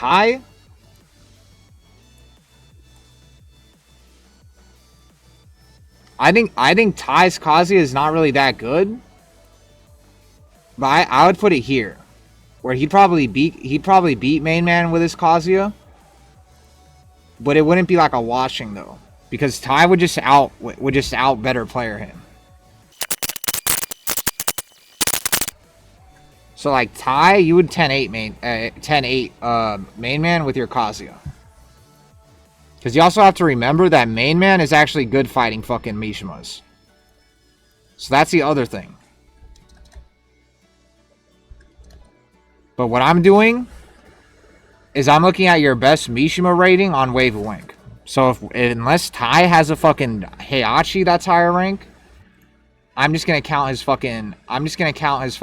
Ty. I think Ty's Kazuya is not really that good. But I would put it here. Where he'd probably beat Main Man with his Kazuya. But it wouldn't be like a washing though. Because Ty would just out better player him. So like Ty, you would 10-8 Main Man with your Kazuya. Because you also have to remember that Main Man is actually good fighting fucking Mishimas. So that's the other thing. But what I'm doing is I'm looking at your best Mishima rating on Wave Rank. So unless Ty has a fucking Heihachi that's higher rank, I'm just gonna count his fucking I'm gonna count his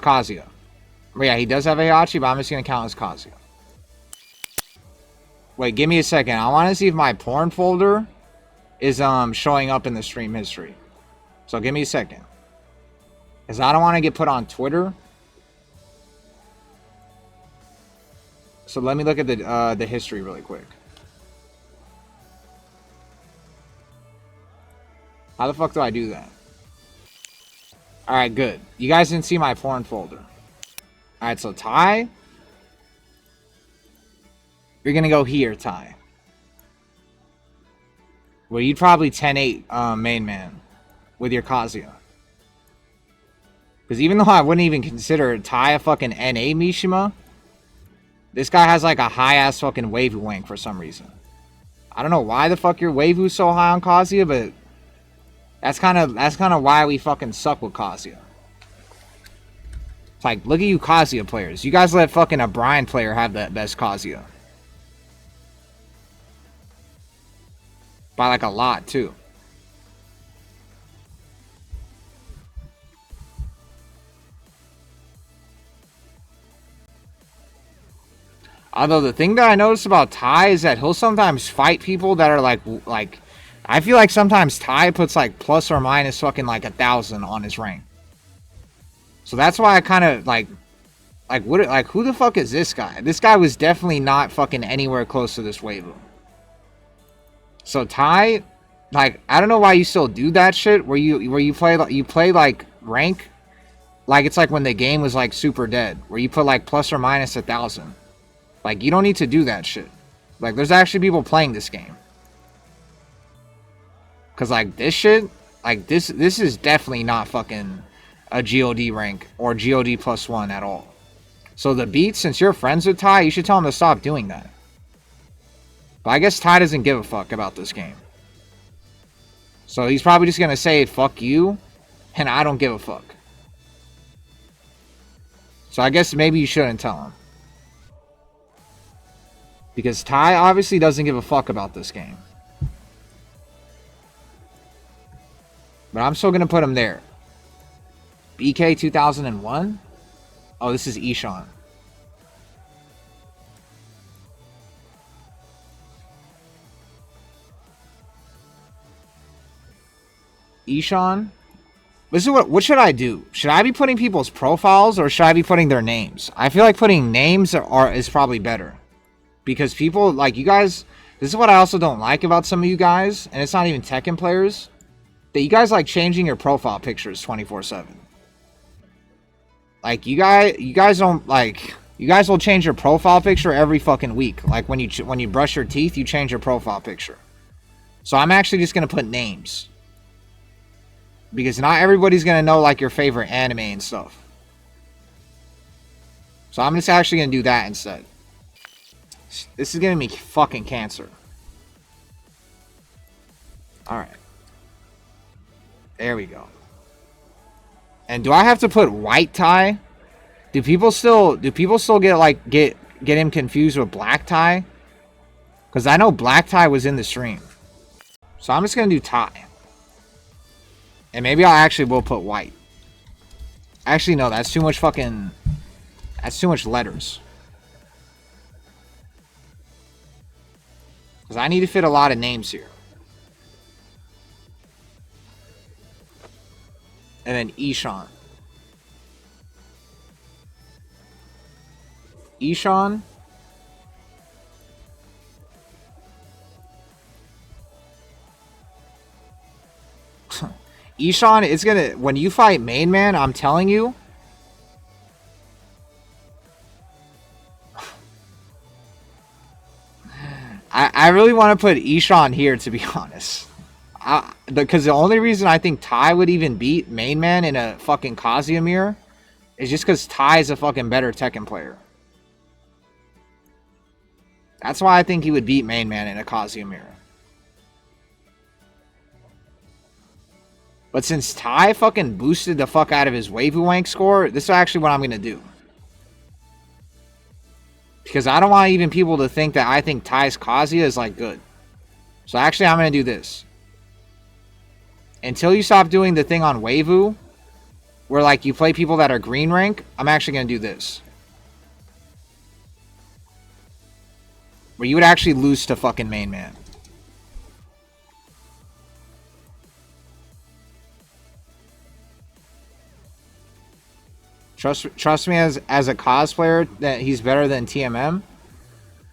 Kazuya. But yeah, he does have Heihachi, but I'm just gonna count his Kazuya. Wait, give me a second. I want to see if my porn folder is showing up in the stream history. So give me a second. Because I don't want to get put on Twitter. So let me look at the history really quick. How the fuck do I do that? Alright, good. You guys didn't see my porn folder. Alright, so Ty. You're going to go here, Ty. Well, you'd probably 10-8 Main Man with your Kazuya. Because even though I wouldn't even consider Ty a fucking NA Mishima, this guy has like a high-ass fucking Waifu wank for some reason. I don't know why the fuck your Waifu's so high on Kazuya, but that's kind of why we fucking suck with Kazuya. It's like, look at you Kazuya players. You guys let fucking a Brian player have the best Kazuya. By like a lot, too. Although the thing that I noticed about Ty is that he'll sometimes fight people that are like I feel like sometimes Ty puts like plus or minus fucking like 1,000 on his rank. So that's why I kind of like who the fuck is this guy? This guy was definitely not fucking anywhere close to this Weibo. So Ty, like, I don't know why you still do that shit where you play like rank like it's like when the game was like super dead, where you put like plus or minus 1,000. Like, you don't need to do that shit. Like, there's actually people playing this game. Cause like this shit, like this is definitely not fucking a GOD rank or GOD +1 at all. So the beats, since you're friends with Ty, you should tell him to stop doing that. But I guess Ty doesn't give a fuck about this game. So he's probably just gonna say, fuck you, and I don't give a fuck. So I guess maybe you shouldn't tell him. Because Ty obviously doesn't give a fuck about this game. But I'm still gonna put him there. BK 2001? Oh, this is Ishan. Ishan? This is what should I do? Should I be putting people's profiles or should I be putting their names? I feel like putting names is probably better. Because people, like you guys, this is what I also don't like about some of you guys, and it's not even Tekken players, that you guys like changing your profile pictures 24/7. Like you guys don't like, you guys will change your profile picture every fucking week. Like when you brush your teeth, you change your profile picture. So I'm actually just gonna put names. Because not everybody's gonna know like your favorite anime and stuff. So I'm just actually gonna do that instead. This is giving me fucking cancer. Alright. There we go. And do I have to put white Ty? Do people still get him confused with black Ty? Because I know black Ty was in the stream. So I'm just gonna do Ty. And maybe I actually will put white. Actually, no, that's too much fucking... That's too much letters. Because I need to fit a lot of names here. And then Ishan. Ishan. Ishan is gonna, when you fight main man, I'm telling you. I really want to put Ishan here, to be honest. Because the only reason I think Tai would even beat main man in a fucking Kazuya mirror is just because Tai is a fucking better Tekken player. That's why I think he would beat main man in a Kazuya mirror. But since Tai fucking boosted the fuck out of his Waifu Wank score, this is actually what I'm going to do. Because I don't want even people to think that I think Tai's Kazuya is like good. So actually I'm going to do this. Until you stop doing the thing on Waifu, where like you play people that are green rank, I'm actually going to do this. Where you would actually lose to fucking main man. Trust me as a cosplayer that he's better than TMM.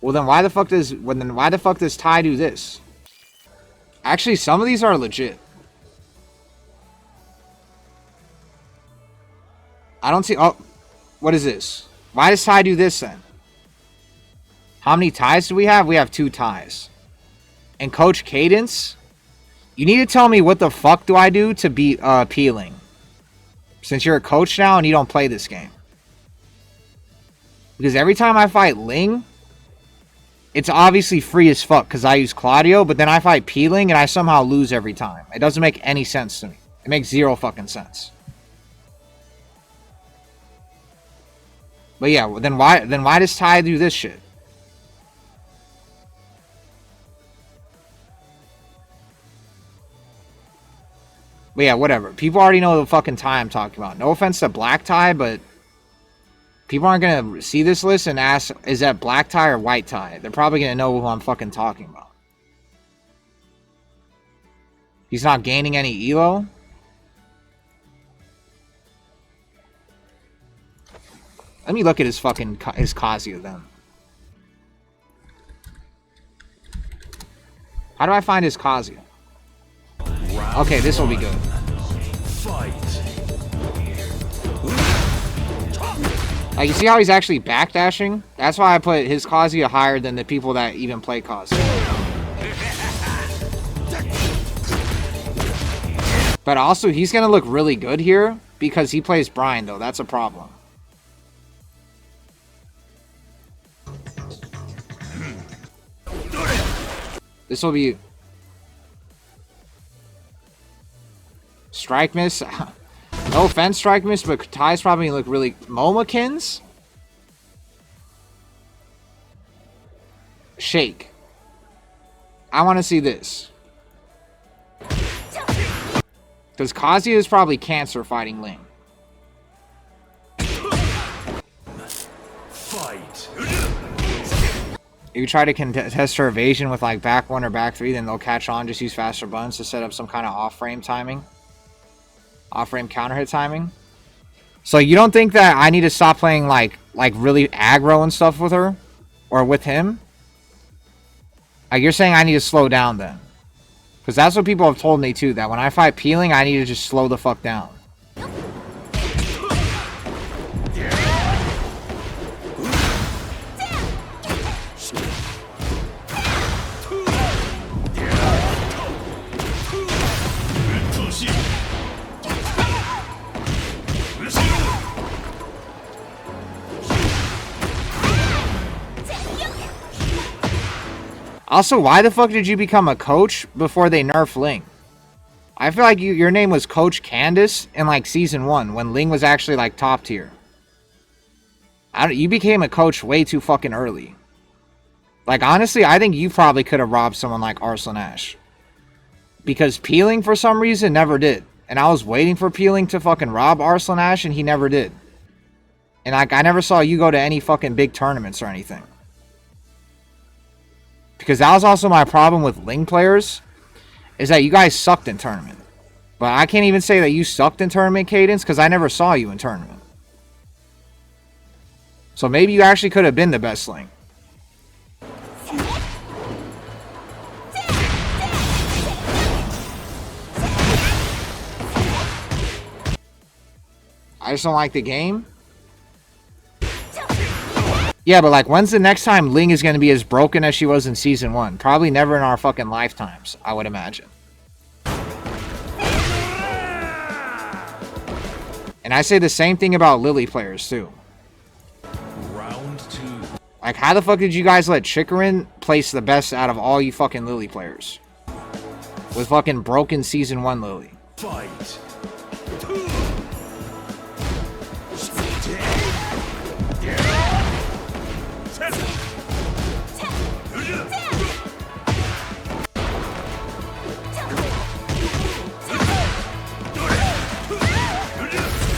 Well then why the fuck does Tai do this? Actually, some of these are legit. I don't see. Oh, what is this? Why does Tai do this then? How many ties do we have? We have 2 ties. And Coach Cadence, you need to tell me what the fuck do I do to beat Peeling. Since you're a coach now and you don't play this game. Because every time I fight Ling, it's obviously free as fuck because I use Claudio, but then I fight Peeling and I somehow lose every time. It doesn't make any sense to me. It makes 0 fucking sense. But yeah, then why does Tai do this shit? But yeah, whatever. People already know the fucking Tai I'm talking about. No offense to Black Tai, but people aren't going to see this list and ask, is that Black Tai or White Tai? They're probably going to know who I'm fucking talking about. He's not gaining any elo. Let me look at his fucking his Kazuya then. How do I find his Kazuya? Okay, this will be good. Like, you see how he's actually backdashing? That's why I put his Kazuya higher than the people that even play Kazuya. But also, he's going to look really good here because he plays Brian, though. That's a problem. This will be... Strike miss. No offense, strike miss, but Tai's probably gonna look really... Momokins? Shake. I want to see this. Because Kazuya is probably cancer fighting Ling. Fight. If you try to contest her evasion with like back 1 or back 3, then they'll catch on. Just use faster buttons to set up some kind of off-frame timing. Off-frame counter hit timing. So you don't think that I need to stop playing like really aggro and stuff with her? Or with him? Like, you're saying I need to slow down then? Because that's what people have told me too, that when I fight Peeling, I need to just slow the fuck down. Also, why the fuck did you become a coach before they nerfed Ling? I feel like your name was Coach Candace in like season 1 when Ling was actually like top tier. You became a coach way too fucking early. Like, honestly, I think you probably could have robbed someone like Arslan Ash. Because Peeling, for some reason, never did. And I was waiting for Peeling to fucking rob Arslan Ash, and he never did. And like, I never saw you go to any fucking big tournaments or anything. Because that was also my problem with Ling players, is that you guys sucked in tournament. But I can't even say that you sucked in tournament cadence because I never saw you in tournament. So maybe you actually could have been the best Ling. I just don't like the game. Yeah, but like, when's the next time Ling is going to be as broken as she was in Season 1? Probably never in our fucking lifetimes, I would imagine. And I say the same thing about Lily players, too. Round 2. Like, how the fuck did you guys let Chikarin place the best out of all you fucking Lily players? With fucking broken Season 1 Lily. Fight.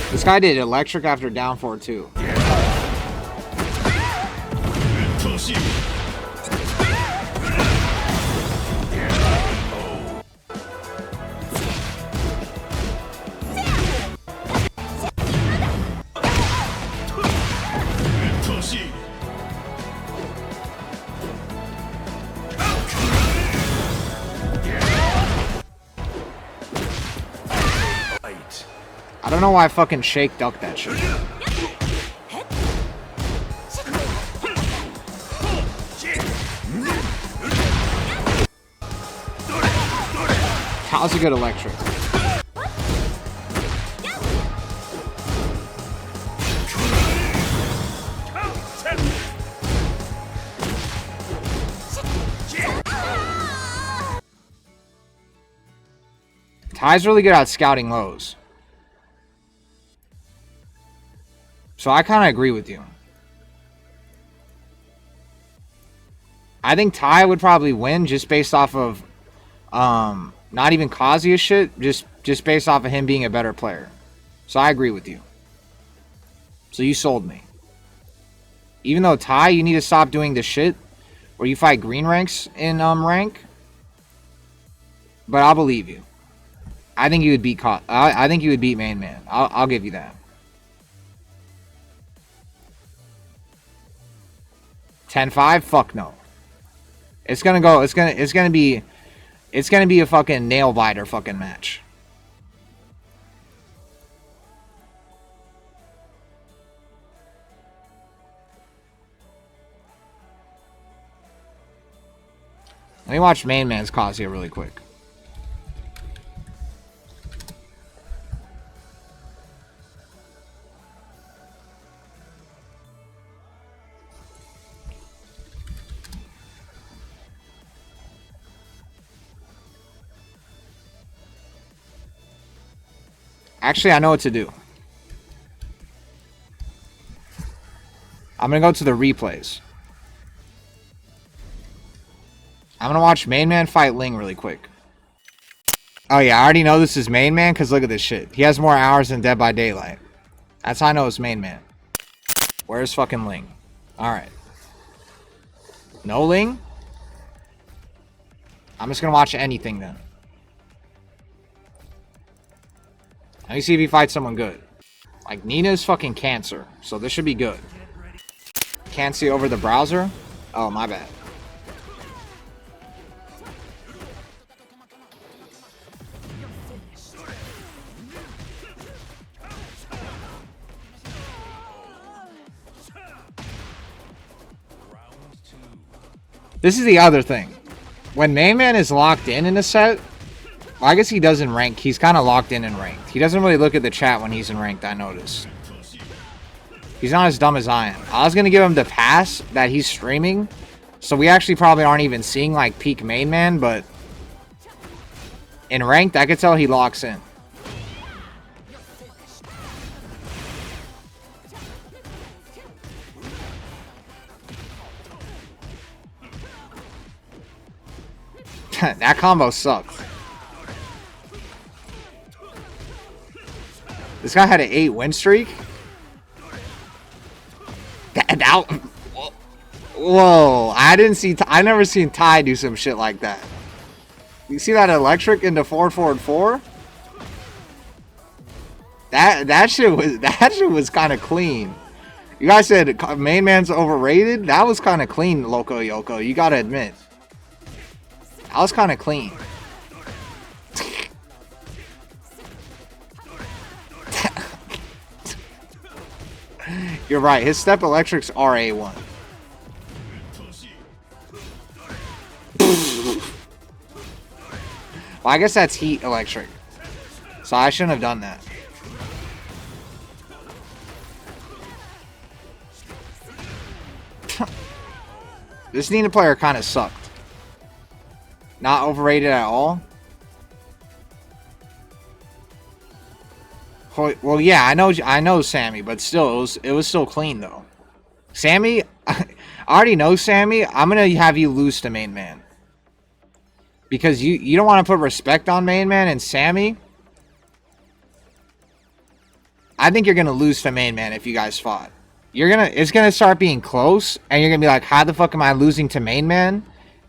This guy did electric after down 4-2. I don't know why I fucking shake duck that shit. How's a good electric? Ty's really good at scouting lows. So I kind of agree with you. I think Ty would probably win just based off of not even Kazuya's shit, just based off of him being a better player. So I agree with you. So you sold me. Even though Ty, you need to stop doing the shit where you fight green ranks in rank. But I'll believe you. I think you would beat I think you would beat Main Man. I'll give you that. 10-5? Fuck no. It's gonna go. It's gonna be a fucking nail biter fucking match. Let me watch Main Man's Kazuya really quick. Actually, I know what to do. I'm going to go to the replays. I'm going to watch Main Man fight Ling really quick. Oh yeah, I already know this is Main Man because look at this shit. He has more hours than Dead by Daylight. That's how I know it's Main Man. Where's fucking Ling? Alright. No Ling? I'm just going to watch anything then. Let me see if he fights someone good. Like, Nina's fucking cancer, so this should be good. Can't see over the browser? Oh, my bad. This is the other thing. When Main Man is locked in a set, well, I guess he does in rank. He's kind of locked in ranked. He doesn't really look at the chat when he's in ranked, I noticed. He's not as dumb as I am. I was going to give him the pass that he's streaming. So we actually probably aren't even seeing like peak Main Man, but in ranked, I could tell he locks in. That combo sucks. This guy had an 8 win streak. Whoa! I never seen Ty do some shit like that. You see that electric into 4 forward 4? That shit was kind of clean. You guys said main man's overrated. That was kind of clean, Loco Yoko. You gotta admit, that was kind of clean. You're right. His step electrics are A1. Well, I guess that's heat electric. So I shouldn't have done that. This Nina player kind of sucked. Not overrated at all. Well, yeah, I know Sammy, but still, it was still clean though. Sammy, I already know Sammy. I'm gonna have you lose to main man because you don't want to put respect on main man, and Sammy, I think you're gonna lose to main man if you guys fought. It's gonna start being close, and you're gonna be like, how the fuck am I losing to main man?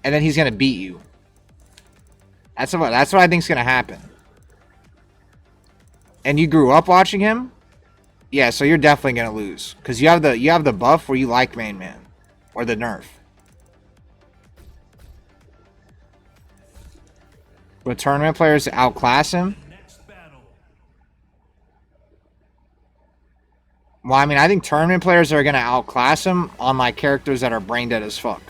And then he's gonna beat you. That's what I think's gonna happen. And you grew up watching him, yeah. So you're definitely gonna lose because you have the buff where you like main man or the nerf. But tournament players outclass him. Well, I mean, I think tournament players are gonna outclass him on like characters that are brain dead as fuck,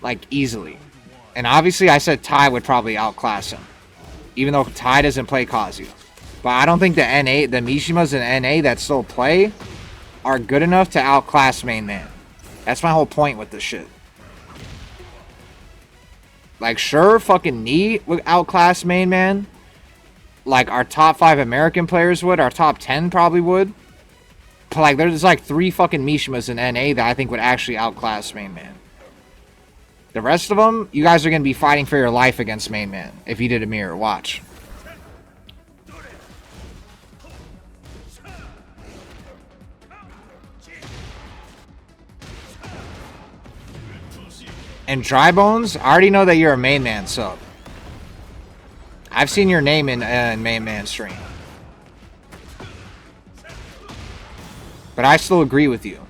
like easily. And obviously, I said Ty would probably outclass him. Even though Ty doesn't play Kazu. But I don't think the Mishimas and NA that still play are good enough to outclass main man. That's my whole point with this shit. Like, sure, fucking Knee would outclass main man. Like, our top 5 American players would. Our top 10 probably would. But, like, there's like 3 fucking Mishimas in NA that I think would actually outclass main man. The rest of them, you guys are going to be fighting for your life against main man. If you did a mirror, watch. And Dry Bones, I already know that you're a main man sub. I've seen your name in main man stream. But I still agree with you.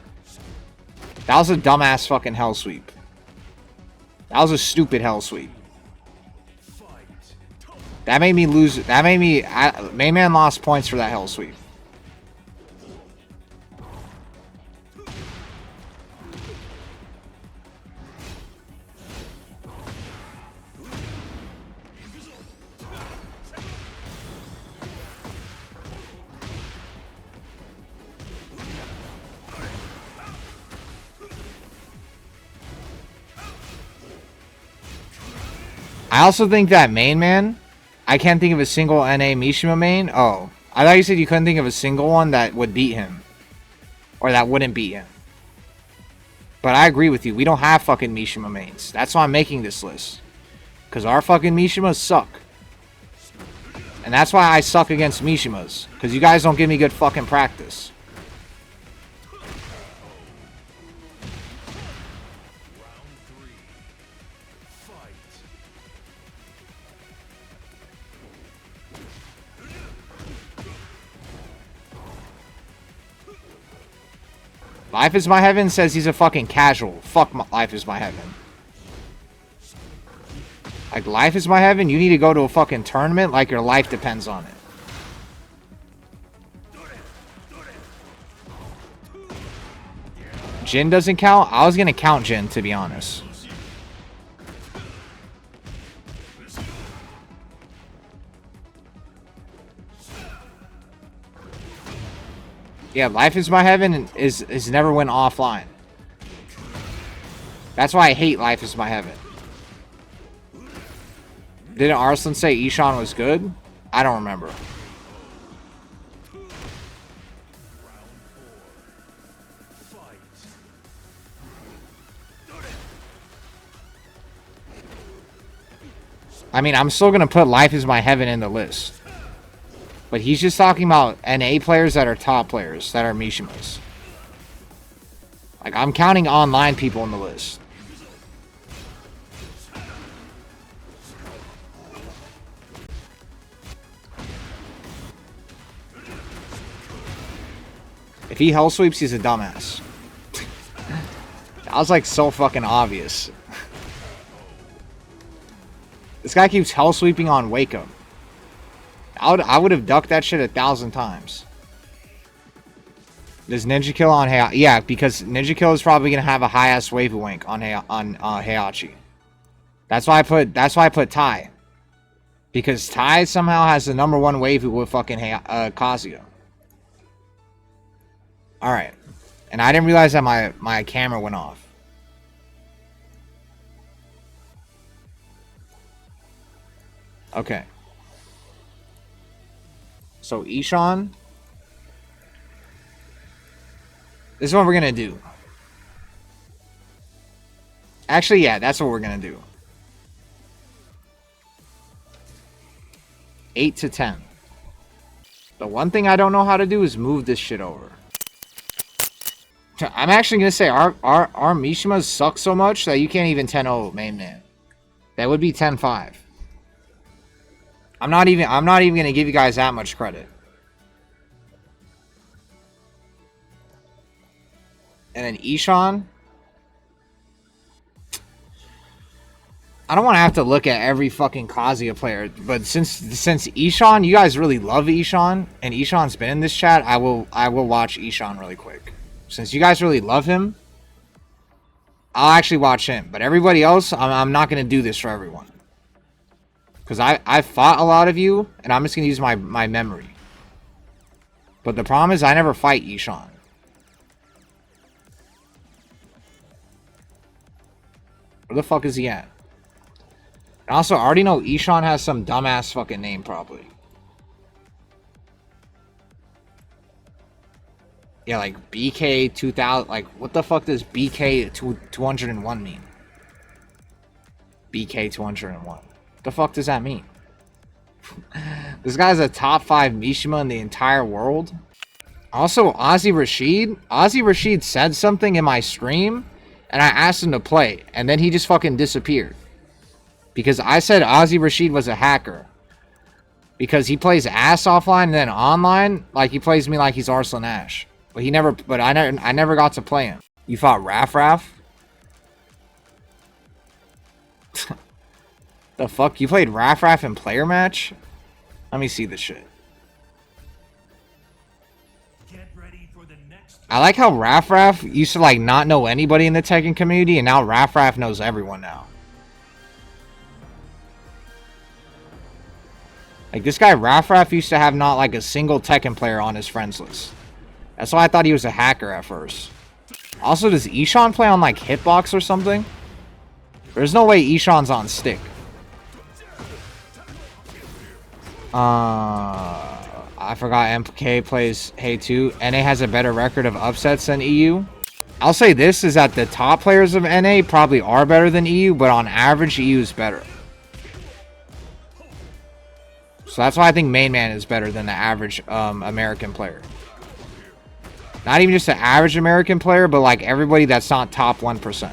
That was a dumbass fucking hell sweep. That was a stupid hell sweep. That made me lose. That made me. Main man lost points for that hell sweep. I also think that main man, I can't think of a single NA Mishima main. Oh, I thought you said you couldn't think of a single one that would beat him. Or that wouldn't beat him. But I agree with you. We don't have fucking Mishima mains. That's why I'm making this list. Because our fucking Mishimas suck. And that's why I suck against Mishimas. Because you guys don't give me good fucking practice. Life is My Heaven says he's a fucking casual. Fuck Life is My Heaven. Like, Life is My Heaven? You need to go to a fucking tournament like your life depends on it. Jin doesn't count? I was gonna count Jin, to be honest. Yeah, Life is My Heaven is never went offline. That's why I hate Life is My Heaven. Didn't Arslan say Ishan was good? I don't remember. I mean, I'm still going to put Life is My Heaven in the list. But he's just talking about NA players that are top players, that are Mishimas. Like, I'm counting online people in the list. If he hell sweeps, he's a dumbass. That was like so fucking obvious. This guy keeps hell sweeping on wake up. I would have ducked that shit 1,000 times. Does Ninja Kill on Heihachi? Yeah, because Ninja Kill is probably gonna have a high ass wave wink on Heihachi. That's why I put Tai. Because Tai somehow has the #1 wave with fucking Kazuya. Alright. And I didn't realize that my camera went off. Okay. So Ishan. This is what we're gonna do. Actually, yeah, that's what we're gonna do. 8 to 10. The one thing I don't know how to do is move this shit over. I'm actually gonna say our Mishimas suck so much that you can't even 10-0 main man. That would be 10-5. I'm not even gonna give you guys that much credit. And then Ishan. I don't want to have to look at every fucking Kazuya player, but since Ishan, you guys really love Ishan, and Ishan's been in this chat, I will watch Ishan really quick. Since you guys really love him, I'll actually watch him. But everybody else, I'm not gonna do this for everyone, because I fought a lot of you, and I'm just gonna use my memory. But the problem is I never fight Ishan. Where the fuck is he at? And also, I already know Ishan has some dumbass fucking name, probably. Yeah, like BK 2000. Like, what the fuck does BK 201 mean? BK 201. What the fuck does that mean? This guy's a top 5 Mishima in the entire world. Also, Ozzy Rashid said something in my stream. And I asked him to play, and then he just fucking disappeared. Because I said Ozzy Rashid was a hacker. Because he plays ass offline and then online, like he plays me like he's Arslan Ash. But I never got to play him. You fought Raf? The fuck? You played Raf in player match? Let me see this shit. I like how Raf used to like not know anybody in the Tekken community, and now Raf knows everyone now. Like this guy Raf used to have not like a single Tekken player on his friends list. That's why I thought he was a hacker at first. Also, does Ishan play on like hitbox or something? There's no way Ishan's on stick. I forgot MK plays Hey 2. NA has a better record of upsets than EU. I'll say this is that the top players of NA probably are better than EU, but on average EU is better. So that's why I think main man is better than the average American player. Not even just the average American player, but like everybody that's not top 1%.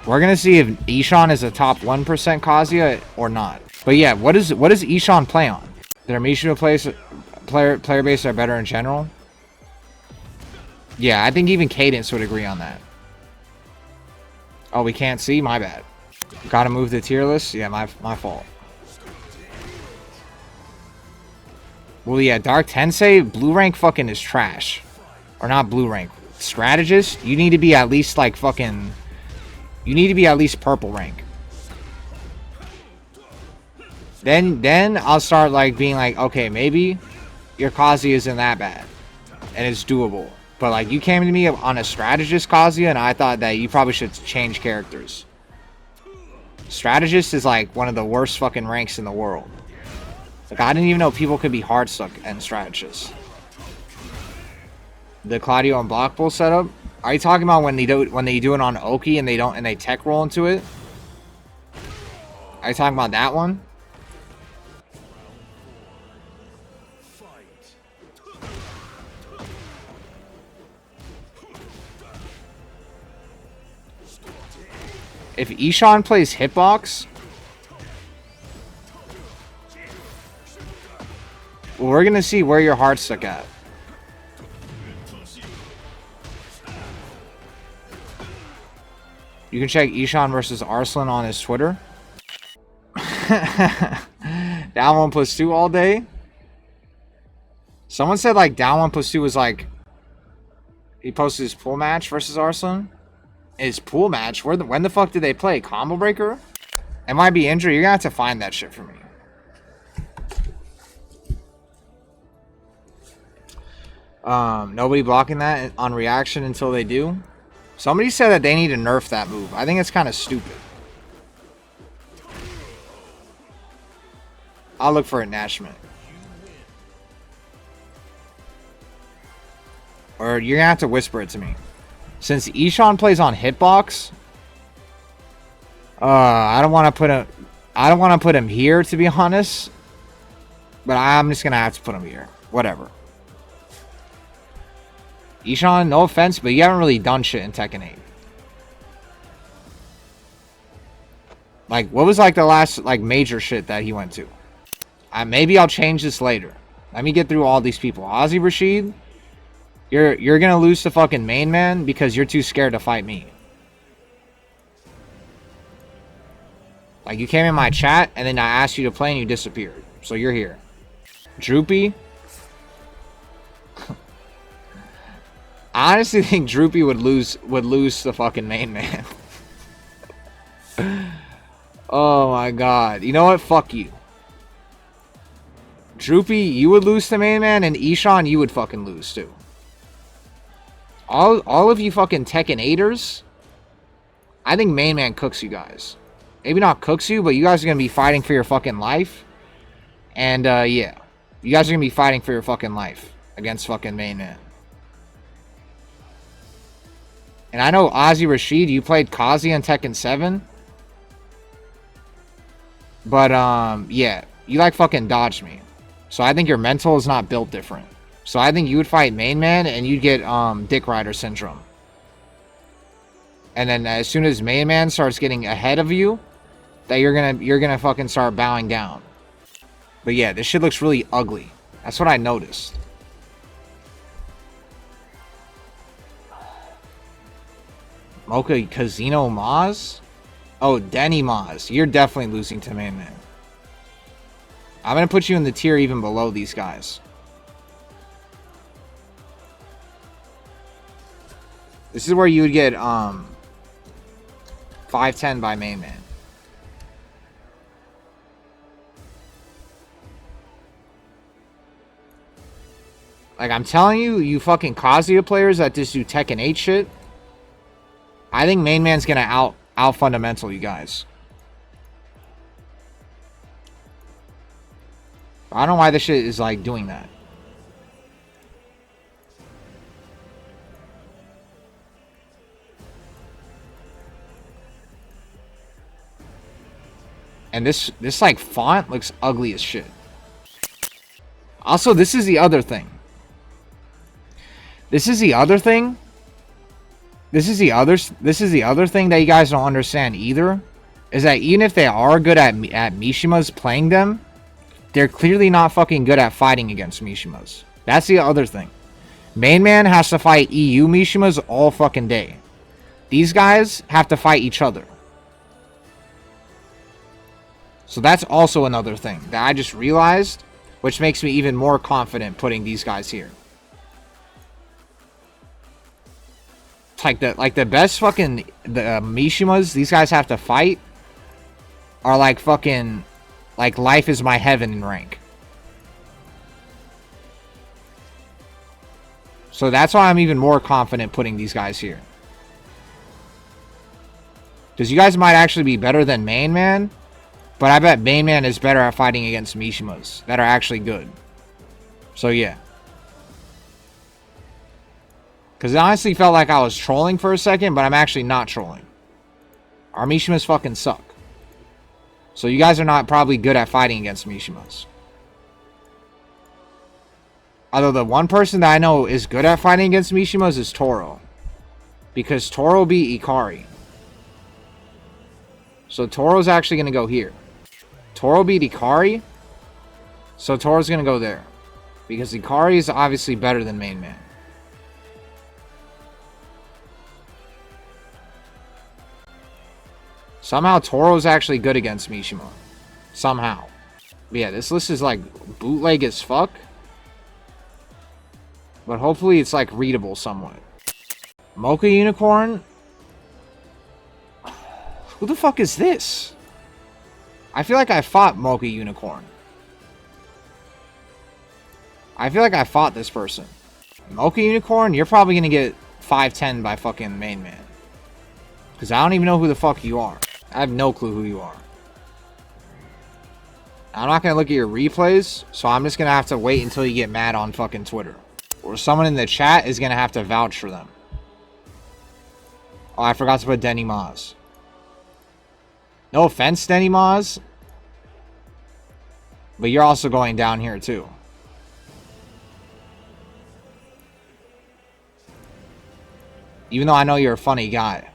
We're gonna see if Ishan is a top 1% Kazuya or not. But yeah, what does Ishan play on? Their Mishima player base are better in general. Yeah, I think even Cadence would agree on that. Oh, we can't see? My bad. Gotta move the tier list? Yeah, my fault. Well, yeah, Dark Tensei, blue rank fucking is trash. Or not blue rank. Strategist, you need to be at least like fucking... You need to be at least purple rank. Then I'll start like being like, okay, maybe your Kazuya isn't that bad. And it's doable. But like you came to me on a strategist Kazuya and I thought that you probably should change characters. Strategist is like one of the worst fucking ranks in the world. Like I didn't even know people could be hard stuck and strategists. The Claudio and Block Bull setup. Are you talking about when they do it on Oki and they tech roll into it? Are you talking about that one? If Ishan plays hitbox, Well, we're gonna see where your heart's stuck at. You can check Ishan versus Arslan on his Twitter. Down 1+2 all day. Someone said like down 1+2 was like he posted his pool match versus Arslan. His pool match? When the fuck did they play? Combo Breaker? It might be injury. You're gonna have to find that shit for me. Nobody blocking that on reaction until they do. Somebody said that they need to nerf that move. I think it's kind of stupid. I'll look for it, Nashman. Or you're gonna have to whisper it to me. Since Ishan plays on hitbox, I don't want to put him here, to be honest. But I'm just gonna have to put him here. Whatever. Ishan, no offense, but you haven't really done shit in Tekken 8. Like, what was like the last like major shit that he went to? Maybe I'll change this later. Let me get through all these people. Ozzy Rashid, you're gonna lose to fucking main man because you're too scared to fight me. Like, you came in my chat and then I asked you to play and you disappeared. So you're here. Droopy. I honestly think Droopy would lose the fucking main man. Oh my god. You know what? Fuck you. Droopy, you would lose to main man, and Ishan, you would fucking lose too. All of you fucking Tekken 8ers, I think main man cooks you guys. Maybe not cooks you, but you guys are gonna be fighting for your fucking life. And yeah. You guys are gonna be fighting for your fucking life against fucking main man. And I know Ozzy Rashid, you played Kazi in Tekken 7. But, yeah. You, like, fucking dodged me. So I think your mental is not built different. So I think you would fight main man, and you'd get, Dick Rider syndrome. And then as soon as main man starts getting ahead of you, that you're gonna fucking start bowing down. But yeah, this shit looks really ugly. That's what I noticed. Mocha Casino Maz? Oh, Denny Maz. You're definitely losing to main man. I'm going to put you in the tier even below these guys. This is where you would get 510 by main man. Like, I'm telling you, you fucking Kazuya players that just do Tekken 8 shit, I think main man's gonna out fundamental you guys. I don't know why this shit is like doing that. And this like font looks ugly as shit. Also, this is the other thing. This is the other thing that you guys don't understand either, is that even if they are good at Mishimas playing them, they're clearly not fucking good at fighting against Mishimas. That's the other thing. Main man has to fight EU Mishimas all fucking day. These guys have to fight each other. So that's also another thing that I just realized, which makes me even more confident putting these guys here. Like the best fucking Mishimas these guys have to fight are like fucking like Life is My Heaven in rank. So that's why I'm even more confident putting these guys here. Because you guys might actually be better than main man, but I bet main man is better at fighting against Mishimas that are actually good. So yeah. Because it honestly felt like I was trolling for a second, but I'm actually not trolling. Our Mishimas fucking suck. So you guys are not probably good at fighting against Mishimas. Although the one person that I know is good at fighting against Mishimas is Toro. Because Toro beat Ikari. So Toro's actually going to go here. Toro beat Ikari. So Toro's going to go there. Because Ikari is obviously better than main man. Somehow Toro's actually good against Mishima. Somehow. But yeah, this list is like bootleg as fuck. But hopefully it's like readable somewhat. Mocha Unicorn? Who the fuck is this? I feel like I fought Mocha Unicorn. I feel like I fought this person. Mocha Unicorn, you're probably gonna get 5-10 by fucking main man. Because I don't even know who the fuck you are. I have no clue who you are. I'm not gonna look at your replays, so I'm just gonna have to wait until you get mad on fucking Twitter. Or someone in the chat is gonna have to vouch for them. Oh, I forgot to put Denny Maz. No offense, Denny Maz. But you're also going down here too. Even though I know you're a funny guy.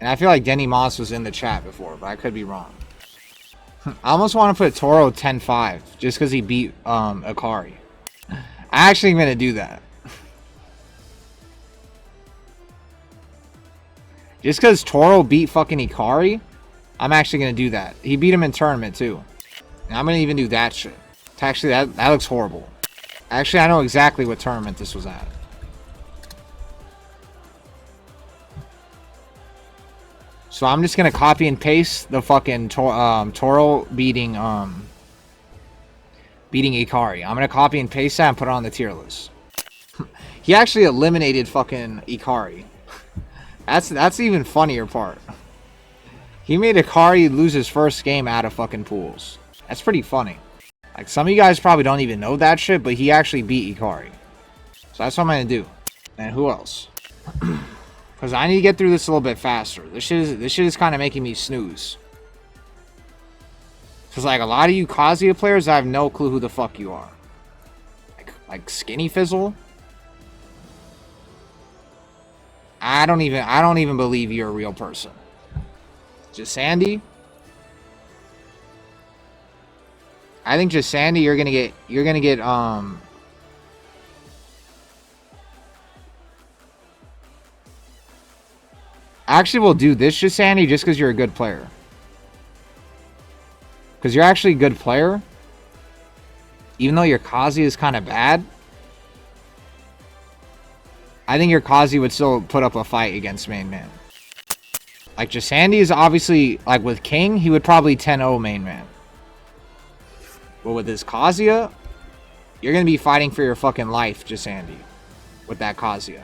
And I feel like Denny Moss was in the chat before, but I could be wrong. I almost want to put Toro 10-5, just because he beat Ikari. I actually am going to do that. Just because Toro beat fucking Ikari, I'm actually going to do that. He beat him in tournament too. And I'm going to even do that shit. Actually, that looks horrible. Actually, I know exactly what tournament this was at. So I'm just gonna copy and paste the fucking Toro beating Ikari. I'm gonna copy and paste that and put it on the tier list. He actually eliminated fucking Ikari. That's the even funnier part. He made Ikari lose his first game out of fucking pools. That's pretty funny. Like, some of you guys probably don't even know that shit, but he actually beat Ikari. So that's what I'm gonna do. And who else? Because I need to get through this a little bit faster. This shit is kind of making me snooze. Because, like, a lot of you Kazuya players, I have no clue who the fuck you are. Like Skinny Fizzle? I don't even believe you're a real person. Just Sandy? I think just Sandy, you're gonna get Actually, we'll do this just Sandy just because you're a good player. Because you're actually a good player. Even though your Kazi is kind of bad. I think your Kazi would still put up a fight against main man. Like, Jasandi is obviously, like, with King, he would probably 10-0 main man. But with his Kazuya, you're going to be fighting for your fucking life, Jasandi. With that Kazuya.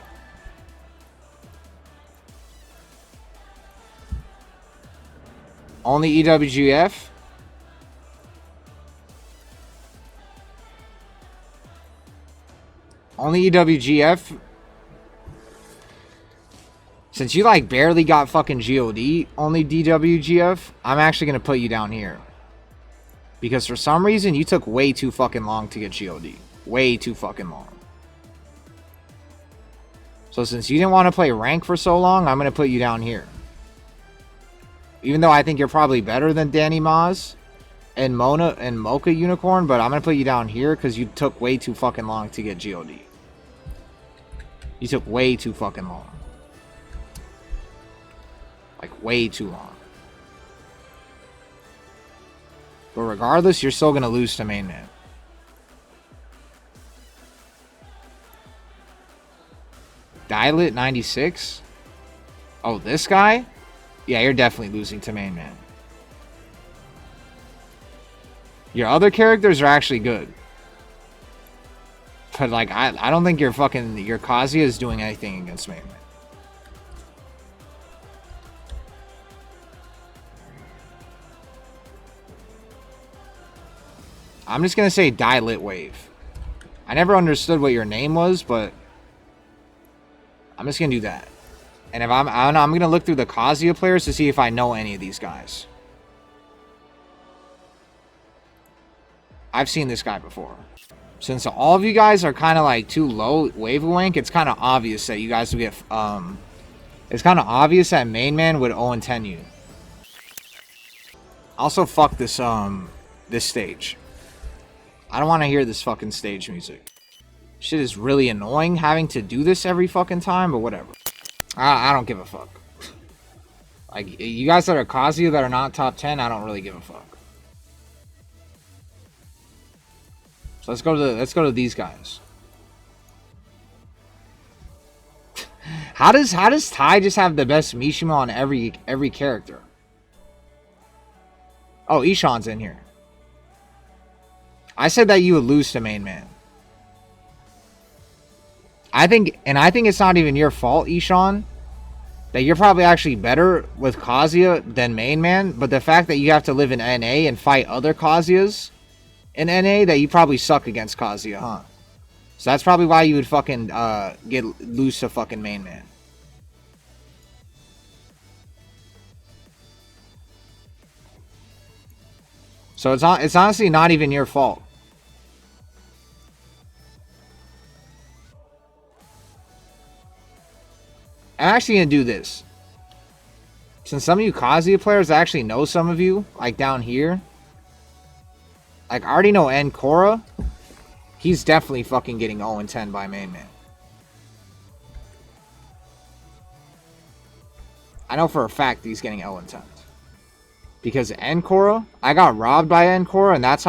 Only EWGF? Only EWGF? Since you, like, barely got fucking GOD, only DWGF, I'm actually going to put you down here. Because for some reason, you took way too fucking long to get GOD. Way too fucking long. So since you didn't want to play rank for so long, I'm going to put you down here. Even though I think you're probably better than Danny Maz and Mona and Mocha Unicorn, but I'm going to put you down here because you took way too fucking long to get GOD. You took way too fucking long. Like, way too long. But regardless, you're still going to lose to main man. Dialit 96? Oh, this guy? Yeah, you're definitely losing to main man. Your other characters are actually good. But, like, I don't think your Kazuya is doing anything against main man. I'm just going to say Dialit Wave. I never understood what your name was, but I'm just going to do that. And if I'm going to look through the Kazuya players to see if I know any of these guys. I've seen this guy before. Since all of you guys are kind of like too low wavelength, it's kind of obvious that you guys would get it's kind of obvious that main man would 0-10 you. Also, fuck this this stage. I don't want to hear this fucking stage music. Shit is really annoying having to do this every fucking time, but whatever. I don't give a fuck. Like, you guys that are Kazuya that are not top 10, I don't really give a fuck. So let's go to these guys. How does Tai just have the best Mishima on every character? Oh, Ishan's in here. I said that you would lose to Main Man. I think it's not even your fault, Ishan, that you're probably actually better with Kazuya than Main Man, but the fact that you have to live in NA and fight other Kazuyas in NA, that you probably suck against Kazuya, huh? So that's probably why you would fucking lose to fucking Main Man. So it's honestly not even your fault. I'm actually going to do this. Since some of you Kazuya players actually know some of you, like down here. Like, I already know Nkora. He's definitely fucking getting 0-10 by Main Man. I know for a fact he's getting 0-10. Because Nkora, I got robbed by Nkora, and that's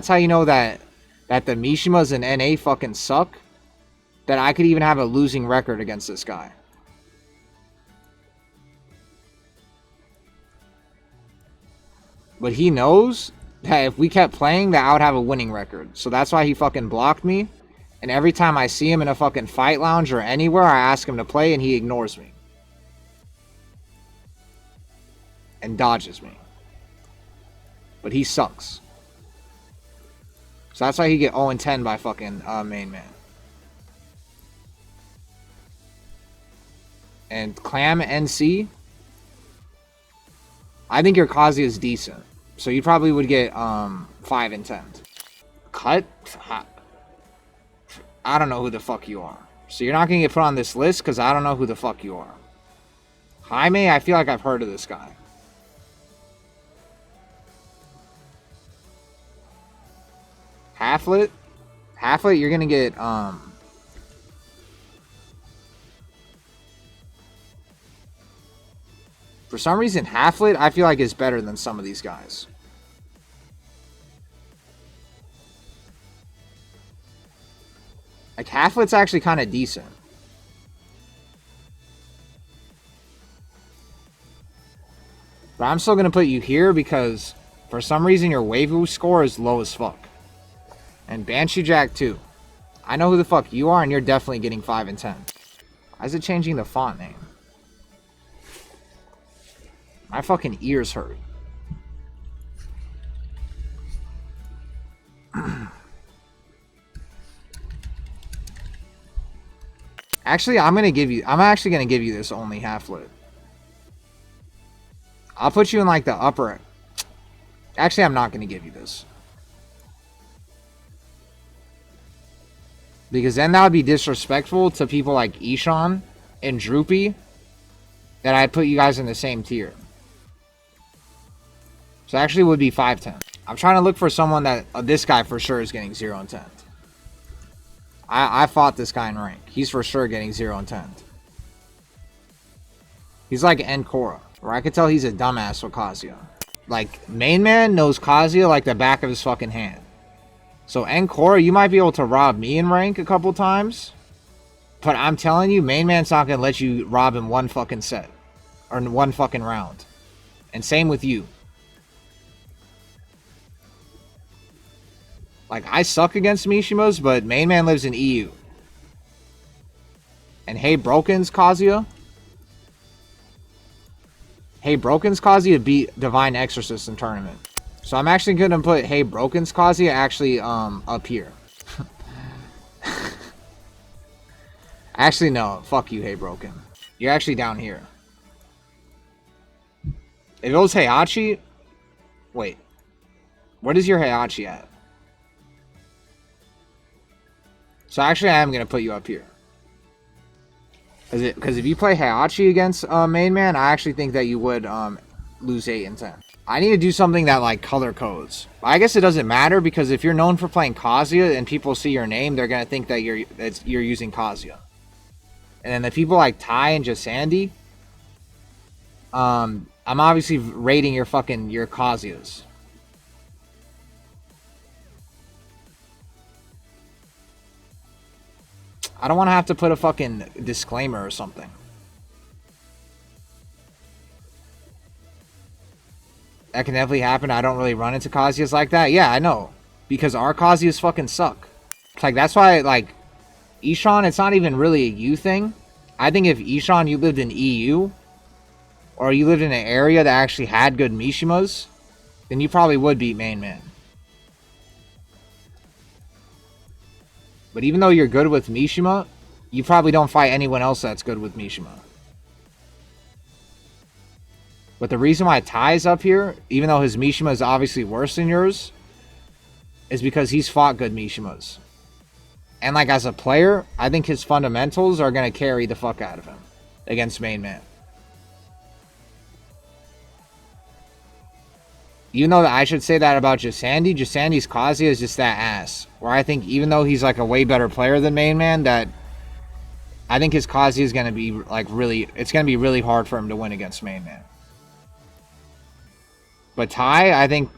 how you know that the Mishimas in NA fucking suck. That I could even have a losing record against this guy. But he knows that if we kept playing, that I would have a winning record. So that's why he fucking blocked me. And every time I see him in a fucking fight lounge or anywhere, I ask him to play and he ignores me. And dodges me. But he sucks. So that's why he get 0-10 by fucking Main Man. And Clam NC, I think your Kazuya is decent. So you probably would get 5-10. Cut? I don't know who the fuck you are. So you're not going to get put on this list because I don't know who the fuck you are. Jaime, I feel like I've heard of this guy. Halflet? Halflet, you're going to get... For some reason, Halflet, I feel like is better than some of these guys. Like, Halflet's actually kind of decent. But I'm still going to put you here because for some reason your Waifu score is low as fuck. And Banshee Jack too. I know who the fuck you are and you're definitely getting 5-10. Why is it changing the font name? My fucking ears hurt. Actually, I'm actually gonna give you this only Halflet. I'll put you in like the upper. Actually, I'm not gonna give you this. Because then that would be disrespectful to people like Ishan and Droopy. That I put you guys in the same tier. So actually it would be 5-10. I'm trying to look for someone that... this guy for sure is getting 0-10. I fought this guy in rank. He's for sure getting 0-10. He's like Nkora. Where I could tell he's a dumbass with Kazuya. Like, Main Man knows Kazuya like the back of his fucking hand. So Nkora, you might be able to rob me in rank a couple times. But I'm telling you, Main Man's not going to let you rob him one fucking set. Or in one fucking round. And same with you. Like, I suck against Mishimas, but Main Man lives in EU. And Hey Broken's Kazuya. Hey Broken's Kazuya beat Divine Exorcist in tournament. So I'm actually going to put Hey Broken's Kazuya actually up here. Actually, no. Fuck you, Hey Broken. You're actually down here. If it was Heihachi... Wait. What is your Heihachi at? So actually, I am going to put you up here. Because if you play Heihachi against Main Man, I actually think that you would lose 8 and 10. I need to do something that like color codes. I guess it doesn't matter because if you're known for playing Kazuya and people see your name, they're gonna think that you're using Kazuya. And then the people like Tai and Jasandi, I'm obviously rating your Kazuyas. I don't want to have to put a fucking disclaimer or something. That can definitely happen. I don't really run into Kazuyas like that. Yeah, I know. Because our Kazuyas fucking suck. It's like, that's why, like, Ishan, it's not even really a U thing. I think if Ishan, you lived in EU, or you lived in an area that actually had good Mishimas, then you probably would beat Main Man. But even though you're good with Mishima, you probably don't fight anyone else that's good with Mishima. But the reason why Tai's up here, even though his Mishima is obviously worse than yours, is because he's fought good Mishimas. And like as a player, I think his fundamentals are going to carry the fuck out of him against Main Man. Even though I should say that about Jasandi, Jasandi's Kazuya is just that ass. Where I think even though he's like a way better player than Main Man, that I think his Kazuya is going to be like really, it's going to be really hard for him to win against Main Man. But Tai, I think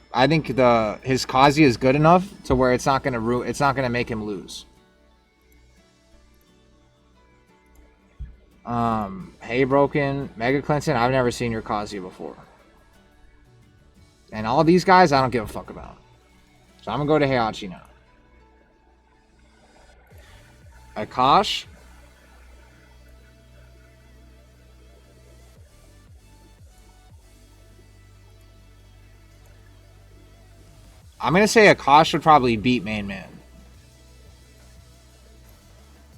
his Kazuya is good enough to where it's not gonna make him lose. Hey Broken, Mega Clinton, I've never seen your Kazuya before. And all these guys I don't give a fuck about. So I'm gonna go to Heihachi now. Akash. I'm going to say Akash would probably beat Main Man.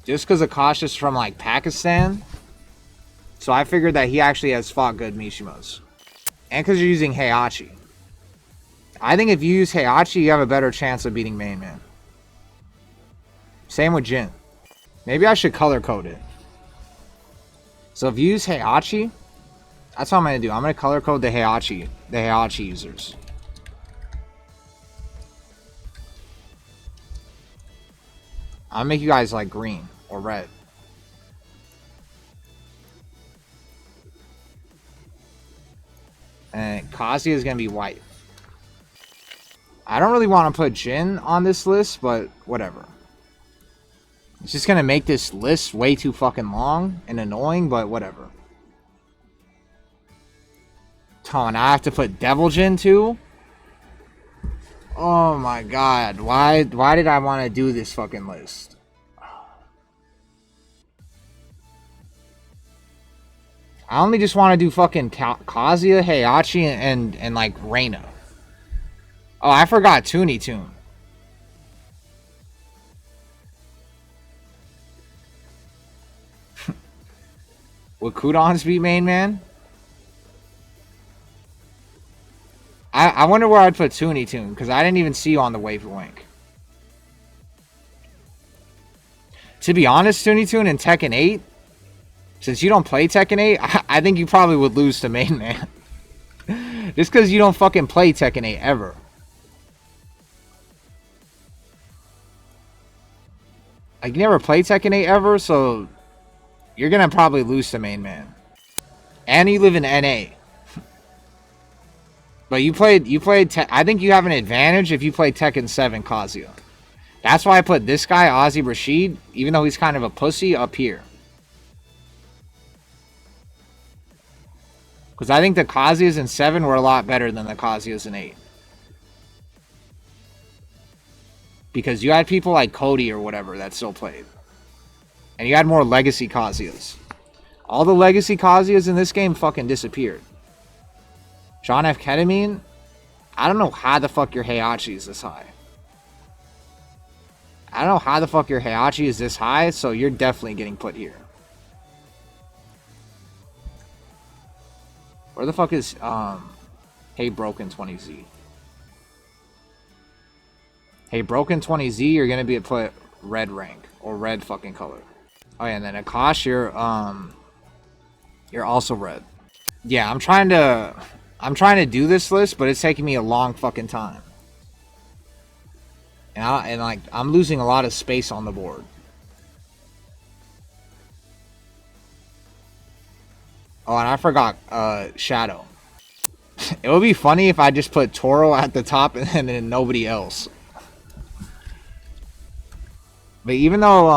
Just because Akash is from, like, Pakistan. So I figured that he actually has fought good Mishimas. And because you're using Heihachi. I think if you use Heihachi, you have a better chance of beating Main Man. Same with Jin. Maybe I should color code it. So if you use Heihachi, that's what I'm going to do. I'm going to color code the Heihachi users. I'll make you guys like green or red. And Kazuya is going to be white. I don't really want to put Jin on this list, but whatever. It's just going to make this list way too fucking long and annoying, but whatever. Oh, and I have to put Devil Jin too? Oh my god, why did I want to do this fucking list? I only just want to do fucking Kazuya, Heihachi, and like Reina. Oh, I forgot Toonie Toon. Would Kudons beat Main Man? I wonder where I'd put Toonie Toon, because I didn't even see you on the Wave Link. To be honest, Toonie Toon in Tekken 8, since you don't play Tekken 8, I think you probably would lose to Main Man. Just because you don't fucking play Tekken 8 ever. Like, you never played Tekken 8 ever, so you're going to probably lose to Main Man. And you live in NA. But you played. I think you have an advantage if you play Tekken 7 Kazuya. That's why I put this guy, Ozzy Rashid, even though he's kind of a pussy, up here. Because I think the Kazuyas in 7 were a lot better than the Kazuyas in 8. Because you had people like Cody or whatever that still played. And you had more legacy Kazuyas. All the legacy Kazuyas in this game fucking disappeared. John F. Ketamine, I don't know how the fuck your Heihachi is this high. I don't know how the fuck your Heihachi is this high, so you're definitely getting put here. Where the fuck is, Hey Broken 20Z? Hey Broken 20Z, you're gonna be put red rank, or red fucking color. Oh yeah, and then Akash, you're also red. Yeah, I'm trying to I'm trying to do this list, but it's taking me a long fucking time. And like I'm losing a lot of space on the board. Oh, and I forgot Shadow. It would be funny if I just put Toro at the top and then nobody else. But even though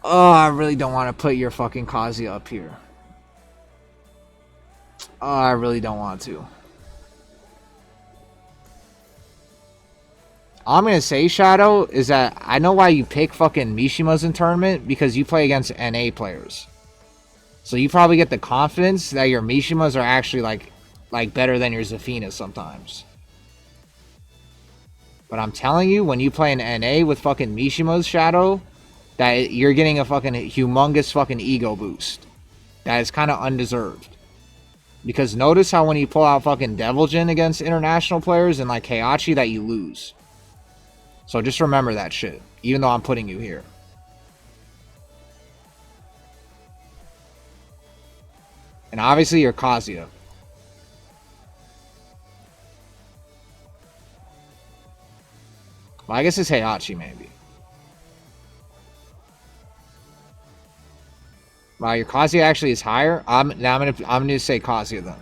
oh, I really don't want to put your fucking Kazuya up here. Oh, I really don't want to. All I'm going to say, Shadow, is that I know why you pick fucking Mishimas in tournament, because you play against NA players. So you probably get the confidence that your Mishimas are actually like better than your Zafinas sometimes. But I'm telling you, when you play an NA with fucking Mishimas, Shadow, that you're getting a fucking humongous fucking ego boost. That is kind of undeserved. Because notice how when you pull out fucking Devil Jin against international players and like Heihachi, that you lose. So just remember that shit, even though I'm putting you here. And obviously you're Kazuya. Well, I guess it's Heihachi maybe. Wow, your Kazuya actually is higher. I'm gonna say Kazuya then.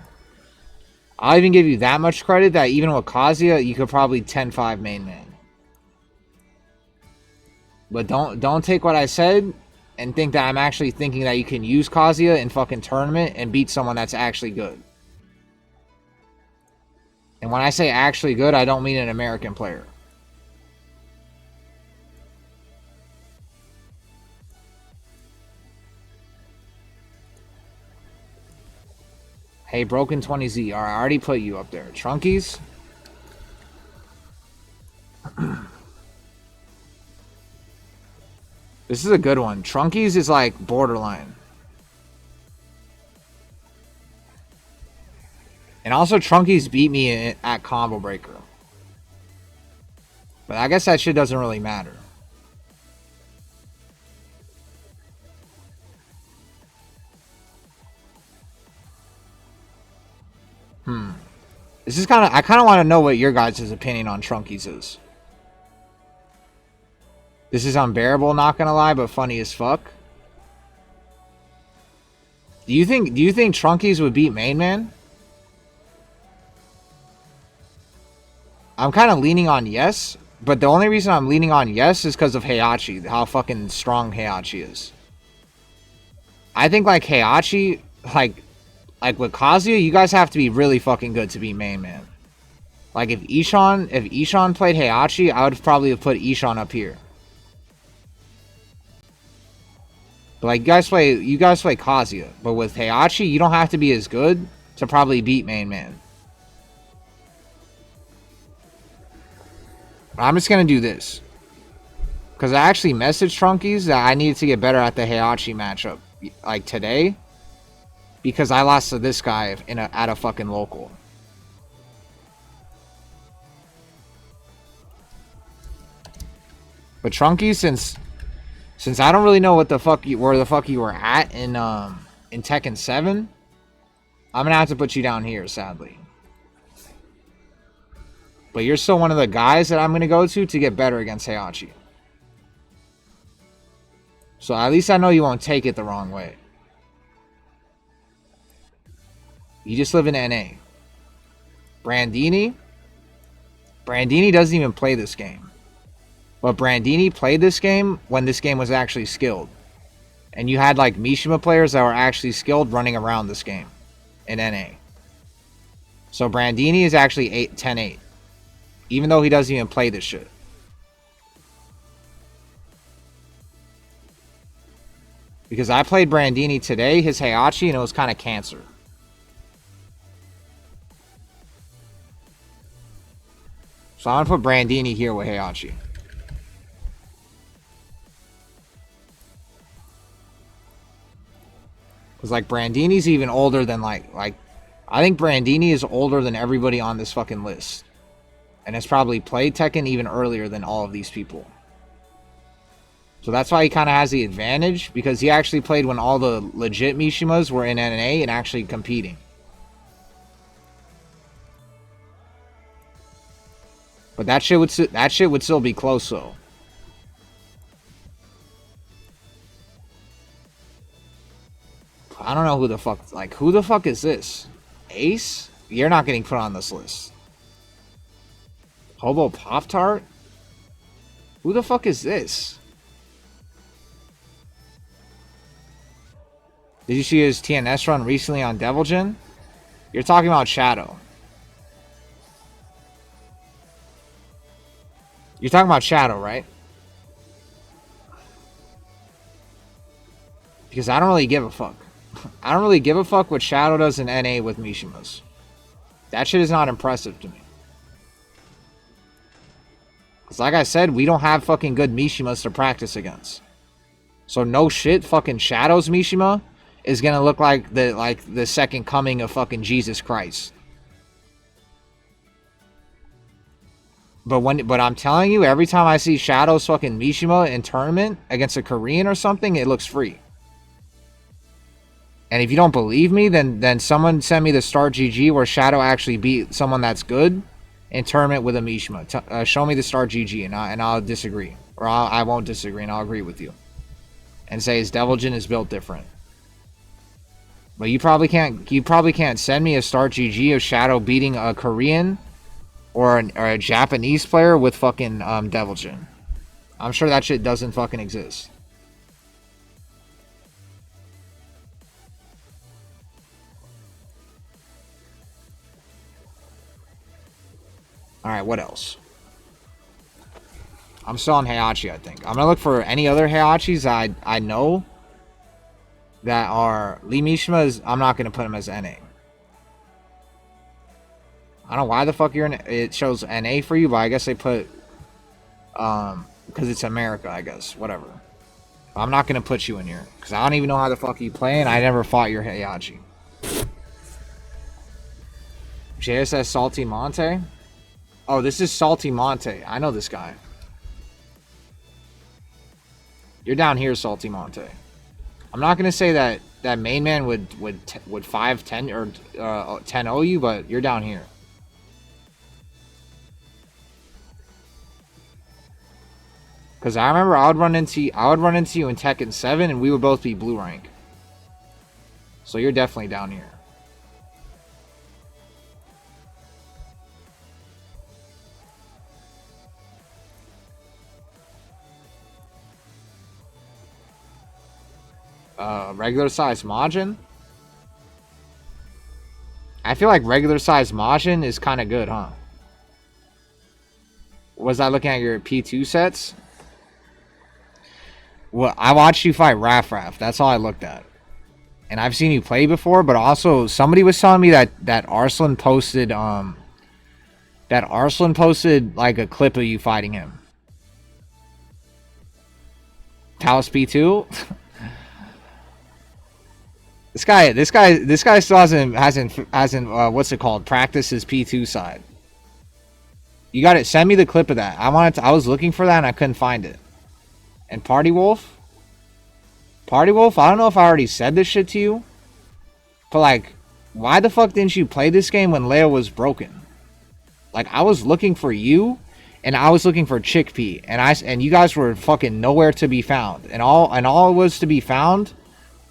I'll even give you that much credit that even with Kazuya, you could probably 10-5 main man. But don't take what I said and think that I'm actually thinking that you can use Kazuya in fucking tournament and beat someone that's actually good. And when I say actually good, I don't mean an American player. Hey, Broken 20Z. Alright, I already put you up there. Trunkies. This is a good one. Trunkies is like borderline. And also Trunkies beat me at Combo Breaker. But I guess that shit doesn't really matter. This is I kind of want to know what your guys' opinion on Trunkies is. This is unbearable, not gonna lie, but funny as fuck. Do you think Trunkies would beat Main Man? I'm kind of leaning on yes, but the only reason I'm leaning on yes is because of Heihachi, how fucking strong Heihachi is. I think like Heihachi, like with Kazuya, you guys have to be really fucking good to beat Main Man. Like if Ishan played Heihachi, I would probably have put Ishan up here. But like you guys play Kazuya, but with Heihachi, you don't have to be as good to probably beat Main Man. I'm just gonna do this because I actually messaged Trunkies that I needed to get better at the Heihachi matchup, like today, because I lost to this guy at a fucking local. But Trunkies, since I don't really know where the fuck you were at in Tekken 7, I'm gonna have to put you down here, sadly. But you're still one of the guys that I'm gonna go to get better against Heihachi. So at least I know you won't take it the wrong way. You just live in NA. Brandini doesn't even play this game. But Brandini played this game when this game was actually skilled. And you had like Mishima players that were actually skilled running around this game in NA. So Brandini is actually 10-8. Even though he doesn't even play this shit. Because I played Brandini today, his Heihachi, and it was kind of cancer. So I'm going to put Brandini here with Heihachi. Because like Brandini's even older than like I think Brandini is older than everybody on this fucking list. And has probably played Tekken even earlier than all of these people. So that's why he kind of has the advantage, because he actually played when all the legit Mishimas were in NA and actually competing. But that shit would still be close though. I don't know who the fuck, like, who the fuck is this? Ace? You're not getting put on this list. Hobo Pop-Tart? Who the fuck is this? Did you see his TNS run recently on Deviljin? You're talking about Shadow. You're talking about Shadow, right? Because I don't really give a fuck. I don't really give a fuck what Shadow does in NA with Mishimas. That shit is not impressive to me. Because like I said, we don't have fucking good Mishimas to practice against. So no shit, fucking Shadow's Mishima is gonna look like the second coming of fucking Jesus Christ. But I'm telling you, every time I see Shadow's fucking Mishima in tournament against a Korean or something, it looks free. And if you don't believe me, then someone send me the Start GG where Shadow actually beat someone that's good in tournament with a Mishima. Show me the Start GG and I'll disagree. Or I won't disagree and I'll agree with you. And say his Deviljin is built different. But you probably can't send me a Start GG of Shadow beating a Korean or a Japanese player with fucking Deviljin. I'm sure that shit doesn't fucking exist. Alright, what else? I'm still on Heihachi, I think. I'm gonna look for any other Heihachis I know that are Lee Mishima. I'm not gonna put him as NA. I don't know why the fuck it shows NA for you, but I guess they put because it's America, I guess. Whatever. I'm not gonna put you in here because I don't even know how the fuck you play, and I never fought your Heihachi. JSS Salty Monte. Oh, this is Salty Monte. I know this guy. You're down here, Salty Monte. I'm not gonna say that main man would 5-10 or 10-0 you, but you're down here. Cause I remember I would run into you in Tekken 7, and we would both be blue rank. So you're definitely down here. Regular size Majin. I feel like regular size Majin is kind of good, huh? Was I looking at your P2 sets? Well, I watched you fight Raf. That's all I looked at. And I've seen you play before, but also somebody was telling me that Arslan posted like a clip of you fighting him. Talos P2? This guy still hasn't what's it called? Practice his P2 side. You got it. Send me the clip of that. I was looking for that and I couldn't find it. And Party Wolf, I don't know if I already said this shit to you, but like, why the fuck didn't you play this game when Leo was broken? Like, I was looking for you, and I was looking for Chickpea, and you guys were fucking nowhere to be found. And all it was to be found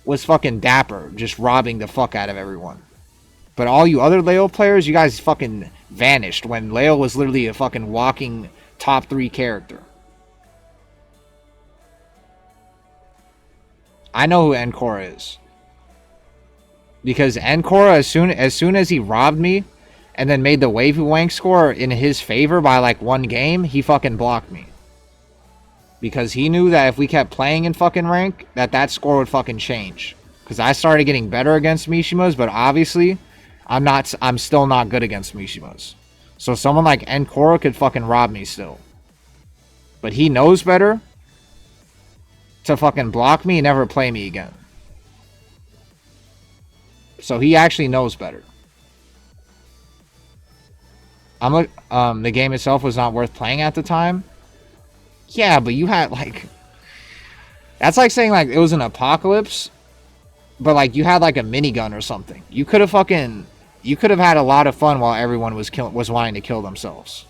was fucking Dapper just robbing the fuck out of everyone. But all you other Leo players, you guys fucking vanished when Leo was literally a fucking walking top 3 character. I know who Encora is. Because Encora, as soon as he robbed me and then made the wavy wank score in his favor by like 1 game, he fucking blocked me. Because he knew that if we kept playing in fucking rank, that score would fucking change. Because I started getting better against Mishimas, but obviously, I'm still not good against Mishimas. So someone like Encora could fucking rob me still. But he knows better to fucking block me and never play me again. So he actually knows better. The game itself was not worth playing at the time. Yeah, but you had like That's like saying like it was an apocalypse, but like you had like a minigun or something. You could have had a lot of fun while everyone was wanting to kill themselves.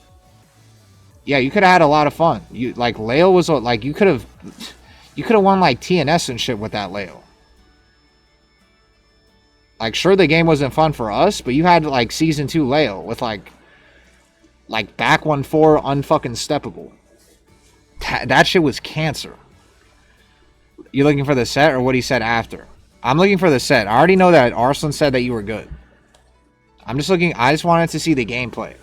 Yeah, you could have had a lot of fun. You like Leo was like you could have won like TNS and shit with that Leo. Like sure the game wasn't fun for us, but you had like season 2 Leo with like back 1-4 unfucking steppable. That shit was cancer. You looking for the set or what he said after? I'm looking for the set. I already know that Arslan said that you were good. I just wanted to see the gameplay.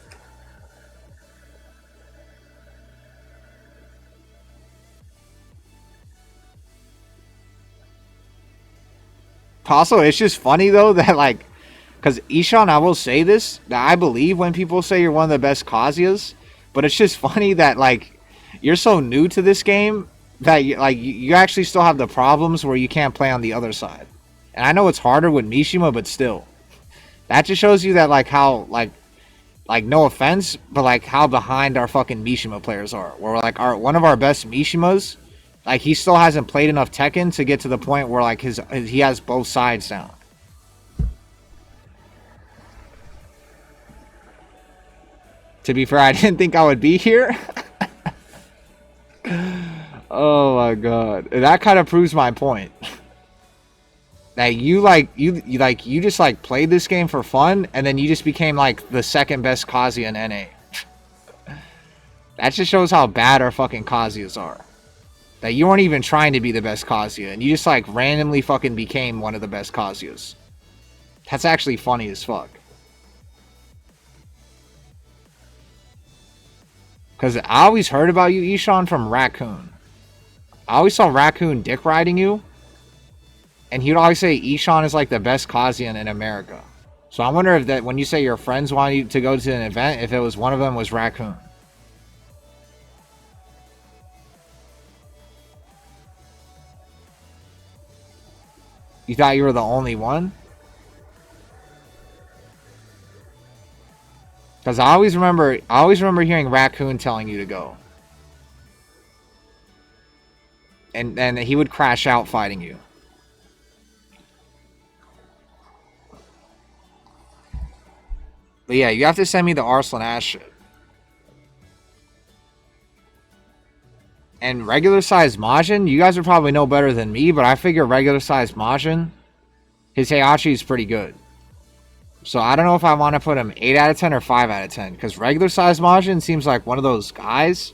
Also, it's just funny though that like, because Ishan, I will say this, that I believe when people say you're one of the best Kazuya's, but it's just funny that like, you're so new to this game that you actually still have the problems where you can't play on the other side. And I know it's harder with Mishima, but still. That just shows you that like how like no offense, but like how behind our fucking Mishima players are. Where like one of our best Mishimas, like he still hasn't played enough Tekken to get to the point where like he has both sides down. To be fair, I didn't think I would be here. Oh my god. That kind of proves my point. That you just like played this game for fun and then you just became like the second best Kazuya in NA. That just shows how bad our fucking Kazuyas are. That you weren't even trying to be the best Kazuya and you just like randomly fucking became one of the best Kazuyas. That's actually funny as fuck. Because I always heard about you, Ishan, from Raccoon. I always saw Raccoon dick riding you. And he would always say Ishan is like the best Kazuya in America. So I wonder if that when you say your friends want you to go to an event, if it was one of them was Raccoon. You thought you were the only one? Because I always remember hearing Raccoon telling you to go. And then he would crash out fighting you. But yeah, you have to send me the Arslan ass shit. And regular size Majin, you guys would probably know better than me, but I figure regular size Majin, his Heihachi is pretty good. So I don't know if I want to put him 8 out of 10 or 5 out of 10. Because regular size Majin seems like one of those guys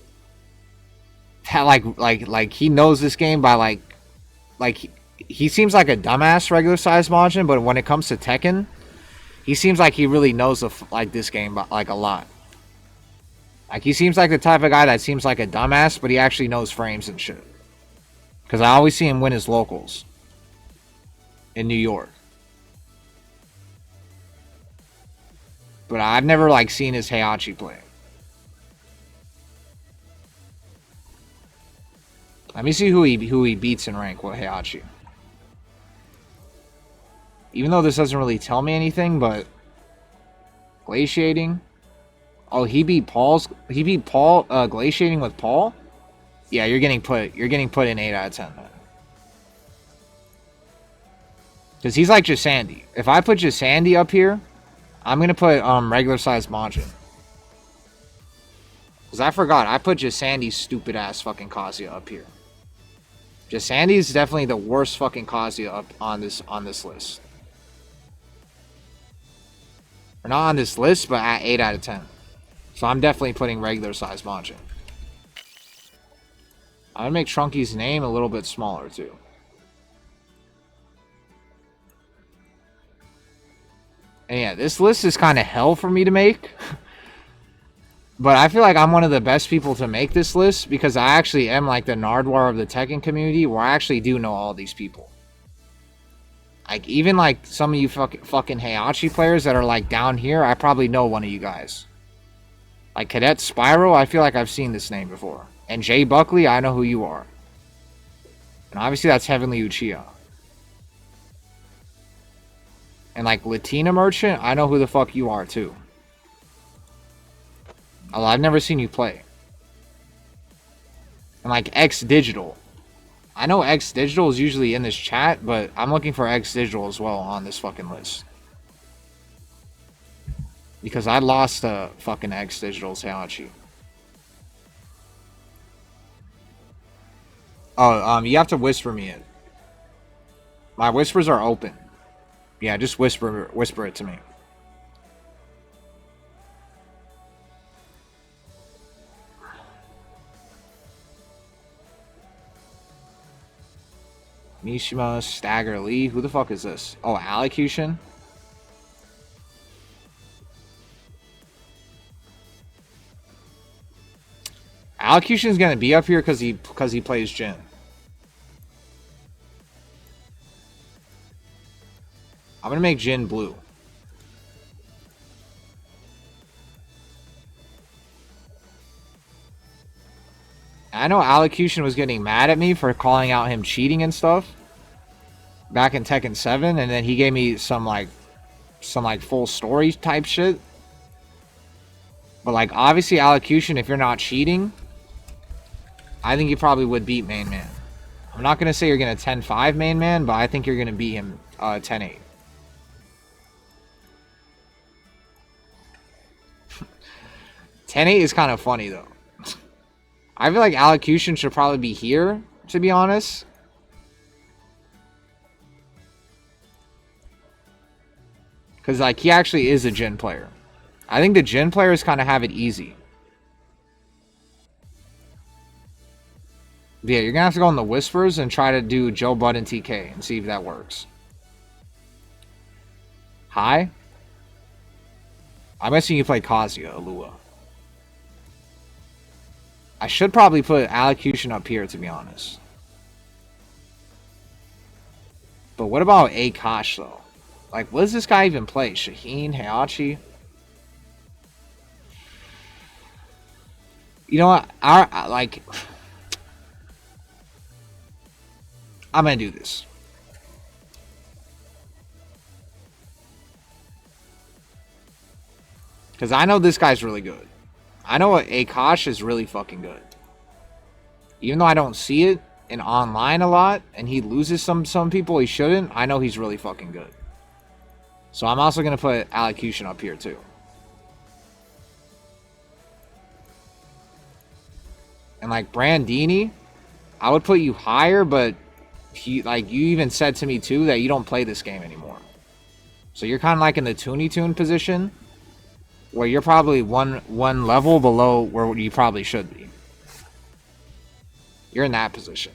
that like he knows this game by like he seems like a dumbass regular size Majin, but when it comes to Tekken, he seems like he really knows this game like a lot. Like he seems like the type of guy that seems like a dumbass, but he actually knows frames and shit. Because I always see him win his locals in New York. But I've never like seen his Heihachi play. Let me see who he beats in rank with Heihachi. Even though this doesn't really tell me anything, but glaciating. Oh, he beat Paul glaciating with Paul? Yeah, you're getting put in 8 out of 10, man. Because he's like Jasandi. If I put Jasandi up here, I'm gonna put regular size Majin. Because I forgot, I put Jasandi's stupid ass fucking Kazuya up here. Jasandi is definitely the worst fucking Kazuya up on this list. Or not on this list, but at 8 out of 10. So I'm definitely putting regular size Majin. I'm gonna make Trunky's name a little bit smaller too. And yeah, this list is kind of hell for me to make. But I feel like I'm one of the best people to make this list because I actually am like the Nardwuar of the Tekken community where I actually do know all these people. Like, even like some of you fucking Heihachi players that are like down here, I probably know one of you guys. Like Cadet Spyro, I feel like I've seen this name before. And Jay Buckley, I know who you are. And obviously that's Heavenly Uchiha. And like Latina Merchant, I know who the fuck you are too. Although I've never seen you play. And like X Digital. I know X Digital is usually in this chat, but I'm looking for X Digital as well on this fucking list. Because I lost fucking X Digital's Heihachi. Oh, you have to whisper me in. My whispers are open. Yeah, just whisper it to me. Mishima, Stagger Lee. Who the fuck is this? Oh, Allocution? Allocution is gonna be up here because he plays Jin. I'm gonna make Jin blue. I know Allocution was getting mad at me for calling out him cheating and stuff back in Tekken 7, and then he gave me some full story type shit. But like obviously Allocution, if you're not cheating, I think you probably would beat Main Man. I'm not gonna say you're gonna 10-5 Main Man, but I think you're gonna beat him 10-8. 10-8 is kind of funny though. I feel like Allocution should probably be here, to be honest. Because, like, he actually is a Jin player. I think the Jin players kind of have it easy. Yeah, you're going to have to go on the Whispers and try to do Joe Budden TK and see if that works. Hi? I'm guessing you play Kazuya, Alua. I should probably put Allocution up here, to be honest. But what about Akash, though? Like, what does this guy even play? Shaheen, Heihachi? You know what? I'm going to do this. Because I know this guy's really good. I know Akash is really fucking good. Even though I don't see it in online a lot, and he loses some people he shouldn't, I know he's really fucking good. So I'm also going to put Allocution up here too. And like Brandini, I would put you higher, but you even said to me too that you don't play this game anymore. So you're kind of like in the Toonie Toon position, where you're probably one level below where you probably should be. You're in that position.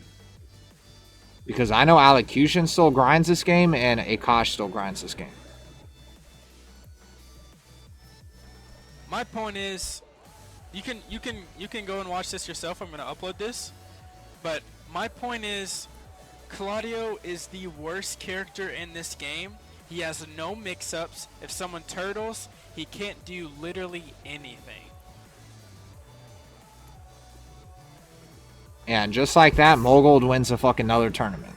Because I know Allocution still grinds this game, and Akash still grinds this game. My point is, you can go and watch this yourself. I'm gonna upload this, but my point is, Claudio is the worst character in this game. He has no mix-ups. If someone turtles, he can't do literally anything. Yeah, and just like that, Mogold wins a fucking another tournament.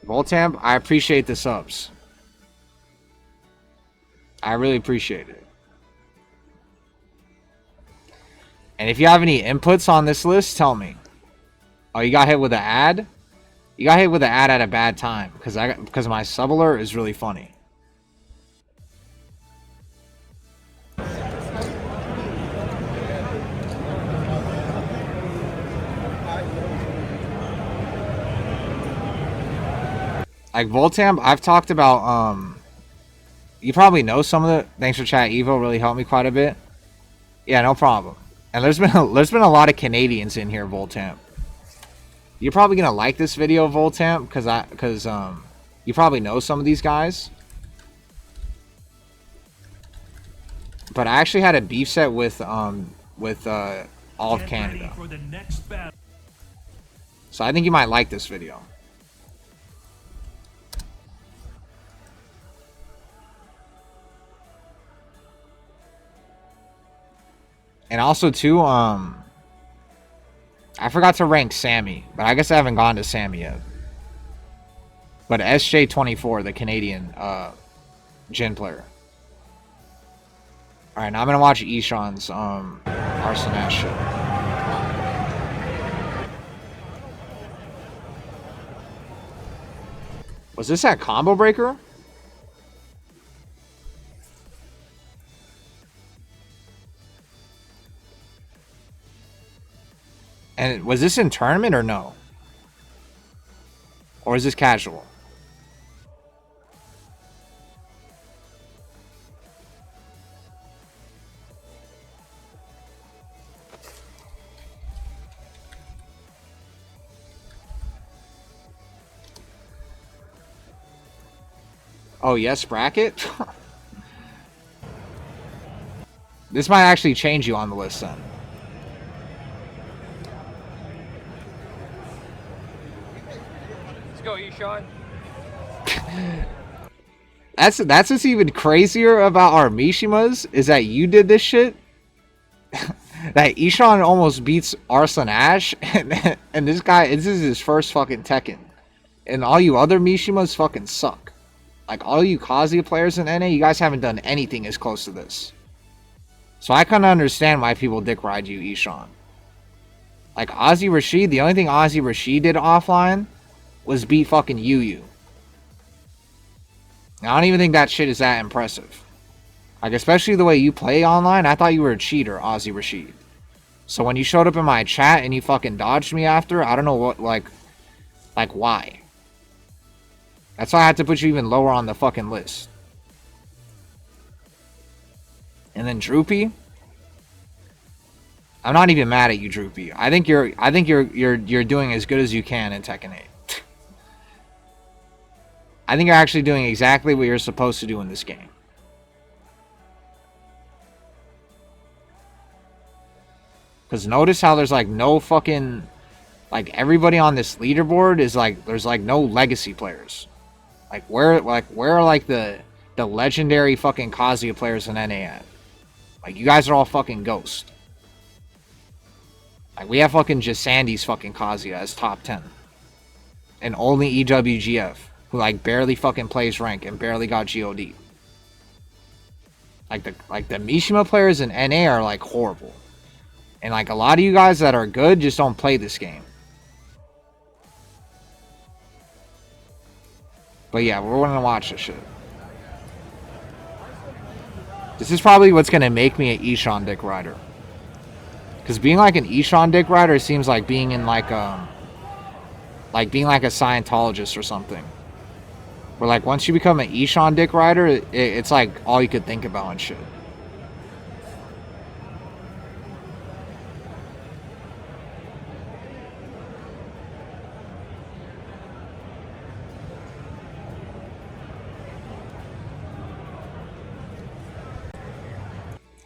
Voltamp, I appreciate the subs. I really appreciate it. And if you have any inputs on this list, tell me. Oh, you got hit with an ad? You got hit with an ad at a bad time because my sub alert is really funny. Like Voltamp, I've talked about you probably know some of the thanks for chat. Evo really helped me quite a bit. Yeah, no problem. And there's been a lot of Canadians in here, Voltamp. You're probably gonna like this video, Voltamp, because you probably know some of these guys. But I actually had a beef set with all of Canada. So I think you might like this video. And also too, I forgot to rank Sammy, but I guess I haven't gone to Sammy yet. But SJ24, the Canadian Jin player. Alright, now I'm gonna watch Ishan's Arsenash shit. Was this that combo breaker? And was this in tournament or no? Or is this casual? Oh, yes, bracket? This might actually change you on the list then. Let's go, Eshawn. That's what's even crazier about our Mishimas, is that you did this shit. That Ishan almost beats Arslan Ash, and this is his first fucking Tekken. And all you other Mishimas fucking suck. Like, all you Kazuya players in NA, you guys haven't done anything as close to this. So I kind of understand why people dick ride you, Ishan. Like, Ozzy Rashid, the only thing Ozzy Rashid did offline was beat fucking Yu. I don't even think that shit is that impressive. Like, especially the way you play online, I thought you were a cheater, Ozzy Rashid. So when you showed up in my chat and you fucking dodged me after, I don't know what, like why? That's why I had to put you even lower on the fucking list. And then Droopy, I'm not even mad at you, Droopy. I think you're doing as good as you can in Tekken 8. I think you're actually doing exactly what you're supposed to do in this game. Because notice how there's like no fucking, like, everybody on this leaderboard is like, there's like no legacy players. Where are like the legendary fucking Kazuya players in NA at? Like, you guys are all fucking ghost. Like, we have fucking Jisandi's fucking Kazuya as top 10. And only EWGF, who like barely fucking plays rank and barely got GOD. Like the Mishima players in NA are like horrible. And like a lot of you guys that are good just don't play this game. But yeah, we're gonna watch this shit. This is probably what's gonna make me an Ishan dick rider. Because being like an Ishan dick rider seems like being in like being like a Scientologist or something. Where like once you become an Ishan dick rider, it's like all you could think about and shit.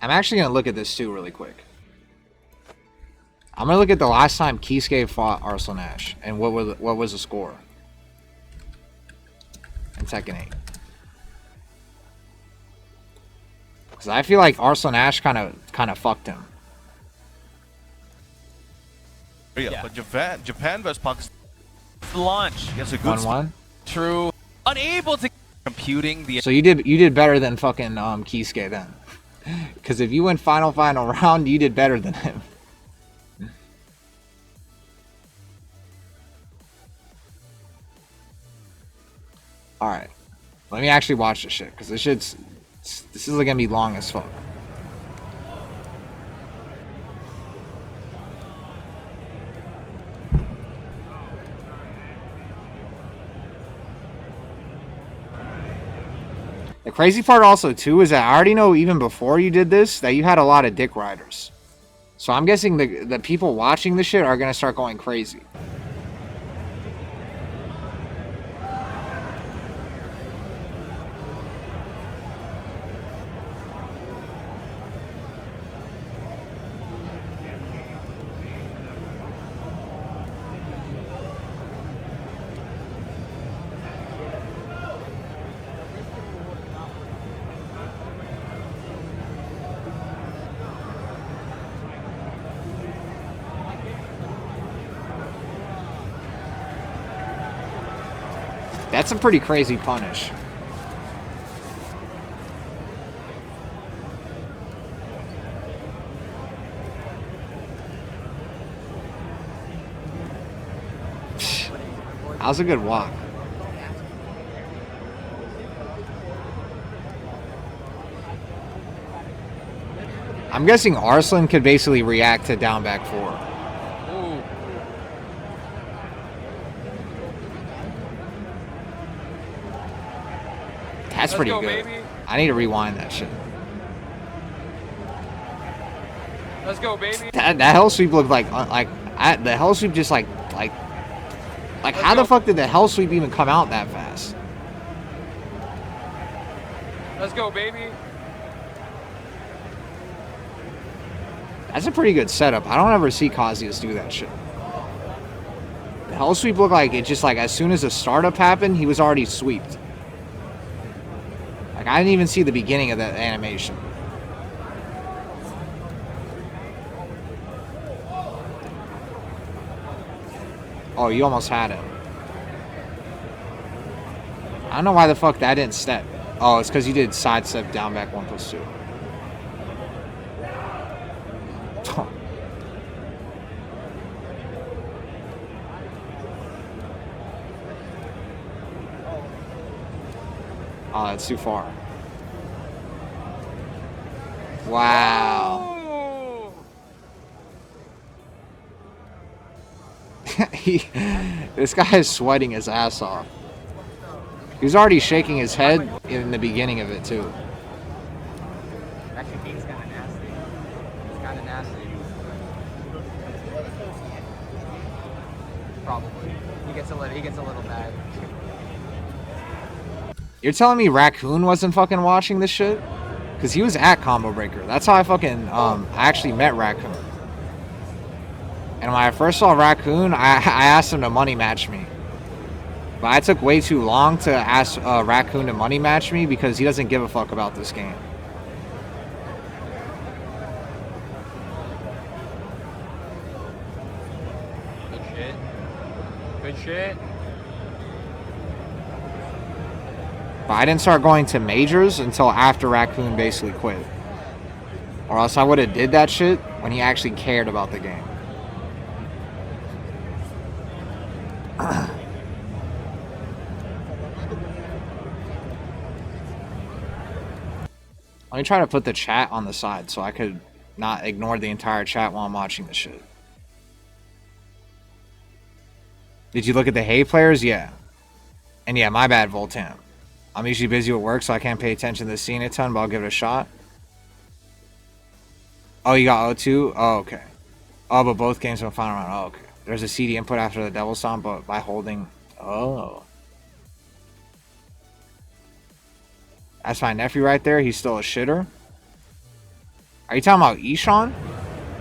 I'm actually going to look at this too really quick. I'm going to look at the last time Kisuke fought Arslan Ash and what was the score in Tekken 8. Because I feel like Arslan Ash kind of fucked him. Yeah, but Japan versus Pakistan. Launch. Gets a good 1-1. True. Unable to computing the. So you did better than fucking Kisuke then. Because if you went final round, you did better than him. Alright. Let me actually watch this shit. Because this is going to be long as fuck. The crazy part also, too, is that I already know even before you did this, that you had a lot of dick riders. So I'm guessing the people watching this shit are going to start going crazy. That's a pretty crazy punish. That was a good walk. I'm guessing Arslan could basically react to down back 4. Ooh. That's pretty good. Baby. I need to rewind that shit. Let's go, baby. That hell sweep looked like the hell sweep just like how the fuck did the hell sweep even come out that fast? Let's go, baby. That's a pretty good setup. I don't ever see Kazuya's do that shit. The hell sweep looked like it just like as soon as the startup happened, he was already sweeped. Like I didn't even see the beginning of that animation. Oh, you almost had him. I don't know why the fuck that didn't step. Oh, it's because you did sidestep down back 1+2. Oh, that's too far. Wow. This guy is sweating his ass off. He was already shaking his head in the beginning of it too. Actually, Kate's kind of nasty. It's kind of nasty. Probably. He gets a little mad. You're telling me Raccoon wasn't fucking watching this shit? Cause he was at Combo Breaker. That's how I fucking I actually met Raccoon. And when I first saw Raccoon, I asked him to money match me. But I took way too long to ask Raccoon to money match me because he doesn't give a fuck about this game. Good shit. Good shit. But I didn't start going to majors until after Raccoon basically quit. Or else I would have did that shit when he actually cared about the game. Let me try to put the chat on the side so I could not ignore the entire chat while I'm watching the shit. Did you look at the Hay players? Yeah. And yeah, my bad, Voltam. I'm usually busy with work, so I can't pay attention to the scene a ton, but I'll give it a shot. Oh, you got O2? Oh, okay. Oh, but both games went final round. Oh, okay. There's a CD input after the Devil Stomp, but by holding... Oh. That's my nephew right there. He's still a shitter. Are you talking about Ishan?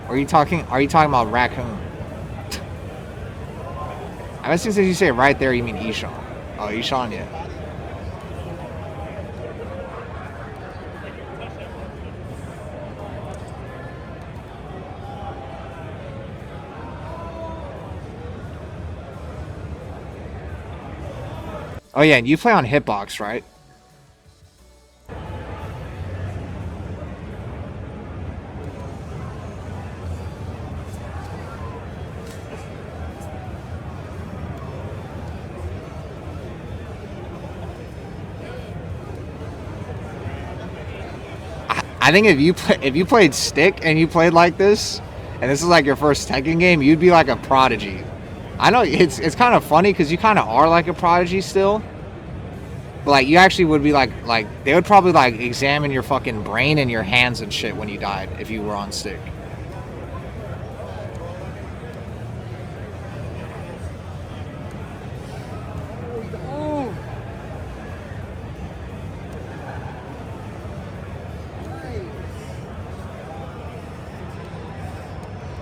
Or are you talking about Raccoon? I guess since you say right there, you mean Ishan. Oh, Ishan, yeah. Oh yeah, and you play on Hitbox, right? I think if you played Stick and you played like this, and this is like your first Tekken game, you'd be like a prodigy. I know it's kind of funny because you kind of are like a prodigy still. But like you actually would be like they would probably like examine your fucking brain and your hands and shit when you died if you were on Stick.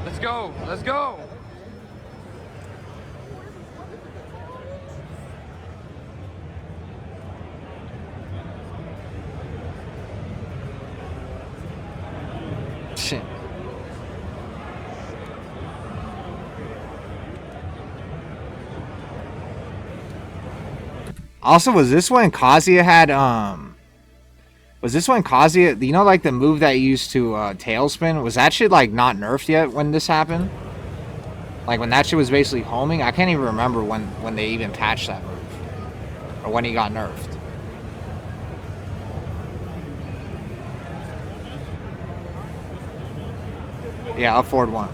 Let's go. Let's go. Shit. Also, was this when Kazuya had was this when Kazuya, you know, like the move that you used to tailspin, was that shit like not nerfed yet when this happened? Like when that shit was basically homing? I can't even remember when they even patched that move or when he got nerfed. Yeah, up forward 1.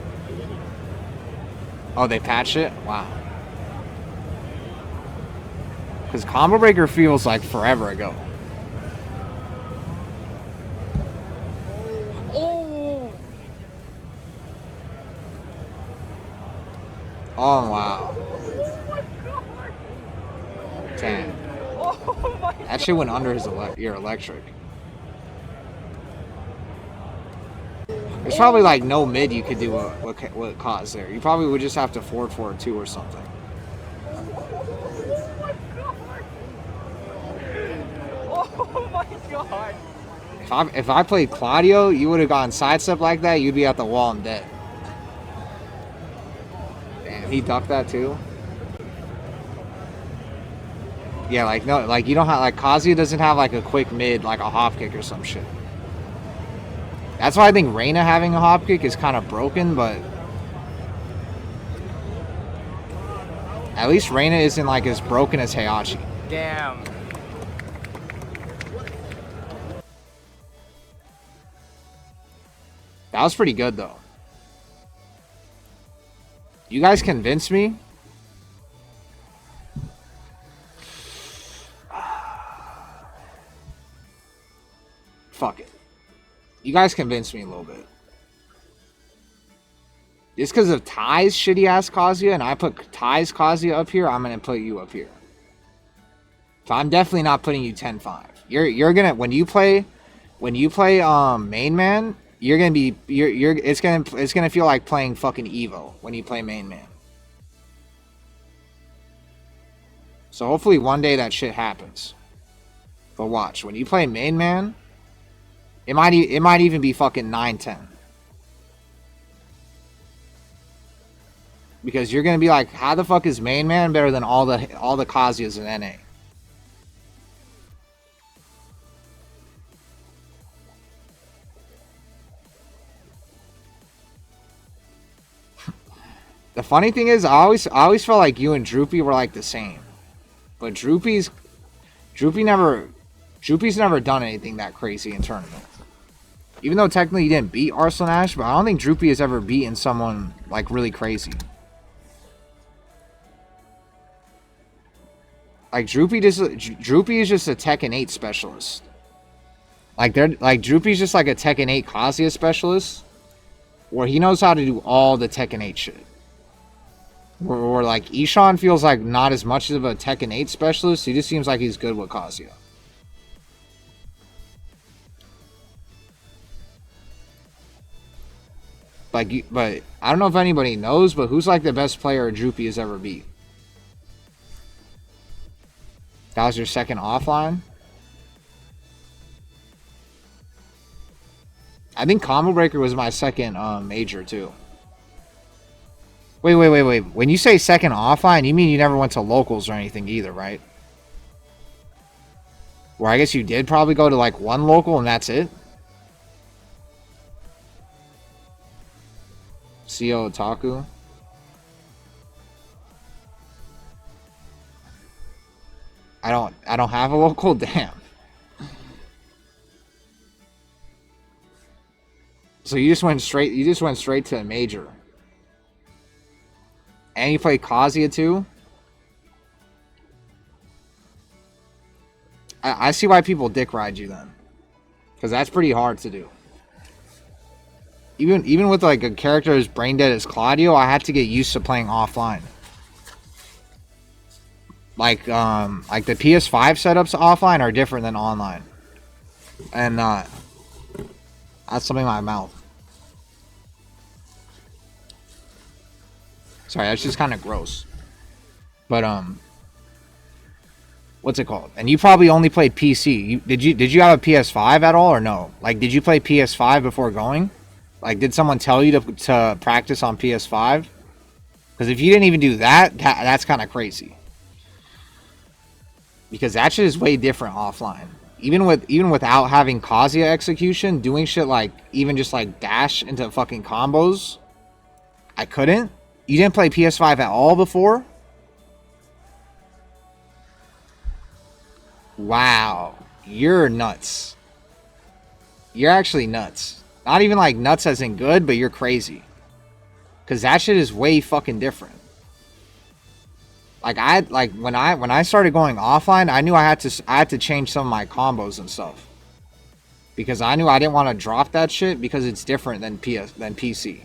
Oh, they patched it? Wow. Because Combo Breaker feels like forever ago. Oh! Oh, wow. Damn. Oh my That shit went under his your electric. There's probably like no mid you could do what caused there. You probably would just have to forward 2 or something. Oh my god! If I played Claudio, you would have gone sidestep like that. You'd be at the wall and dead. Damn, he ducked that too. Yeah, like no, like you don't have like Kazuya doesn't have like a quick mid like a hop kick or some shit. That's why I think Reina having a hop kick is kind of broken, but at least Reina isn't like as broken as Heihachi. Damn. That was pretty good though. You guys convinced me. Fuck it. You guys convinced me a little bit. Just because of Ty's shitty ass Kazuya, and I put Ty's Kazuya up here, I'm gonna put you up here. So I'm definitely not putting you 10-5. You're gonna when you play main man, you're gonna be it's gonna feel like playing fucking Evo when you play main man. So hopefully one day that shit happens. But watch, when you play main man, it might even be fucking 9-10. Because you're gonna be like, how the fuck is main man better than all the Kazuyas in NA? The funny thing is, I always felt like you and Droopy were like the same, but Droopy's never done anything that crazy in tournament. Even though technically he didn't beat Arsenal Ash, but I don't think Droopy has ever beaten someone like really crazy. Like Droopy is just a Tekken 8 specialist. Droopy's just like a Tekken 8 Kazuya specialist, where he knows how to do all the Tekken 8 shit. Or like Ishan feels like not as much of a Tekken 8 specialist. He just seems like he's good with Kazuya. But I don't know if anybody knows, but who's like the best player Droopy has ever beat? That was your second offline? I think Combo Breaker was my second major too. Wait. When you say second offline, you mean you never went to locals or anything either, right? Where I guess you did probably go to like one local and that's it? CO Otaku? I don't have a local? Damn. So you just went straight to a major. And you played Kazuya too? I see why people dick ride you then. Because that's pretty hard to do. Even with like a character as brain dead as Claudio, I had to get used to playing offline. Like the PS5 setups offline are different than online. And that's something in my mouth. Sorry, that's just kind of gross. But what's it called? And you probably only played PC. Did you have a PS5 at all or no? Like, did you play PS5 before going? Like, did someone tell you to practice on PS5? Because if you didn't even do that, that's kind of crazy. Because that shit is way different offline. Even without having Kazuya execution, doing shit like even just like dash into fucking combos, I couldn't. You didn't play PS5 at all before? Wow, you're nuts. You're actually nuts. Not even like nuts as in good, but you're crazy. Cause that shit is way fucking different. Like when I started going offline, I knew I had to change some of my combos and stuff. Because I knew I didn't want to drop that shit because it's different than PC.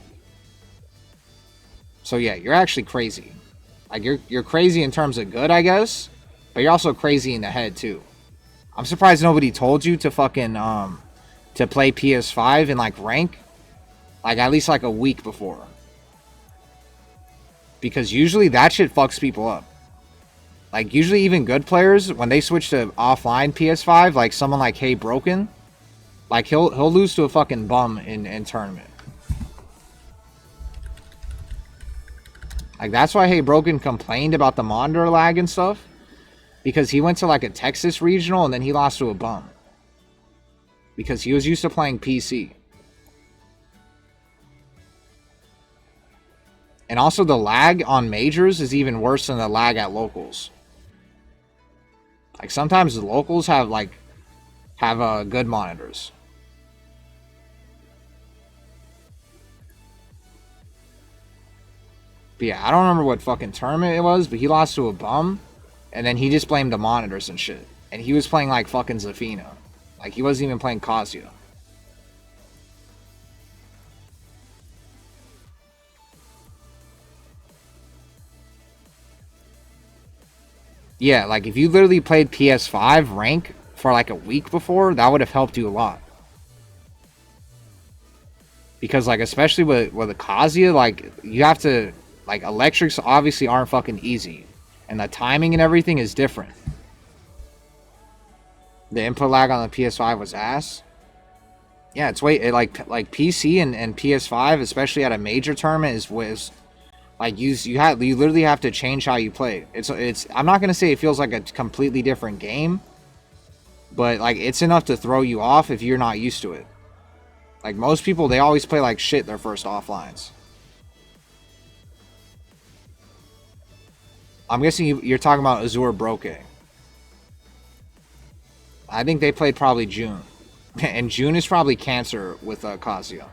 So yeah, you're actually crazy. Like you're crazy in terms of good, I guess, but you're also crazy in the head too. I'm surprised nobody told you to fucking to play PS5 in like rank, like at least like a week before. Because usually that shit fucks people up. Like usually even good players, when they switch to offline PS5, like someone like Hey Broken, like he'll lose to a fucking bum in tournament. Like that's why Hey Broken complained about the monitor lag and stuff. Because he went to like a Texas regional and then he lost to a bum. Because he was used to playing PC. And also the lag on majors is even worse than the lag at locals. Like sometimes the locals have good monitors. But yeah, I don't remember what fucking tournament it was, but he lost to a bum. And then he just blamed the monitors and shit. And he was playing like fucking Zafina. Like he wasn't even playing Kazuya. Yeah, like if you literally played PS5 rank for like a week before, that would have helped you a lot. Because like especially with the Kazuya, like you have to, like electrics obviously aren't fucking easy. And the timing and everything is different. The input lag on the PS5 was ass. Yeah, it's like PC and PS5, especially at a major tournament, was like you literally have to change how you play. It's I'm not gonna say it feels like a completely different game, but like it's enough to throw you off if you're not used to it. Like most people, they always play like shit their first offlines. I'm guessing you're talking about Azure Broke. I think they played probably June. And June is probably Cancer with Kazuya.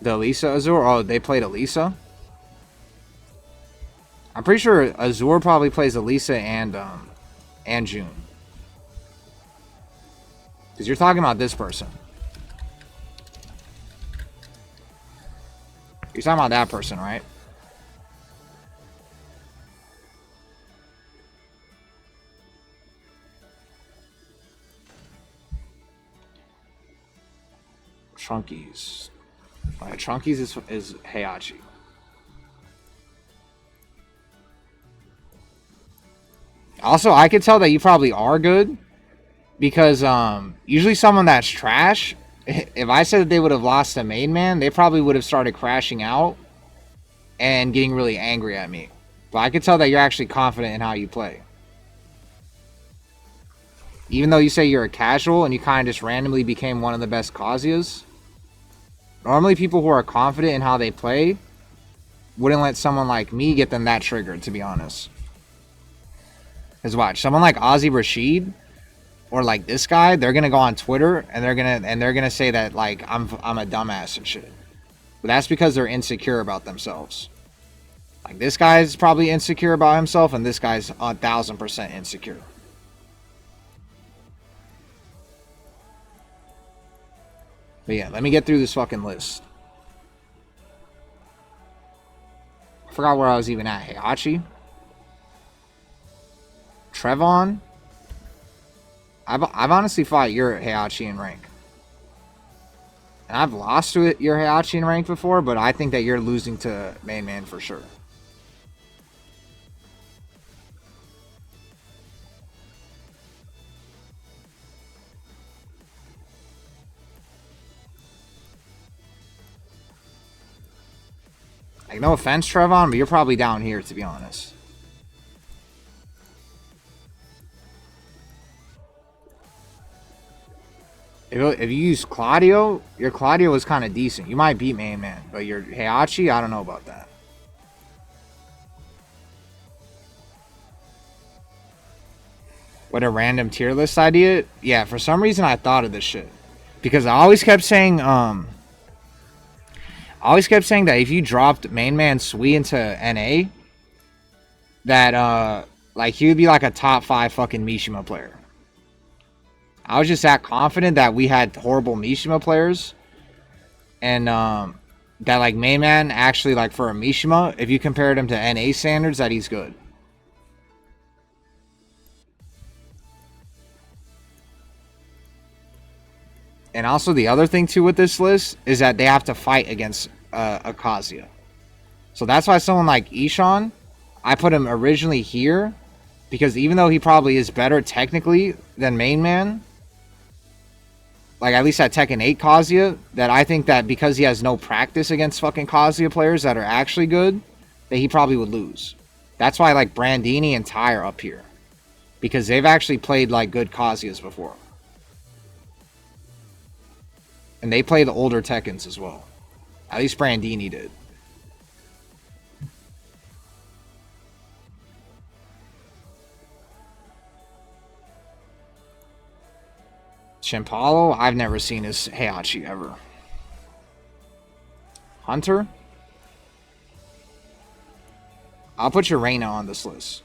The Elisa Azure? Oh, they played Elisa? I'm pretty sure Azure probably plays Elisa and June. Because you're talking about this person. You're talking about that person, right? Trunkies. Alright, Trunkies is Heihachi. Also, I could tell that you probably are good. Because usually someone that's trash, if I said that they would have lost a main man, they probably would have started crashing out and getting really angry at me. But I could tell that you're actually confident in how you play. Even though you say you're a casual and you kind of just randomly became one of the best Kazuyas, normally people who are confident in how they play wouldn't let someone like me get them that triggered, to be honest. Because watch, someone like Ozzy Rashid or like this guy, they're gonna go on Twitter and they're gonna say that like I'm a dumbass and shit. But that's because they're insecure about themselves. Like this guy's probably insecure about himself, and this guy's 1000% insecure. But yeah, let me get through this fucking list. I forgot where I was even at. Heihachi, Trevon. I've honestly fought your Heihachi in rank. And I've lost to your Heihachi in rank before, but I think that you're losing to Main Man for sure. Like, no offense, Trevon, but you're probably down here, to be honest. If you use Claudio, your Claudio was kind of decent. You might beat Main Man, but your Heihachi, I don't know about that. What, a random tier list idea? Yeah, for some reason I thought of this shit. Because I always kept saying, that if you dropped MainManSwe into NA, that, like, he would be like a top 5 fucking Mishima player. I was just that confident that we had horrible Mishima players. And, that, like, MainMan actually, like, for a Mishima, if you compared him to NA standards, that he's good. And also the other thing, too, with this list is that they have to fight against Akasia. So that's why someone like Ishan, I put him originally here, because even though he probably is better technically than MainMan, like at least at Tekken 8 Kazuya, that I think that because he has no practice against fucking Kazuya players that are actually good, that he probably would lose. That's why like Brandini and Ty are up here. Because they've actually played like good Kazuyas before. And they play the older Tekkens as well. At least Brandini did. Shimpalo, I've never seen his Heihachi ever. Hunter? I'll put your Reina on this list.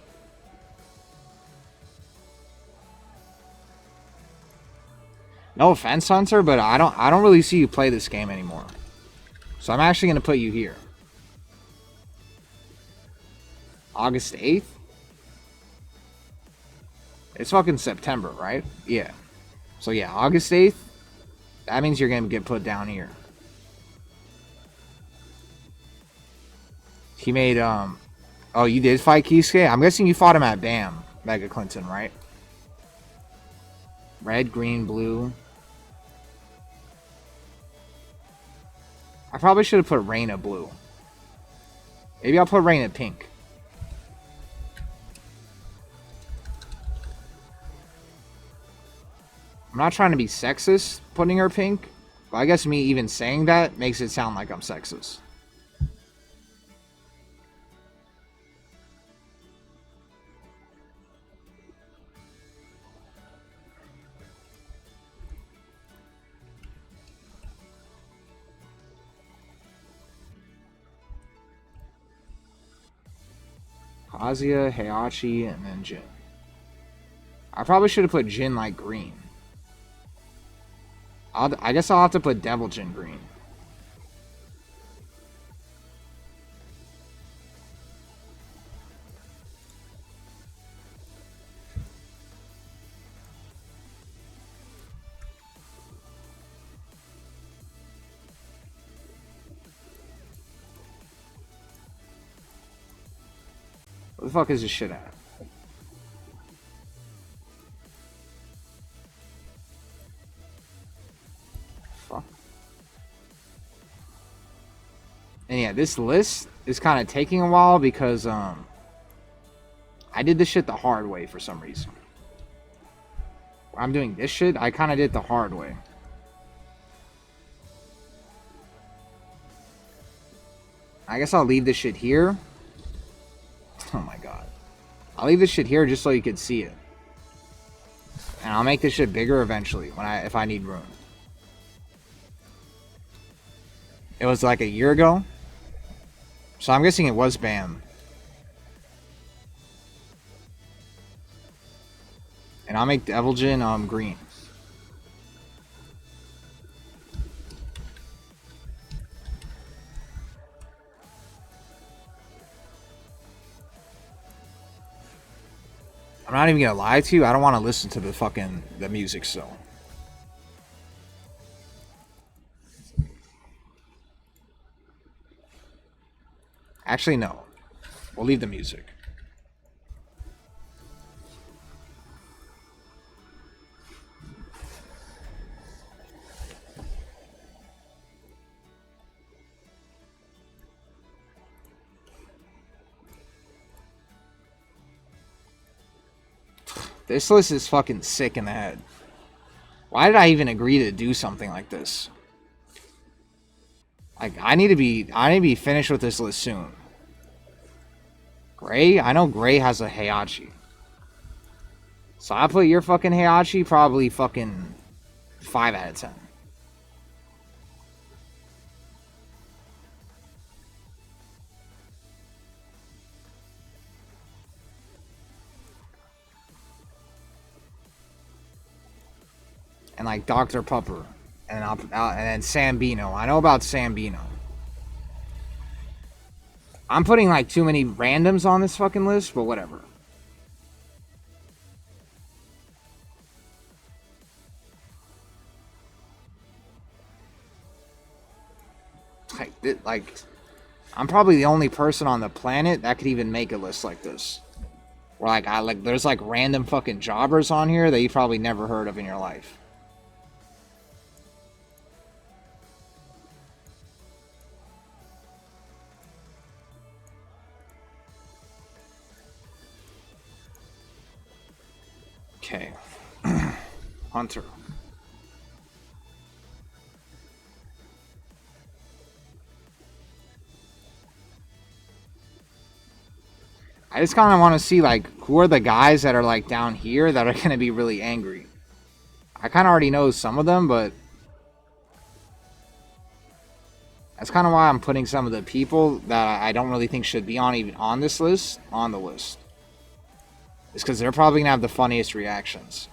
No offense, Hunter, but I don't really see you play this game anymore. So I'm actually gonna put you here. August 8th? It's fucking September, right? Yeah. So yeah, August 8th. That means you're gonna get put down here. He made oh, you did fight Kisuke? I'm guessing you fought him at BAM, Mega Clinton, right? Red, green, blue. I probably should have put Reina blue. Maybe I'll put Reina pink. I'm not trying to be sexist putting her pink, but I guess me even saying that makes it sound like I'm sexist. Kazuya, Heihachi, and then Jin. I probably should have put Jin like green. I guess I'll have to put Devil Jin green. What the fuck is this shit at? Fuck. And yeah, this list is kind of taking a while because I did this shit the hard way for some reason. I'm doing this shit, I kind of did it the hard way. I guess I'll leave this shit here. Oh my god. I'll leave this shit here just so you can see it. And I'll make this shit bigger eventually if I need room. It was like a year ago. So I'm guessing it was BAM. And I'll make Devil Jin green. I'm not even gonna lie to you, I don't want to listen to the music still. Actually, no. We'll leave the music. This list is fucking sick in the head. Why did I even agree to do something like this? Like, I need to be finished with this list soon. Gray? I know Gray has a Heihachi. So I put your fucking Heihachi probably fucking 5 out of 10. And like Dr. Pupper. And then Sambino. I know about Sambino. I'm putting like too many randoms on this fucking list, but whatever. Like, I'm probably the only person on the planet that could even make a list like this. Where like there's like random fucking jobbers on here that you probably never heard of in your life. Okay. Hunter. I just kind of want to see, like, who are the guys that are, like, down here that are going to be really angry. I kind of already know some of them, but that's kind of why I'm putting some of the people that I don't really think should be even on this list on the list. It's because they're probably going to have the funniest reactions.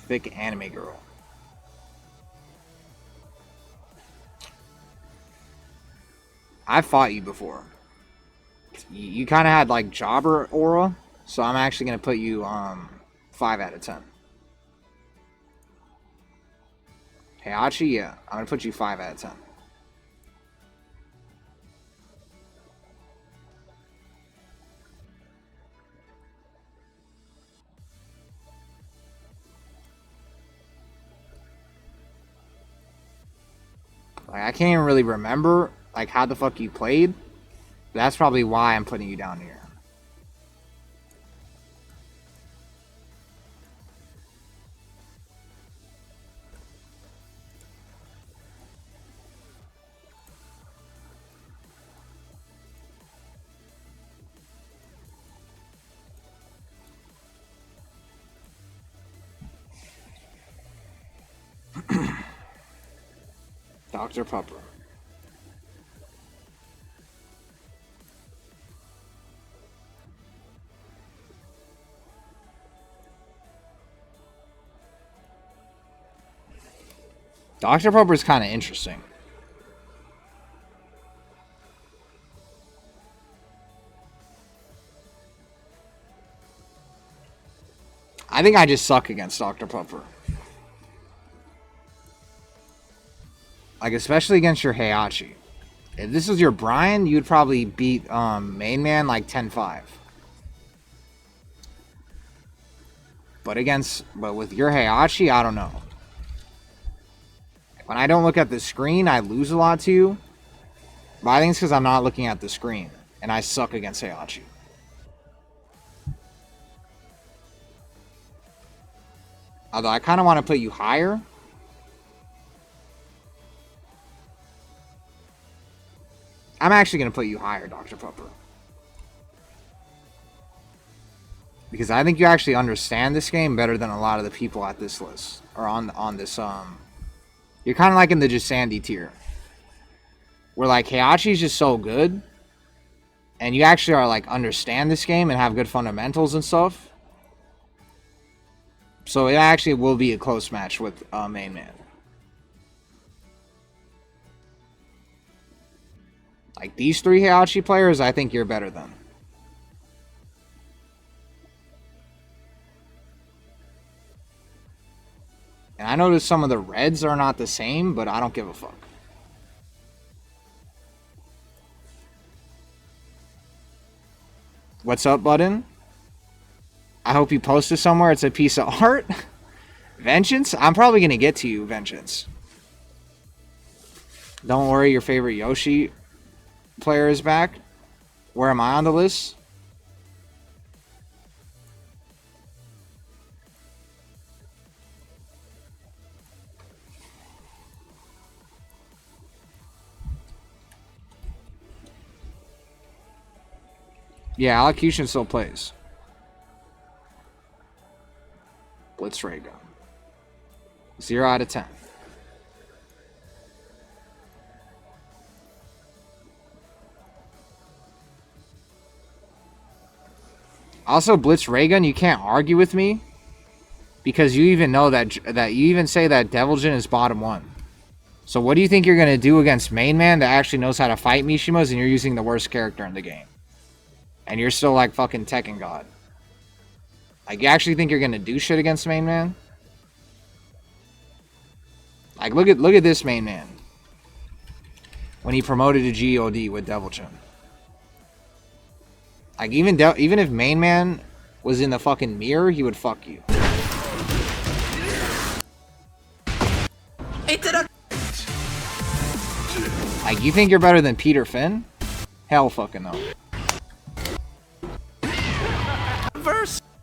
Thick anime girl. I fought you before. You kind of had like jobber aura, so I'm actually gonna put you 5 out of 10. Heihachi, yeah, I'm gonna put you 5 out of 10. Like, I can't even really remember like how the fuck you played. That's probably why I'm putting you down here. Dr. Pupper. Dr. Pupper is kind of interesting. I think I just suck against Dr. Pupper. Like, especially against your Heihachi. If this was your Brian, you'd probably beat Main Man like 10-5. But with your Heihachi, I don't know. When I don't look at the screen, I lose a lot to you. But I think it's because I'm not looking at the screen. And I suck against Heihachi. Although I kind of want to put you higher. I'm actually going to put you higher, Dr. Pupper. Because I think you actually understand this game better than a lot of the people at this list. Or on this, You're kind of like in the Jasandi tier. Where like Heihachi's just so good. And you actually are like understand this game and have good fundamentals and stuff. So it actually will be a close match with Main Man. Like these 3 Heihachi players, I think you're better than. And I noticed some of the reds are not the same, but I don't give a fuck. What's up, Button? I hope you posted somewhere. It's a piece of art. Vengeance? I'm probably going to get to you, Vengeance. Don't worry, your favorite Yoshi player is back. Where am I on the list? Yeah, Allocution still plays. Blitz Ray Gun. 0 out of 10. Also, Blitz Ray Gun, you can't argue with me because you even know that you even say that Deviljin is bottom 1. So what do you think you're gonna do against Main Man that actually knows how to fight Mishimas, and you're using the worst character in the game, and you're still like fucking Tekken God? Like, you actually think you're gonna do shit against Main Man? Like, look at this Main Man when he promoted to GOD with Deviljin. Like, even if Main Man was in the fucking mirror, he would fuck you. Like, you think you're better than Peter Finn? Hell fucking no.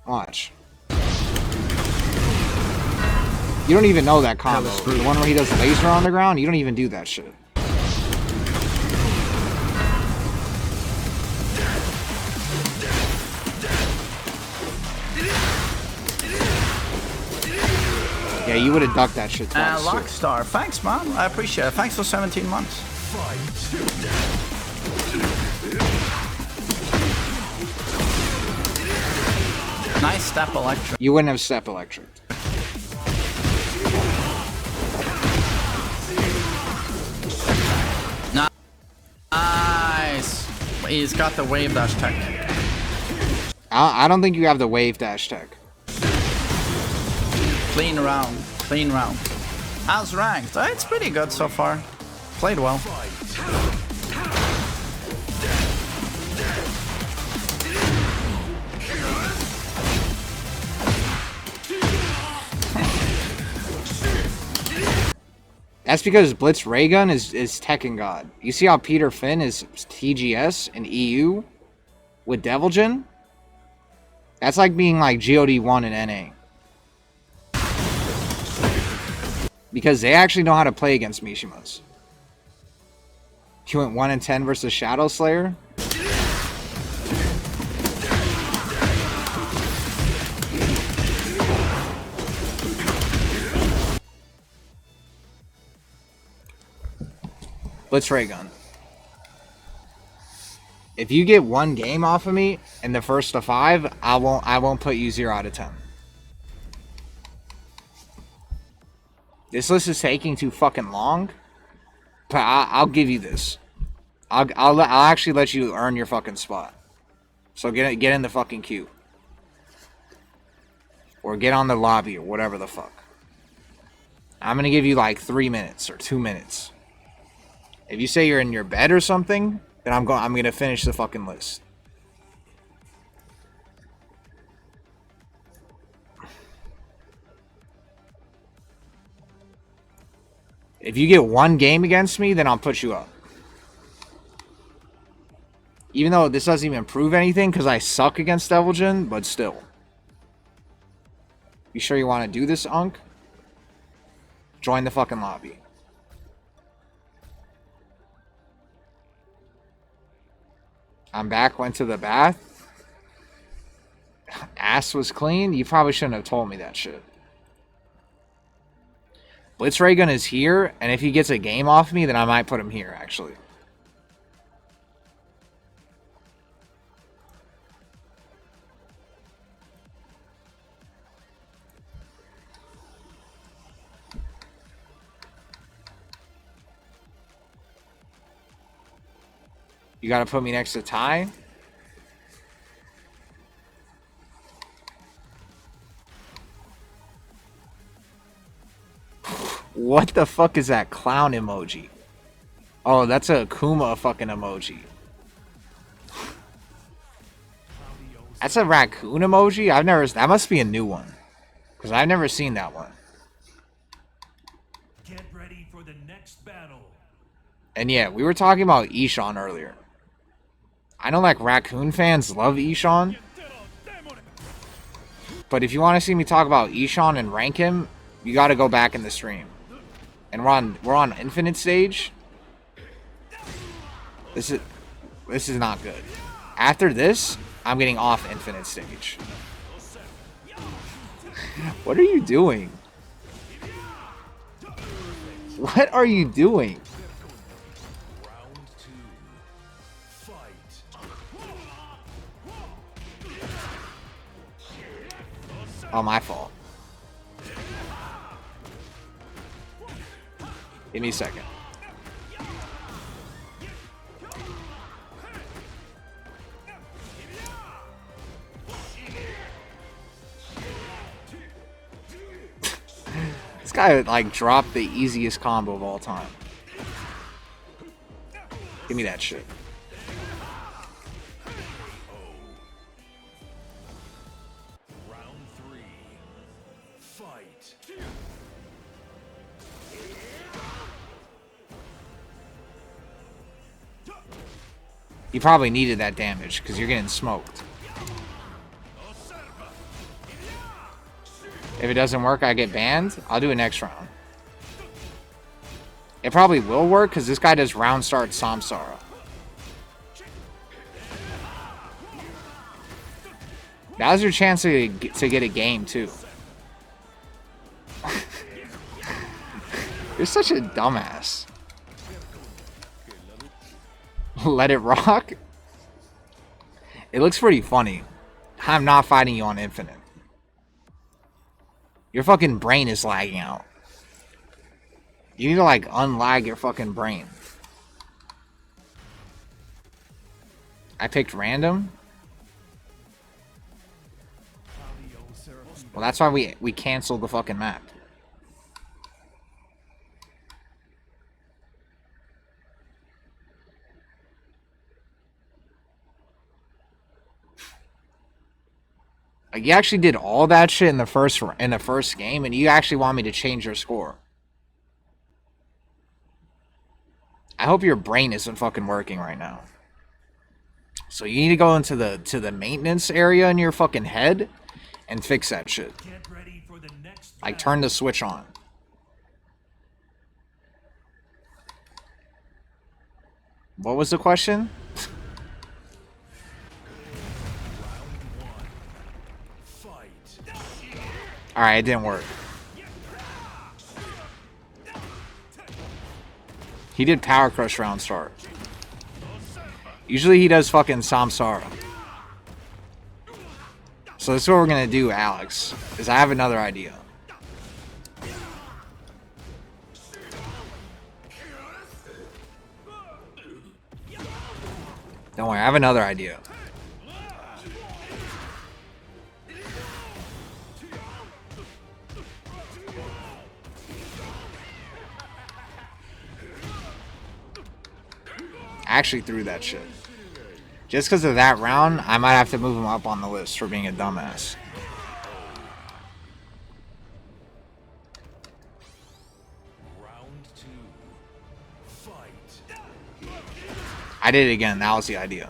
Watch. You don't even know that combo. The one where he does laser on the ground, you don't even do that shit. Yeah, you would have ducked that shit twice. Lockstar, thanks, man. I appreciate it. Thanks for 17 months. Nice step electric. You wouldn't have step electric. Nice. He's got the wave dash tech. I don't think you have the wave dash tech. Clean round. Clean round. How's ranked? It's pretty good so far. Played well. That's because Blitz Ray Gun is Tekken God. You see how Peter Finn is TGS and EU with Deviljin? That's like being like GOD1 and NA. Because they actually know how to play against Mishimas. You went 1 in 10 versus Shadow Slayer? Blitz Ray Gun. If you get one game off of me in the first of 5, I won't put you 0 out of 10. This list is taking too fucking long, but I'll give you this. I'll actually let you earn your fucking spot. So get in the fucking queue, or get on the lobby, or whatever the fuck. I'm gonna give you like 3 minutes or 2 minutes. If you say you're in your bed or something, then I'm gonna finish the fucking list. If you get one game against me, then I'll put you up. Even though this doesn't even prove anything because I suck against Deviljin, but still. You sure you want to do this, Unk? Join the fucking lobby. I'm back, went to the bath. Ass was clean? You probably shouldn't have told me that shit. Blitz Ray Gun is here, and if he gets a game off me, then I might put him here, actually. You gotta put me next to Ty? What the fuck is that clown emoji? Oh, that's a Akuma fucking emoji. That's a raccoon emoji? That must be a new one. Because I've never seen that one. Get ready for the next battle. And yeah, we were talking about Ishan earlier. I know like raccoon fans love Ishan. But if you want to see me talk about Ishan and rank him, you gotta go back in the stream. And we're on infinite stage. This is not good. After this, I'm getting off Infinite Stage. What are you doing? What are you doing? Oh, my fault. Give me a second. This guy like dropped the easiest combo of all time. Give me that shit. You probably needed that damage because you're getting smoked. If it doesn't work, I get banned. I'll do it next round. It probably will work because this guy does round start Samsara. That was your chance to get a game too. You're such a dumbass. Let it rock? It looks pretty funny. I'm not fighting you on Infinite. Your fucking brain is lagging out. You need to like unlag your fucking brain. I picked random. Well, that's why we canceled the fucking map. Like, you actually did all that shit in the first game, and you actually want me to change your score. I hope your brain isn't fucking working right now. So you need to go into the maintenance area in your fucking head and fix that shit. Like, turn the switch on. What was the question? Alright, it didn't work. He did Power Crush round start. Usually he does fucking Samsara. So this is what we're gonna do, Alex. Is I have another idea. Don't worry, I have another idea. I actually threw that shit. Just because of that round, I might have to move him up on the list for being a dumbass. I did it again. That was the idea.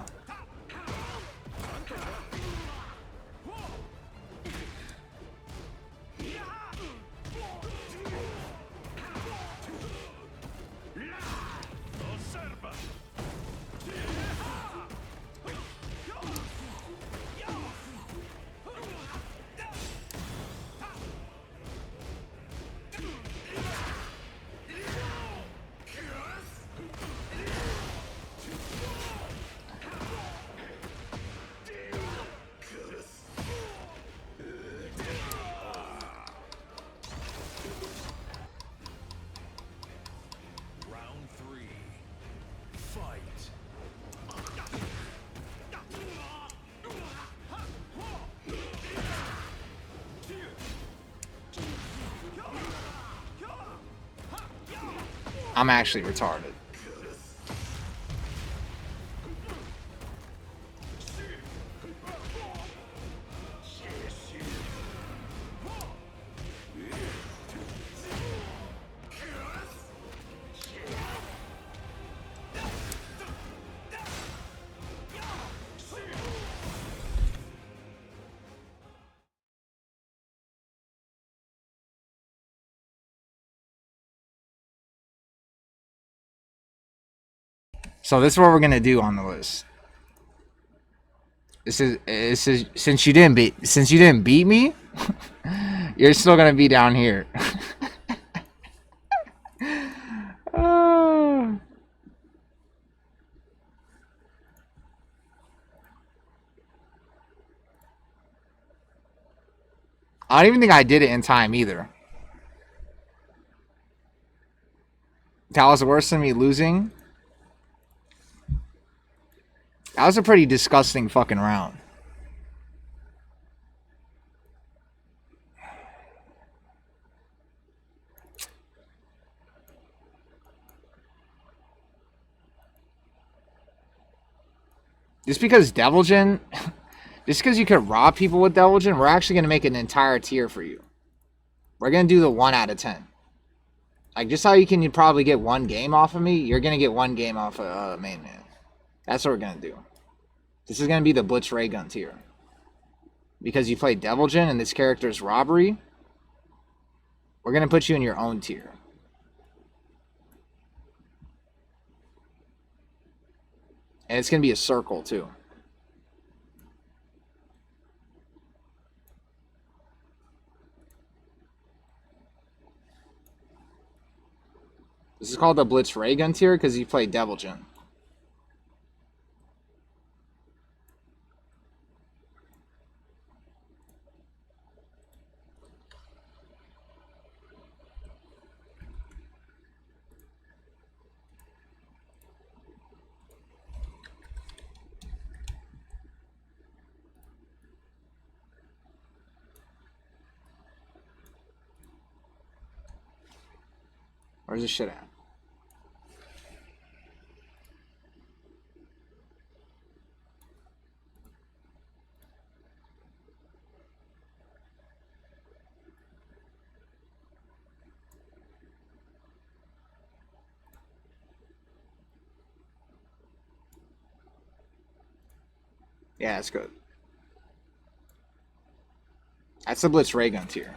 I'm actually retarded. So this is what we're going to do on the list. Since you didn't beat me, you're still gonna be down here. I don't even think I did it in time either. That was worse than me losing. That was a pretty disgusting fucking round. Just because Devilgen, just because you could rob people with Devilgen, we're actually going to make an entire tier for you. We're going to do the 1 out of 10. Like, just how you can probably get 1 game off of me, you're going to get 1 game off of Main Man. That's what we're going to do. This is going to be the Blitz Ray Gun tier. Because you play Devilgen and this character is robbery, we're going to put you in your own tier. And it's going to be a circle, too. This is called the Blitz Ray Gun tier because you play Devilgen. Where's this shit at? Yeah, it's good. That's the Blitz Ray Gun tier.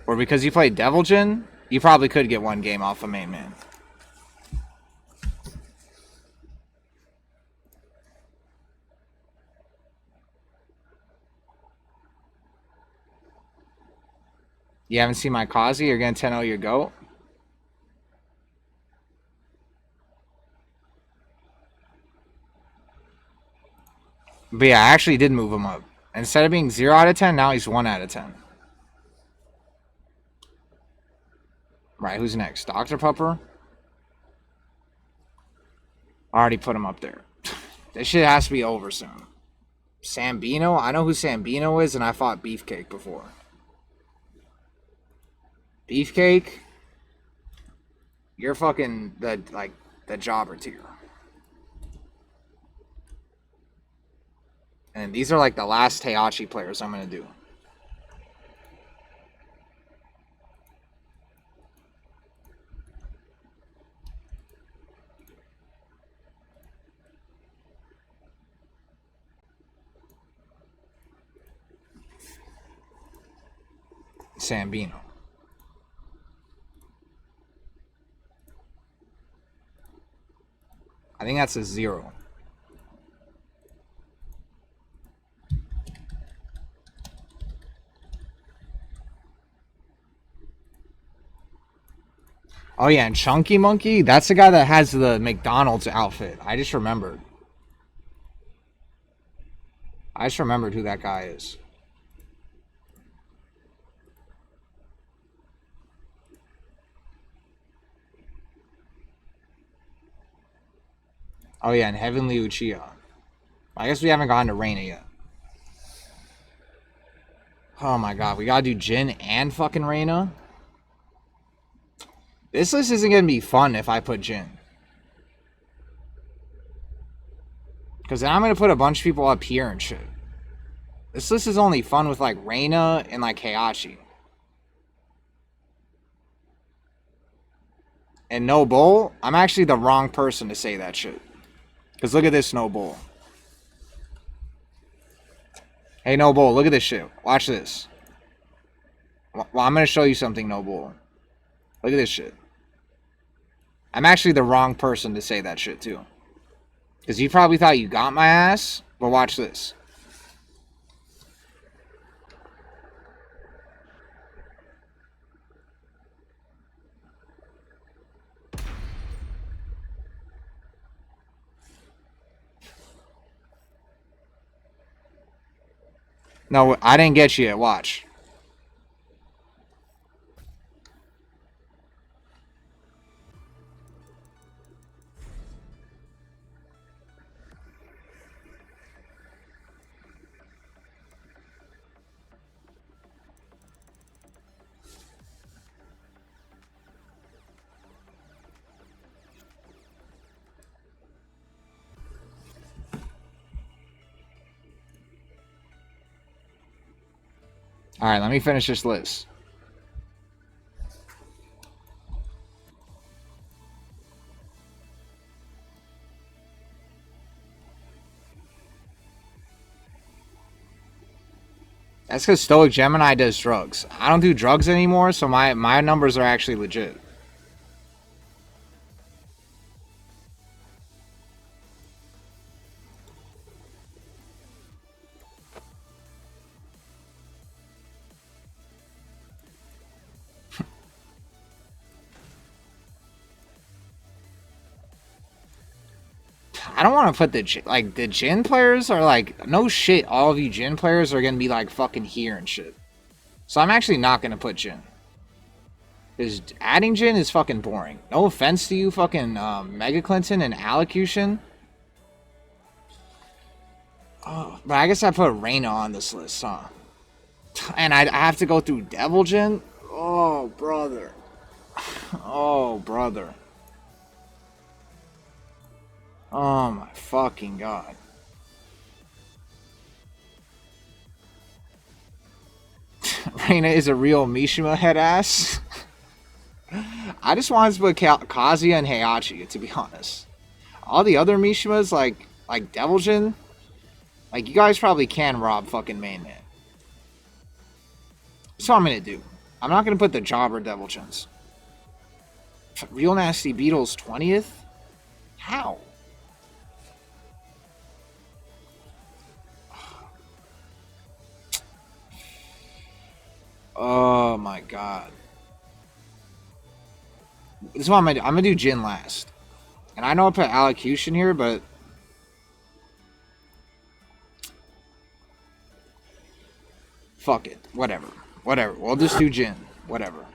Or because you play Devilgen, you probably could get 1 game off of Main Man. You haven't seen my Kazi? You're going to 10-0 your GOAT? But yeah, I actually did move him up. Instead of being 0 out of 10, now he's 1 out of 10. Right, who's next? Dr. Pupper? Already put him up there. This shit has to be over soon. Sambino? I know who Sambino is, and I fought Beefcake before. Beefcake? You're fucking the jobber tier. And these are like the last Heihachi players I'm going to do. Sambino. I think that's a 0. Oh yeah, and Chunky Monkey, that's the guy that has the McDonald's outfit. I just remembered. Who that guy is. Oh yeah, and Heavenly Uchiha. I guess we haven't gotten to Reina yet. Oh my god, we gotta do Jin and fucking Reina? This list isn't gonna be fun if I put Jin. Because then I'm gonna put a bunch of people up here and shit. This list is only fun with like Reina and like Heihachi. And No Bull, I'm actually the wrong person to say that shit. Because look at this, No Bull. Hey, No Bull, look at this shit. Watch this. Well, I'm going to show you something, No Bull. Look at this shit. I'm actually the wrong person to say that shit, too. Because you probably thought you got my ass, But watch this. No, I didn't get you yet. Watch. All right, let me finish this list. That's because Stoic Gemini does drugs. I don't do drugs anymore, so my numbers are actually legit. I don't want to put the Jhin players are like, no shit, all of you Jhin players are gonna be like fucking here and shit. So I'm actually not gonna put Jhin. Because adding Jhin is fucking boring. No offense to you fucking Mega Clinton and Allocution. Oh, but I guess I put Reyna on this list, huh? And I have to go through Devil Jhin? Oh, brother. Oh, brother. Oh my fucking god. Reyna is a real Mishima head ass. I just wanted to put Kazuya and Heihachi, to be honest. All the other Mishimas, like Devil Jhin, like you guys probably can rob fucking main man. That's what I'm gonna do. I'm not gonna put the Jobber Devil Jhins. Real Nasty Beetle's 20th? How? Oh my god. This is what I'm gonna do Jhin last. And I know I put Allocution here, but fuck it. Whatever. Whatever. We'll just do Jhin. Whatever.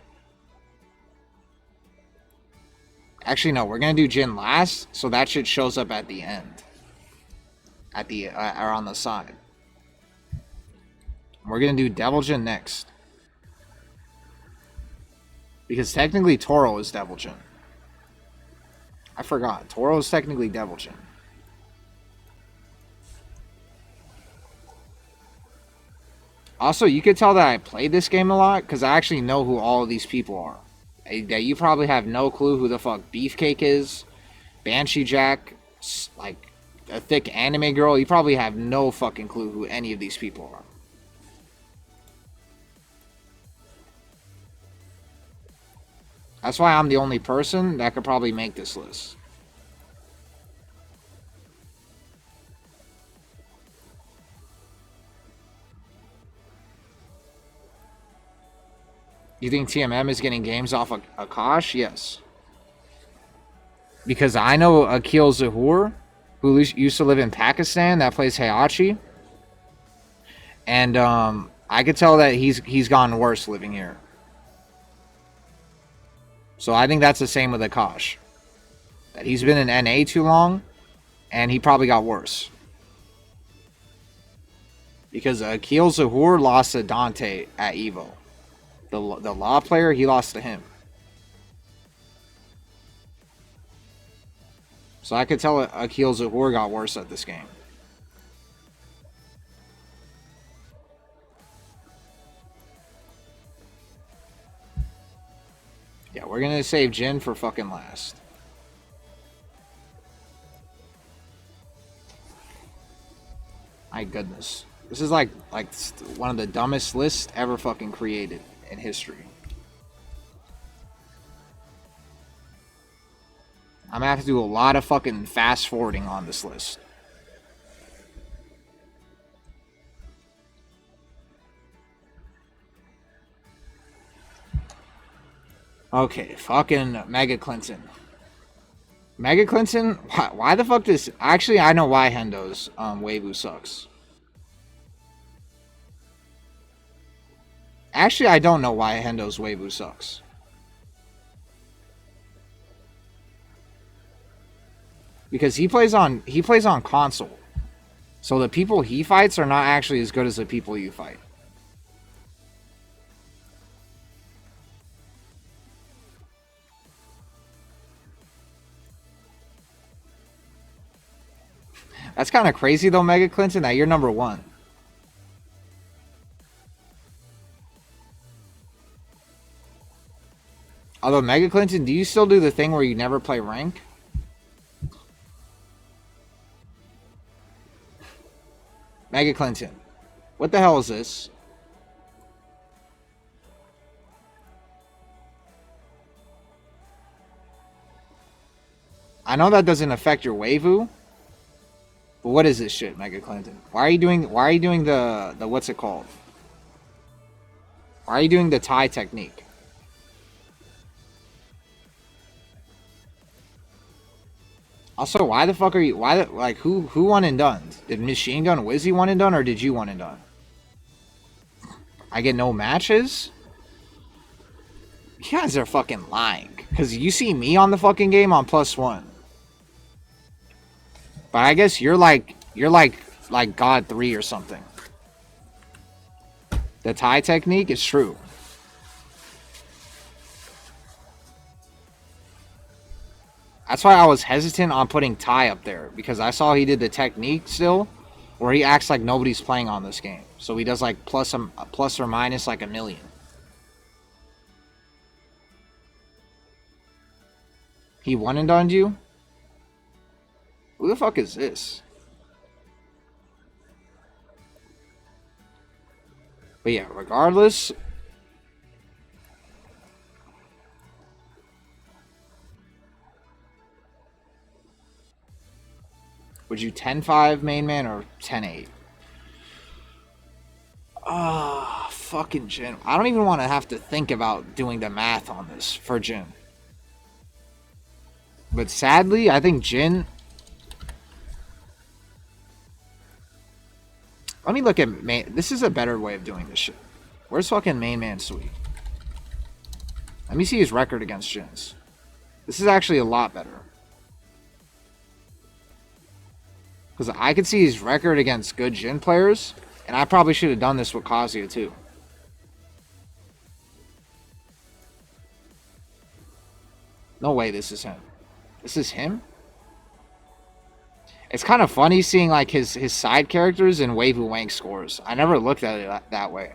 Actually, no. We're gonna do Jhin last, so that shit shows up at the end. At the or on the side. We're gonna do Devil Jhin next. Because technically Toro is Devil Jhin. I forgot. Toro is technically Devil Jhin. Also, you could tell that I played this game a lot because I actually know who all of these people are. That you probably have no clue who the fuck Beefcake is, Banshee Jack, like a thick anime girl. You probably have no fucking clue who any of these people are. That's why I'm the only person that could probably make this list. You think TMM is getting games off Akash? Yes. Because I know Akil Zahur, who used to live in Pakistan, that plays Heihachi. And I could tell that he's gotten worse living here. So I think that's the same with Akash. That he's been in NA too long, and he probably got worse. Because Akil Zahur lost to Dante at EVO. The law player, he lost to him. So I could tell Akil Zahur got worse at this game. Yeah, we're going to save Jhin for fucking last. My goodness. This is like one of the dumbest lists ever fucking created in history. I'm going to have to do a lot of fucking fast forwarding on this list. Okay, fucking Mega Clinton. Mega Clinton? Why the fuck does... Actually, I know why Hendo's Weibo sucks. Actually, I don't know why Hendo's Weibo sucks. Because he plays on console. So the people he fights are not actually as good as the people you fight. That's kind of crazy though, Mega Clinton, that you're number 1. Although, Mega Clinton, do you still do the thing where you never play rank? Mega Clinton, what the hell is this? I know that doesn't affect your Weibo. But what is this shit, Mega Clinton? Why are you doing the what's it called? Why are you doing the tie technique? Also, why the fuck are you who one and done? Did Machine Gun Wizzy one and done, or did you one and done? I get no matches? You guys are fucking lying. Cause you see me on the fucking game on +1. But I guess you're like God 3 or something. The tie technique is true. That's why I was hesitant on putting Ty up there, because I saw he did the technique still, where he acts like nobody's playing on this game. So he does like plus or minus like 1,000,000. He one and done you? Who the fuck is this? But yeah, regardless. Would you 10-5 main man or 10-8? Ah, fucking Jin. I don't even want to have to think about doing the math on this for Jin. But sadly, I think Jin... Let me look at main... This is a better way of doing this shit. Where's fucking MainManSwe? Let me see his record against Jins. This is actually a lot better. Because I could see his record against good Jin players. And I probably should have done this with Kazuya too. No way this is him. This is him? It's kind of funny seeing like his side characters and Weibo Wank scores. I never looked at it that way.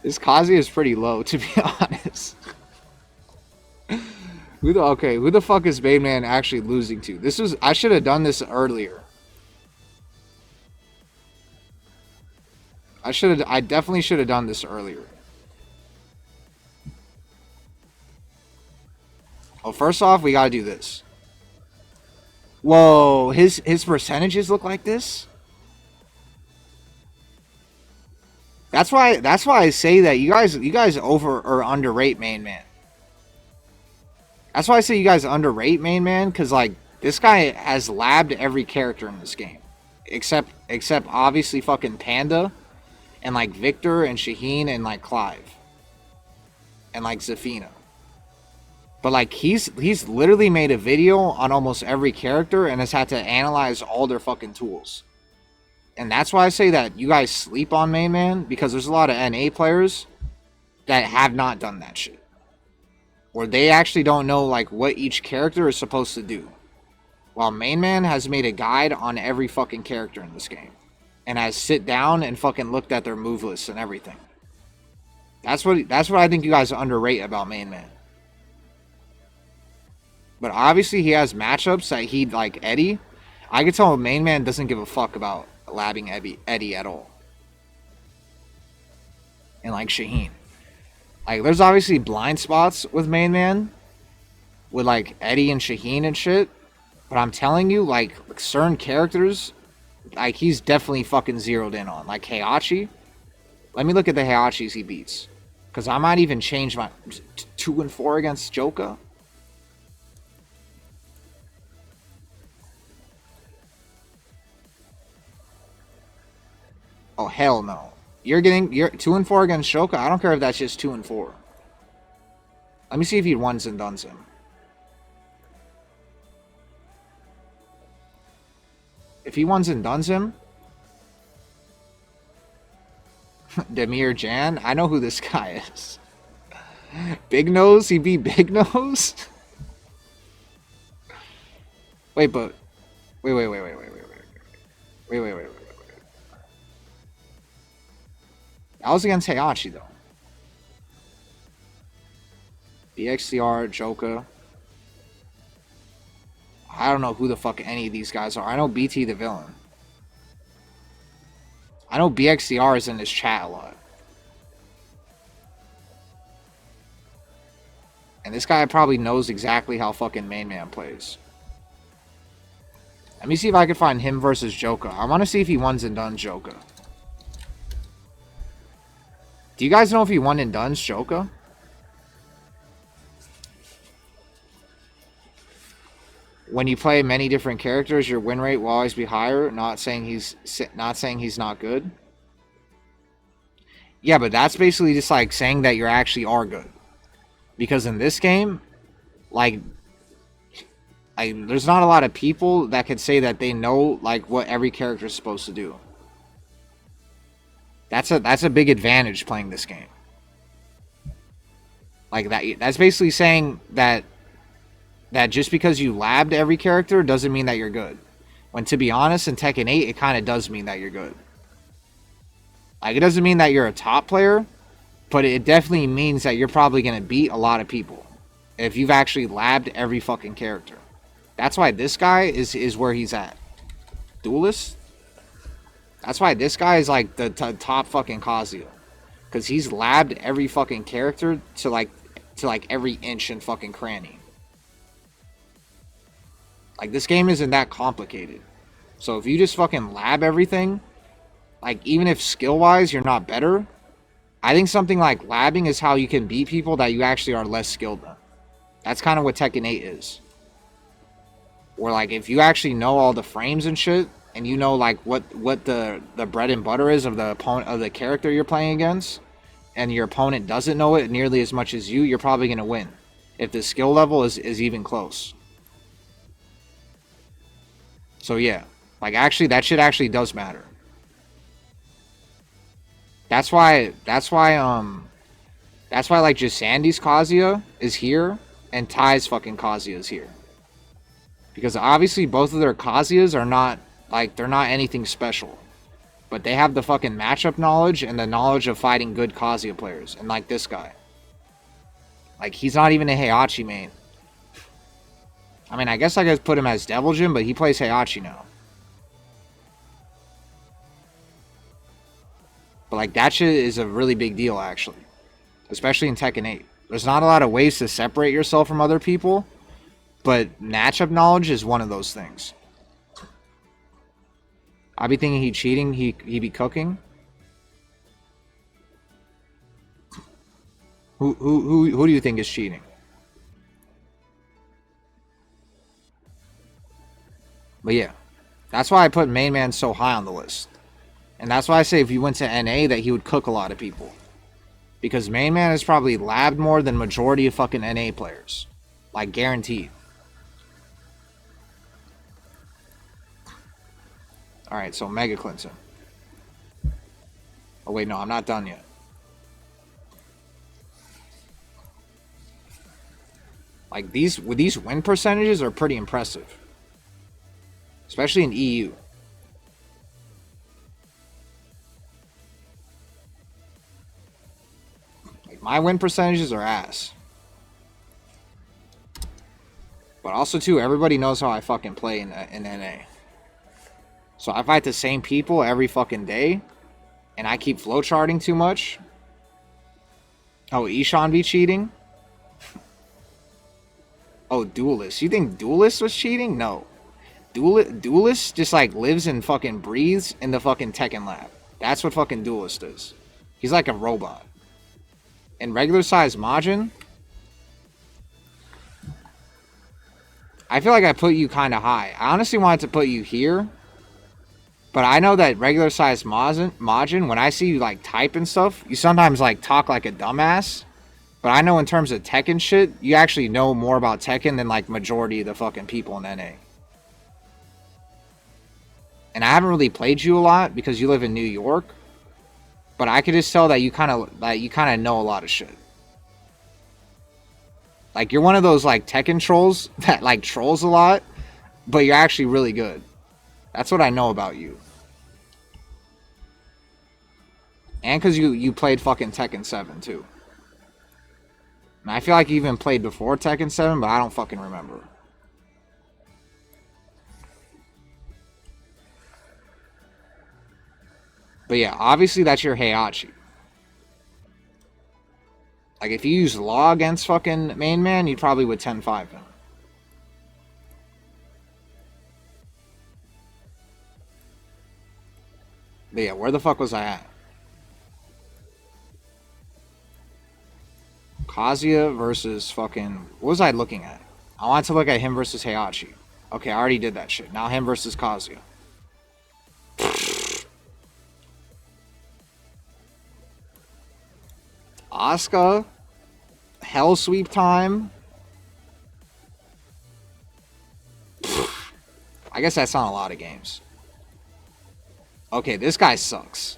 This Kazuya is pretty low, to be honest. Who the fuck is Baneman actually losing to? I should have done this earlier. I definitely should have done this earlier. Well, first off, we gotta do this. Whoa, his percentages look like this? That's why I say that you guys over or underrate main man. That's why I say you guys underrate main man, because like this guy has labbed every character in this game. Except obviously fucking Panda and like Victor and Shaheen and like Clive. And like Zafina. But like he's literally made a video on almost every character and has had to analyze all their fucking tools. And that's why I say that you guys sleep on main man, because there's a lot of NA players that have not done that shit. Or they actually don't know like what each character is supposed to do. While main man has made a guide on every fucking character in this game. And has sit down and fucking looked at their move lists and everything. That's what I think you guys underrate about main man. But obviously he has matchups that he'd like Eddie. I could tell main man doesn't give a fuck about labbing Eddie at all. And like Shaheen. Like there's obviously blind spots with main man. With like Eddie and Shaheen and shit. But I'm telling you, like certain characters, like he's definitely fucking zeroed in on. Like Heihachi. Let me look at the Heihachis he beats. Because I might even change my 2 and 4 against Joka. Oh, hell no. You're 2 and 4 against Joka? I don't care if that's just 2 and 4. Let me see if he ones and dones him. If he ones and dones him... Demir Jan? I know who this guy is. Big Nose? He beat Big Nose? Wait, but... Wait. That was against Heihachi, though. BXDR, Joka. I don't know who the fuck any of these guys are. I know BT the villain. I know BXDR is in this chat a lot. And this guy probably knows exactly how fucking Main Man plays. Let me see if I can find him versus Joka. I want to see if he ones and done Joka. Do you guys know if he won and done Joka? When you play many different characters, your win rate will always be higher. Not saying he's not good. Yeah, but that's basically just like saying that you actually are good. Because in this game, like there's not a lot of people that could say that they know like what every character is supposed to do. That's a big advantage playing this game. Like that's basically saying that just because you labbed every character doesn't mean that you're good. When to be honest, in Tekken 8, it kind of does mean that you're good. Like it doesn't mean that you're a top player, but it definitely means that you're probably going to beat a lot of people if you've actually labbed every fucking character. That's why this guy is where he's at. Duelist? That's why this guy is like the top fucking Kazuya. Because he's labbed every fucking character to like every inch and fucking cranny. Like this game isn't that complicated. So if you just fucking lab everything, like even if skill wise you're not better, I think something like labbing is how you can beat people that you actually are less skilled than. That's kind of what Tekken 8 is. Or like if you actually know all the frames and shit, and you know like what the bread and butter is of the opponent of the character you're playing against, and your opponent doesn't know it nearly as much as you, you're probably gonna win. If the skill level is even close. So yeah. Like actually that shit actually does matter. That's why like just Sandy's Kazuya is here and Ty's fucking Kazuya is here. Because obviously both of their Kazuyas are not like they're not anything special. But they have the fucking matchup knowledge and the knowledge of fighting good Kazuya players. And like this guy. Like he's not even a Heihachi main. I mean I guess I could put him as Devil Jin, but he plays Heihachi now. But like that shit is a really big deal actually. Especially in Tekken 8. There's not a lot of ways to separate yourself from other people. But matchup knowledge is one of those things. I be thinking he cheating, he be cooking. Who do you think is cheating? But yeah. That's why I put Main Man so high on the list. And that's why I say if you went to NA that he would cook a lot of people. Because Main Man is probably labbed more than majority of fucking NA players. Like guaranteed. Alright, so Mega Clinton. Oh wait, no, I'm not done yet. Like these win percentages are pretty impressive. Especially in EU. Like my win percentages are ass. But also too, everybody knows how I fucking play in NA. So I fight the same people every fucking day, and I keep flowcharting too much. Oh, Ishan be cheating? Oh, Duelist. You think Duelist was cheating? No. Duelist just like lives and fucking breathes in the fucking Tekken lab. That's what fucking Duelist is. He's like a robot. And regular size Majin, I feel like I put you kind of high. I honestly wanted to put you here. But I know that regular size Majin, when I see you like type and stuff, you sometimes like talk like a dumbass. But I know in terms of tech and shit, you actually know more about Tekken than like majority of the fucking people in NA. And I haven't really played you a lot because you live in New York. But I could just tell that you kind of know a lot of shit. Like you're one of those like Tekken trolls that like trolls a lot, but you're actually really good. That's what I know about you. And because you played fucking Tekken 7 too. And I feel like you even played before Tekken 7, but I don't fucking remember. But yeah, obviously that's your Heihachi. Like if you use Law against fucking Main Man, you probably would 10-5 him. But yeah, where the fuck was I at? Kazuya versus fucking... What was I looking at? I wanted to look at him versus Heihachi. Okay, I already did that shit. Now him versus Kazuya. Asuka. Hell sweep time. I guess that's not a lot of games. Okay, this guy sucks.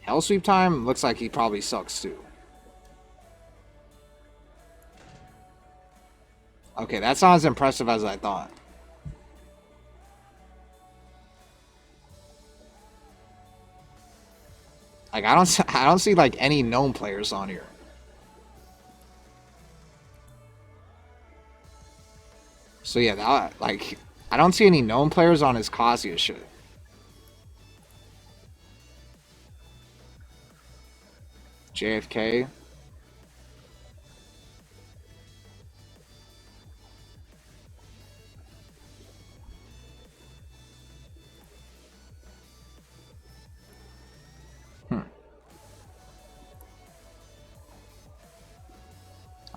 Hell sweep time looks like he probably sucks too. Okay, that's not as impressive as I thought. Like I don't see like any known players on here. So yeah, that like I don't see any known players on his Kazuya shit. JFK.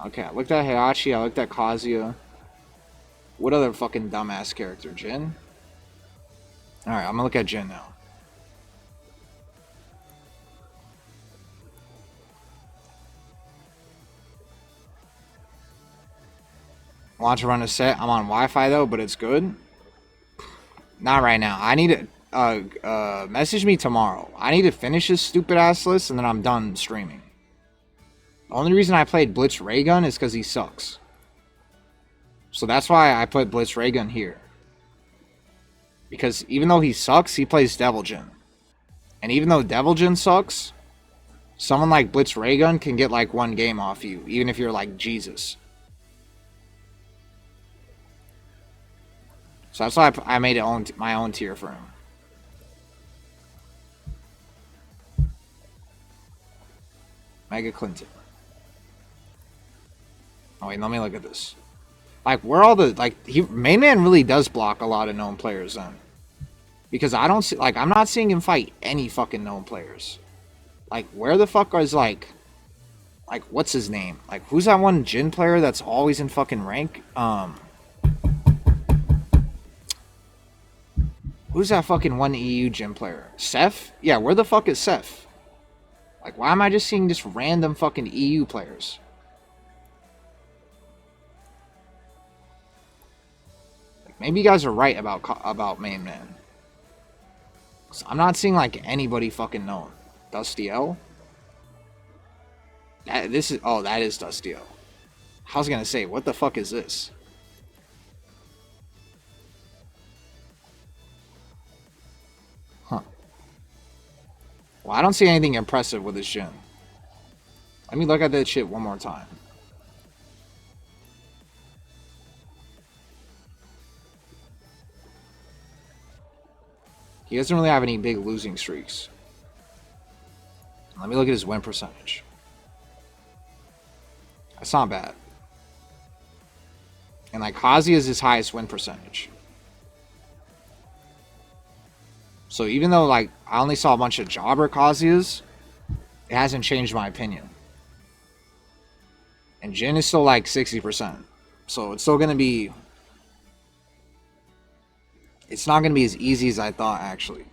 Okay, I looked at Heihachi, I looked at Kazuya. What other fucking dumbass character? Jin? Alright, I'm gonna look at Jin now. Want to run a set? I'm on Wi-Fi though, but it's good. Not right now. I need to message me tomorrow. I need to finish this stupid ass list and then I'm done streaming. The only reason I played Blitz Raygun is because he sucks. So that's why I put Blitz Raygun here. Because even though he sucks, he plays Devil Jin. And even though Devil Jin sucks, someone like Blitz Raygun can get like one game off you, even if you're like Jesus. So that's why I made it my own tier for him. Mega Clinton. Oh wait, let me look at this. Like, where all the Main Man really does block a lot of known players then, because I don't see I'm not seeing him fight any fucking known players. Like, where the fuck is like what's his name? Like, who's that one Jin player that's always in fucking rank? Who's that fucking one EU Jin player? Seth? Yeah, where the fuck is Seth? Like, why am I just seeing just random fucking EU players? Maybe you guys are right about Main Man. 'Cause I'm not seeing like anybody fucking known. Dusty L? That is Dusty L. I was gonna say, what the fuck is this? Huh. Well, I don't see anything impressive with this Jin. Let me look at that shit one more time. He doesn't really have any big losing streaks. Let me look at his win percentage. That's not bad. And like Kazuya is his highest win percentage. So even though like I only saw a bunch of jobber Kazuya's, it hasn't changed my opinion. And Jin is still like 60%. So it's still gonna be, it's not gonna be as easy as I thought actually.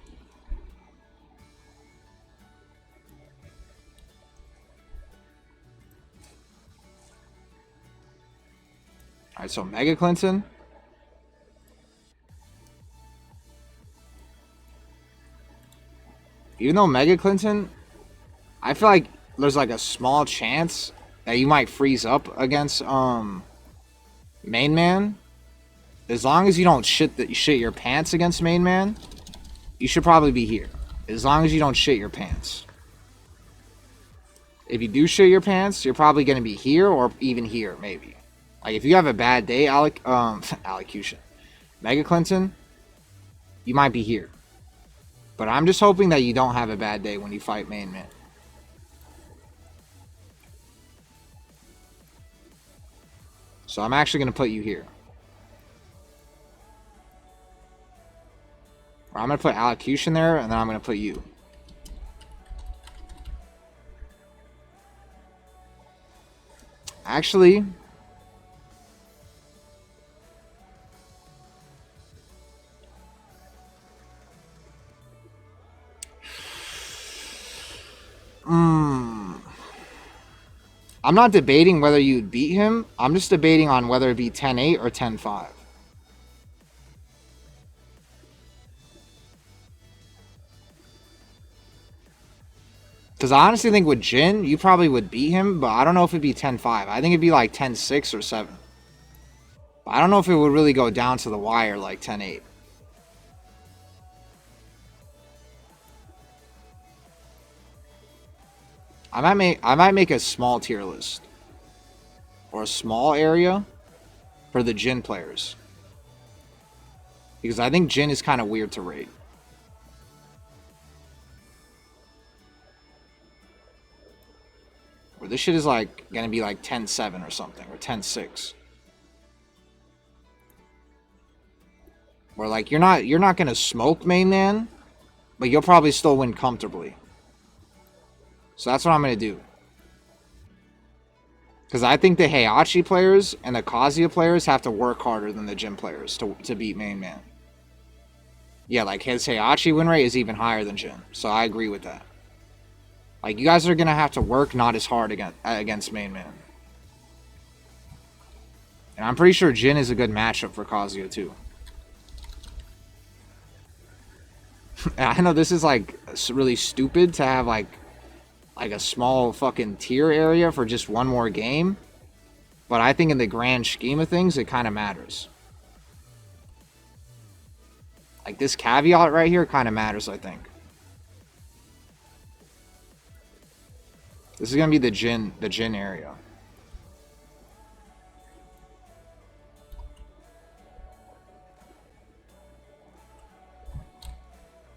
Alright, so Mega Clinton. Even though Mega Clinton, I feel like there's like a small chance that you might freeze up against Main Man. As long as you don't shit your pants against Main Man, you should probably be here. As long as you don't shit your pants. If you do shit your pants, you're probably gonna be here or even here, maybe. Like if you have a bad day, allocution, Mega Clinton, you might be here. But I'm just hoping that you don't have a bad day when you fight Main Man. So I'm actually going to put you here. Or I'm going to put allocution there, and then I'm going to put you. Actually, I'm not debating whether you'd beat him. I'm just debating on whether it be 10-8 or 10-5. Because I honestly think with Jin, you probably would beat him, but I don't know if it'd be 10-5. I think it'd be like 10-6 or 7. But I don't know if it would really go down to the wire like 10-8. I might make a small tier list. Or a small area for the Jin players. Because I think Jin is kind of weird to rate. Or this shit is like gonna be like 10-7 or something, or 10-6. Where like you're not gonna smoke Main Man, but you'll probably still win comfortably. So that's what I'm gonna do. Because I think the Heihachi players and the Kazuya players have to work harder than the Jin players to beat Main Man. Yeah, like his Heihachi win rate is even higher than Jin. So I agree with that. Like, you guys are going to have to work not as hard against Main Man. And I'm pretty sure Jin is a good matchup for Kazuya, too. I know this is, like, really stupid to have, like a small fucking tier area for just one more game. But I think in the grand scheme of things, it kind of matters. Like, this caveat right here kind of matters, I think. This is going to be the Jin area.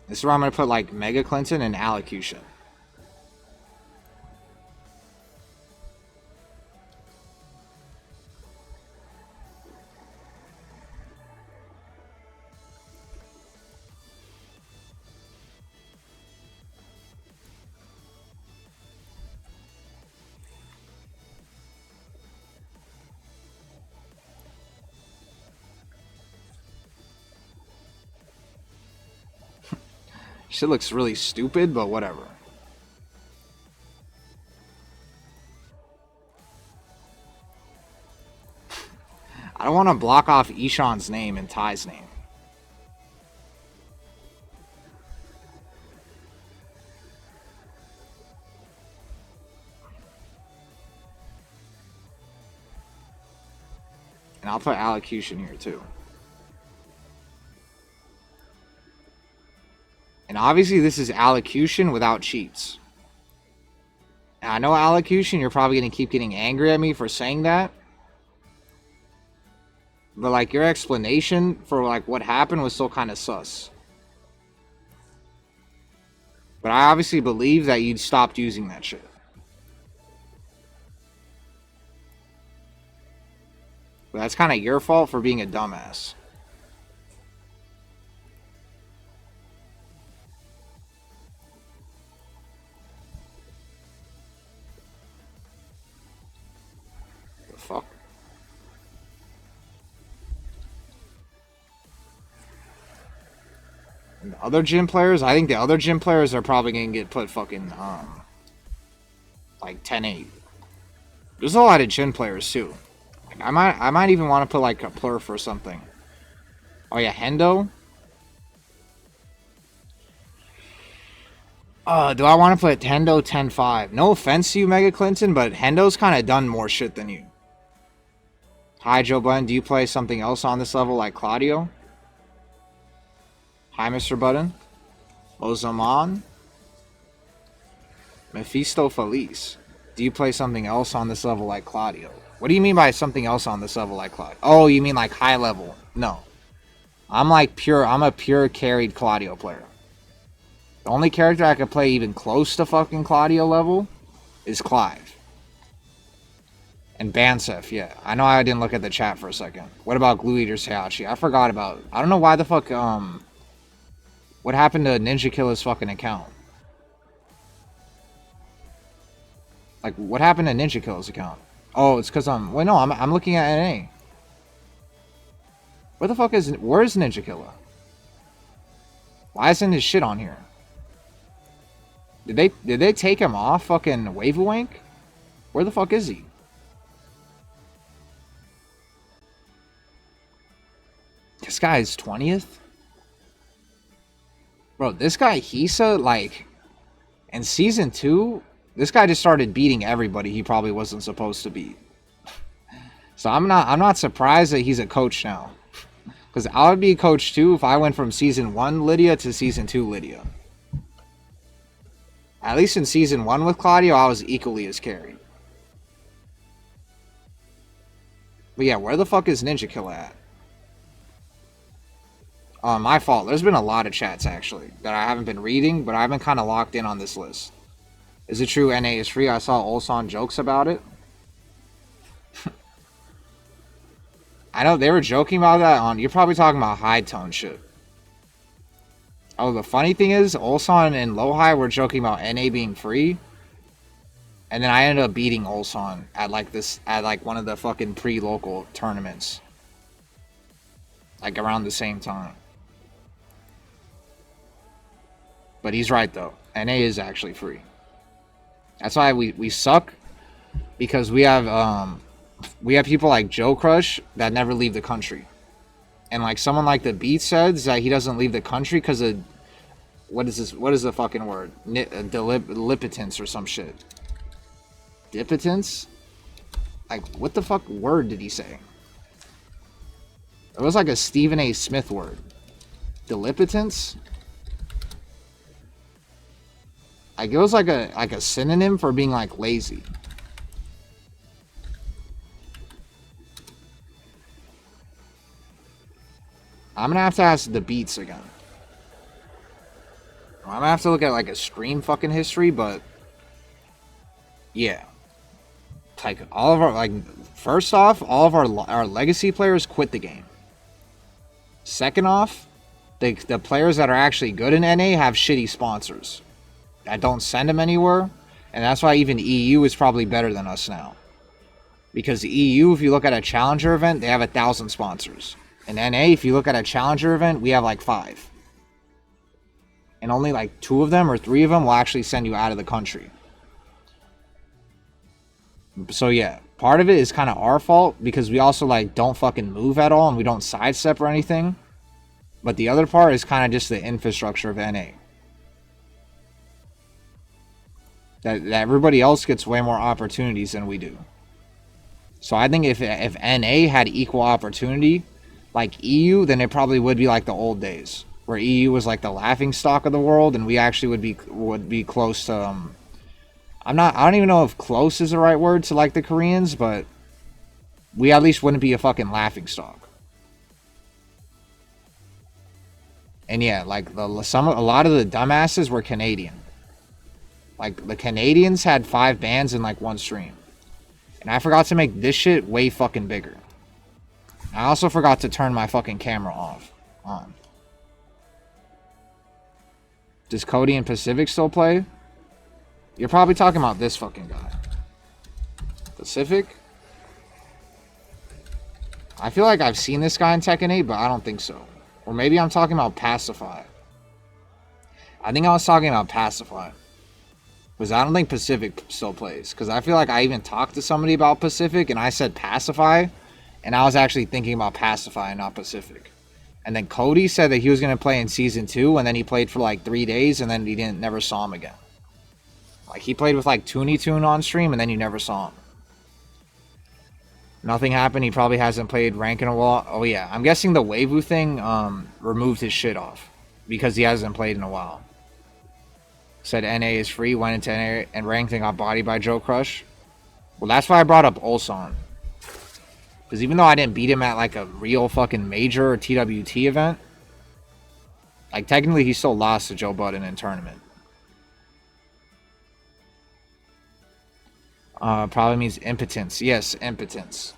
This is where I'm going to put, like, Mega Clinton and Allocution. Shit looks really stupid, but whatever. I don't want to block off Ishan's name and Ty's name. And I'll put allocution here too. And obviously this is allocution without cheats. And I know allocution, you're probably going to keep getting angry at me for saying that. But like your explanation for like what happened was still kind of sus. But I obviously believe that you'd stopped using that shit. But that's kind of your fault for being a dumbass. fuck? And the other gym players, I think the other gym players are probably gonna get put fucking like 10-8. There's a lot of gym players too. Like, I might even want to put like a plurf or something. Oh yeah, Hendo. Do I want to put Hendo 10-5? No offense to you, Mega Clinton, but Hendo's kind of done more shit than you. Hi, Joe Button. Do you play something else on this level like Claudio? Hi, Mr. Button. Ozaman. Mephisto Felice. Do you play something else on this level like Claudio? What do you mean by something else on this level like Claudio? Oh, you mean like high level? No. I'm a pure carried Claudio player. The only character I could play even close to fucking Claudio level is Clive. And Bansef, yeah. I know I didn't look at the chat for a second. What about Glue Eater Heihachi? I forgot about... I don't know why the fuck, what happened to Ninja Killer's fucking account? Like, what happened to Ninja Killer's account? Oh, it's because I'm... Wait, no, I'm looking at NA. Where the fuck is... Where's Ninja Killer? Why isn't his shit on here? Did they take him off fucking Wavewank? Where the fuck is he? This guy's 20th? Bro, this guy Hisa, like, in Season 2, this guy just started beating everybody he probably wasn't supposed to beat. So I'm not surprised that he's a coach now. Because I would be a coach too if I went from Season 1 Lydia to Season 2 Lydia. At least in Season 1 with Claudio, I was equally as carried. But yeah, where the fuck is Ninja Killer at? My fault. There's been a lot of chats, actually, that I haven't been reading, but I've been kind of locked in on this list. Is it true NA is free? I saw Ulsan jokes about it. I know they were joking about that on... You're probably talking about high tone shit. Oh, the funny thing is, Ulsan and Lowhigh were joking about NA being free. And then I ended up beating Ulsan at like one of the fucking pre-local tournaments. Like around the same time. But he's right though. NA is actually free. That's why we suck. Because we have people like Joe Crush that never leave the country. And like someone like the Beat says that he doesn't leave the country because of what is the fucking word? Delipitance or some shit. Dipitance? Like what the fuck word did he say? It was like a Stephen A. Smith word. Delipitance? Like it was like a synonym for being like lazy. I'm gonna have to ask the Beats again. I'm gonna have to look at like a stream fucking history, but yeah. Like all of our first off, all of our legacy players quit the game. Second off, the players that are actually good in NA have shitty sponsors that don't send them anywhere, and that's why even EU is probably better than us now. Because the EU, if you look at a challenger event, they have 1,000 sponsors. In NA, if you look at a challenger event, we have like 5. And only like 2 of them or 3 of them will actually send you out of the country. So yeah, part of it is kind of our fault because we also like don't fucking move at all and we don't sidestep or anything. But the other part is kind of just the infrastructure of NA. That everybody else gets way more opportunities than we do. So I think if NA had equal opportunity like EU, then it probably would be like the old days where EU was like the laughing stock of the world and we actually would be close to I don't even know if close is the right word to like the Koreans, but we at least wouldn't be a fucking laughing stock. And yeah, like a lot of the dumbasses were Canadian. Like the Canadians had 5 bans in like one stream. And I forgot to make this shit way fucking bigger. I also forgot to turn my fucking camera on. Does Cody and Pacific still play? You're probably talking about this fucking guy. Pacific? I feel like I've seen this guy in Tekken 8, but I don't think so. Or maybe I'm talking about Pacify. I think I was talking about Pacify. Because I don't think Pacific still plays. Because I feel like I even talked to somebody about Pacific and I said Pacify. And I was actually thinking about Pacify and not Pacific. And then Cody said that he was going to play in Season 2. And then he played for like 3 days. And then he never saw him again. Like he played with like Toonie Toon on stream. And then you never saw him. Nothing happened. He probably hasn't played rank in a while. Oh yeah. I'm guessing the Waivu thing removed his shit off. Because he hasn't played in a while. Said NA is free, went into NA and ranked and got bodied by Joe Crush. Well, that's why I brought up Ulsan. Because even though I didn't beat him at like a real fucking major or TWT event, like technically he still lost to Joe Budden in tournament. Probably means impotence. Yes, impotence.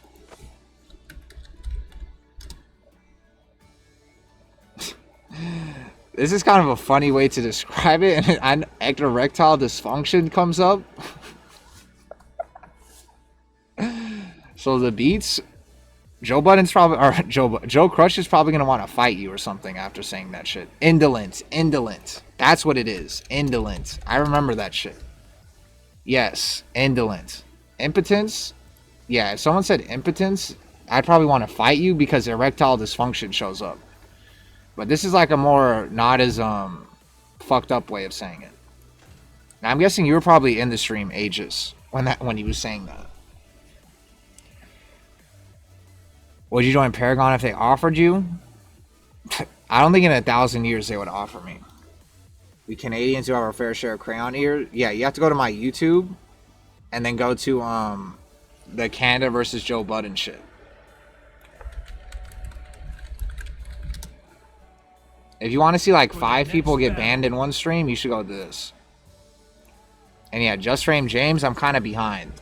This is kind of a funny way to describe it, and erectile dysfunction comes up. So the beats, Joe Budden's probably, or Joe Crush is probably gonna want to fight you or something after saying that shit. Indolent. That's what it is. Indolent. I remember that shit. Yes, indolent. Impotence. Yeah, if someone said impotence, I'd probably want to fight you because erectile dysfunction shows up. But this is like a more not as fucked up way of saying it. Now I'm guessing you were probably in the stream ages when he was saying that. Would you join Paragon if they offered you? I don't think in 1,000 years they would offer me. We Canadians who have our fair share of crayon ear. Yeah, you have to go to my YouTube and then go to the Canada versus Joe Budden shit. If you want to see like 5 people get banned in one stream, you should go to this. And yeah, Just Frame James, I'm kind of behind.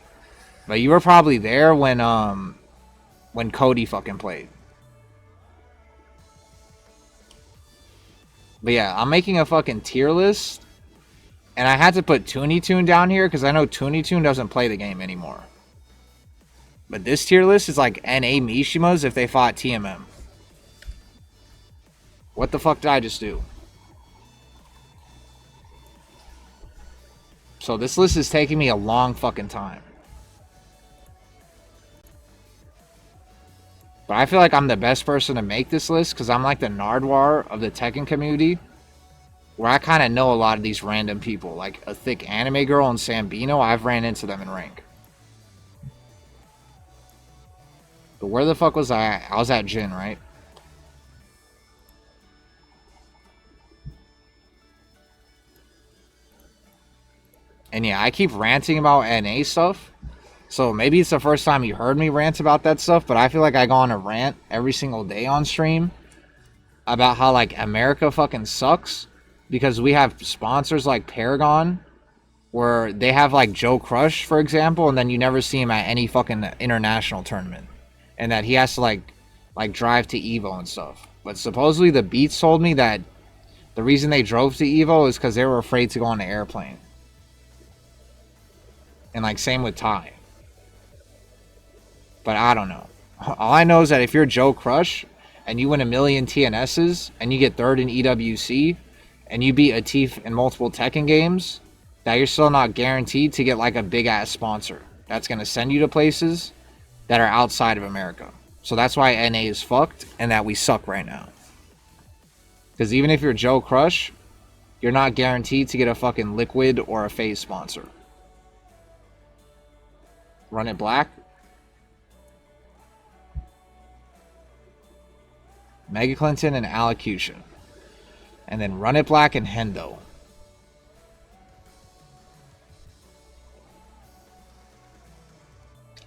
But you were probably there when Cody fucking played. But yeah, I'm making a fucking tier list. And I had to put Toonie Toon down here because I know Toonie Toon doesn't play the game anymore. But this tier list is like NA Mishimas if they fought TMM. What the fuck did I just do? So this list is taking me a long fucking time. But I feel like I'm the best person to make this list because I'm like the Nardwar of the Tekken community. Where I kind of know a lot of these random people. Like a thick anime girl and Sambino, I've ran into them in rank. But where the fuck was I at? I was at Jin, right? And yeah, I keep ranting about NA stuff. So maybe it's the first time you heard me rant about that stuff, but I feel like I go on a rant every single day on stream about how like America fucking sucks because we have sponsors like Paragon where they have like Joe Crush, for example, and then you never see him at any fucking international tournament. And that he has to like drive to Evo and stuff. But supposedly the Beats told me that the reason they drove to Evo is because they were afraid to go on the airplane. And like same with Ty. But I don't know. All I know is that if you're Joe Crush and you win 1 million TNSs and you get 3rd in EWC and you beat Atif in multiple Tekken games, that you're still not guaranteed to get like a big ass sponsor that's going to send you to places that are outside of America. So that's why NA is fucked and that we suck right now. Because even if you're Joe Crush, you're not guaranteed to get a fucking Liquid or a FaZe sponsor. Run it black. Mega Clinton and Allocution. And then Run It Black and Hendo.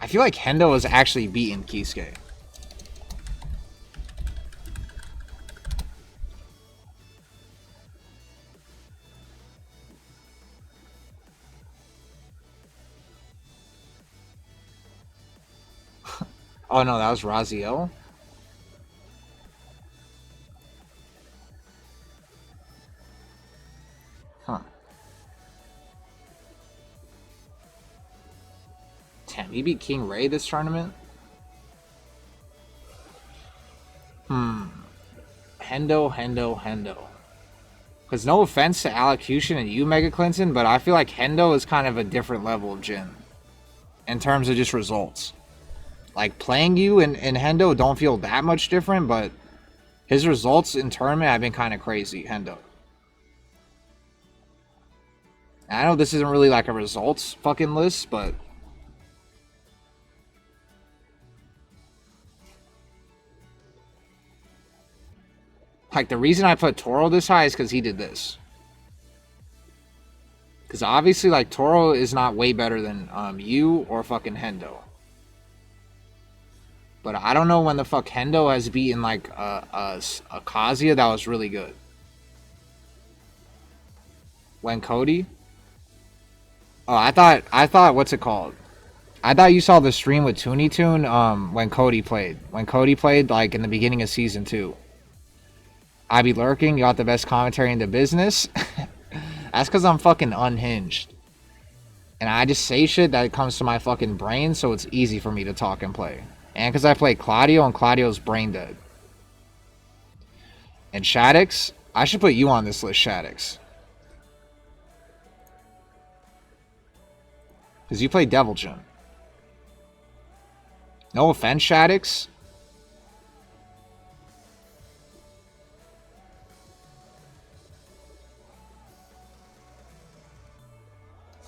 I feel like Hendo has actually beaten Kisuke. Oh no, that was Raziel. Huh. Damn, he beat King Ray this tournament? Hendo. Because no offense to Allocution and you, Mega Clinton, but I feel like Hendo is kind of a different level of Jin. In terms of just results. Like, playing you and Hendo don't feel that much different, but his results in tournament have been kind of crazy, Hendo. I know this isn't really like a results fucking list, but like, the reason I put Toro this high is because he did this. Because obviously, like, Toro is not way better than you or fucking Hendo. But I don't know when the fuck Hendo has beaten, like, a Kazuya that was really good. When Cody? Oh, I thought, what's it called? I thought you saw the stream with Toonie Toon when Cody played. When Cody played, like, in the beginning of Season 2. I be lurking, you got the best commentary in the business. That's because I'm fucking unhinged. And I just say shit that comes to my fucking brain, so it's easy for me to talk and play. And because I play Claudio, and Claudio's brain dead. And Shaddix, I should put you on this list, Shaddix. Because you play Devil Jin. No offense, Shaddix.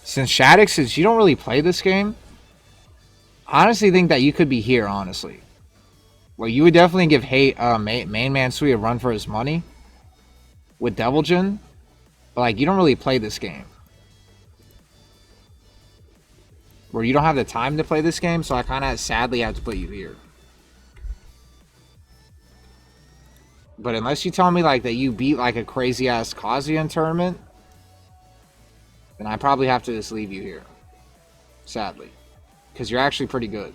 Since Shaddix, since you don't really play this game, I honestly think that you could be here, honestly. Well, you would definitely give MainManSwe a run for his money with Devil Jin, but like, you don't really play this game. Where you don't have the time to play this game, so I kind of sadly have to put you here. But unless you tell me like that you beat like a crazy ass Kazuya in tournament, then I probably have to just leave you here. Sadly. Because you're actually pretty good.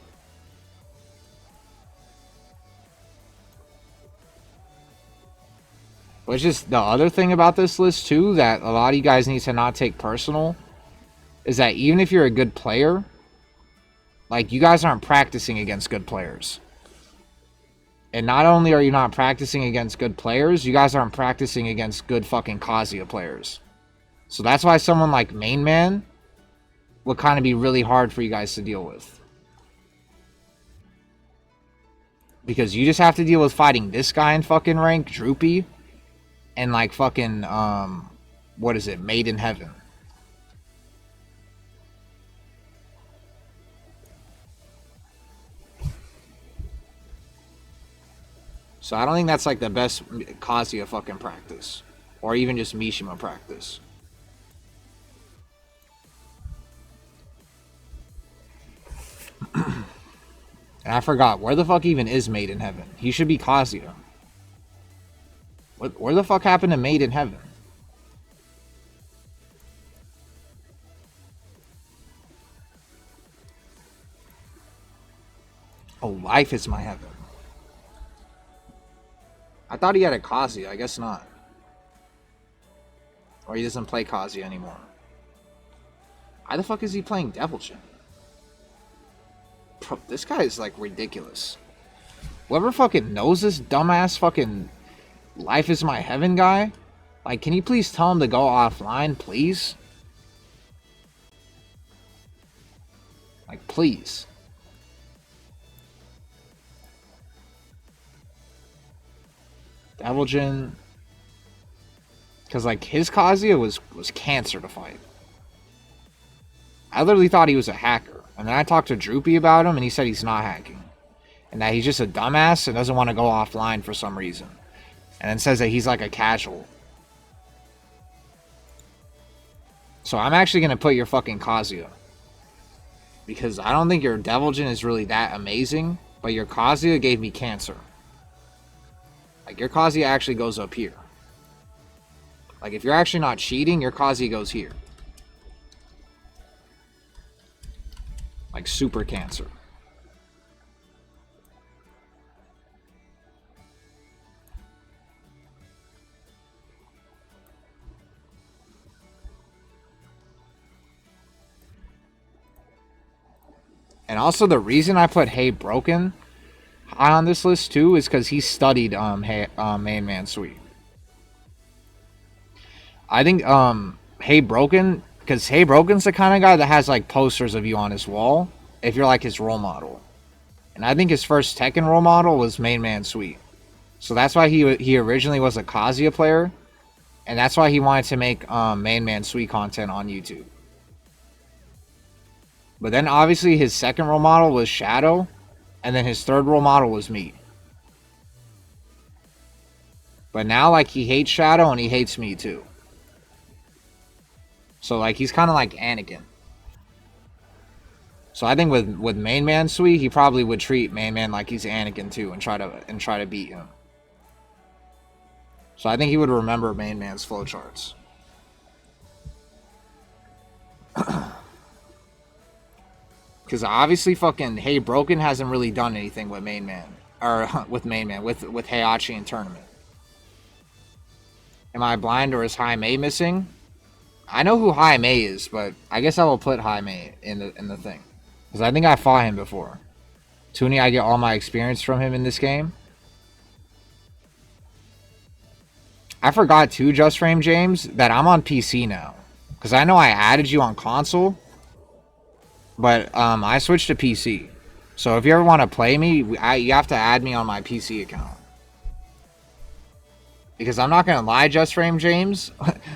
But it's just the other thing about this list too that a lot of you guys need to not take personal is that even if you're a good player, like, you guys aren't practicing against good players. And not only are you not practicing against good players, you guys aren't practicing against good fucking Kazuya players. So that's why someone like MainMan would kind of be really hard for you guys to deal with. Because you just have to deal with fighting this guy in fucking rank, Droopy, and like fucking, what is it, Made in Heaven. So I don't think that's like the best Kazuya fucking practice. Or even just Mishima practice. And I forgot, where the fuck even is Made in Heaven? He should be Kazuya. Where the fuck happened to Made in Heaven? Oh, Life is my heaven. I thought he had a Kazuya. I guess not. Or he doesn't play Kazuya anymore. Why the fuck is he playing Devil Jin? Bro, this guy is like ridiculous. Whoever fucking knows this dumbass fucking Life is my heaven guy, like, can you please tell him to go offline, please? Like, please. Devil Jin. Because, like, his Kazuya was cancer to fight. I literally thought he was a hacker. And then I talked to Droopy about him, and he said he's not hacking. And that he's just a dumbass and doesn't want to go offline for some reason. And then says that he's like a casual. So I'm actually going to put your fucking Kazuya. Because I don't think your Devil Jin is really that amazing. But your Kazuya gave me cancer. Like, your Kazuya actually goes up here. Like, if you're actually not cheating, your Kazuya goes here. Like, super cancer. And also the reason I put Hey Broken high on this list too is because he studied MainManSwe. I think Hey Broken, because Hey Broken's the kind of guy that has like posters of you on his wall if you're like his role model. And I think his first Tekken role model was MainManSwe. So that's why he originally was a Kazuya player, and that's why he wanted to make MainManSwe content on YouTube. But then obviously his second role model was Shadow, and then his third role model was me. But now like he hates Shadow and he hates me too. So like he's kind of like Anakin. So I think with MainManSwe, he probably would treat Mainman like he's Anakin too and try to beat him. So I think he would remember Mainman's flowcharts. Because obviously fucking Hey Broken hasn't really done anything with Mainman. Or with Mainman, with Heihachi in tournament. Am I blind or is Jaime missing? I know who Jaime is, but I guess I will put Jaime in the thing. Because I think I fought him before. Toonie, I get all my experience from him in this game. I forgot too, Just Frame James, that I'm on PC now. Because I know I added you on console. But I switched to PC. So if you ever want to play me, you have to add me on my PC account. Because I'm not going to lie, Just Frame James.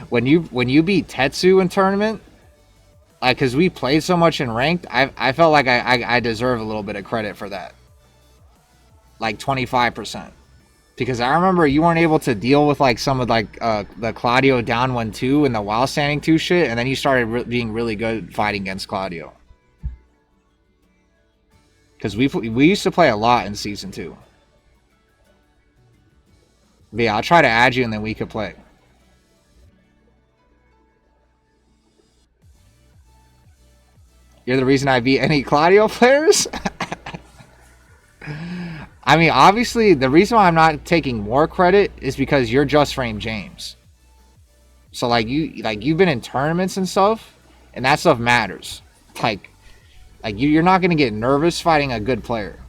when you beat Tetsu in tournament, like, because we played so much in ranked, I felt like I deserve a little bit of credit for that. Like 25%. Because I remember you weren't able to deal with like some of like the Claudio down 1-2 and the while standing 2 shit, and then you started being really good fighting against Claudio. Because we used to play a lot in Season 2. But yeah, I'll try to add you and then we could play. You're the reason I beat any Claudio players? I mean, obviously, the reason why I'm not taking more credit is because you're Just Frame James. So, like, you've been in tournaments and stuff, and that stuff matters. Like you're not going to get nervous fighting a good player.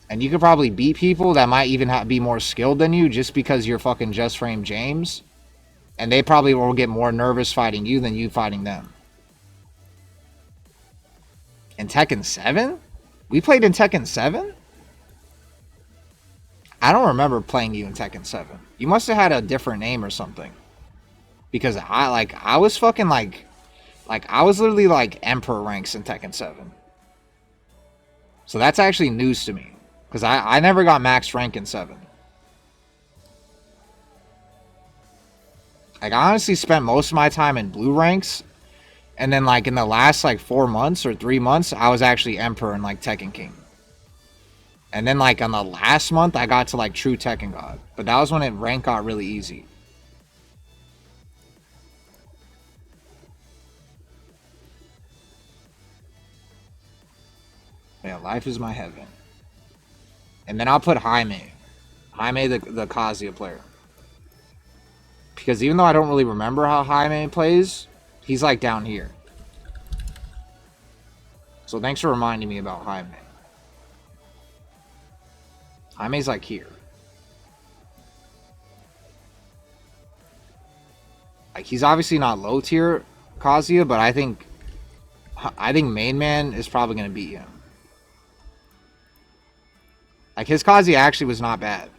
And you could probably beat people that might even be more skilled than you just because you're fucking Just Frame James. And they probably will get more nervous fighting you than you fighting them. In Tekken 7? We played in Tekken 7? I don't remember playing you in Tekken 7. You must have had a different name or something. Because I was fucking like I was literally like Emperor ranks in Tekken 7. So that's actually news to me. Because I never got max rank in 7. Like, I honestly spent most of my time in blue ranks. And then, like, in the last, like, 4 months or 3 months, I was actually Emperor and, like, Tekken King. And then, like, on the last month, I got to, like, True Tekken God. But that was when rank got really easy. Yeah, life is my heaven. And then I'll put Jaime. Jaime, the Kazuya player. Because even though I don't really remember how Jaime plays, he's like down here. So thanks for reminding me about Jaime. Jaime's like here. Like, he's obviously not low tier Kazuya, but I think Main Man is probably going to beat him. Like, his Kazuya actually was not bad.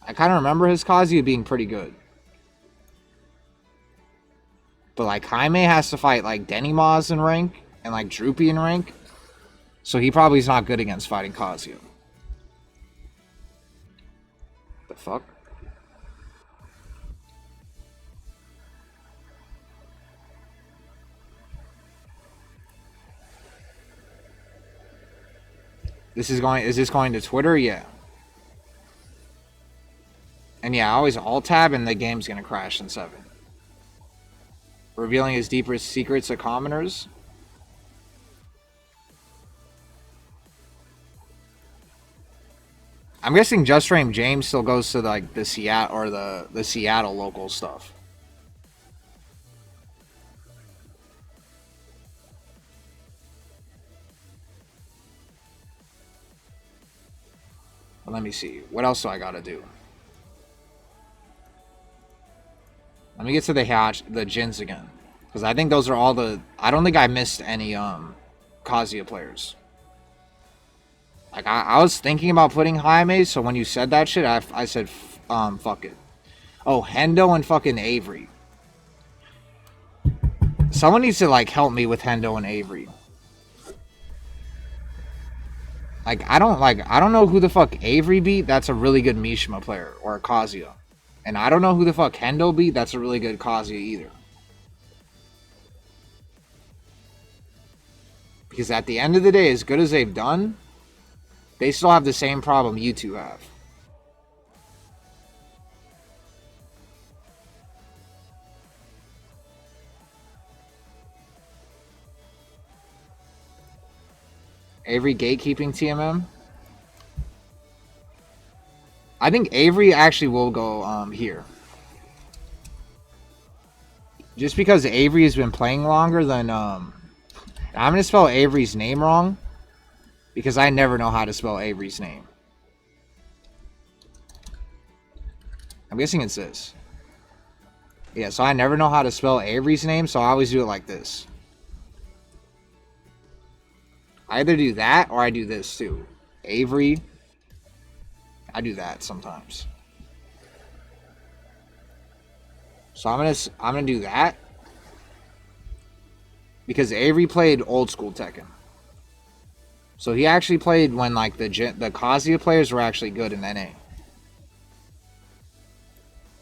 I kind of remember his Kazuya being pretty good. But, like, Jaime has to fight, like, Denimaz in rank and, like, Droopy in rank. So he probably is not good against fighting Kazuya. The fuck? Is this going to Twitter? Yeah. And yeah, I always alt-tab and the game's gonna crash in 7. Revealing his deepest secrets to commoners. I'm guessing Just Frame James still goes to like the Seattle or the Seattle local stuff. But let me see. What else do I gotta do? Let me get to the Jins again. Because I think those are all the... I don't think I missed any Kazuya players. Like, I was thinking about putting Jaime, so when you said that shit, I said, fuck it. Oh, Hendo and fucking Avery. Someone needs to, like, help me with Hendo and Avery. I don't know who the fuck Avery beat. That's a really good Mishima player, or a Kazuya. And I don't know who the fuck Hendo beat. That's a really good Kazuya either. Because at the end of the day, as good as they've done, they still have the same problem you two have. Avery gatekeeping TMM. I think Avery actually will go here. Just because Avery has been playing longer than I'm gonna spell Avery's name wrong because I never know how to spell Avery's name. I'm guessing it's this. Yeah, so I never know how to spell Avery's name, so I always do it like this. I either do that or I do this too. Avery. I do that sometimes. So I'm gonna do that because Avery played old school Tekken. So he actually played when like the Kazuya players were actually good in NA.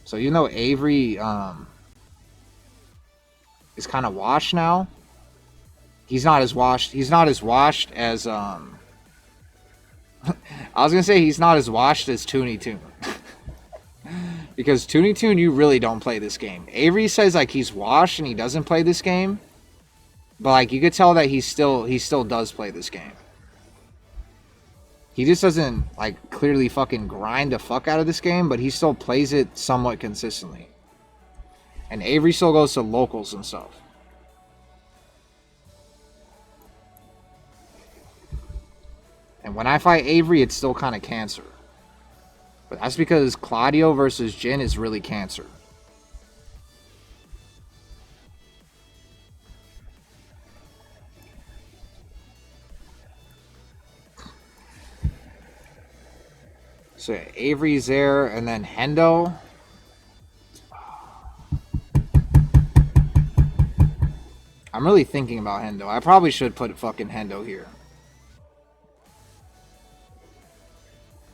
So even though Avery is kind of washed now, he's not as washed. He's not as washed as I was gonna say he's not as washed as Toonie Toon. Because Toonie Toon, you really don't play this game. Avery says like he's washed and he doesn't play this game, but like you could tell that he still does play this game. He just doesn't like clearly fucking grind the fuck out of this game, but he still plays it somewhat consistently. And Avery still goes to locals and stuff. And when I fight Avery, it's still kind of cancer. But that's because Claudio versus Jin is really cancer. So yeah, Avery's there, and then Hendo. I'm really thinking about Hendo. I probably should put fucking Hendo here.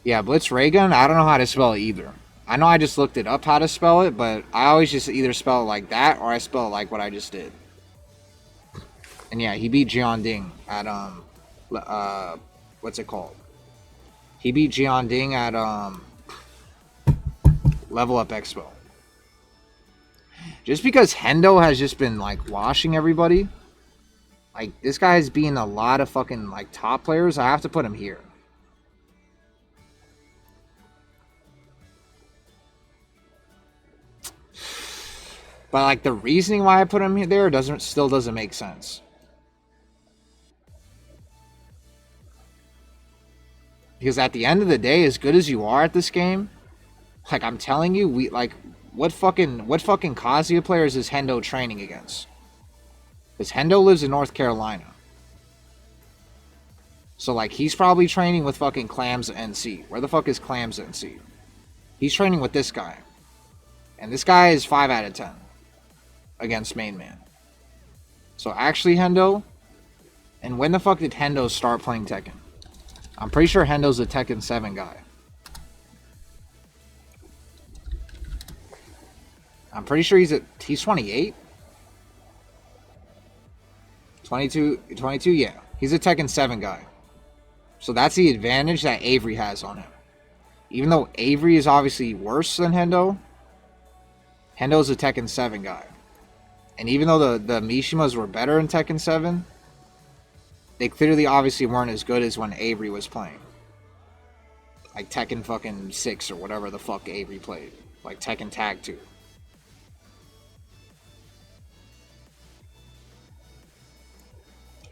Yeah, Blitz Raygun, I don't know how to spell it either. I know I just looked it up how to spell it, but I always just either spell it like that or I spell it like what I just did. And yeah, he beat Jian Ding at, what's it called? He beat Jian Ding at, Level Up Expo. Just because Hendo has just been, like, washing everybody, like, this guy's beating a lot of fucking, like, top players, I have to put him here. But like the reasoning why I put him there still doesn't make sense. Because at the end of the day, as good as you are at this game, like I'm telling you, what fucking Kazuya players is Hendo training against? Because Hendo lives in North Carolina. So like he's probably training with fucking Clams NC. Where the fuck is Clams NC? He's training with this guy. And this guy is 5 out of 10. Against Main Man. So actually Hendo, and when the fuck did Hendo start playing Tekken? I'm pretty sure Hendo's a Tekken 7 guy. I'm pretty sure he's 28? 22, yeah. He's a Tekken 7 guy. So that's the advantage that Avery has on him. Even though Avery is obviously worse than Hendo, Hendo's a Tekken 7 guy. And even though the Mishimas were better in Tekken 7, they clearly obviously weren't as good as when Avery was playing. Like Tekken fucking 6 or whatever the fuck Avery played. Like Tekken Tag 2.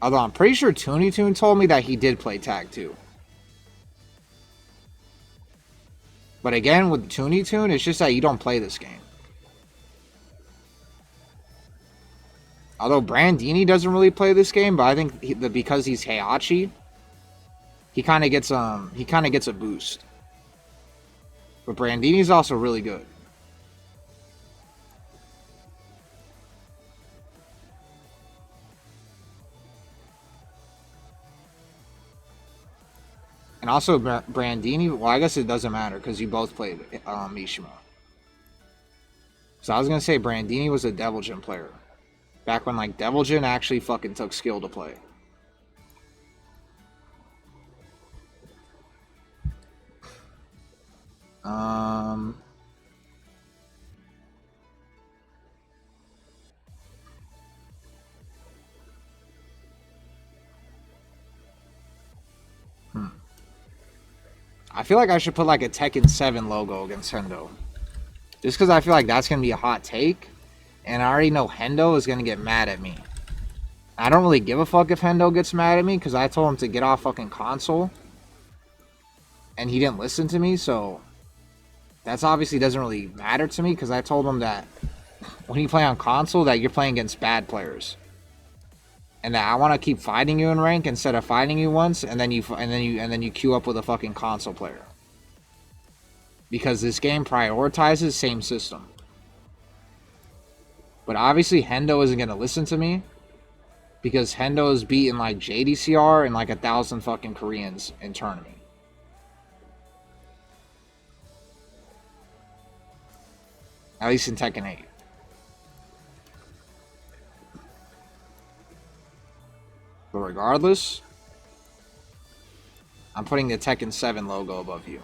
Although I'm pretty sure Toonie Toon told me that he did play Tag 2. But again, with Toonie Toon, it's just that you don't play this game. Although Brandini doesn't really play this game, but I think because he's Heihachi, he kind of gets a boost. But Brandini's also really good. And also Brandini, well, I guess it doesn't matter because you both played Mishima. So I was going to say Brandini was a Devil Jin player. Back when, like, Devil Jin actually fucking took skill to play. I feel like I should put, like, a Tekken 7 logo against Hendo. Just because I feel like that's going to be a hot take. And I already know Hendo is going to get mad at me. I don't really give a fuck if Hendo gets mad at me because I told him to get off fucking console. And he didn't listen to me, so that's obviously doesn't really matter to me because I told him that when you play on console that you're playing against bad players. And that I want to keep fighting you in rank instead of fighting you once and then you queue up with a fucking console player. Because this game prioritizes same system. But obviously Hendo isn't gonna listen to me. Because Hendo is beating like JDCR and like 1,000 fucking Koreans in tournament. At least in Tekken 8. But regardless, I'm putting the Tekken 7 logo above you.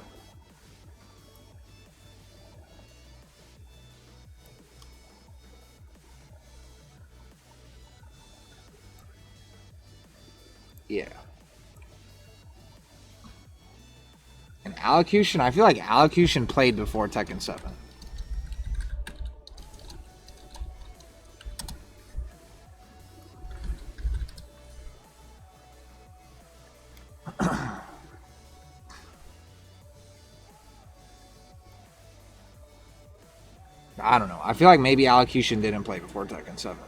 Yeah. And Allocution, I feel like Allocution played before Tekken 7. I don't know. I feel like maybe Allocution didn't play before Tekken 7.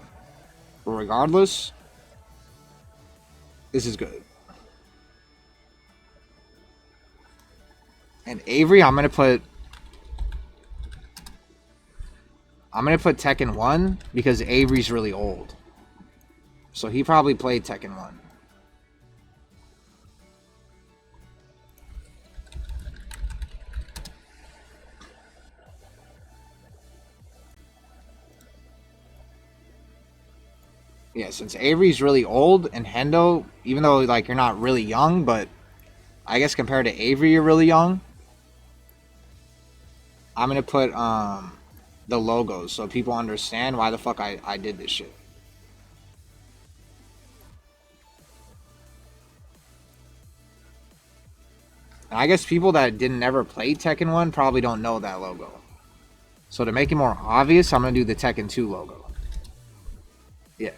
But regardless, this is good. And Avery, I'm gonna put Tekken 1 because Avery's really old. So he probably played Tekken 1. Yeah, since Avery's really old and Hendo, even though like you're not really young, but I guess compared to Avery you're really young. I'm gonna put the logos so people understand why the fuck I did this shit. And I guess people that didn't ever play Tekken 1 probably don't know that logo. So to make it more obvious, I'm gonna do the Tekken 2 logo. Yeah.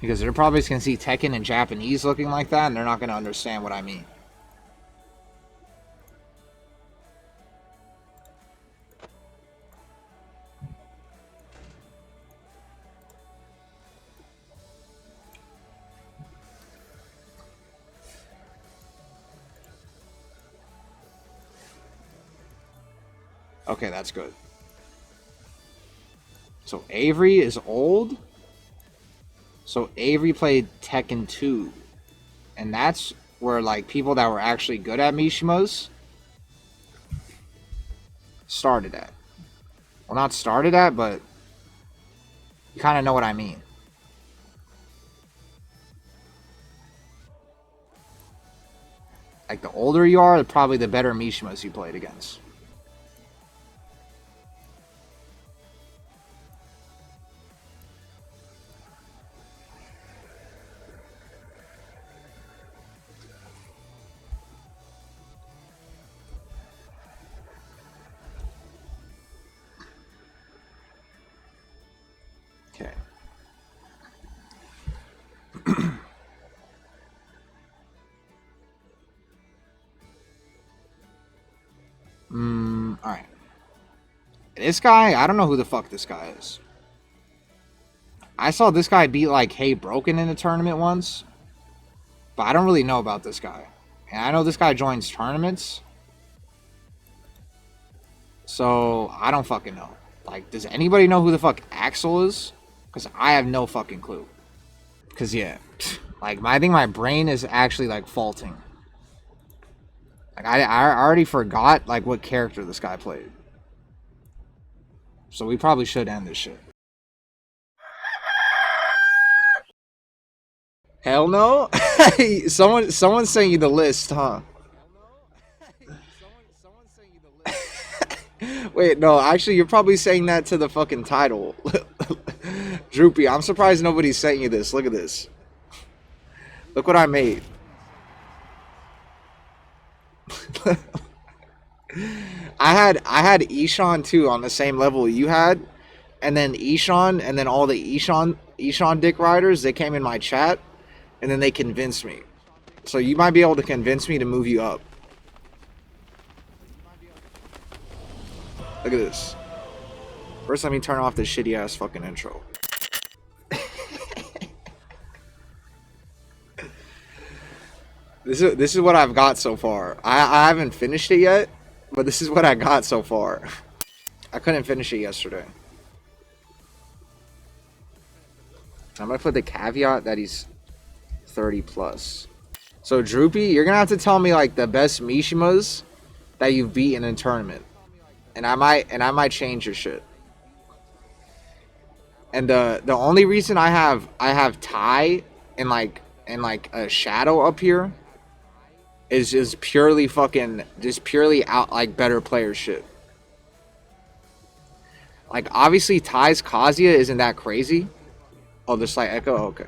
Because they're probably just going to see Tekken in Japanese looking like that, and they're not going to understand what I mean. Okay, that's good. So Avery is old. So Avery played Tekken 2. And that's where like people that were actually good at Mishimas started at. Well, not started at, but you kind of know what I mean. Like the older you are, probably the better Mishimas you played against. Okay. This guy, I don't know who the fuck this guy is. I saw this guy beat like Hey Broken in a tournament once. But I don't really know about this guy. And I know this guy joins tournaments. So, I don't fucking know. Like, does anybody know who the fuck Axel is? Because I have no fucking clue. Because, yeah. Like, I think my brain is actually, like, faulting. Like, I already forgot, like, what character this guy played. So we probably should end this shit. Hell no? Someone sent you the list, huh? Wait, no, actually, you're probably saying that to the fucking title. Droopy, I'm surprised nobody sent you this. Look at this. Look what I made. I had Ishan too on the same level you had, and then Ishan, and then all the Ishan dick riders, they came in my chat, and then they convinced me. So you might be able to convince me to move you up. Look at this. First, let me turn off this shitty ass fucking intro. This is what I've got so far. I haven't finished it yet, but this is what I got so far. I couldn't finish it yesterday. I'm gonna put the caveat that he's 30 plus. So Droopy, you're gonna have to tell me like the best Mishimas that you've beaten in a tournament, and I might change your shit. And the only reason I have Ty and like a Shadow up here is just purely out like better player shit. Like obviously Ty's Kazuya isn't that crazy. Oh, the slight echo? Okay.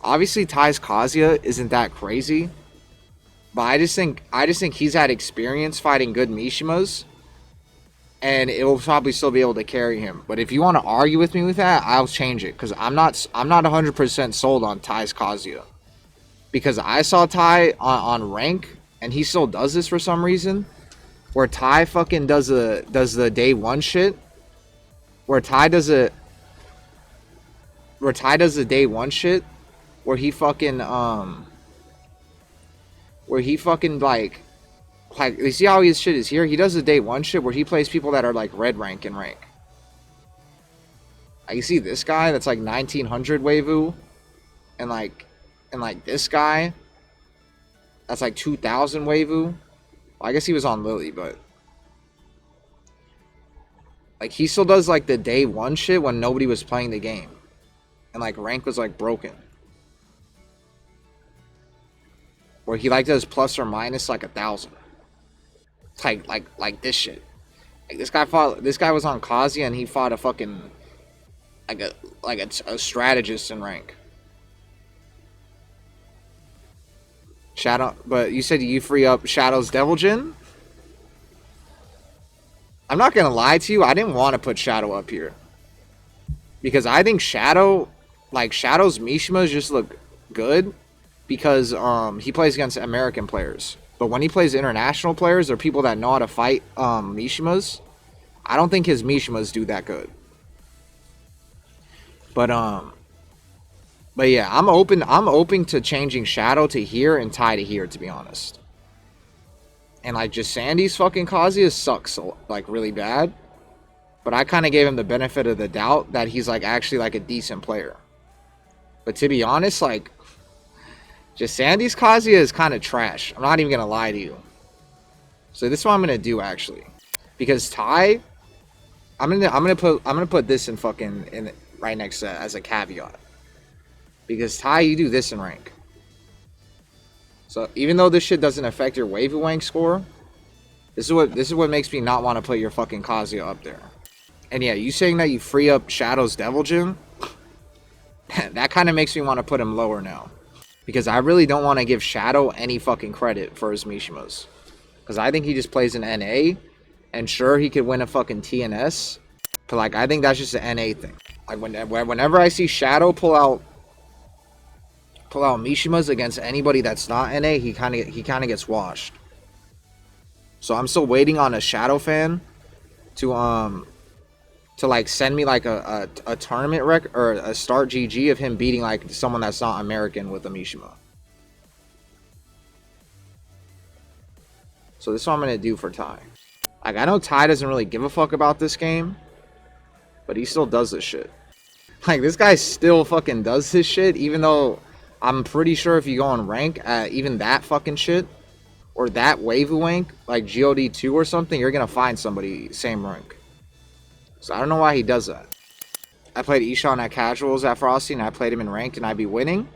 Obviously Ty's Kazuya isn't that crazy. But I just think he's had experience fighting good Mishimas. And it will probably still be able to carry him. But if you want to argue with me with that, I'll change it. Because I'm not 100% sold on Ty's Kazuya. Because I saw Ty on rank, and he still does this for some reason, where Ty fucking does the day one shit, where Ty does the day one shit, where he fucking like you see how his shit is here? He does the day one shit where he plays people that are like red rank in rank. Like you see this guy that's like 1900 Waivu, and like this guy that's like 2000 Waivu. Well, I guess he was on Lily, but like he still does like the day one shit when nobody was playing the game, and like rank was like broken, where he like does plus or minus like 1,000. Like this shit. Like this guy was on Kazuya, and he fought a fucking like a strategist in rank. Shadow, but you said you free up Shadow's Devil Jin? I'm not gonna lie to you, I didn't want to put Shadow up here. Because I think Shadow's Mishimas just look good because he plays against American players. But when he plays international players or people that know how to fight Mishimas, I don't think his Mishimas do that good. But yeah, I'm open to changing Shadow to here and Ty to here, to be honest. And like just Sandy's fucking Kazuya sucks like really bad. But I kind of gave him the benefit of the doubt that he's like actually like a decent player. But to be honest, like just Sandy's Kazuya is kind of trash. I'm not even gonna lie to you. So this is what I'm gonna do actually, because Ty, I'm gonna put this in fucking right next to as a caveat. Because Ty, you do this in rank. So even though this shit doesn't affect your Waivu Wank score, this is what makes me not want to put your fucking Kazuya up there. And yeah, you saying that you free up Shadow's Devil Jin, that kind of makes me want to put him lower now. Because I really don't want to give Shadow any fucking credit for his Mishimas. Because I think he just plays an NA, and sure, he could win a fucking TNS, but like, I think that's just an NA thing. Like, whenever I see Shadow pull out Mishimas against anybody that's not NA, he kind of gets washed. So I'm still waiting on a Shadow fan to like send me like a tournament rec or a start GG of him beating like someone that's not American with a Mishima. So this is what I'm gonna do for Ty. Like, I know Ty doesn't really give a fuck about this game, but he still does this shit. Like, this guy still fucking does this shit, even though I'm pretty sure if you go on rank at even that fucking shit, or that wavelength, like GOD2 or something, you're gonna find somebody same rank. So I don't know why he does that. I played Ishan at casuals at Frosty, and I played him in ranked, and I'd be winning.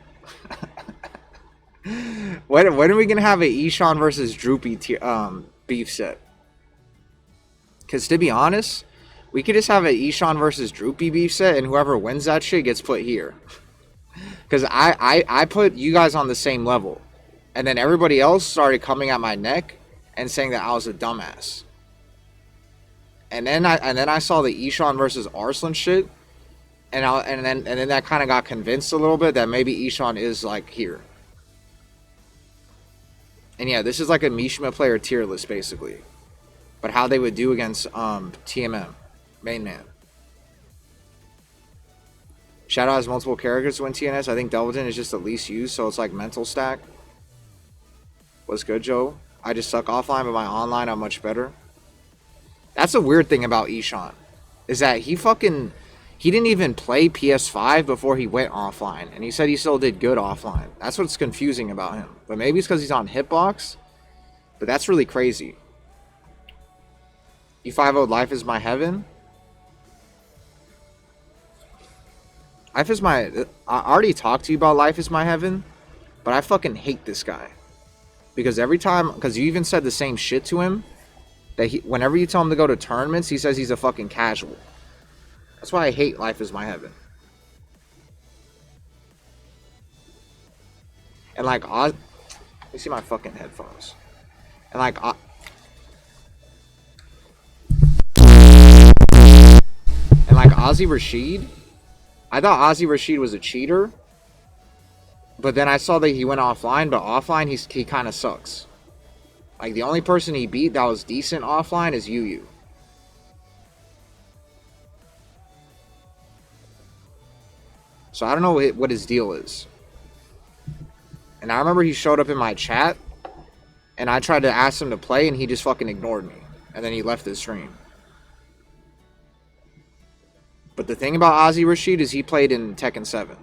when are we gonna have a Ishan versus Droopy beef set? Because to be honest, we could just have a Ishan versus Droopy beef set, and whoever wins that shit gets put here. Because I put you guys on the same level, and then everybody else started coming at my neck and saying that I was a dumbass. And then I saw the Ishan versus Arslan shit, and then that kind of got convinced a little bit that maybe Ishan is like here. And yeah, this is like a Mishima player tier list basically, but how they would do against TMM, main man. Shadow has multiple characters to win TNS. I think Delverton is just the least used, so it's like mental stack. What's good, Joe? I just suck offline, but my online I'm much better. That's a weird thing about Ishan, is that he didn't even play PS5 before he went offline, and he said he still did good offline. That's what's confusing about him. But maybe it's because he's on Hitbox, but that's really crazy. E5 Life is my heaven. Life is my... I already talked to you about Life is my heaven, but I fucking hate this guy. Because every time... Because you even said the same shit to him, that whenever you tell him to go to tournaments, he says he's a fucking casual. That's why I hate Life is my heaven. And like... let me see my fucking headphones. And like... and like Ozzy Rashid... I thought Ozzy Rashid was a cheater, but then I saw that he went offline, but offline he kind of sucks. Like, the only person he beat that was decent offline is Yu. So I don't know what his deal is. And I remember he showed up in my chat, and I tried to ask him to play, and he just fucking ignored me. And then he left the stream. But the thing about Ozzy Rashid is he played in Tekken 7.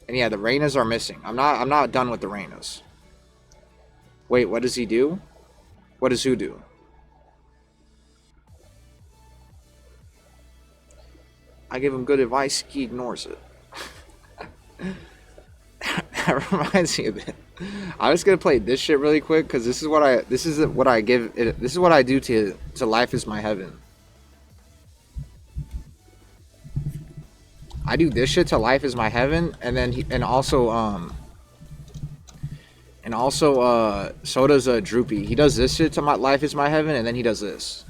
And yeah, the Reynas are missing. I'm not done with the Reynas. Wait, what does he do? What does who do? I give him good advice, he ignores it. That reminds me of it. I'm just gonna play this shit really quick because this is what I do to Life is my heaven. I do this shit to Life is my heaven, and then also so does Droopy. He does this shit to Life is my heaven, and then he does this.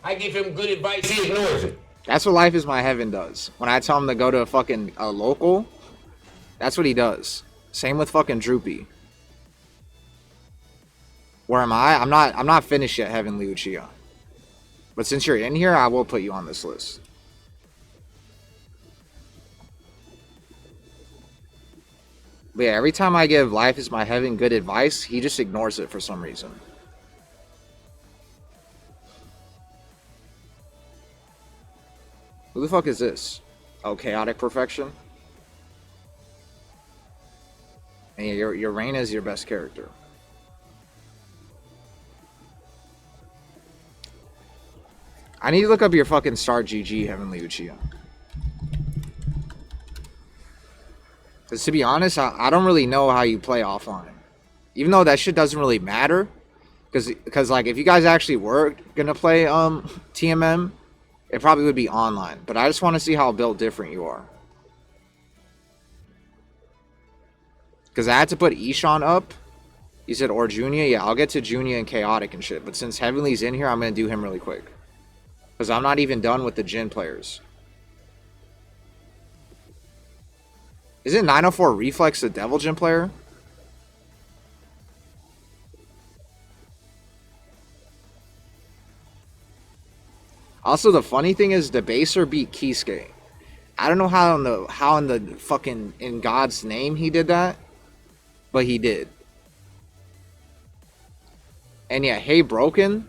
I give him good advice, he ignores it. That's what Life is my heaven does. When I tell him to go to a fucking local, that's what he does. Same with fucking Droopy. Where am I? I'm not finished yet, Heavenly Uchiha. But since you're in here, I will put you on this list. But yeah, every time I give Life is my heaven good advice, he just ignores it for some reason. Who the fuck is this? Oh, Chaotic Perfection? And yeah, your Reyna is your best character. I need to look up your fucking Start GG, Heavenly Uchiha. Because to be honest, I don't really know how you play offline. Even though that shit doesn't really matter. Because like, if you guys actually were going to play TMM, it probably would be online. But I just want to see how built different you are. Because I had to put Ishan up. You said or Junia? Yeah, I'll get to Junia and Chaotic and shit. But since Heavenly's in here, I'm going to do him really quick. Because I'm not even done with the Jin players. Isn't 904 Reflex the Devil Jin player? Also, the funny thing is, Debaser beat Kisuke. I don't know how in the fucking in God's name he did that, but he did. And yeah, Hey Broken.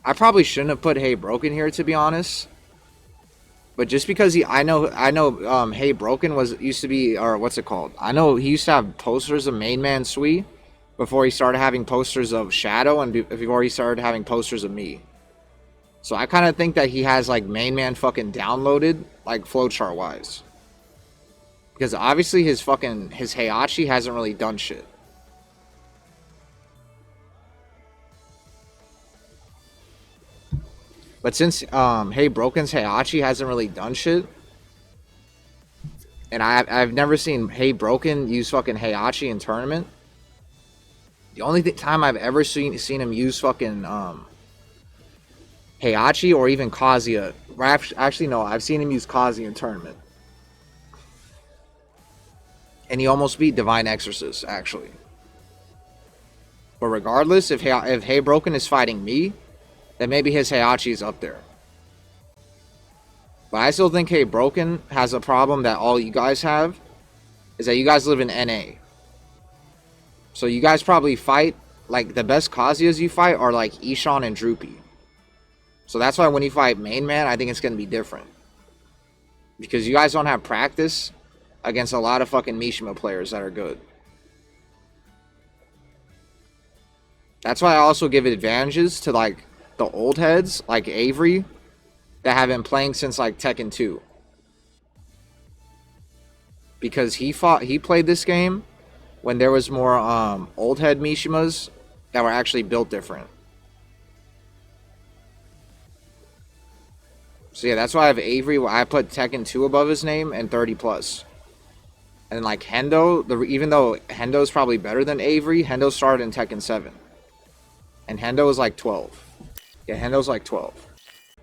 I probably shouldn't have put Hey Broken here, to be honest. But just because I know Hey Broken used to be, or what's it called? I know he used to have posters of MainManSwe before he started having posters of Shadow and before he started having posters of me. So I kind of think that he has like MainMan fucking downloaded, like flowchart wise. Because obviously his Heihachi hasn't really done shit. But since Hey Broken's Heihachi hasn't really done shit, and I've never seen Hey Broken use fucking Heihachi in tournament. The only time I've ever seen him use fucking Heihachi or even Kazuya. Actually, no, I've seen him use Kazuya in tournament. And he almost beat Divine Exorcist, actually. But regardless, if Hey Broken is fighting me, then maybe his Heihachi is up there. But I still think Hey Broken has a problem that all you guys have, is that you guys live in NA. So you guys probably fight, like the best Kazuyas you fight are like Ishan and Droopy. So that's why when you fight Main Man, I think it's going to be different. Because you guys don't have practice against a lot of fucking Mishima players that are good. That's why I also give advantages to like the old heads, like Avery, that have been playing since like Tekken 2. Because he played this game when there was more old head Mishimas that were actually built different. So yeah, that's why I have Avery. I put Tekken 2 above his name and 30 plus. And like Hendo, even though Hendo is probably better than Avery, Hendo started in Tekken 7. And Hendo is like 12. Yeah, Hendo's like 12.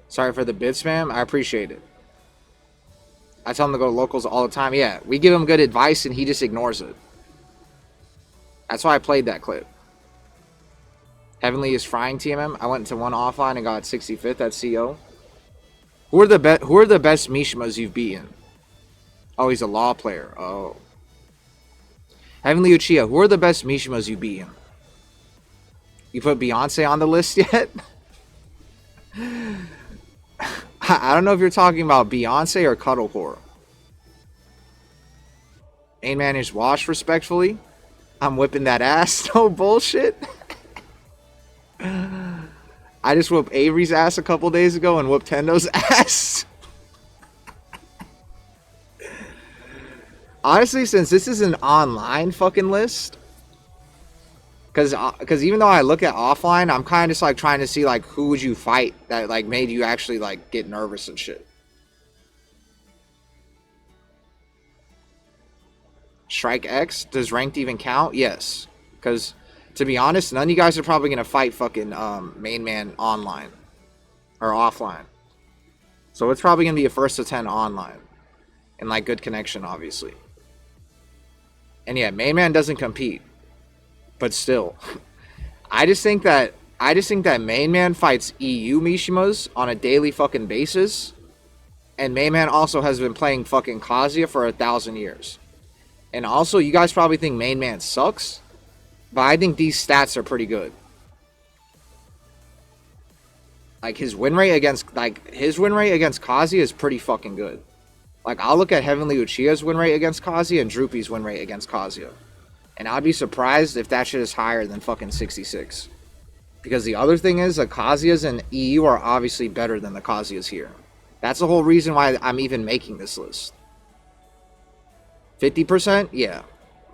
Sorry for the bid spam. I appreciate it. I tell him to go to locals all the time. Yeah, we give him good advice and he just ignores it. That's why I played that clip. Heavenly is frying TMM. I went to one offline and got 65th at CO. Who are the best Mishimas you've beaten? Oh, he's a law player. Oh. Heavenly Uchiha, who are the best Mishimas you've beaten? You put Beyonce on the list yet? I don't know if you're talking about Beyonce or Cuddlecore. Main Man is washed respectfully. I'm whipping that ass. No bullshit. I just whooped Avery's ass a couple days ago and whooped Hendo's ass. Honestly, since this is an online fucking list, because even though I look at offline, I'm kind of just like trying to see like who would you fight that like made you actually like get nervous and shit. Strike X, does ranked even count? Yes, because to be honest, none of you guys are probably gonna fight fucking Main Man online or offline. So it's probably gonna be a 1st to 10 online and like good connection, obviously. And yeah, Main Man doesn't compete. But still, I just think that Main Man fights EU Mishimas on a daily fucking basis, and Main Man also has been playing fucking Kazuya for 1,000 years. And also, you guys probably think Main Man sucks, but I think these stats are pretty good. Like his win rate against Kazuya is pretty fucking good. Like I'll look at Heavenly Uchiha's win rate against Kazuya and Droopy's win rate against Kazuya. And I'd be surprised if that shit is higher than fucking 66. Because the other thing is, the Kazuyas in EU are obviously better than the Kazuyas here. That's the whole reason why I'm even making this list. 50%? Yeah.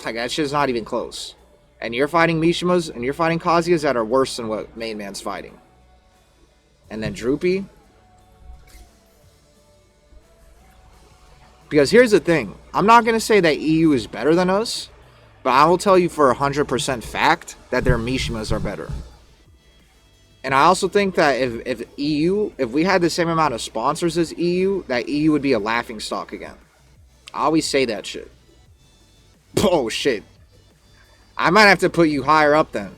Like, that shit's not even close. And you're fighting Mishimas, and you're fighting Kazuyas that are worse than what Main Man's fighting. And then Droopy. Because here's the thing. I'm not going to say that EU is better than us. But I will tell you for 100% fact that their Mishimas are better. And I also think that if we had the same amount of sponsors as EU, that EU would be a laughing stock again. I always say that shit. Oh shit. I might have to put you higher up then.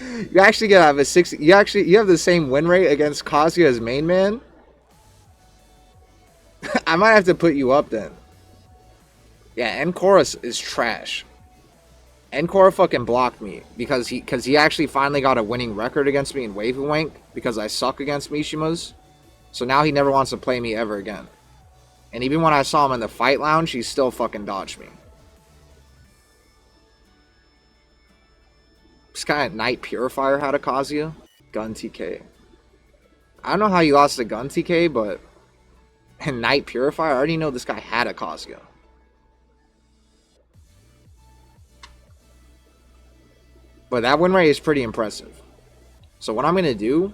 You actually gonna have a 6. You have the same win rate against Kazuya as main man. I might have to put you up then. Yeah, Encora is trash. Encora fucking blocked me because he actually finally got a winning record against me in Wave and Wank because I suck against Mishimas. So now he never wants to play me ever again. And even when I saw him in the fight lounge, he still fucking dodged me. This guy at Night Purifier had a Kazuya. Gun TK. I don't know how you lost to Gun TK, but in Night Purifier, I already know this guy had a Kazuya. But that win rate is pretty impressive. So what I'm going to do,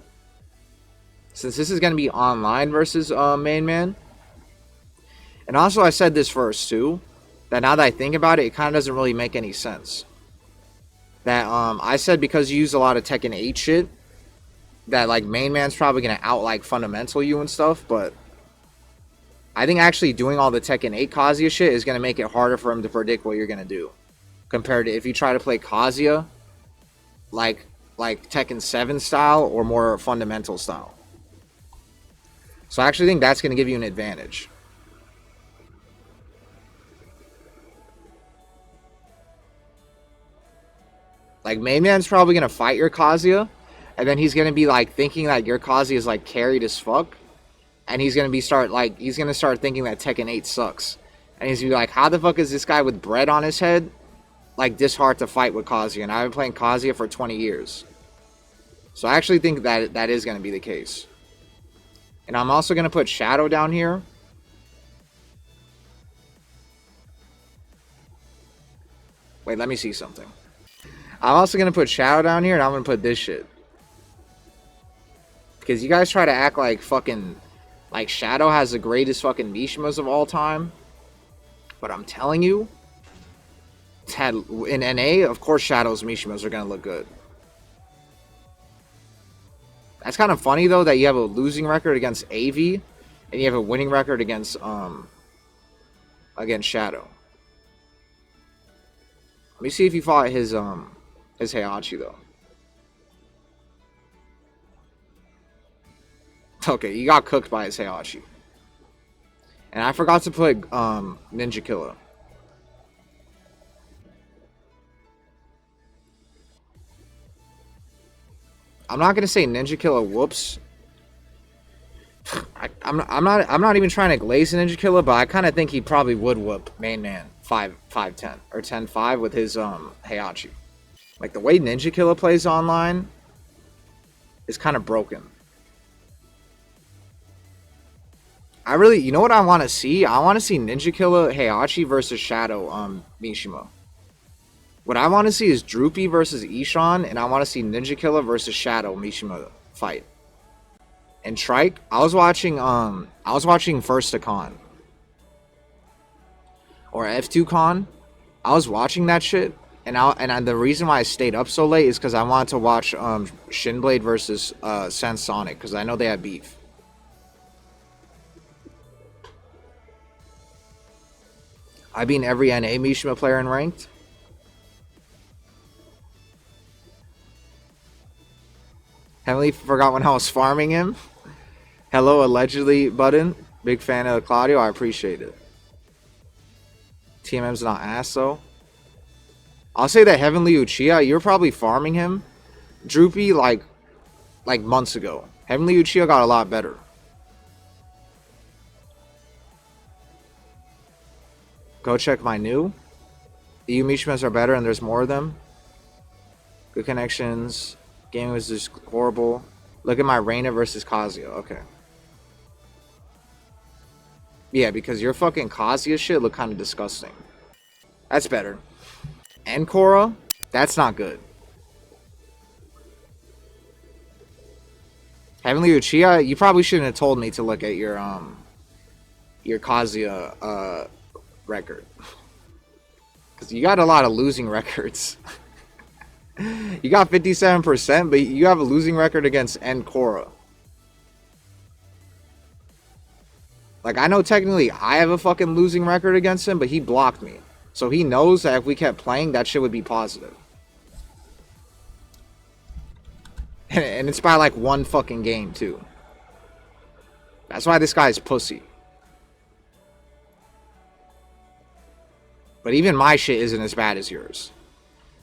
since this is going to be online versus main man, and also I said this first too, that now that I think about it, it kind of doesn't really make any sense. That I said because you use a lot of Tekken 8 shit, that like main man's probably going to out like fundamental you and stuff, but I think actually doing all the Tekken 8 Kazuya shit is going to make it harder for him to predict what you're going to do. Compared to if you try to play Kazuya like Tekken 7 style or more fundamental style. So I actually think that's going to give you an advantage. Like main man's probably going to fight your Kazuya, and then he's going to be like thinking that your Kazuya is like carried as fuck, and he's going to start thinking that Tekken 8 sucks. And he's going to be like, how the fuck is this guy with bread on his head like this hard to fight with Kazuya? And I've been playing Kazuya for 20 years. So I actually think that that is going to be the case. And I'm also going to put Shadow down here. Wait, let me see something. I'm also going to put Shadow down here, and I'm going to put this shit. Because you guys try to act like fucking, like Shadow has the greatest fucking Mishimas of all time. But I'm telling you, in NA, of course Shadow's Mishimas are going to look good. That's kind of funny, though, that you have a losing record against AV, and you have a winning record against Shadow. Let me see if you fought his Heihachi, though. Okay, you got cooked by his Heihachi. And I forgot to put Ninja Killer. I'm not gonna say Ninja Killer whoops. I'm not even trying to glaze Ninja Killer, but I kind of think he probably would whoop main man 5-10 or 10-5 with his Heihachi. Like the way Ninja Killer plays online is kind of broken. You know what I want to see? I want to see Ninja Killer Heihachi versus Shadow Mishima. What I want to see is Droopy versus Ishan, and I want to see Ninja Killer versus Shadow Mishima fight. And Trike, I was watching First to Con or F2 Con. I was watching that shit, and the reason why I stayed up so late is because I wanted to watch Shinblade versus Sense Sonic, because I know they had beef. I beat every NA Mishima player in ranked. Heavenly forgot when I was farming him. Hello, allegedly button. Big fan of Claudio. I appreciate it. TMM's not ass though. I'll say that Heavenly Uchiha, you're probably farming him. Droopy like months ago. Heavenly Uchiha got a lot better. Go check my new. EU Mishimas are better and there's more of them. Good connections. Game was just horrible. Look at my Reina versus Kazuya. Okay. Yeah, because your fucking Kazuya shit look kind of disgusting. That's better. Encora? That's not good. Heavenly Uchiha? You probably shouldn't have told me to look at your Kazuya record. Because you got a lot of losing records. You got 57%, but you have a losing record against Encora. Like, I know technically I have a fucking losing record against him, but he blocked me. So he knows that if we kept playing, that shit would be positive. And it's by like one fucking game too. That's why this guy's pussy. But even my shit isn't as bad as yours.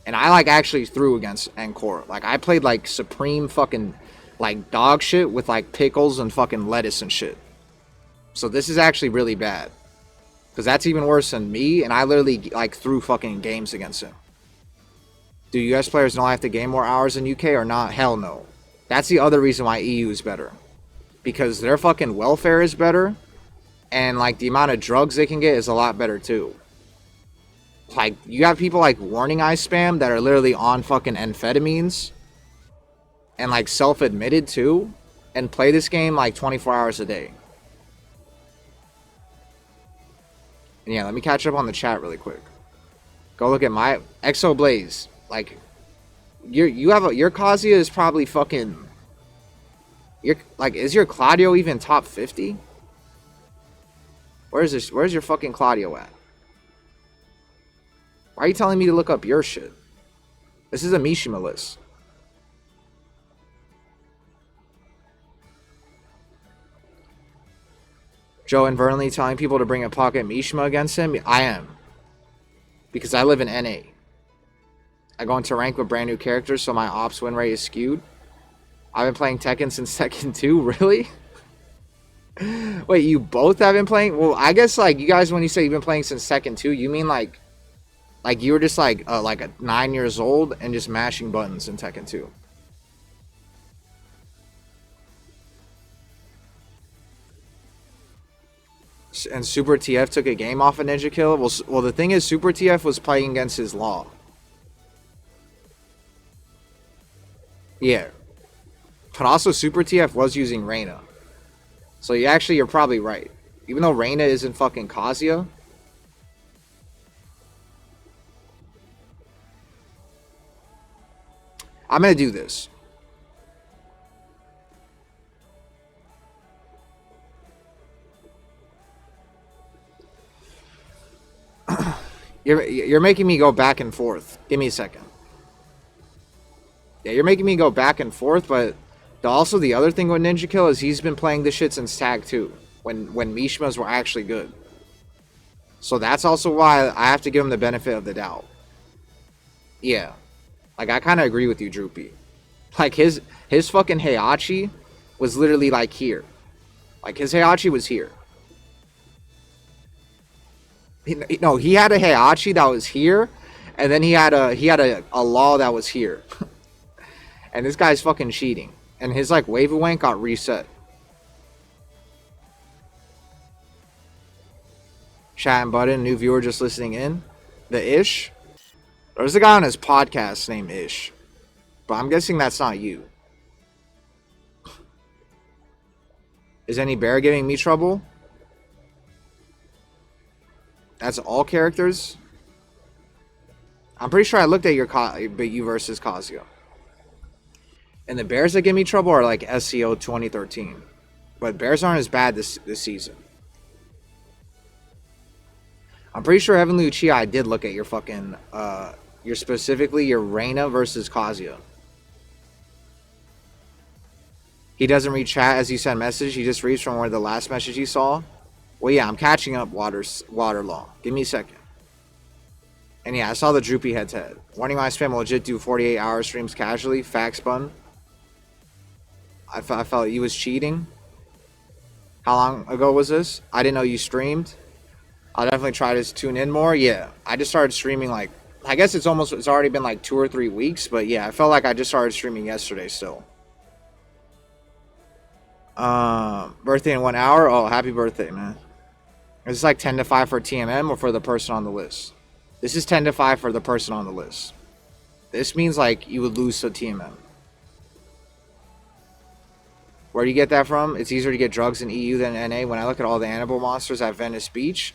And I like actually threw against Encore. Like I played like supreme fucking like dog shit with like pickles and fucking lettuce and shit. So this is actually really bad. Because that's even worse than me, and I literally like threw fucking games against him. Do US players not have to gain more hours in UK or not? Hell no. That's the other reason why EU is better. Because their fucking welfare is better, and like the amount of drugs they can get is a lot better too. Like, you have people like Warning Eye Spam that are literally on fucking amphetamines, and like self-admitted too, and play this game like 24 hours a day. And yeah, let me catch up on the chat really quick. Go look at my Exo Blaze. Like, your Kazuya is probably fucking. Is your Claudio even top 50? Where's your fucking Claudio at? Why are you telling me to look up your shit? This is a Mishima list. Joe and Vernley telling people to bring a pocket Mishima against him? I am. Because I live in NA. I go into rank with brand new characters, so my ops win rate is skewed. I've been playing Tekken since Tekken 2, really? Wait, you both have been playing? Well, I guess, like, you guys, when you say you've been playing since Tekken 2, you mean, like you were just, like 9 years old and just mashing buttons in Tekken 2. And Super TF took a game off of Ninja Kill? Well, the thing is, Super TF was playing against his law. Yeah. But also, Super TF was using Reina. So you're probably right. Even though Reina isn't fucking Kazuya. I'm gonna do this. You're making me go back and forth. Give me a second. Yeah, you're making me go back and forth, but also the other thing with Ninja Kill is he's been playing this shit since Tag 2, when Mishimas were actually good. So that's also why I have to give him the benefit of the doubt. Yeah. Like, I kind of agree with you, Droopy. Like, his fucking Heihachi was literally, like, here. Like, his Heihachi was here. No, he had a Heihachi that was here, and then he had a law that was here. And this guy's fucking cheating. And his, like, Wavewank got reset. Chat and button, new viewer just listening in. The Ish. There's a guy on his podcast named Ish. But I'm guessing that's not you. Is any bear giving me trouble? That's all characters? I'm pretty sure I looked at you versus Kazuya. And the bears that give me trouble are like SEO 2013. But bears aren't as bad this season. I'm pretty sure Heavenly Uchiha, I did look at your fucking, your Reina versus Kazuya. He doesn't read chat as you send message. He just reads from where the last message he saw. Well, yeah, I'm catching up, Waterlaw. Give me a second. And yeah, I saw the Droopy head-to-head. Warning my spam will legit do 48-hour streams casually. Facts bun. I felt you was cheating. How long ago was this? I didn't know you streamed. I'll definitely try to tune in more. Yeah, I just started streaming like, I guess it's already been like 2 or 3 weeks. But yeah, I felt like I just started streaming yesterday still. Birthday in 1 hour? Oh, happy birthday, man. Is this like 10 to 5 for TMM or for the person on the list? This is 10 to 5 for the person on the list. This means like you would lose to TMM. Where do you get that from? It's easier to get drugs in EU than NA. When I look at all the animal monsters at Venice Beach.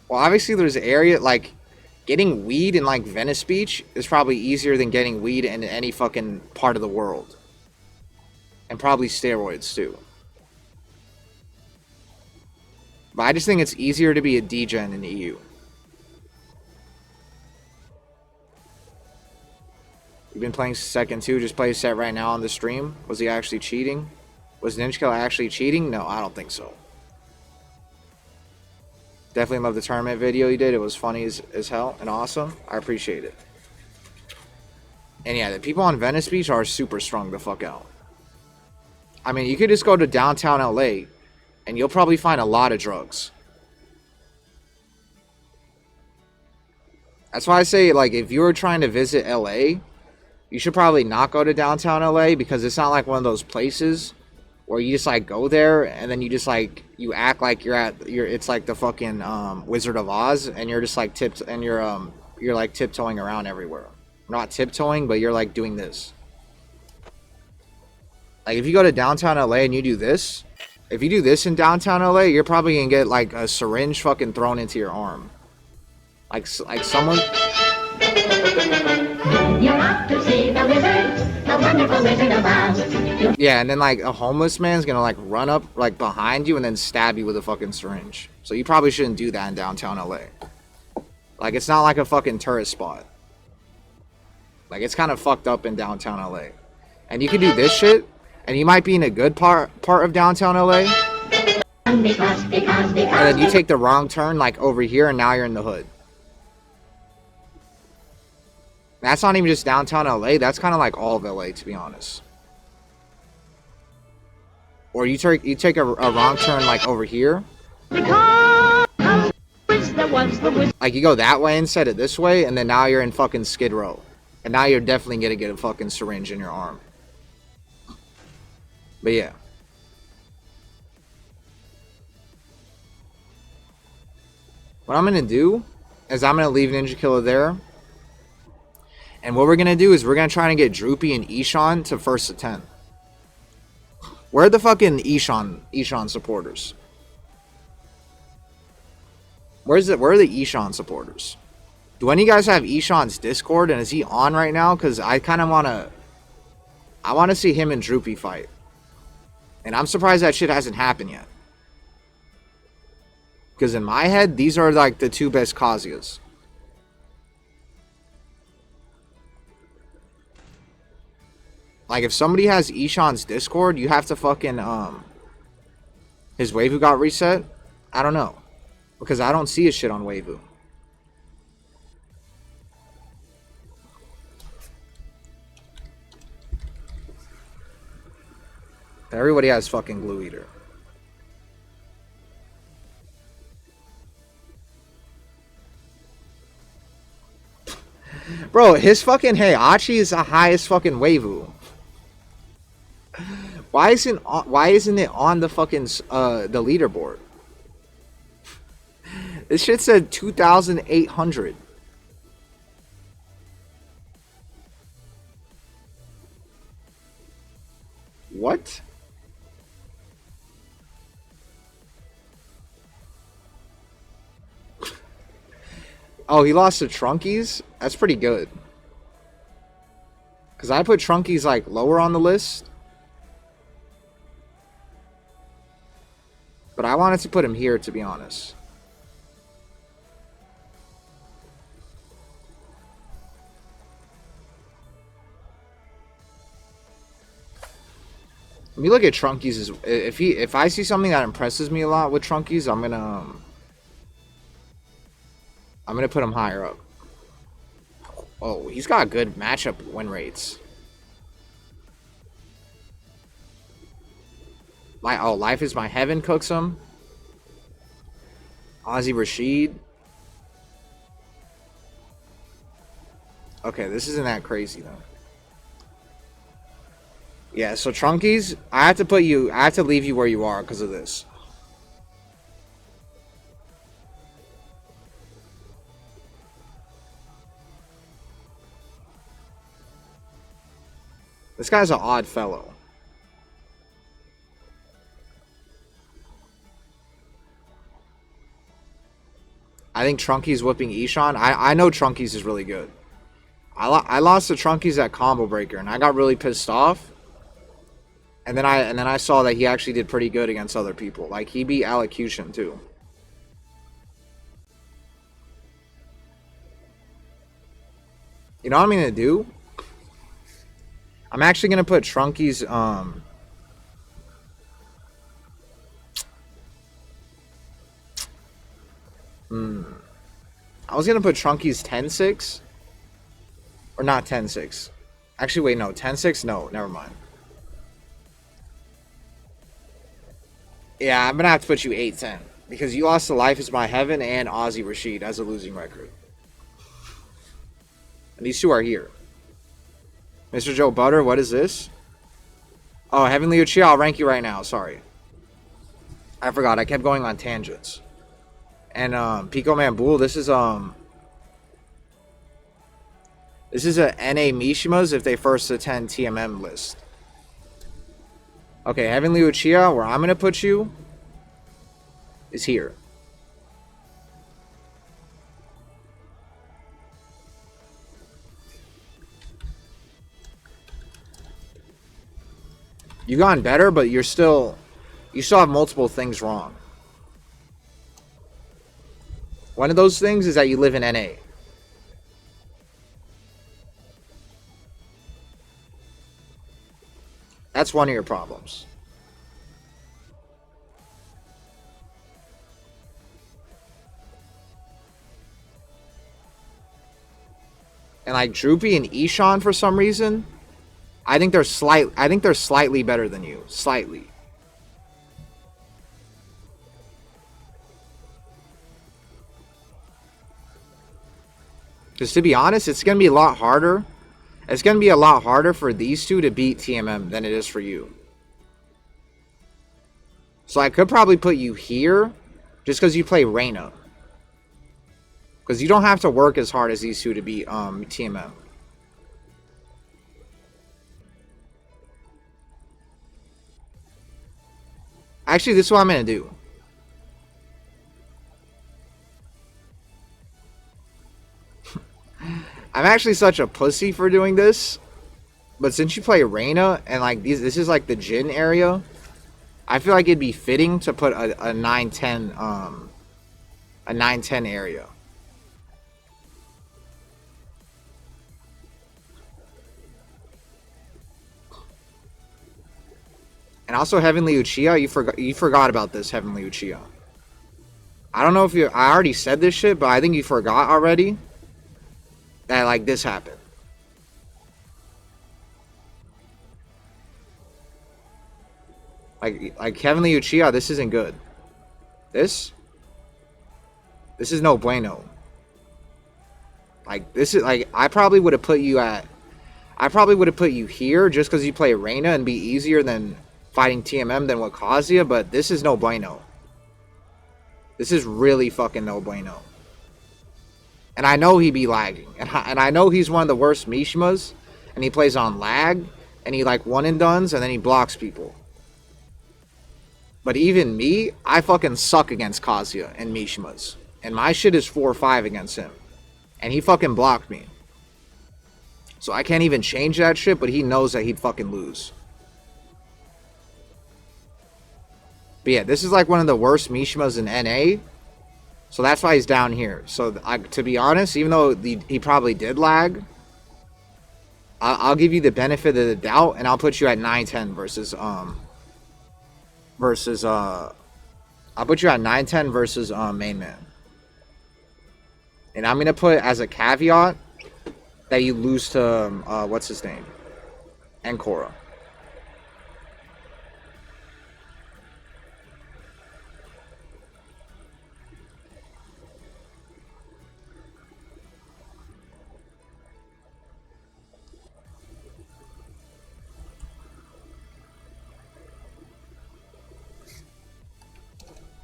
Well, obviously there's an area like getting weed in like Venice Beach is probably easier than getting weed in any fucking part of the world. And probably steroids too. But I just think it's easier to be a degen in the EU. been playing second too. Just play set right now on the stream. Was he actually cheating? Was Ninja Killer actually cheating? No, I don't think so. Definitely love the tournament video you did. It was funny as hell and awesome. I appreciate it. And yeah, the people on Venice Beach are super strung the fuck out. I mean, you could just go to downtown LA and you'll probably find a lot of drugs. That's why I say, like, if you were trying to visit LA, you should probably not go to downtown LA, because it's not like one of those places where you just like go there and then you just like you act like it's like the fucking Wizard of Oz, and you're just like you're like tiptoeing around everywhere. Not tiptoeing, but you're like doing this. Like if you go to downtown LA and you do this, if you do this in downtown LA, you're probably gonna get like a syringe fucking thrown into your arm. Like someone. You're off to see the wizard, the wonderful Wizard of Oz. Yeah, and then like a homeless man's gonna like run up like behind you and then stab you with a fucking syringe. So you probably shouldn't do that in downtown LA. Like it's not like a fucking tourist spot. Like it's kind of fucked up in downtown LA. And you can do this shit, and you might be in a good part of downtown LA. And then you take the wrong turn like over here, and now you're in the hood. That's not even just downtown LA. That's kind of like all of LA, to be honest. Or you take a wrong turn like over here. Like you go that way instead of this way, and then now you're in fucking Skid Row. And now you're definitely gonna get a fucking syringe in your arm. But yeah. What I'm gonna do is I'm gonna leave Ninja Killer there. And what we're going to do is we're going to try and get Droopy and Ishan to first to 10. Where are the fucking Ishan supporters? Where are the Ishan supporters? Do any of you guys have Ishan's Discord, and is he on right now? Because I kind of want to see him and Droopy fight. And I'm surprised that shit hasn't happened yet. Because in my head, these are like the two best Kazuas. Like, if somebody has Ishan's Discord, you have to fucking, his Weibo got reset? I don't know. Because I don't see his shit on Weibo. Everybody has fucking Glue Eater. Bro, his fucking Heihachi is the highest fucking Weibo. Why isn't it on the fucking the leaderboard? This shit said 2,800. What? Oh, he lost to Trunkies? That's pretty good. Because I put Trunkies like lower on the list. But I wanted to put him here, to be honest. Let me look at Trunkies. If I see something that impresses me a lot with Trunkies, I'm gonna put him higher up. Oh, he's got good matchup win rates. Life is My Heaven cooks him. Ozzy Rashid. Okay, this isn't that crazy though. Yeah, so Trunkies, I have to leave you where you are because of this. This guy's an odd fellow. I think Trunkies whipping Ishan. I know Trunkies is really good. I lost to Trunkies at Combo Breaker, and I got really pissed off. And then I saw that he actually did pretty good against other people. Like, he beat Allocution, too. You know what I'm going to do? I'm actually gonna put Trunky's I was gonna put Trunky's 10-6. Or not 10-6. Actually, wait, no. 10-6? No, never mind. Yeah, I'm gonna have to put you 8-10. Because you lost to Life is My Heaven and Ozzy Rashid as a losing record. And these two are here. Mr. Joe Butter, what is this? Oh, Heavenly Uchiha, I'll rank you right now. Sorry. I forgot. I kept going on tangents. And Pico Man Bull, this is a NA Mishimas if they first attend TMM list. Okay, Heavenly Uchiha, where I'm gonna put you is here. You've gotten better, but you still have multiple things wrong. One of those things is that you live in NA. That's one of your problems. And like Droopy and Ishan for some reason, I think they're slightly better than you. Slightly. Because to be honest, it's going to be a lot harder. It's going to be a lot harder for these two to beat TMM than it is for you. So I could probably put you here just because you play Reyna. Because you don't have to work as hard as these two to beat TMM. Actually, this is what I'm going to do. I'm actually such a pussy for doing this. But since you play Reyna and like this is like the Jin area, I feel like it'd be fitting to put a 9-10 a 9-10 area. And also Heavenly Uchiha, you forgot about this Heavenly Uchiha. I don't know if I already said this shit, but I think you forgot already that like this happened. Like Heavenly Uchiha, this isn't good. This is no bueno. Like this is like I probably would have put you here just because you play Reyna and be easier than fighting TMM than what Kazuya, but this is no bueno. This is really fucking no bueno. And I know he be lagging. And I know he's one of the worst Mishimas. And he plays on lag. And he like one and dones and then he blocks people. But even me, I fucking suck against Kazuya and Mishimas. And my shit is 4-5 against him. And he fucking blocked me. So I can't even change that shit, but he knows that he'd fucking lose. But yeah, this is like one of the worst Mishimas in NA. So that's why he's down here. So to be honest, even though he probably did lag, I'll give you the benefit of the doubt, and I'll put you at 9-10 versus I'll put you at 9-10 versus Main Man. And I'm gonna put as a caveat that you lose to what's his name? Ankora.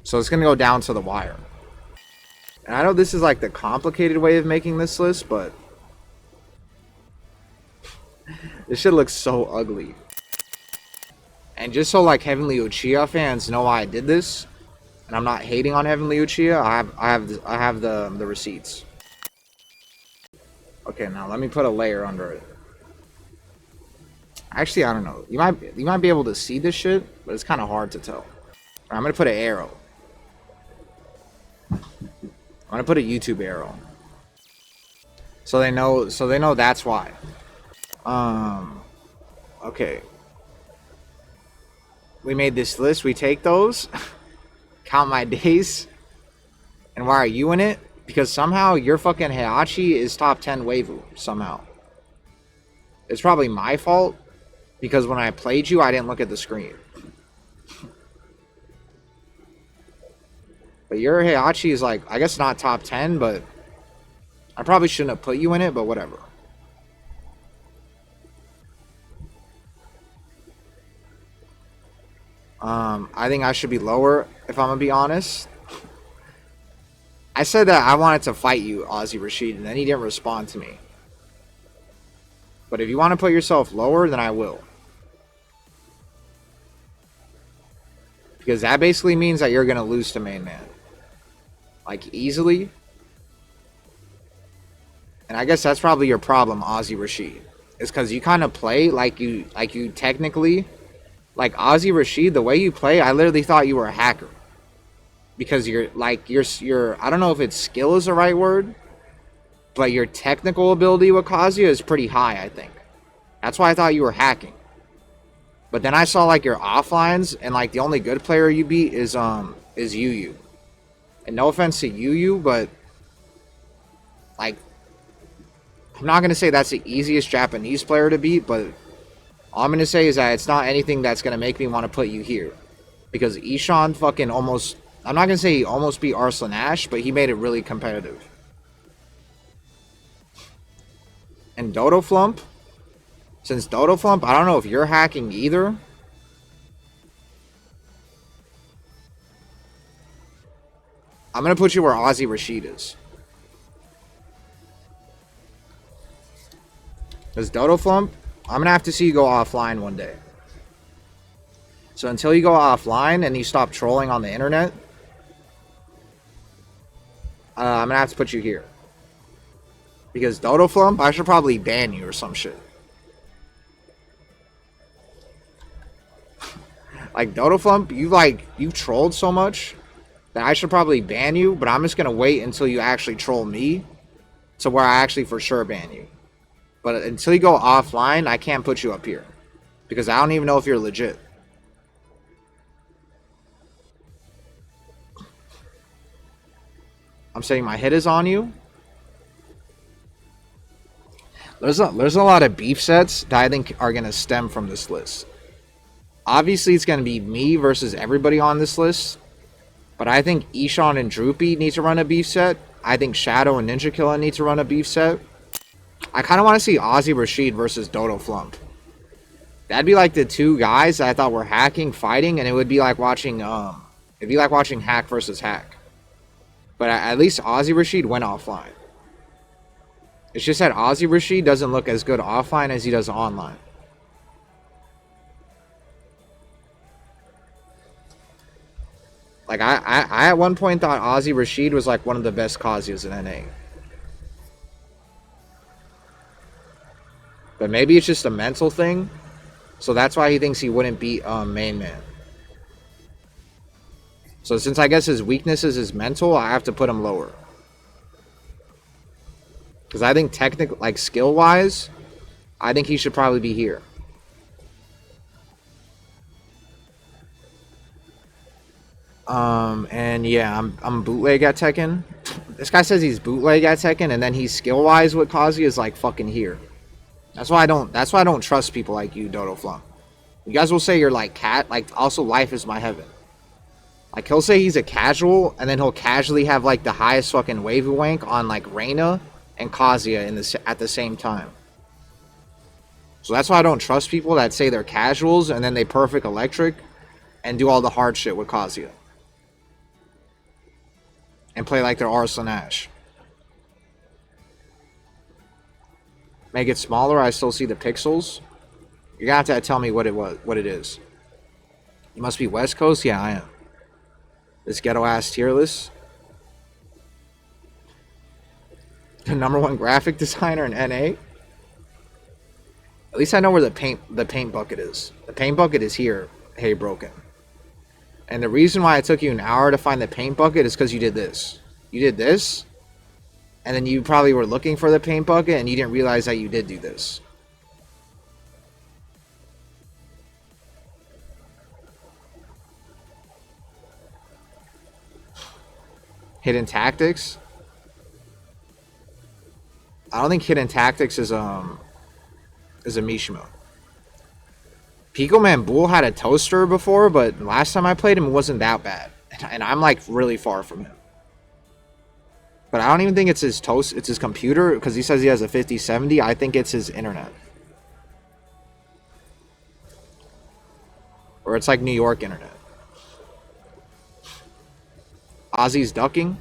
So it's going to go down to the wire. And I know this is like the complicated way of making this list, but this shit looks so ugly. And just so like Heavenly Uchiha fans know why I did this, and I'm not hating on Heavenly Uchiha, I have the receipts. Okay, now let me put a layer under it. Actually, I don't know. You might be able to see this shit, but it's kind of hard to tell. I'm going to put an arrow. I'm gonna put a YouTube arrow, so they know that's why. Okay. We made this list. We take those. Count my days. And why are you in it? Because somehow your fucking Heihachi is top 10 waifu. Somehow. It's probably my fault. Because when I played you, I didn't look at the screen. But your Heihachi is like, I guess not top 10, but I probably shouldn't have put you in it, but whatever. I think I should be lower, if I'm gonna be honest. I said that I wanted to fight you, Ozzy Rashid, and then he didn't respond to me. But if you want to put yourself lower, then I will. Because that basically means that you're gonna lose to Main Man. Like, easily. And I guess that's probably your problem, Ozzy Rashid. It's because you kind of play like you technically... Like, Ozzy Rashid, the way you play, I literally thought you were a hacker. Because you're, like, your I don't know if it's skill is the right word, but your technical ability with Kazuya is pretty high, I think. That's why I thought you were hacking. But then I saw, like, your offlines, and, like, the only good player you beat is Yu. And no offense to Yu, but, like, I'm not going to say that's the easiest Japanese player to beat, but all I'm going to say is that it's not anything that's going to make me want to put you here. Because Ishan fucking almost... I'm not going to say he almost beat Arslan Ash, but he made it really competitive. And Dodo Flump... Since Dodo Flump, I don't know if you're hacking either. I'm going to put you where Ozzy Rashid is. Because Dodo Flump... I'm going to have to see you go offline one day. So until you go offline and you stop trolling on the internet, I'm going to have to put you here. Because Dodo Flump, I should probably ban you or some shit. Like, Dodo Flump, you trolled so much that I should probably ban you, but I'm just going to wait until you actually troll me to where I actually for sure ban you. But until you go offline, I can't put you up here. Because I don't even know if you're legit. I'm saying my hit is on you. There's a lot of beef sets that I think are going to stem from this list. Obviously, it's going to be me versus everybody on this list. But I think Ishan and Droopy need to run a beef set. I think Shadow and Ninja Killer need to run a beef set. I kind of want to see Ozzy Rashid versus Dodo Flump. That'd be like the two guys that I thought were hacking, fighting, and it would be like watching hack versus hack. But at least Ozzy Rashid went offline. It's just that Ozzy Rashid doesn't look as good offline as he does online. Like, I at one point thought Ozzy Rashid was like one of the best Kazuyas in NA. But maybe it's just a mental thing. So that's why he thinks he wouldn't beat Main Man. So since I guess his weakness is his mental, I have to put him lower. Because I think technical, like skill-wise, I think he should probably be here. And yeah, I'm bootleg at Tekken. This guy says he's bootleg at Tekken, and then he's skill-wise with Kazuya is like fucking here. That's why I don't trust people like you, Dodo Flump. You guys will say you're like cat, like also life is my heaven. Like he'll say he's a casual, and then he'll casually have like the highest fucking waifu wank on like Reina and Kazuya at the same time. So that's why I don't trust people that say they're casuals and then they perfect electric and do all the hard shit with Kazuya. And play like they're Arslan Ash. Make it smaller, I still see the pixels. You're gonna have to tell me what it is. You must be West Coast? Yeah, I am. This ghetto ass tier list. The #1 graphic designer in NA. At least I know where the paint bucket is. The paint bucket is here. Hey, broken. And the reason why it took you an hour to find the paint bucket is because you did this. You did this. And then you probably were looking for the paint bucket and you didn't realize that you did do this. Hidden Tactics. I don't think Hidden Tactics is a Mishima. Pico Man Bull had a toaster before, but last time I played him, it wasn't that bad. And I'm like really far from him. But I don't even think it's his it's his computer, because he says he has a 5070. I think it's his internet. Or it's like New York internet. Ozzy's ducking.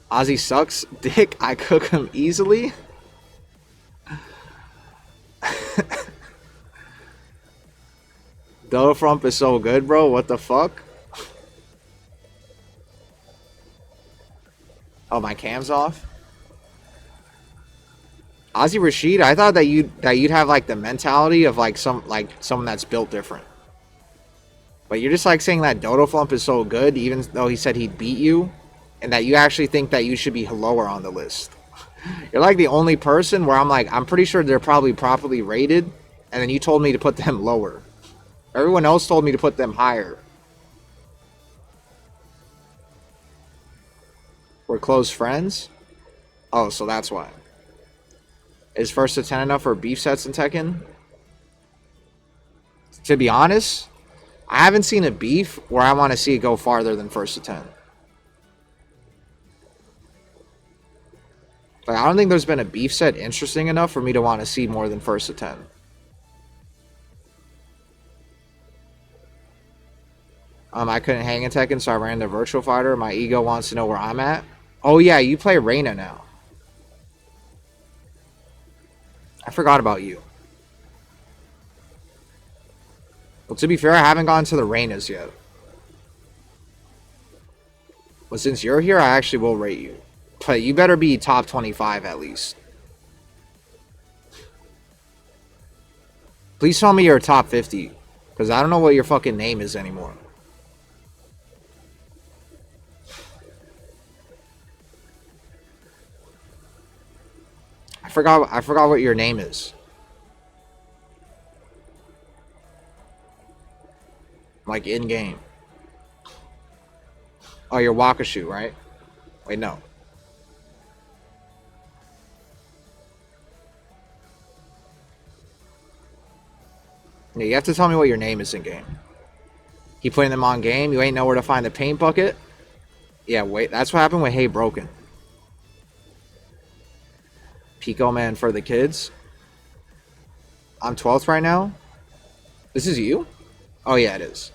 Ozzy sucks dick. I cook him easily. Frump is so good, bro. What the fuck? Oh, my cam's off. Ozzy Rashid, I thought that you'd have like the mentality of like someone that's built different. But you're just like saying that Flump is so good, even though he said he'd beat you, and that you actually think that you should be lower on the list. You're like the only person where I'm like, I'm pretty sure they're probably properly rated, and then you told me to put them lower. Everyone else told me to put them higher. We're close friends? Oh, so that's why. Is first to 10 enough for beef sets in Tekken? To be honest, I haven't seen a beef where I want to see it go farther than first to 10. Like, I don't think there's been a beef set interesting enough for me to want to see more than first to 10. I couldn't hang in Tekken, so I ran the Virtual Fighter. My ego wants to know where I'm at. Oh yeah, you play Reina now. I forgot about you. Well, to be fair, I haven't gone to the Reinas yet. But since you're here, I actually will rate you. But you better be top 25 at least. Please tell me you're top 50. Because I don't know what your fucking name is anymore. I forgot what your name is. Like in game. Oh, you're Wakashu, right? Wait, no. Yeah, you have to tell me what your name is in game. Keep putting them on game. You ain't know where to find the paint bucket. Yeah, wait. That's what happened with Hey Broken. Pico Man for the kids. I'm 12th right now. This is you? Oh, yeah, it is.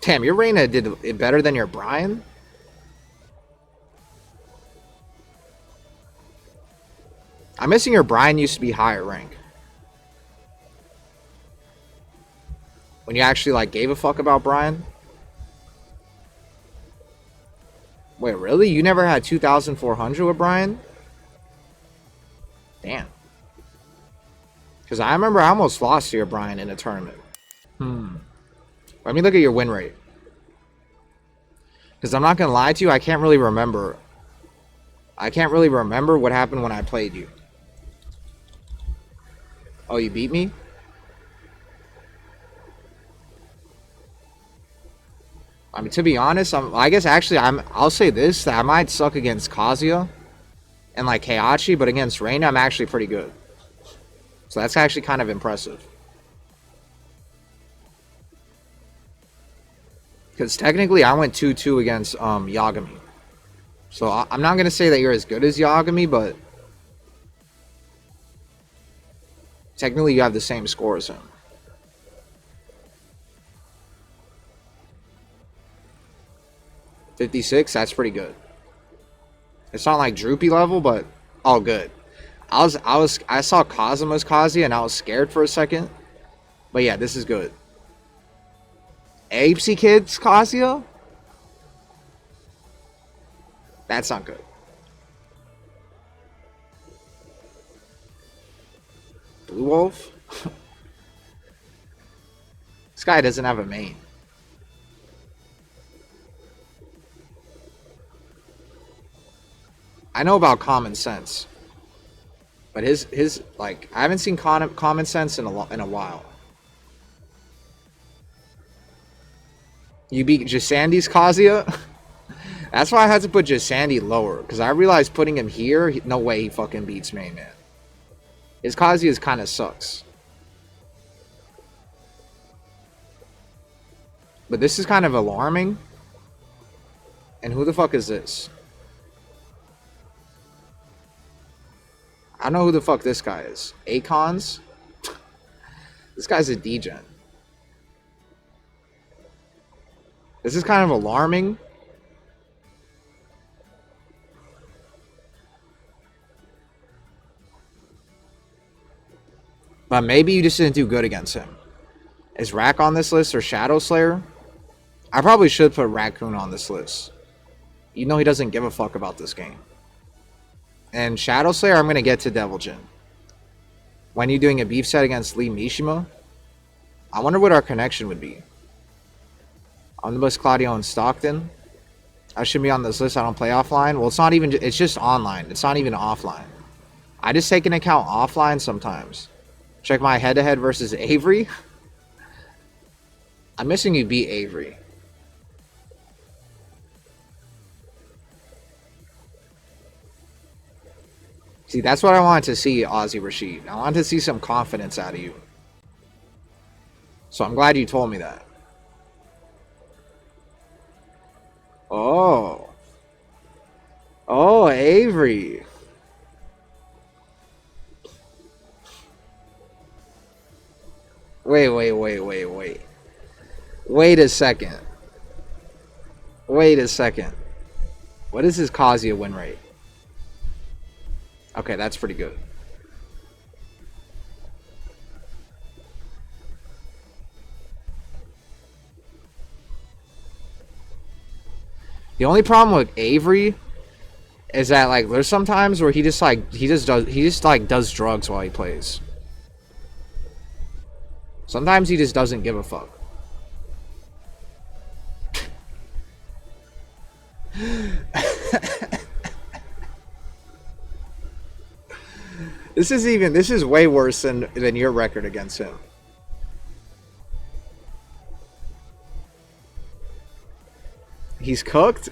Damn, your Reina did it better than your Brian? I'm missing your Brian used to be higher rank. When you actually, like, gave a fuck about Brian? Wait, really? You never had 2,400 with Brian? Damn. Because I remember I almost lost to your Brian in a tournament. Let me look at your win rate. Because I'm not going to lie to you, I can't really remember. I can't really remember what happened when I played you. Oh, you beat me? I mean, to be honest, I guess actually I'll say this, that I might suck against Kazuya and like Heihachi, but against Reina, I'm actually pretty good. So that's actually kind of impressive. Because technically I went 2-2 against Yagami. So I'm not going to say that you're as good as Yagami, but technically you have the same score as him. $56, that's pretty good. It's not like droopy level, but all good. I saw Kazuma's Kazuya and I was scared for a second. But yeah, this is good. Apesy Kids Kazuya? That's not good. Blue Wolf? This guy doesn't have a main. I know about common sense. But his like I haven't seen common sense in a while. You beat Jasandi's Kazuya? That's why I had to put Jasandi lower, because I realized putting him here, no way he fucking beats Main Man. His Kazuya kind of sucks. But this is kind of alarming. And who the fuck is this? I don't know who the fuck this guy is. Akons? This guy's a degen. This is kind of alarming. But maybe you just didn't do good against him. Is Rack on this list or Shadow Slayer? I probably should put Raccoon on this list. You know he doesn't give a fuck about this game. And Shadow Slayer, I'm going to get to Devil Jin. When you doing a beef set against Lee Mishima? I wonder what our connection would be. Omnibus, Claudio, and Stockton. I should be on this list. I don't play offline. Well, it's not even... It's just online. It's not even offline. I just take an account offline sometimes. Check my head-to-head versus Avery. I'm missing you beat Avery. See, that's what I wanted to see, Ozzy Rashid. I wanted to see some confidence out of you. So I'm glad you told me that. Oh. Oh, Avery. Wait. Wait a second. Wait a second. What is his Kazuya win rate? Okay, that's pretty good. The only problem with Avery is that like there's sometimes where he just does drugs while he plays. Sometimes he just doesn't give a fuck. This is way worse than your record against him. He's cooked?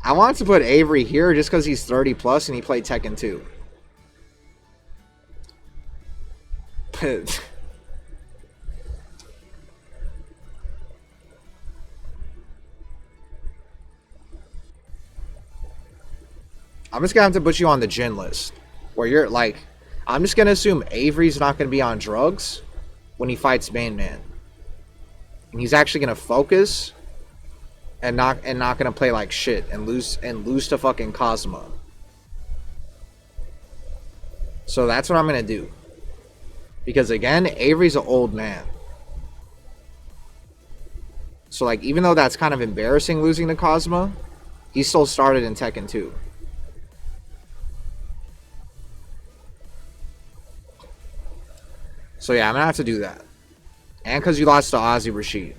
I wanted to put Avery here just because he's 30 plus and he played Tekken 2. But I'm just gonna have to put you on the Jin list. Where you're like, I'm just gonna assume Avery's not gonna be on drugs when he fights Main Man. And he's actually gonna focus and not gonna play like shit and lose to fucking Cosmo. So that's what I'm gonna do. Because again, Avery's an old man. So like even though that's kind of embarrassing losing to Cosmo, he still started in Tekken 2. So yeah, I'm gonna have to do that. And because you lost to Ozzy Rashid.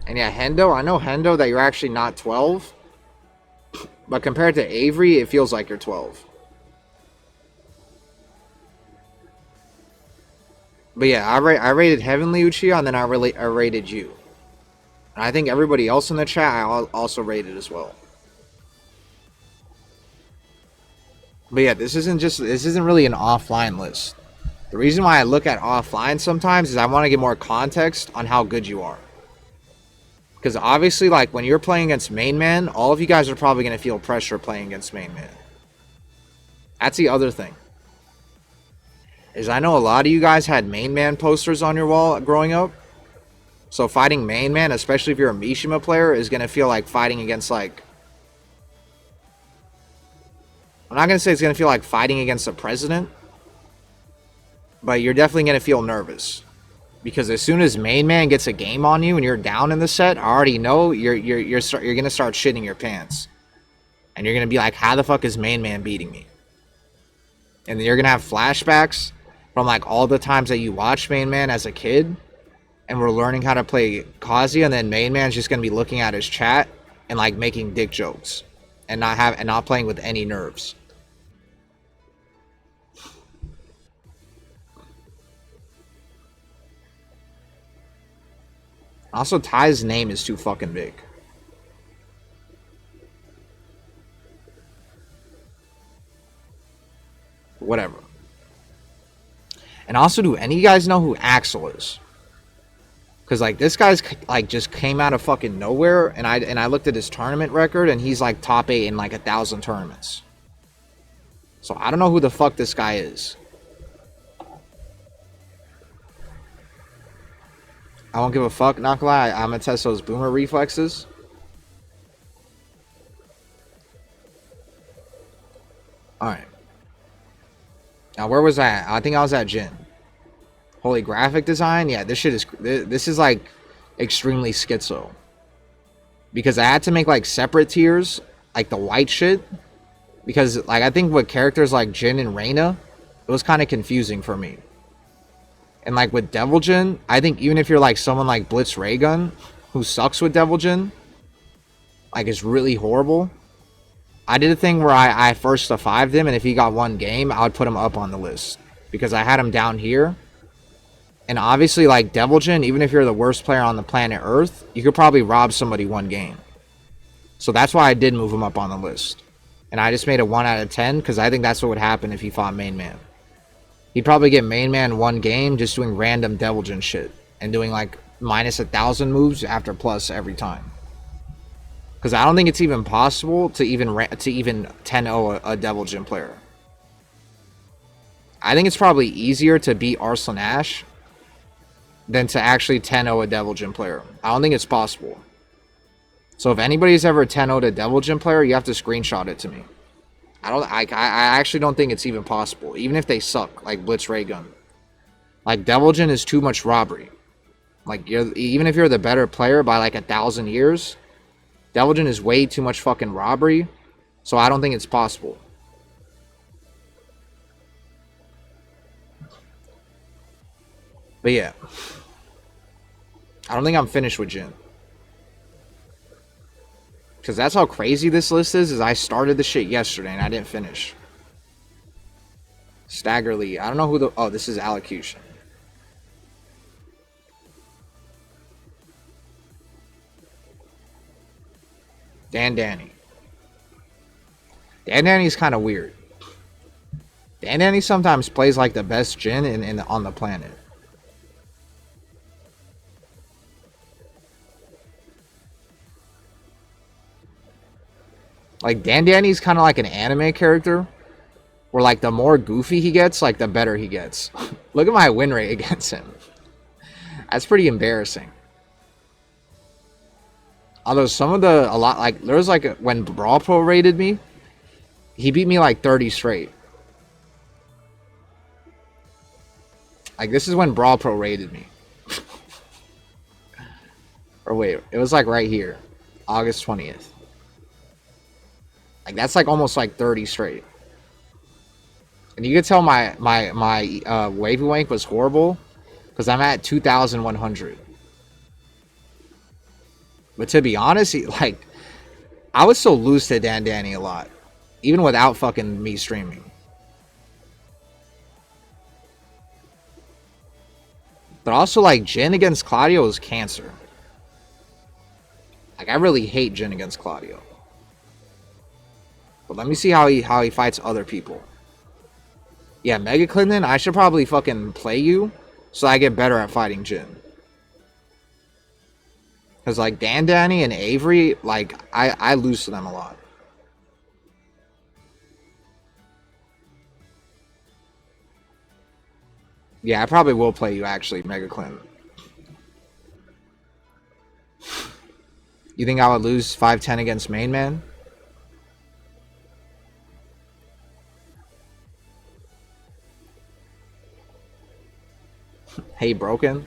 And yeah, Hendo, I know Hendo that you're actually not 12. But compared to Avery, it feels like you're 12. But yeah, I rated Heavenly Uchiha and then I rated you. And I think everybody else in the chat I also rated as well. But yeah, this isn't really an offline list. The reason why I look at offline sometimes is I want to get more context on how good you are. Because obviously, like, when you're playing against Main Man, all of you guys are probably going to feel pressure playing against Main Man. That's the other thing. Is I know a lot of you guys had Main Man posters on your wall growing up. So fighting Main Man, especially if you're a Mishima player, is going to feel like fighting against, like... I'm not going to say it's going to feel like fighting against the president. But you're definitely going to feel nervous. Because as soon as Main Man gets a game on you and you're down in the set, I already know you're going to start shitting your pants. And you're going to be like, how the fuck is Main Man beating me? And then you're going to have flashbacks from like all the times that you watched Main Man as a kid, and we're learning how to play Kazuya, and then Main Man's just gonna be looking at his chat and like making dick jokes and not playing with any nerves. Also, Ty's name is too fucking big. Whatever. And also, do any of you guys know who Axel is? Because like this guy's like just came out of fucking nowhere, and I looked at his tournament record, and he's like top 8 in like 1,000 tournaments. So I don't know who the fuck this guy is. I won't give a fuck, not gonna lie. I'm gonna test those boomer reflexes. Alright. Now, where was I at? I think I was at Jin. Holy graphic design? Yeah, this shit is... This is, like, extremely schizo. Because I had to make, like, separate tiers. Like, the white shit. Because, like, I think with characters like Jin and Reina, it was kind of confusing for me. And, like, with Devil Jin, I think even if you're, like, someone like Blitz Raygun, who sucks with Devil Jin, like, is really horrible... I did a thing where I first to 5'd him, and if he got one game, I would put him up on the list. Because I had him down here. And obviously, like, Devil Jin, even if you're the worst player on the planet Earth, you could probably rob somebody one game. So that's why I did move him up on the list. And I just made a 1 out of 10, because I think that's what would happen if he fought Main Man. He'd probably get Main Man one game, just doing random Devil Jin shit. And doing, like, minus 1,000 moves after plus every time. Because I don't think it's even possible to even 10-0 a Devil Jin player. I think it's probably easier to beat Arslan Ash than to actually 10-0 a Devil Jin player. I don't think it's possible. So if anybody's ever 10-0'd a Devil Jin player, you have to screenshot it to me. I actually don't think it's even possible, even if they suck, like Blitz Raygun. Like, Devil Jin is too much robbery. Like, even if you're the better player by like 1,000 years, Devil Jin is way too much fucking robbery, so I don't think it's possible. But yeah. I don't think I'm finished with Jin. Because that's how crazy this list is I started the shit yesterday and I didn't finish. Staggerly. I don't know who the... Oh, this is Allocution. Danny. Danny's kind of weird. Danny sometimes plays like the best Jin on the planet. Like, Danny's kind of like an anime character, where like the more goofy he gets, like the better he gets. Look at my win rate against him. That's pretty embarrassing. Although there was like when Brawl Pro rated me, he beat me like 30 straight. Like, this is when Brawl Pro rated me. Or wait, it was like right here, August 20th. Like, that's like almost like 30 straight. And you could tell my wavy wank was horrible because I'm at 2,100. But to be honest, I would still lose to Danny a lot. Even without fucking me streaming. But also, like, Jin against Claudio is cancer. Like, I really hate Jin against Claudio. But let me see how he fights other people. Yeah, Mega Clinton, I should probably fucking play you so I get better at fighting Jin. Because, like, Danny and Avery, like, I lose to them a lot. Yeah, I probably will play you, actually, Mega Clinton. You think I would lose 5-10 against Main Man? Hey, Broken.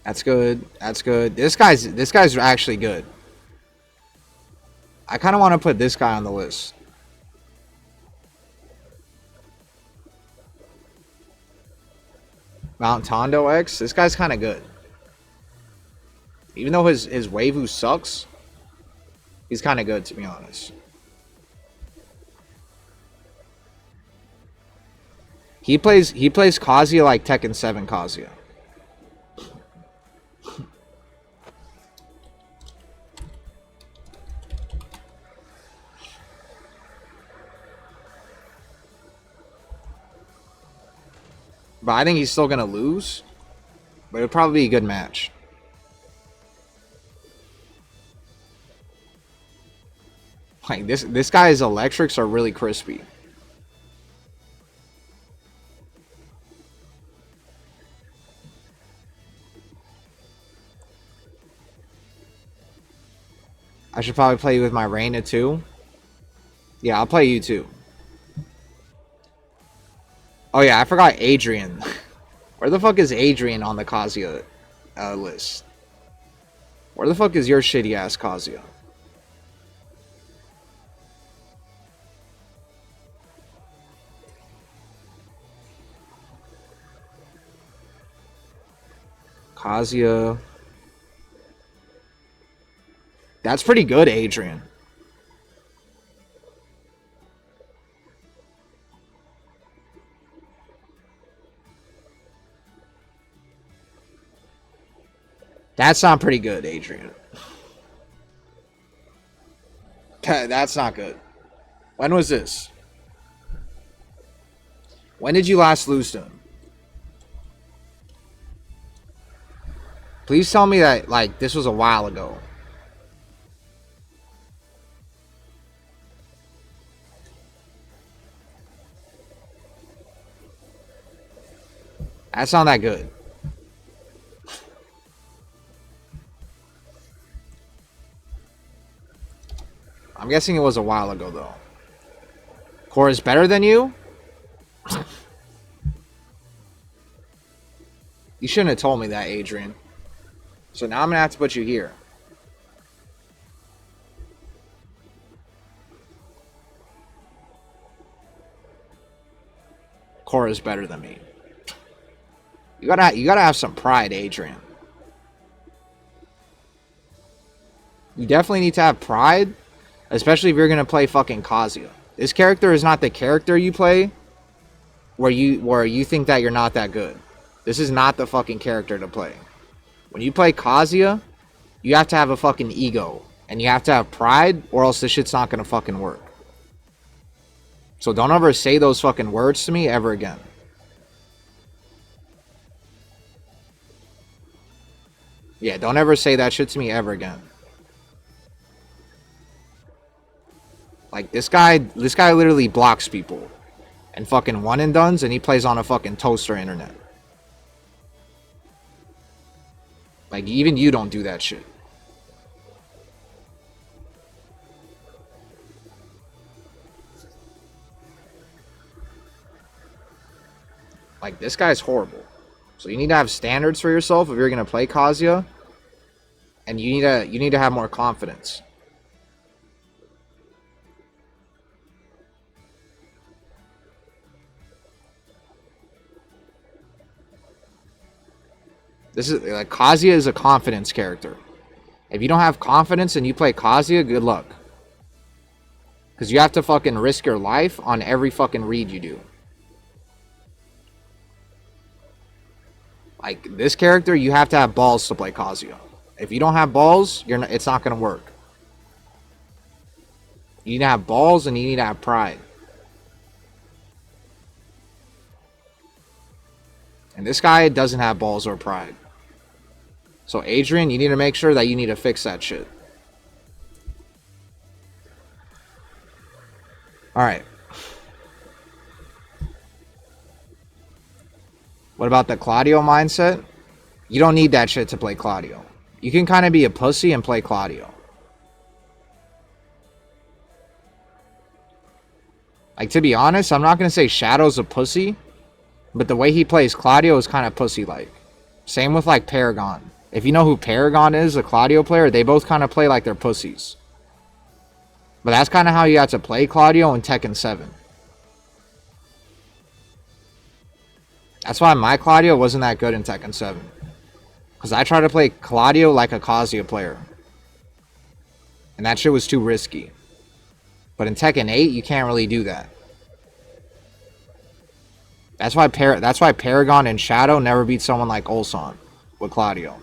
That's good. That's good. This guy's actually good. I kind of want to put this guy on the list. Mount Tondo X. This guy's kind of good. Even though his Waifu sucks, he's kind of good, to be honest. He plays Kazuya like Tekken 7 Kazuya. But I think he's still gonna lose. But it'll probably be a good match. Like this guy's electrics are really crispy. I should probably play with my Reina too. Yeah, I'll play you too. Oh yeah, I forgot Adrian. Where the fuck is Adrian on the Kazuya list? Where the fuck is your shitty ass Kazuya? Kazuya. That's pretty good, Adrian. That's not pretty good, Adrian. That's not good. When was this? When did you last lose to him? Please tell me that, like, this was a while ago. That's not that good. I'm guessing it was a while ago, though. Cora's better than you? You shouldn't have told me that, Adrian. So now I'm going to have to put you here. Cora's better than me. You gotta have some pride, Adrian. You definitely need to have pride, especially if you're gonna play fucking Kazuya. This character is not the character you play where you think that you're not that good. This is not the fucking character to play. When you play Kazuya, you have to have a fucking ego. And you have to have pride, or else this shit's not gonna fucking work. So don't ever say those fucking words to me ever again. Yeah, don't ever say that shit to me ever again. Like, this guy literally blocks people. And fucking one and dones, and he plays on a fucking toaster internet. Like, even you don't do that shit. Like, this guy's horrible. So you need to have standards for yourself if you're gonna play Kazuya. And you need to have more confidence. This is like, Kazuya is a confidence character. If you don't have confidence and you play Kazuya, good luck. Because you have to fucking risk your life on every fucking read you do. Like, this character, you have to have balls to play Kazuya. If you don't have balls, it's not going to work. You need to have balls and you need to have pride. And this guy doesn't have balls or pride. So, Adrian, you need to make sure that you need to fix that shit. Alright. What about the Claudio mindset? You don't need that shit to play Claudio. You can kind of be a pussy and play Claudio. Like, to be honest, I'm not going to say Shadow's a pussy. But the way he plays Claudio is kind of pussy-like. Same with, like, Paragon. If you know who Paragon is, a Claudio player, they both kind of play like they're pussies. But that's kind of how you have to play Claudio in Tekken 7. That's why my Claudio wasn't that good in Tekken 7. Because I tried to play Claudio like a Kazuya player. And that shit was too risky. But in Tekken 8, you can't really do that. That's why Paragon and Shadow never beat someone like Ulsan with Claudio.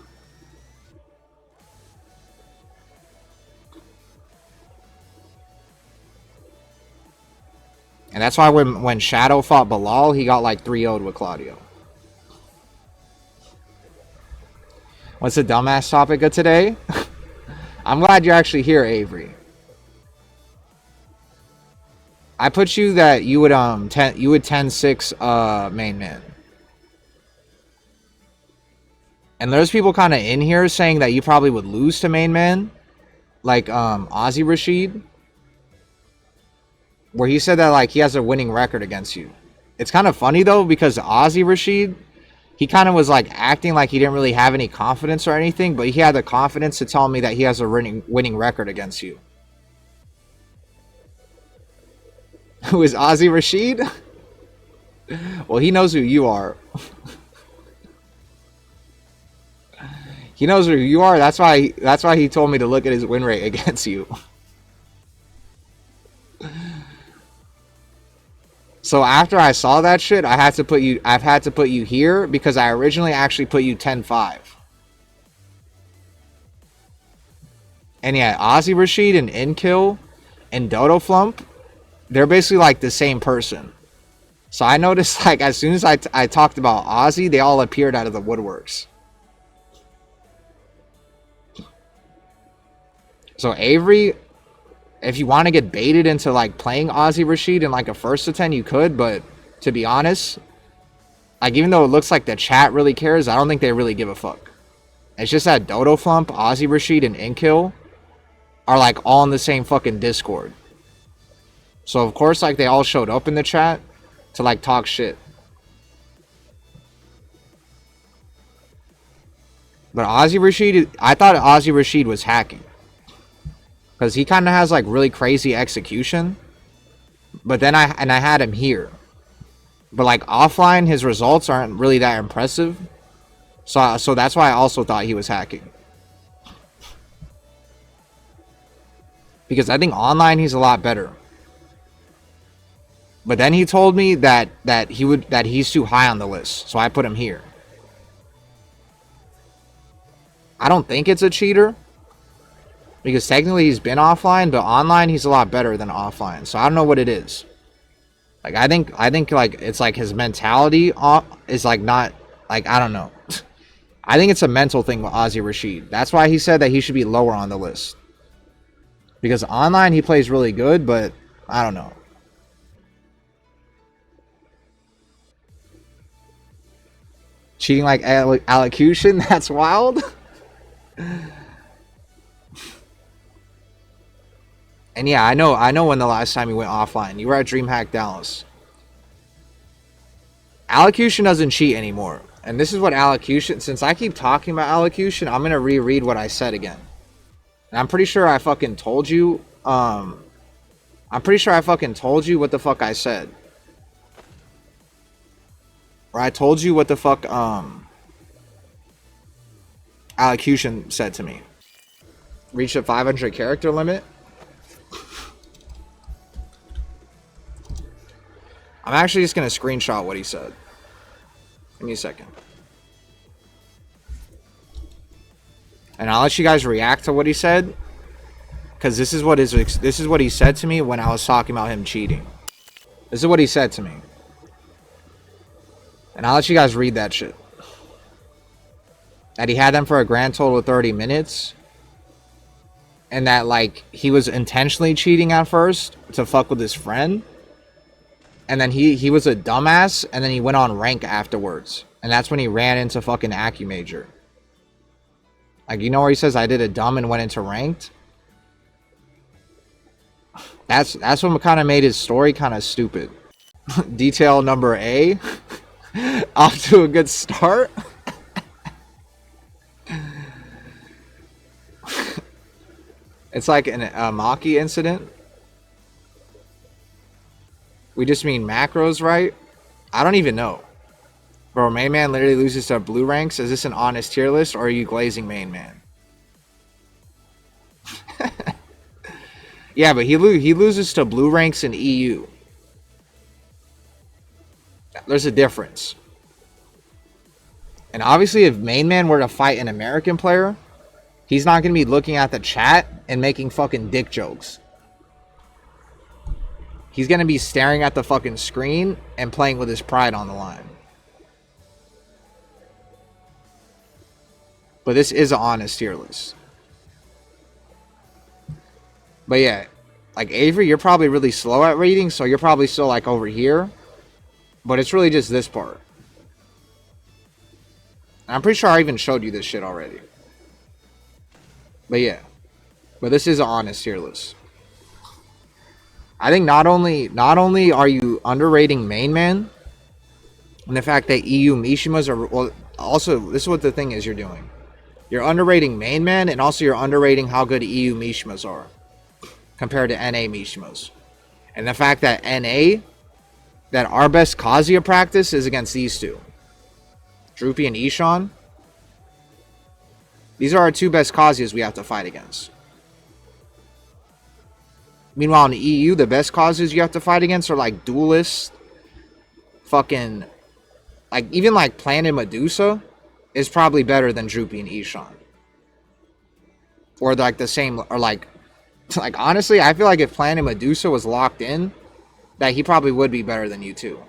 And that's why when Shadow fought Bilal, he got like 3-0'd with Claudio. What's the dumbass topic of today? I'm glad you're actually here, Avery. I put you that you would 10-6 main man. And there's people kind of in here saying that you probably would lose to main man, like Ozzy Rashid, where he said that like he has a winning record against you. It's kind of funny though, because Ozzy Rashid, he kind of was like acting like he didn't really have any confidence or anything, but he had the confidence to tell me that he has a winning record against you. Who is Ozzy Rashid? Well, he knows who you are. He knows who you are. That's why he told me to look at his win rate against you. So after I saw that shit, I've had to put you here because I originally actually put you 10-5. And yeah, Ozzy Rashid and Inkill and Dodo Flump, they're basically like the same person. So I noticed like as soon as I talked about Ozzy, they all appeared out of the woodworks. So Avery, if you want to get baited into like playing Ozzy Rashid in like a 1st to 10, you could, but to be honest, like even though it looks like the chat really cares, I don't think they really give a fuck. It's just that Dodo Flump, Ozzy Rashid, and Inkill are like all in the same fucking Discord. So of course like they all showed up in the chat to like talk shit. But Ozzy Rashid, I thought Ozzy Rashid was hacking. Because he kind of has like really crazy execution. But then I had him here. But like offline, his results aren't really that impressive. So that's why I also thought he was hacking. Because I think online he's a lot better. But then he told me that he's too high on the list. So I put him here. I don't think it's a cheater. Because technically he's been offline, but online he's a lot better than offline. So I don't know what it is. Like I think like it's like his mentality is like not like I don't know. I think it's a mental thing with Ozzy Rashid. That's why he said that he should be lower on the list. Because online he plays really good, but I don't know. Cheating like allocution, that's wild. And yeah, I know when the last time you went offline. You were at DreamHack Dallas. Allocution doesn't cheat anymore. And this is what allocution... Since I keep talking about allocution, I'm going to reread what I said again. And I'm pretty sure I fucking told you... I'm pretty sure I fucking told you what the fuck I said. Or I told you what the fuck... allocution said to me. Reach a 500 character limit. I'm actually just going to screenshot what he said. Give me a second. And I'll let you guys react to what he said. Because this is what he said to me when I was talking about him cheating. This is what he said to me. And I'll let you guys read that shit. That he had them for a grand total of 30 minutes. And that, like, he was intentionally cheating at first to fuck with his friend. And then he was a dumbass, and then he went on rank afterwards. And that's when he ran into fucking AccuMajor. Like, you know where he says, I did a dumb and went into ranked? That's what kind of made his story kind of stupid. Detail number A. Off to a good start. It's like a Maki incident. We just mean macros, right? I don't even know. Bro, main man literally loses to blue ranks. Is this an honest tier list, or are you glazing main man? Yeah, but he loses to blue ranks in EU. There's a difference. And obviously, if main man were to fight an American player, he's not going to be looking at the chat and making fucking dick jokes. He's going to be staring at the fucking screen and playing with his pride on the line. But this is an honest tier list. But yeah, like Avery, you're probably really slow at reading, so you're probably still like over here. But it's really just this part. I'm pretty sure I even showed you this shit already. But yeah. But this is an honest tier list. I think not only are you underrating main man, and the fact that EU Mishimas are, well, also, this is what the thing is you're doing. You're underrating main man, and also you're underrating how good EU Mishimas are compared to NA Mishimas. And the fact that NA, that our best Kazuya practice is against these two. Droopy and Ishan. These are our two best Kazuyas we have to fight against. Meanwhile, in the EU, the best Kazuyas you have to fight against are like Duelist, fucking, like, even like Planet Medusa is probably better than Droopy and Ishan. Or like the same, or like honestly, I feel like if Planet Medusa was locked in, that he probably would be better than you too.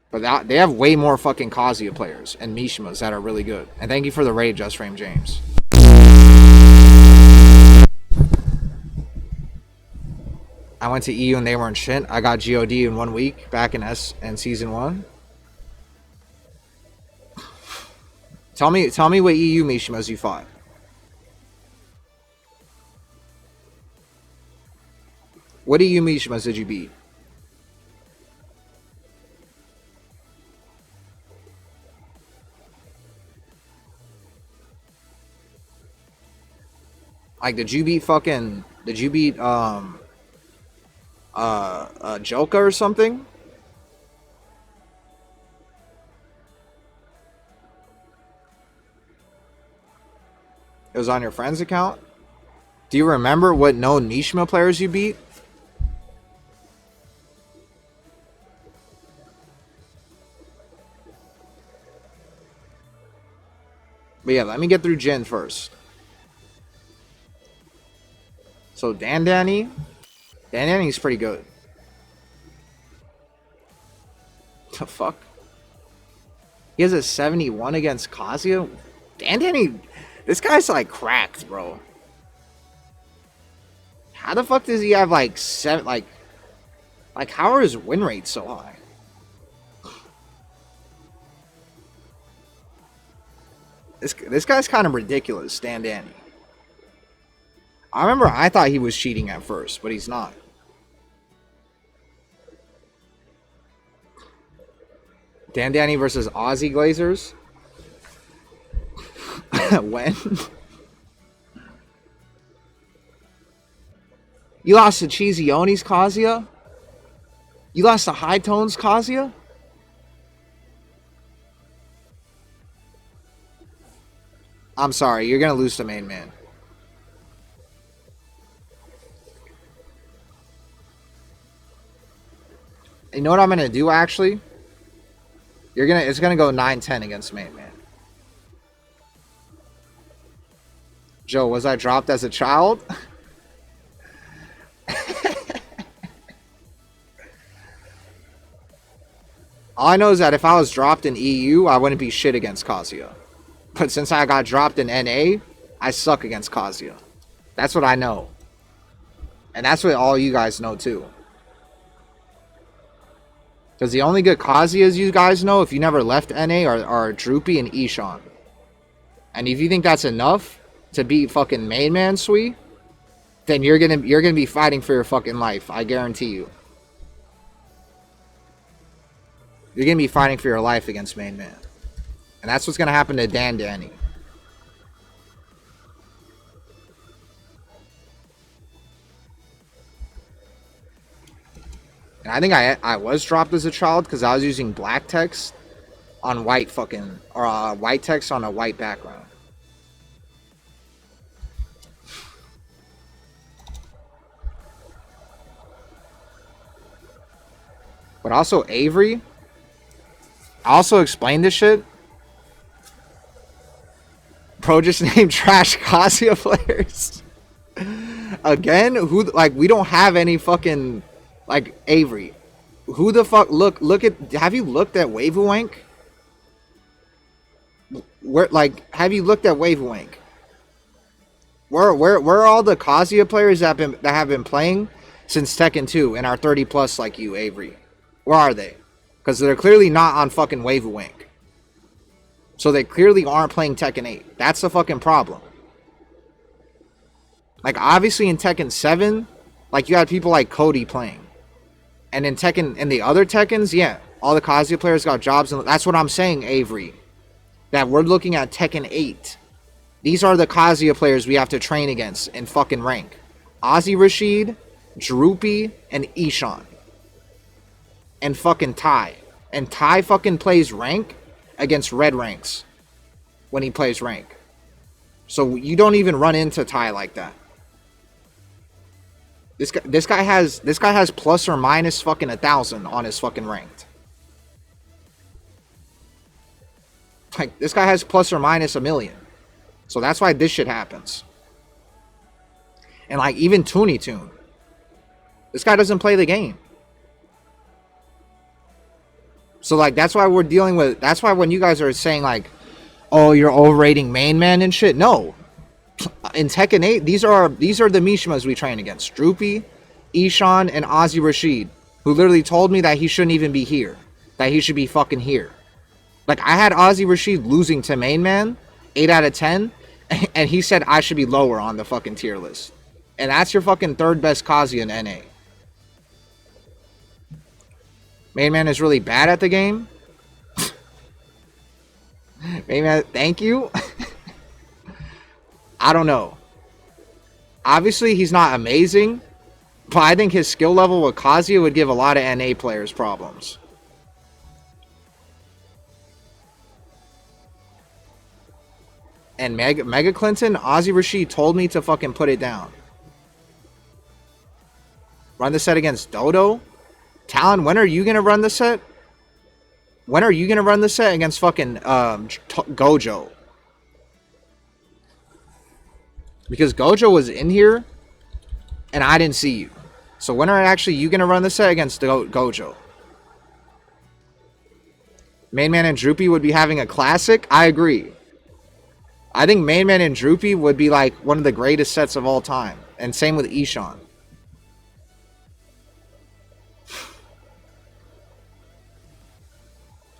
But they have way more fucking Kazuya players and Mishimas that are really good. And thank you for the raid, Just Frame James. I went to EU and they weren't shit. I got GOD in 1 week back in season 1. Tell me what EU Mishimas you fought. What EU Mishimas did you beat? Like, did you beat Joka or something? It was on your friend's account? Do you remember what known Mishima players you beat? But yeah, let me get through Jin first. So Dandani is pretty good. The fuck? He has a 71 against Kazuya? Dandani, this guy's like cracked, bro. How the fuck does he have like 7, like how are his win rates so high? This guy's kind of ridiculous, Dandani. I remember I thought he was cheating at first, but he's not. Dandani versus Aussie Glazers? When? You lost to Cheesy Oni's Kazuya? You lost to High Tones Kazuya? I'm sorry, you're going to lose to main man. You know what I'm going to do, actually? It's going to go 9-10 against main man. Joe, was I dropped as a child? All I know is that if I was dropped in EU, I wouldn't be shit against Kazuya. But since I got dropped in NA, I suck against Kazuya. That's what I know. And that's what all you guys know too. Because the only good Kazuyas you guys know, if you never left NA, are Droopy and Ishan. And if you think that's enough to beat fucking MainManSwe, then you're gonna be fighting for your fucking life. I guarantee you. You're gonna be fighting for your life against main man. And that's what's gonna happen to Dandani. And I think I was dropped as a child because I was using black text on white fucking, or white text on a white background. But also Avery, I also explained this shit. Bro just named trash Kazuya players. Again, who, like, we don't have any fucking, like, Avery. Who the fuck, look at, have you looked at Wavewank? Where, like, have you looked at Wavewank? Where are all the Kazuya players that have been playing since Tekken 2 and are 30 plus like you, Avery? Where are they? Because they're clearly not on fucking Wavewank. So they clearly aren't playing Tekken 8. That's the fucking problem. Like, obviously in Tekken 7, like, you had people like Cody playing. And in Tekken, in the other Tekkens, yeah, all the Kazuya players got jobs. And that's what I'm saying, Avery. That we're looking at Tekken 8. These are the Kazuya players we have to train against in fucking rank. Ozzy Rashid, Droopy, and Ishan. And fucking Ty. And Ty fucking plays rank against red ranks when he plays rank. So you don't even run into Ty like that. This guy has plus or minus fucking 1,000 on his fucking ranked. Like, this guy has plus or minus 1,000,000. So that's why this shit happens. And like, even Toony Toon, this guy doesn't play the game. So like, that's why we're dealing with, that's why when you guys are saying like, oh, you're overrating main man and shit, no. In Tekken 8, these are the Mishimas we train against. Droopy, Ishan, and Ozzy Rashid, who literally told me that he shouldn't even be here. That he should be fucking here. Like, I had Ozzy Rashid losing to main man, 8 out of 10, and he said I should be lower on the fucking tier list. And that's your fucking third best Kazuya in NA. Main man is really bad at the game. Main man, thank you. I don't know. Obviously, he's not amazing, but I think his skill level with Kazuya would give a lot of NA players problems. And Mega Clinton, Ozzy Rashid told me to fucking put it down. Run the set against Dodo? Talon, when are you going to run the set? When are you going to run the set against fucking Gojo? Because Gojo was in here, and I didn't see you. So when are actually you going to run the set against Gojo? Main Man and Droopy would be having a classic? I agree. I think Main Man and Droopy would be like one of the greatest sets of all time. And same with Ishan.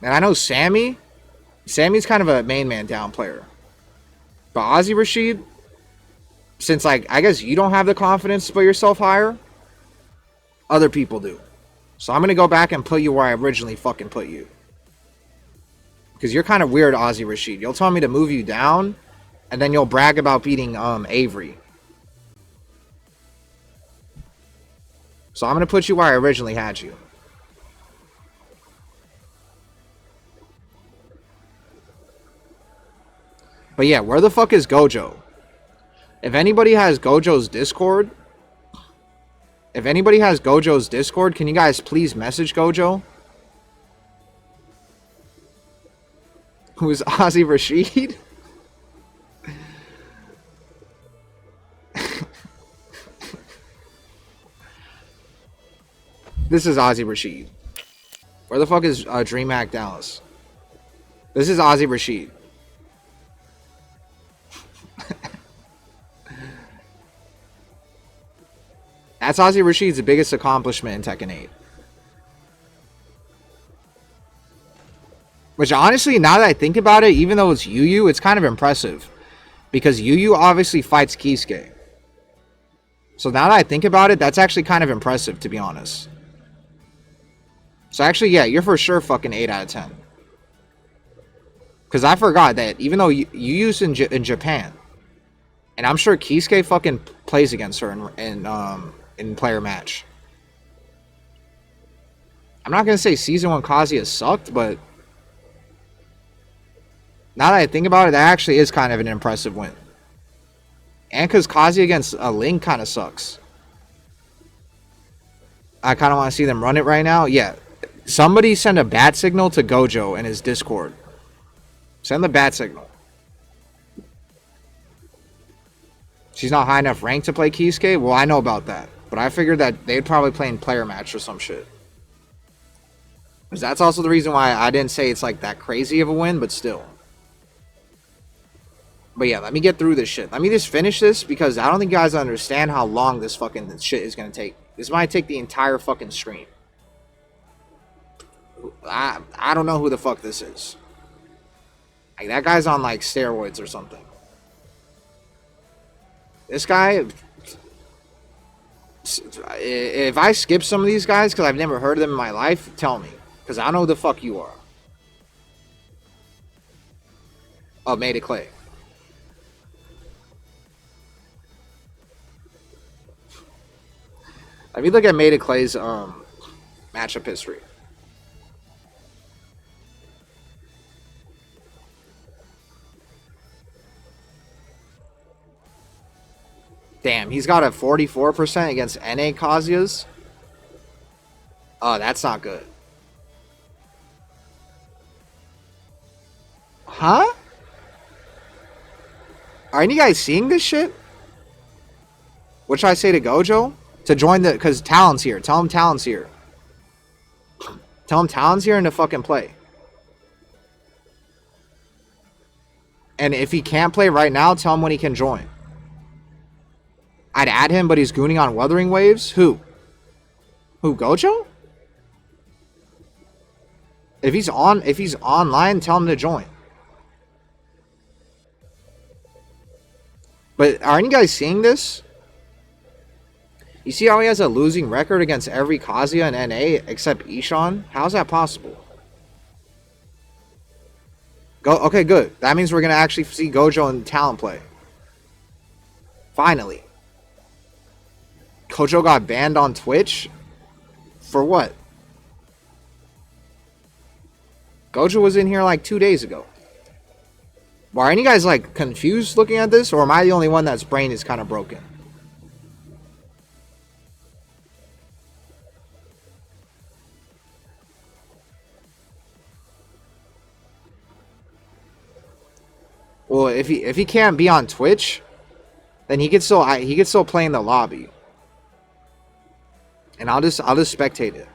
And I know Sammy's kind of a main man down player. But Ozzy Rashid, since like, I guess you don't have the confidence to put yourself higher, other people do. So I'm going to go back and put you where I originally fucking put you. Because you're kind of weird, Ozzy Rashid. You'll tell me to move you down, and then you'll brag about beating Avery. So I'm going to put you where I originally had you. But yeah, where the fuck is Gojo? If anybody has Gojo's Discord, can you guys please message Gojo? Who is Ozzy Rashid? This is Ozzy Rashid. Where the fuck is DreamHack Dallas? This is Ozzy Rashid. That's Ozzy Rashid's biggest accomplishment in Tekken 8. Which honestly, now that I think about it, even though it's Yu, it's kind of impressive. Because Yu obviously fights Kisuke. So now that I think about it, that's actually kind of impressive, to be honest. So actually, yeah, you're for sure fucking 8 out of 10. Because I forgot that even though Yu's in Japan, and I'm sure Kisuke fucking plays against her in player match. I'm not going to say Season 1 Kazuya sucked, but now that I think about it, that actually is kind of an impressive win. And because Kazuya against a Link kind of sucks. I kind of want to see them run it right now. Yeah. Somebody send a bat signal to Gojo in his Discord. Send the bat signal. She's not high enough rank to play Kisuke? Well, I know about that. But I figured that they'd probably play in player match or some shit. Because that's also the reason why I didn't say it's like that crazy of a win, but still. But yeah, let me get through this shit. Let me just finish this because I don't think you guys understand how long this fucking shit is going to take. This might take the entire fucking stream. I don't know who the fuck this is. Like, that guy's on like steroids or something. This guy, if I skip some of these guys because I've never heard of them in my life, tell me. Because I know who the fuck you are. Oh, Made of Clay. Let me look at Made of Clay's matchup history. Damn, he's got a 44% against NA Kazuyas. Oh, that's not good. Huh? Are any of you guys seeing this shit? What should I say to Gojo? To join the... Because Talon's here. Tell him Talon's here. Tell him Talon's here and to fucking play. And if he can't play right now, tell him when he can join. I'd add him, but he's gooning on Wuthering Waves. Who? Who, Gojo? If he's online, tell him to join. But are any guys seeing this? You see how he has a losing record against every Kazuya in NA except Ishan? How's that possible? Okay, good. That means we're going to actually see Gojo and Talon play. Finally. Gojo got banned on Twitch? For what? Gojo was in here like 2 days ago. Are any guys like confused looking at this? Or am I the only one that's brain is kind of broken? Well, if he can't be on Twitch, then he could still play in the lobby. And I'll just spectate it.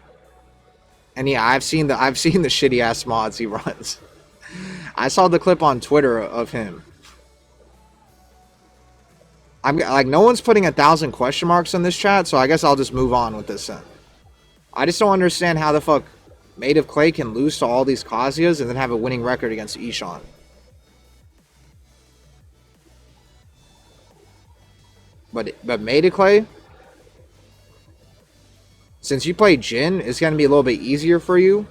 And yeah, I've seen the shitty ass mods he runs. I saw the clip on Twitter of him. I'm like, no one's putting 1,000 question marks in this chat, so I guess I'll just move on with this then. I just don't understand how the fuck Made of Clay can lose to all these Kazuyas and then have a winning record against Ishan. But Made of Clay, since you played Jin, it's going to be a little bit easier for you.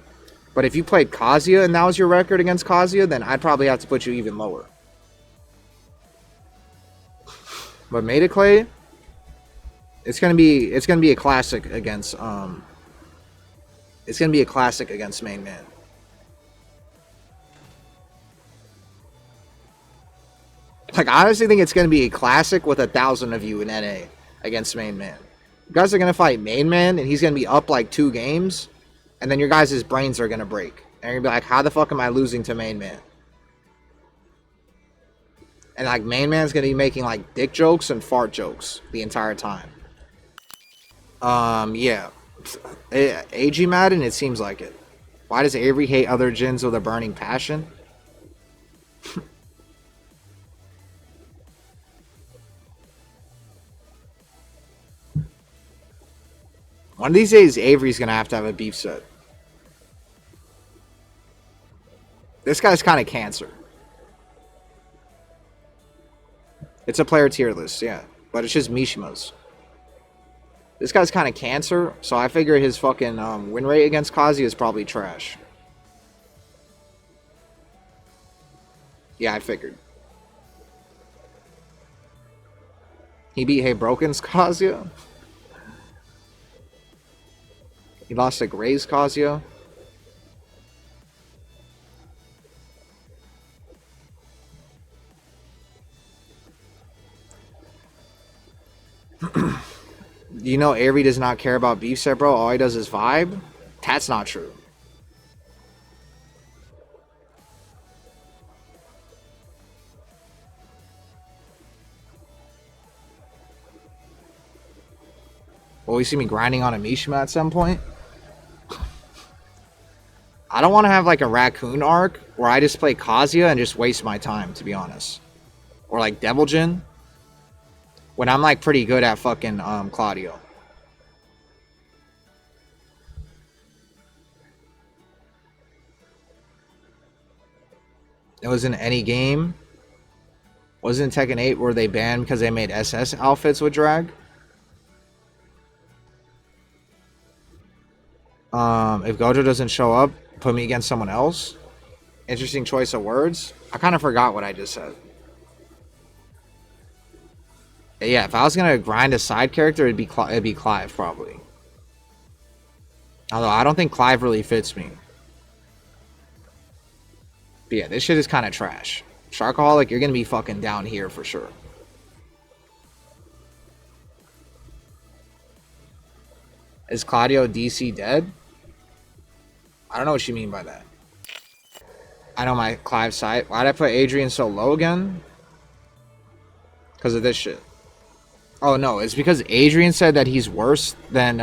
But if you played Kazuya and that was your record against Kazuya, then I'd probably have to put you even lower. But Made of Clay, it's gonna be a classic against Main Man. Like, I honestly think it's gonna be a classic with 1,000 of you in NA against Main Man. You guys are gonna fight Main Man and he's gonna be up like 2 games. And then your guys' brains are going to break. And you're going to be like, how the fuck am I losing to Main Man? And like, Main Man's going to be making like dick jokes and fart jokes the entire time. Yeah. AG Madden, it seems like it. Why does Avery hate other Jins with a burning passion? One of these days, Avery's going to have a beef set. This guy's kind of cancer. It's a player tier list, yeah. But it's just Mishima's. This guy's kind of cancer, so I figure his fucking win rate against Kazuya is probably trash. Yeah, I figured. He beat Hey Broken's Kazuya? He lost to Gray's Kazuya. You know Avery does not care about beef set, bro. All he does is vibe. That's not true. Will we see me grinding on a Mishima at some point? I don't want to have like a raccoon arc where I just play Kazuya and just waste my time, to be honest. Or like Devil Jin. When I'm like pretty good at fucking Claudio. It was in any game. Wasn't Tekken 8 where they banned because they made SS outfits with drag? If Gojo doesn't show up, put me against someone else. Interesting choice of words. I kind of forgot what I just said. Yeah, if I was gonna grind a side character, it'd be Clive probably. Although I don't think Clive really fits me. But yeah, this shit is kind of trash. Sharkaholic, you're gonna be fucking down here for sure. Is Claudio DC dead? I don't know what you mean by that. I know my Clive side. Why'd I put Adrian so low again? Because of this shit. Oh no, it's because Adrian said that he's worse than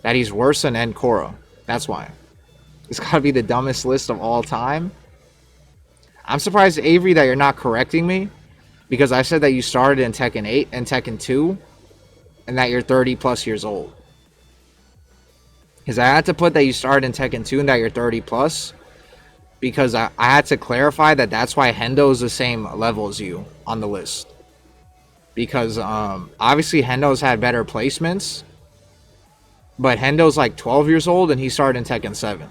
Enkora. That's why. It's gotta be the dumbest list of all time. I'm surprised, Avery, that you're not correcting me. Because I said that you started in Tekken 8 and Tekken 2. And that you're 30 plus years old. Because I had to put that you started in Tekken 2 and that you're 30 plus. Because I had to clarify that that's why Hendo's the same level as you on the list. Because obviously Hendo's had better placements. But Hendo's like 12 years old and he started in Tekken 7.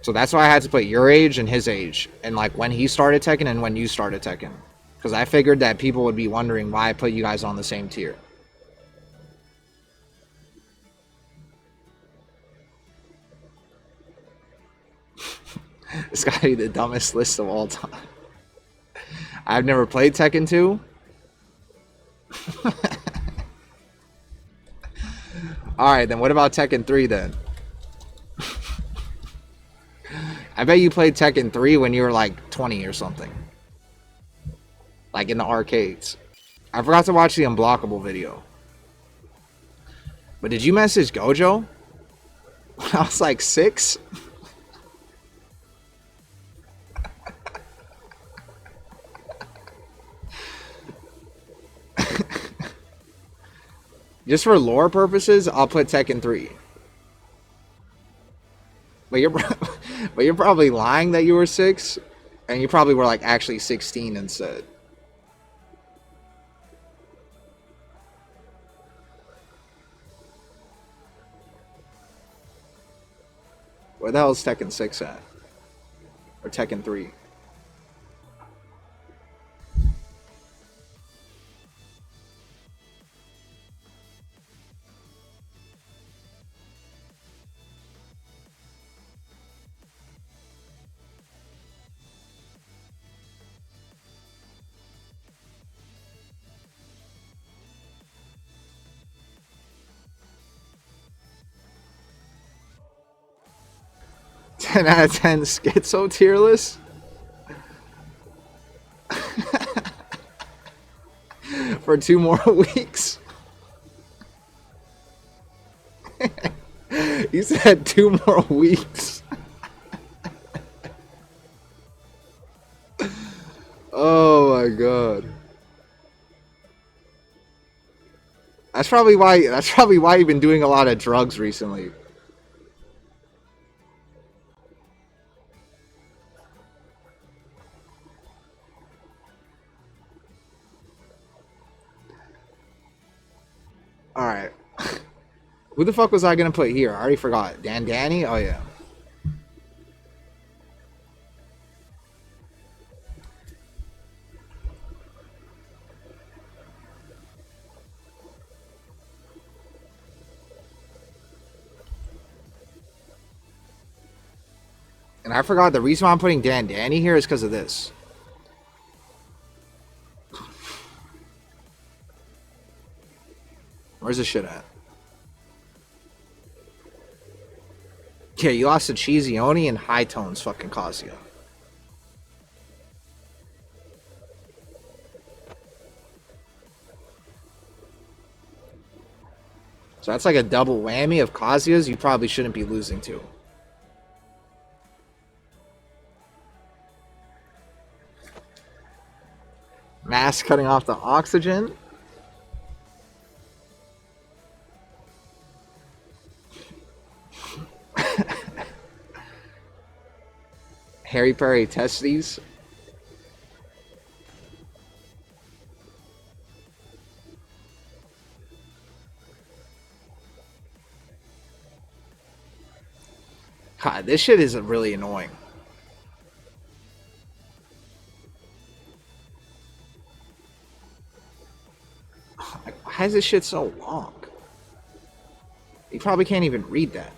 So that's why I had to put your age and his age. And like when he started Tekken and when you started Tekken. Because I figured that people would be wondering why I put you guys on the same tier. It's gotta be the dumbest list of all time. I've never played Tekken 2. Alright, then what about Tekken 3 then? I bet you played Tekken 3 when you were like 20 or something. Like in the arcades. I forgot to watch the Unblockable video. But did you message Gojo? When I was like 6? Just for lore purposes, I'll put Tekken 3. But you're probably lying that you were 6, and you probably were like actually 16 instead. Where the hell is Tekken 6 at? Or Tekken 3? Ten out of 10 schizo tier list? For 2 more weeks? You said 2 more weeks. Oh my god. That's probably why you've been doing a lot of drugs recently. Alright. Who the fuck was I gonna put here? I already forgot. Danny? Oh yeah. And I forgot the reason why I'm putting Dan Danny here is because of this. Where's this shit at? Yeah, you lost to Cheesy Oni and High Tones fucking Kazuya. So that's like a double whammy of Kazuyas you probably shouldn't be losing to. Mask cutting off the oxygen. Harry Perry testes. God, this shit is really annoying. Like, why is this shit so long? You probably can't even read that.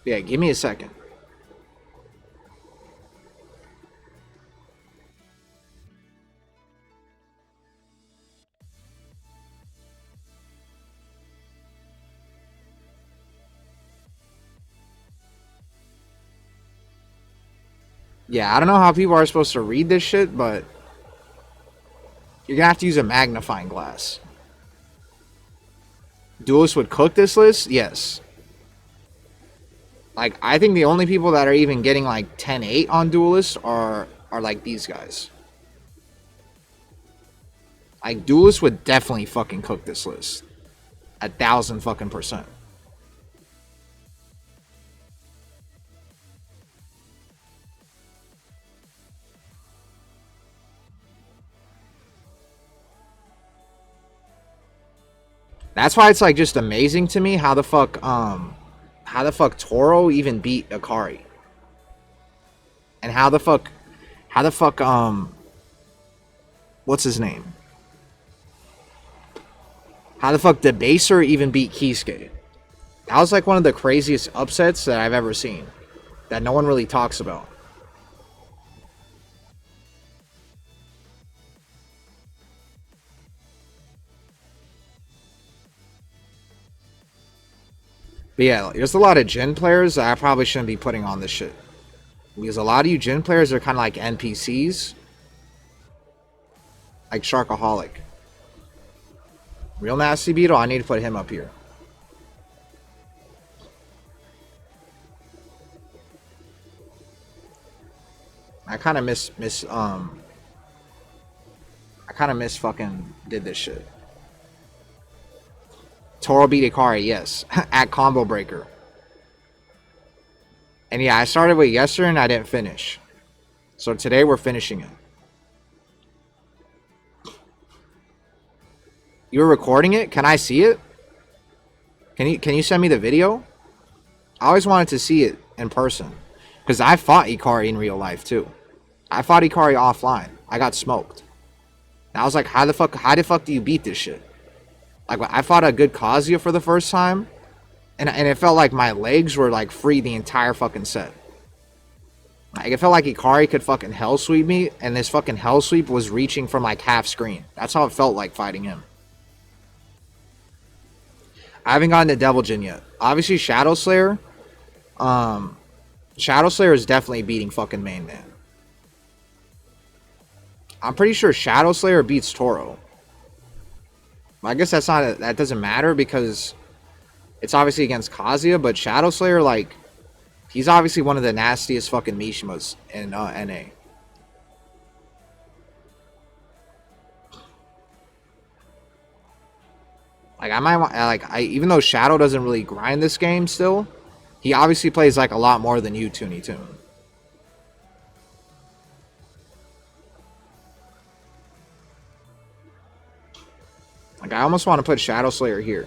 Yeah, give me a second. Yeah, I don't know how people are supposed to read this shit, but you're gonna have to use a magnifying glass. Duelist would cook this list? Yes. Like, I think the only people that are even getting like 10-8 on Duelist are like these guys. Like, Duelist would definitely fucking cook this list. 1,000 fucking %. That's why it's like just amazing to me how the fuck Toro even beat Akari. And how the fuck what's his name? How the fuck Debaser even beat Kisuke? That was like one of the craziest upsets that I've ever seen. That no one really talks about. But yeah, there's a lot of Jin players that I probably shouldn't be putting on this shit. Because a lot of you Jin players are kind of like NPCs. Like Sharkaholic. Real Nasty Beetle, I need to put him up here. I kind of miss fucking did this shit. Toro beat Ikari, yes. At Combo Breaker. And yeah, I started with yesterday and I didn't finish. So today we're finishing it. You were recording it? Can I see it? Can you send me the video? I always wanted to see it in person. Because I fought Ikari in real life too. I fought Ikari offline. I got smoked. And I was like, how the fuck do you beat this shit? Like, I fought a good Kazuya for the first time. And it felt like my legs were like free the entire fucking set. Like, it felt like Ikari could fucking hell sweep me. And this fucking hell sweep was reaching from like half screen. That's how it felt like fighting him. I haven't gotten to Devil Jin yet. Obviously, Shadow Slayer. Shadow Slayer is definitely beating fucking Main Man. I'm pretty sure Shadow Slayer beats Toro. I guess that doesn't matter because it's obviously against Kazuya, but Shadow Slayer, like, he's obviously one of the nastiest fucking Mishimas in NA. Like, I might want, like, even though Shadow doesn't really grind this game still, He obviously plays like a lot more than you, Toonie Toon. Like, I almost want to put Shadow Slayer here.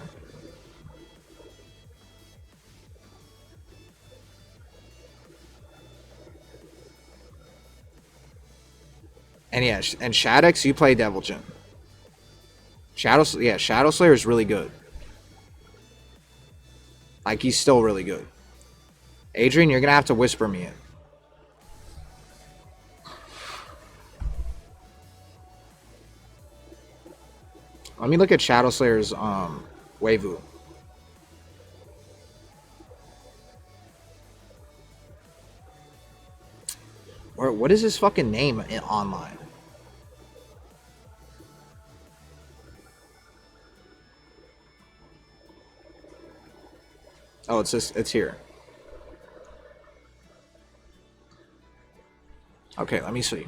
And yeah, and Shaddix, you play Devil Jin. Shadow Slayer is really good. Like, he's still really good. Adrian, you're gonna have to whisper me in. Let me look at Shadow Slayer's Weivu. Or what is his fucking name online? Oh, it's here. Okay, let me see.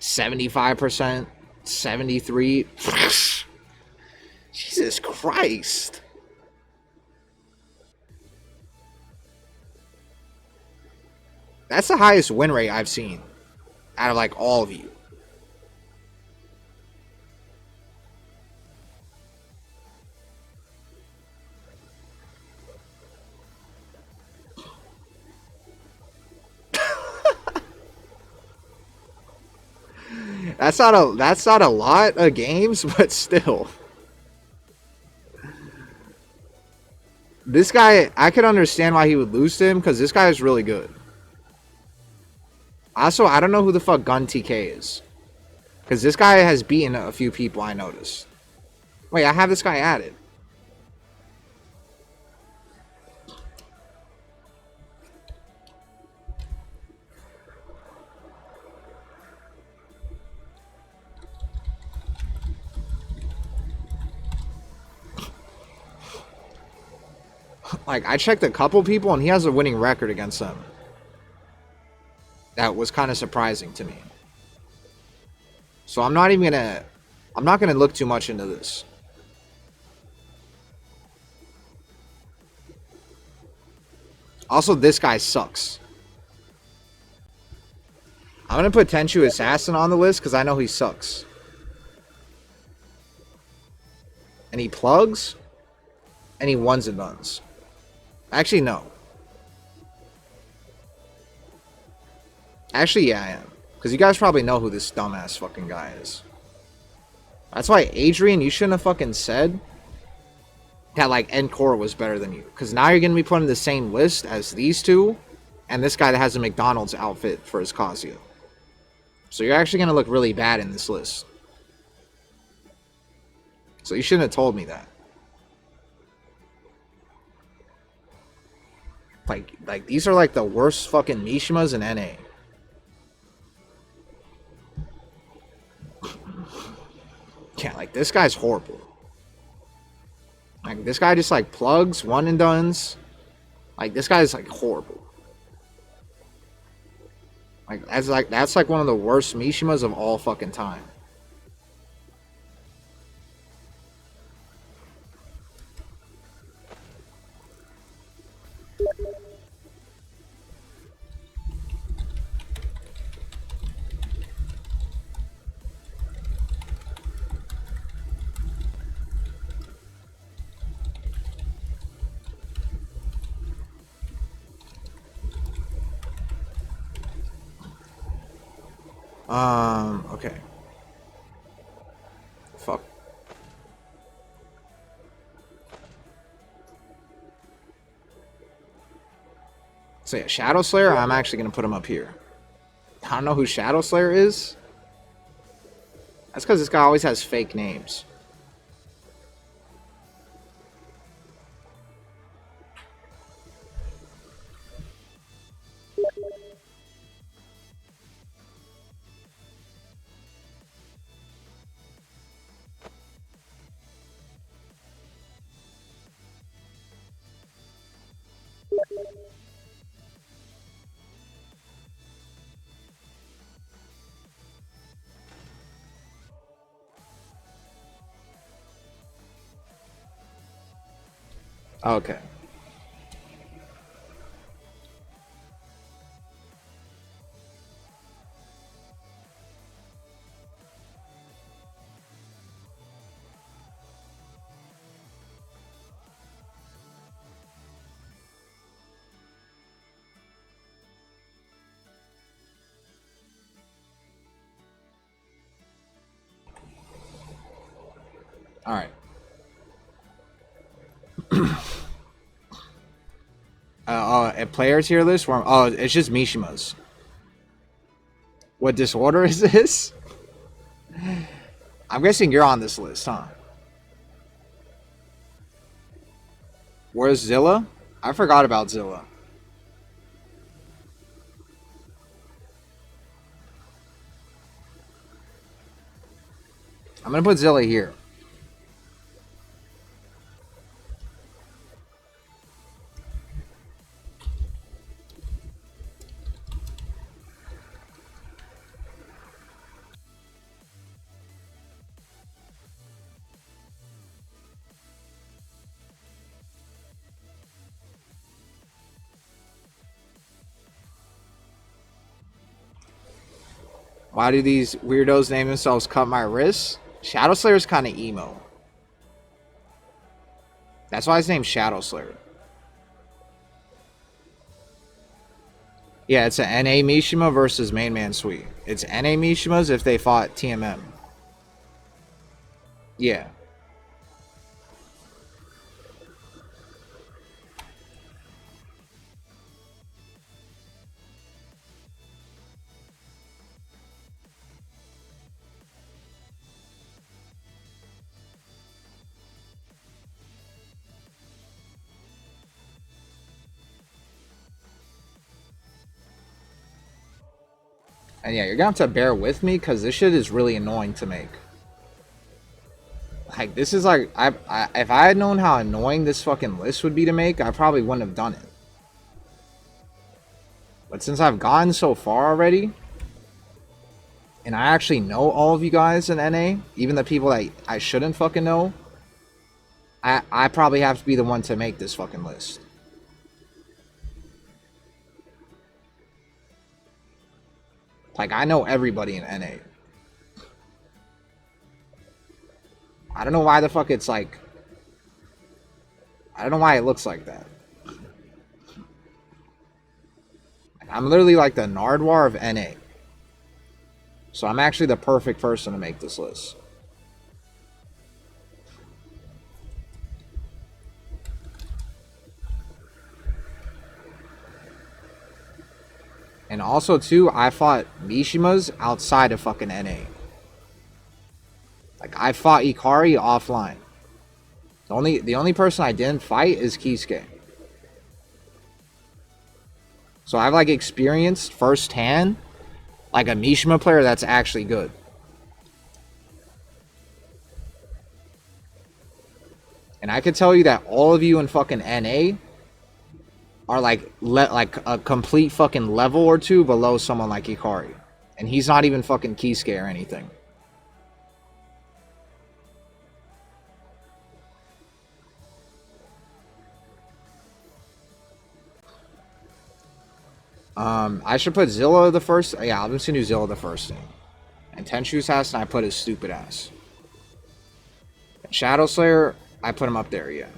75%, 73. Jesus Christ. That's the highest win rate I've seen out of like all of you. That's not a lot of games, but still. This guy, I could understand why he would lose to him, because this guy is really good. Also, I don't know who the fuck Gun TK is. Because this guy has beaten a few people, I noticed. Wait, I have this guy added. Like, I checked a couple people, and he has a winning record against them. That was kind of surprising to me. So I'm not gonna look too much into this. Also, this guy sucks. I'm gonna put Tenchu Assassin on the list because I know he sucks. And he plugs. And he ones and duns. Actually, no. Actually, yeah, I am. Because you guys probably know who this dumbass fucking guy is. That's why, Adrian, you shouldn't have fucking said that, like, Encore was better than you. Because now you're going to be put in the same list as these two. And this guy that has a McDonald's outfit for his Casio. So you're actually going to look really bad in this list. So you shouldn't have told me that. Like these are like the worst fucking Mishimas in NA. Yeah, like this guy's horrible. Like this guy just like plugs, one and dones. Like this guy's like horrible. Like that's like one of the worst Mishimas of all fucking time. Okay. Fuck. So yeah, Shadow Slayer, I'm actually going to put him up here. I don't know who Shadow Slayer is. That's because this guy always has fake names. Okay. All right. A player tier list? Oh, it's just Mishima's. What disorder is this? I'm guessing you're on this list, huh? Where's Zilla? I forgot about Zilla. I'm gonna put Zilla here. Why do these weirdos name themselves Cut My Wrists? Shadow Slayer's kind of emo. That's why his name's Shadow Slayer. Yeah, it's a NA Mishima versus MainManSwe. It's NA Mishimas if they fought TMM. Yeah. And yeah, you're gonna have to bear with me because this shit is really annoying to make. Like, this is like, if I had known how annoying this fucking list would be to make, I probably wouldn't have done it. But since I've gotten so far already, and I actually know all of you guys in NA, even the people that I shouldn't fucking know, I probably have to be the one to make this fucking list. Like, I know everybody in NA. I don't know why the fuck it's like... I don't know why it looks like that. I'm literally like the Nardwar of NA. So I'm actually the perfect person to make this list. And also, too, I fought Mishimas outside of fucking NA. Like, I fought Ikari offline. The only person I didn't fight is Kisuke. So I've, like, experienced firsthand, like, a Mishima player that's actually good. And I could tell you that all of you in fucking NA are like a complete fucking level or two below someone like Ikari. And he's not even fucking Kisuke or anything. I should put Zilla the first. Yeah, I'm just gonna do Zilla the first thing. And Tenshu's ass, and I put his stupid ass. And Shadow Slayer, I put him up there, yeah.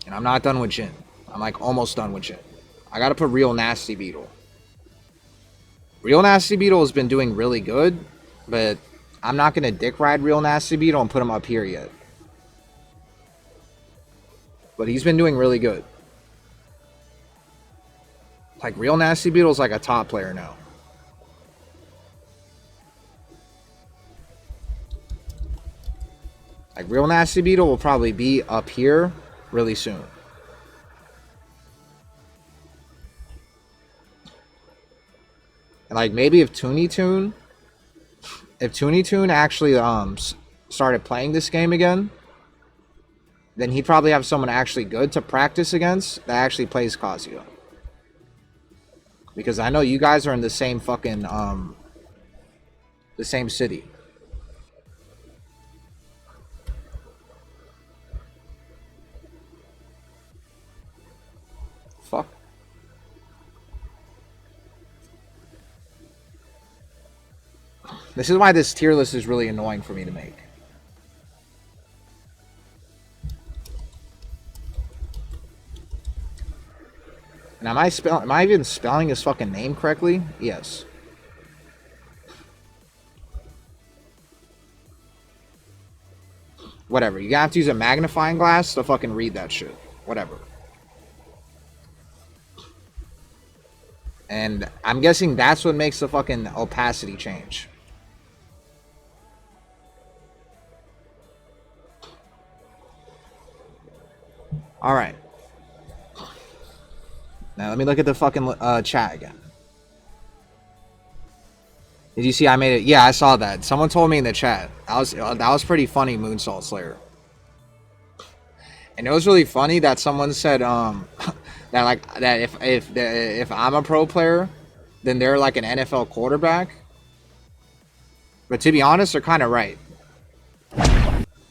And I'm not done with Jin. I'm like almost done with Jin. I gotta put Real Nasty Beetle. Real Nasty Beetle has been doing really good, but I'm not gonna dick ride Real Nasty Beetle and put him up here yet. But he's been doing really good. Like, Real Nasty Beetle's like a top player now. Like, Real Nasty Beetle will probably be up here really soon. And like, maybe if Toonie Toon actually started playing this game again, then he'd probably have someone actually good to practice against that actually plays Kazuya. Because I know you guys are in the same fucking the same city. This is why this tier list is really annoying for me to make. And am I even spelling his fucking name correctly? Yes. Whatever. You have to use a magnifying glass to fucking read that shit. Whatever. And I'm guessing that's what makes the fucking opacity change. Alright. Now let me look at the fucking chat again. Did you see I made it? Yeah, I saw that. Someone told me in the chat. That was pretty funny, Moonsault Slayer. And it was really funny that someone said that if I'm a pro player, then they're like an NFL quarterback. But to be honest, they're kind of right.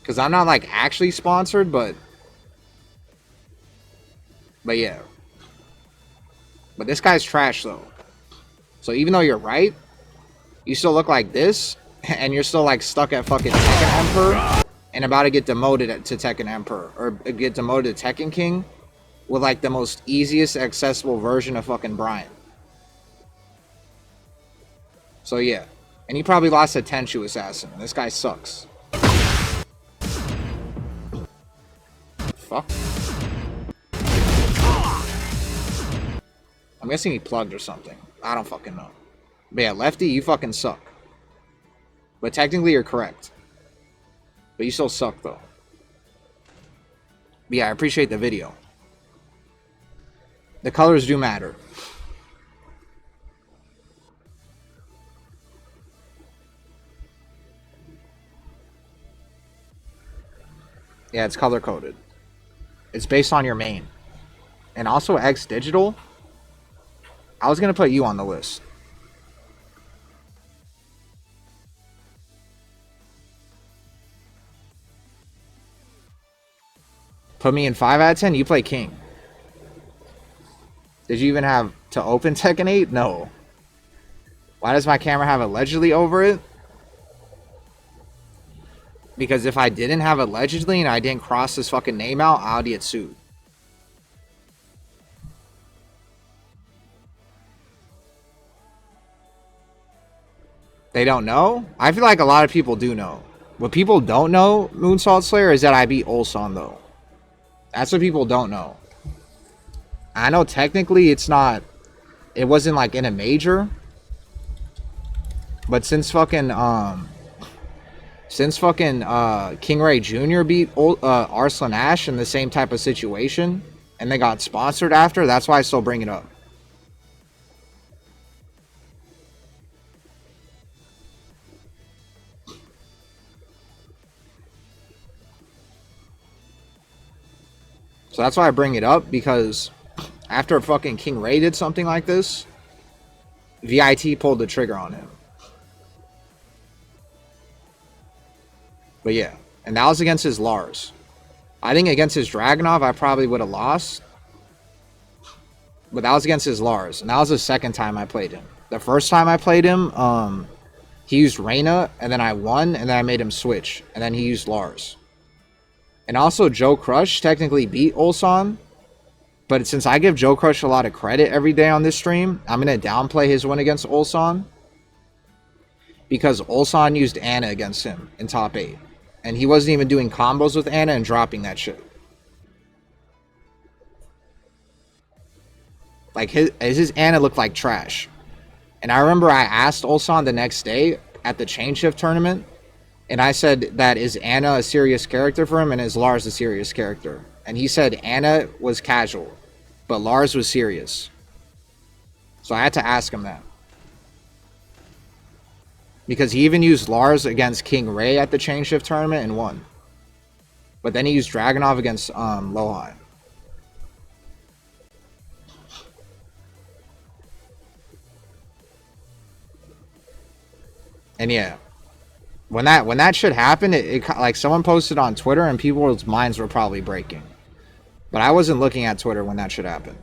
Because I'm not like actually sponsored, but yeah. But this guy's trash though. So even though you're right, you still look like this, and you're still like stuck at fucking Tekken Emperor and about to get demoted to Tekken Emperor or get demoted to Tekken King with like the most easiest accessible version of fucking Brian. So yeah. And he probably lost a Tenchu Assassin. This guy sucks. Fuck. I'm guessing he plugged or something. I don't fucking know. But yeah, Lefty, you fucking suck. But technically you're correct. But you still suck though. But yeah, I appreciate the video. The colors do matter. Yeah, it's color coded. It's based on your main. And also X Digital. I was gonna put you on the list. Put me in 5 out of 10. You play King. Did you even have to open Tekken 8? No. Why does my camera have allegedly over it? Because if I didn't have allegedly and I didn't cross this fucking name out, I would get sued. They don't know? I feel like a lot of people do know. What people don't know, Moonsault Slayer, is that I beat Ulsan though. That's what people don't know. I know technically it's not, it wasn't like in a major. But since fucking King Ray Jr. beat Arslan Ash in the same type of situation, and they got sponsored after, that's why I still bring it up. So that's why I bring it up, because after fucking King Ray did something like this, VIT pulled the trigger on him. But yeah, and that was against his Lars. I think against his Dragunov, I probably would have lost. But that was against his Lars, and that was the second time I played him. The first time I played him, he used Reyna, and then I won, and then I made him switch, and then he used Lars. And also, Joe Crush technically beat Ulsan. But since I give Joe Crush a lot of credit every day on this stream, I'm going to downplay his win against Ulsan. Because Ulsan used Ana against him in top 8. And he wasn't even doing combos with Ana and dropping that shit. Like, his Ana looked like trash. And I remember I asked Ulsan the next day at the Chain Shift tournament. And I said that is Ana a serious character for him and is Lars a serious character? And he said Ana was casual, but Lars was serious. So I had to ask him that. Because he even used Lars against King Ray at the Chain Shift tournament and won. But then he used Dragunov against Lohai. And yeah. When that shit happened, it like someone posted on Twitter and people's minds were probably breaking. But I wasn't looking at Twitter when that shit happened.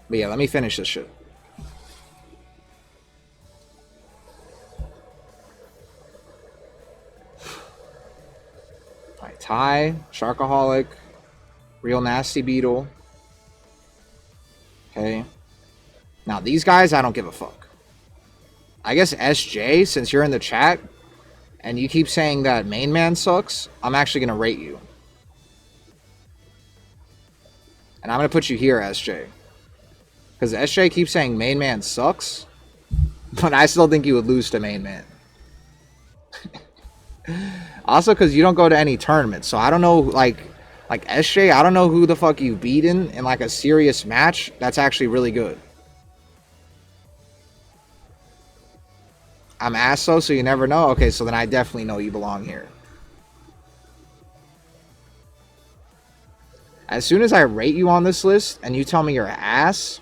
But yeah, let me finish this shit. Alright, Ty, Sharkaholic, Real Nasty Beetle. Okay. Now, these guys, I don't give a fuck. I guess SJ, since you're in the chat, and you keep saying that main man sucks, I'm actually going to rate you. And I'm going to put you here, SJ. Because SJ keeps saying main man sucks, but I still think you would lose to main man. Also, because you don't go to any tournaments, so I don't know, like SJ, I don't know who the fuck you've beaten in like a serious match that's actually really good. I'm Asso, so you never know? Okay, so then I definitely know you belong here. As soon as I rate you on this list and you tell me you're ass,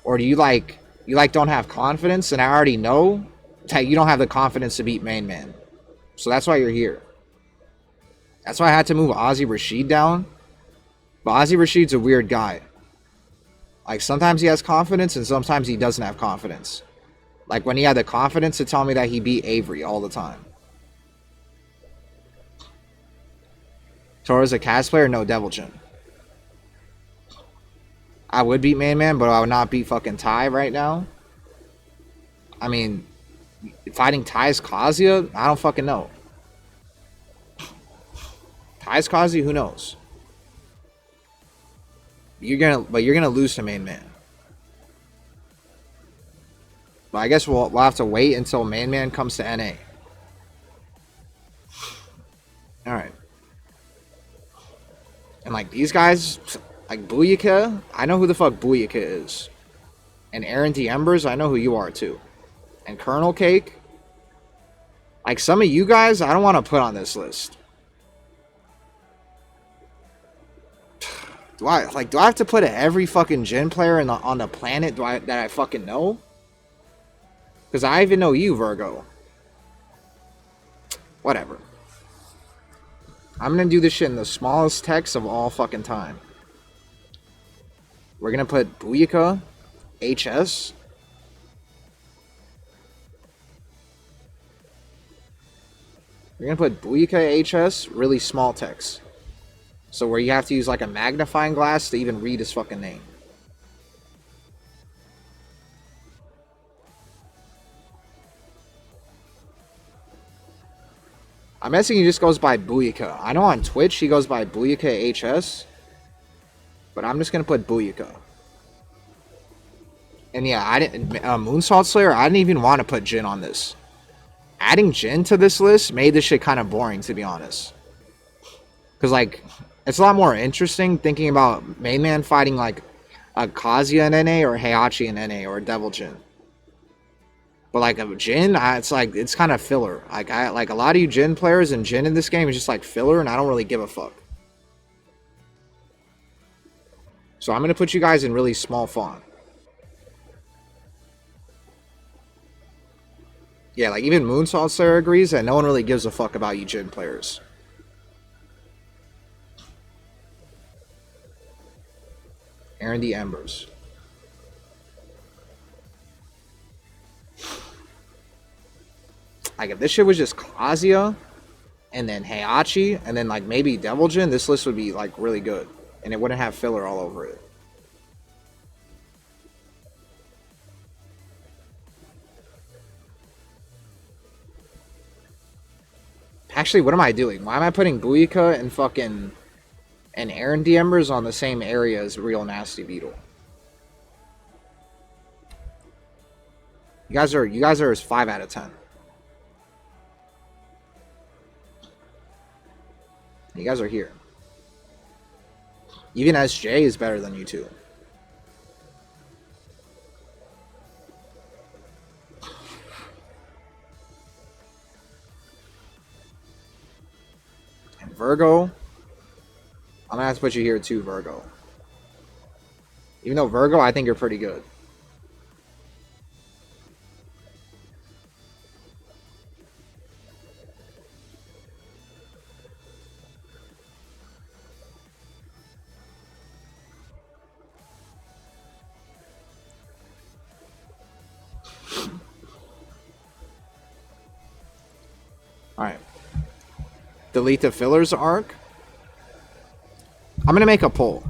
or do you don't have confidence, and I already know that you don't have the confidence to beat main man. So that's why you're here. That's why I had to move Ozzy Rashid down. But Ozzy Rashid's a weird guy. Like, sometimes he has confidence and sometimes he doesn't have confidence. Like, when he had the confidence to tell me that he beat Avery all the time. Toro's a cast player? No, Devil Jin. I would beat main man, but I would not beat fucking Ty right now. I mean, fighting Ty's Kazuya? I don't fucking know. Ty's Kazuya? Who knows? You're gonna lose to main man. But I guess we'll have to wait until main man comes to NA. Alright. And like these guys, like Booyaka, I know who the fuck Booyaka is. And Aaron D. Embers, I know who you are too. And Colonel Cake. Like some of you guys, I don't want to put on this list. Do I have to put every fucking Jin player on the planet that I fucking know? Because I even know you, Virgo. Whatever. I'm going to do this shit in the smallest text of all fucking time. We're going to put Booyaka, HS. We're going to put Booyaka, HS, really small text. So where you have to use like a magnifying glass to even read his fucking name. I'm guessing he just goes by Booyaka. I know on Twitch he goes by Booyaka HS. But I'm just going to put Booyaka. And yeah, I didn't... Moonsault Slayer, I didn't even want to put Jin on this. Adding Jin to this list made this shit kind of boring, to be honest. Because, like, it's a lot more interesting thinking about main man fighting, like, a Kazuya in NA or Heihachi in NA or Devil Jin. But like a Jin, it's kind of filler. Like a lot of you Jin players and Jin in this game is just like filler, and I don't really give a fuck. So I'm gonna put you guys in really small font. Yeah, like even Moonsault Slayer agrees that no one really gives a fuck about you Jin players. Aaron D. Embers. Like, if this shit was just Kazuya, and then Heihachi, and then, like, maybe Devil Jin, this list would be, like, really good. And it wouldn't have filler all over it. Actually, what am I doing? Why am I putting Booyaka and fucking... and Aaron D. Embers on the same area as Real Nasty Beetle? You guys are as 5 out of 10. You guys are here. Even SJ is better than you two. And Virgo, I'm gonna have to put you here too, Virgo. Even though Virgo, I think you're pretty good. Delete the fillers arc. I'm gonna make a poll.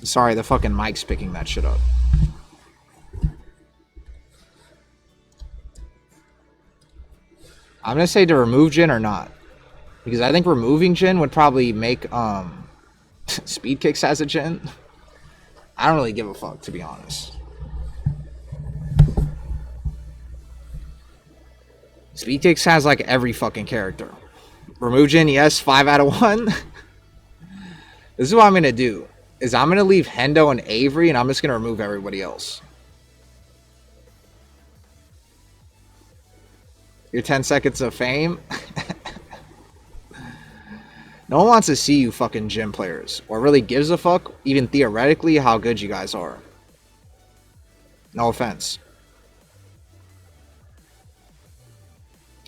Sorry, the fucking mic's picking that shit up. I'm gonna say to remove Jin or not. Because I think removing Jin would probably make speed kicks as a Jin. I don't really give a fuck, to be honest. Speed kicks has like every fucking character. Remove Jin, yes, 5 out of 1. This is what I'm gonna do. Is I'm gonna leave Hendo and Avery, and I'm just gonna remove everybody else. Your 10 seconds of fame. No one wants to see you fucking gym players, or really gives a fuck, even theoretically, how good you guys are. No offense.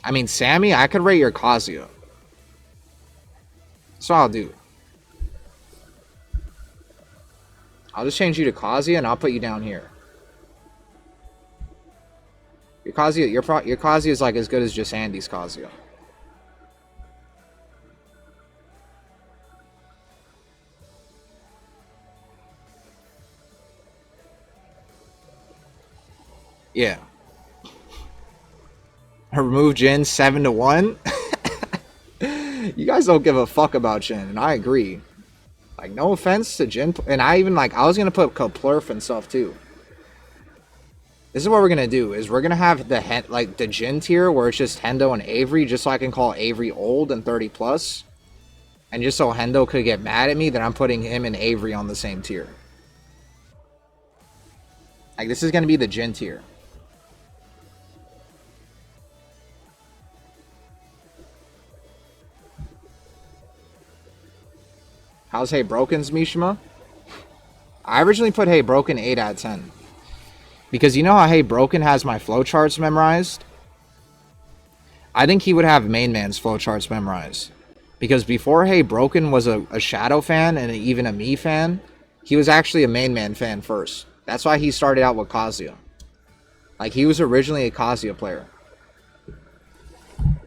I mean, Sammy, I could rate your Kazuya. That's what I'll do. I'll just change you to Kazuya, and I'll put you down here. Your Kazuya is like as good as just Andy's Kazuya. Yeah. Remove Jin 7 to 1. You guys don't give a fuck about Jin, and I agree. Like, no offense to Jin, and I was gonna put Kaplurf and stuff too. This is what we're gonna do, is we're gonna have the Jin tier where it's just Hendo and Avery, just so I can call Avery old and 30 plus. And just so Hendo could get mad at me, then I'm putting him and Avery on the same tier. Like, this is gonna be the Jin tier. How's Hey Broken's Mishima? I originally put Hey Broken 8 out of 10. Because you know how Hey Broken has my flowcharts memorized? I think he would have MainMan's flowcharts memorized. Because before Hey Broken was a Shadow fan and even a Me fan, he was actually a MainMan fan first. That's why he started out with Kazuya. Like, he was originally a Kazuya player.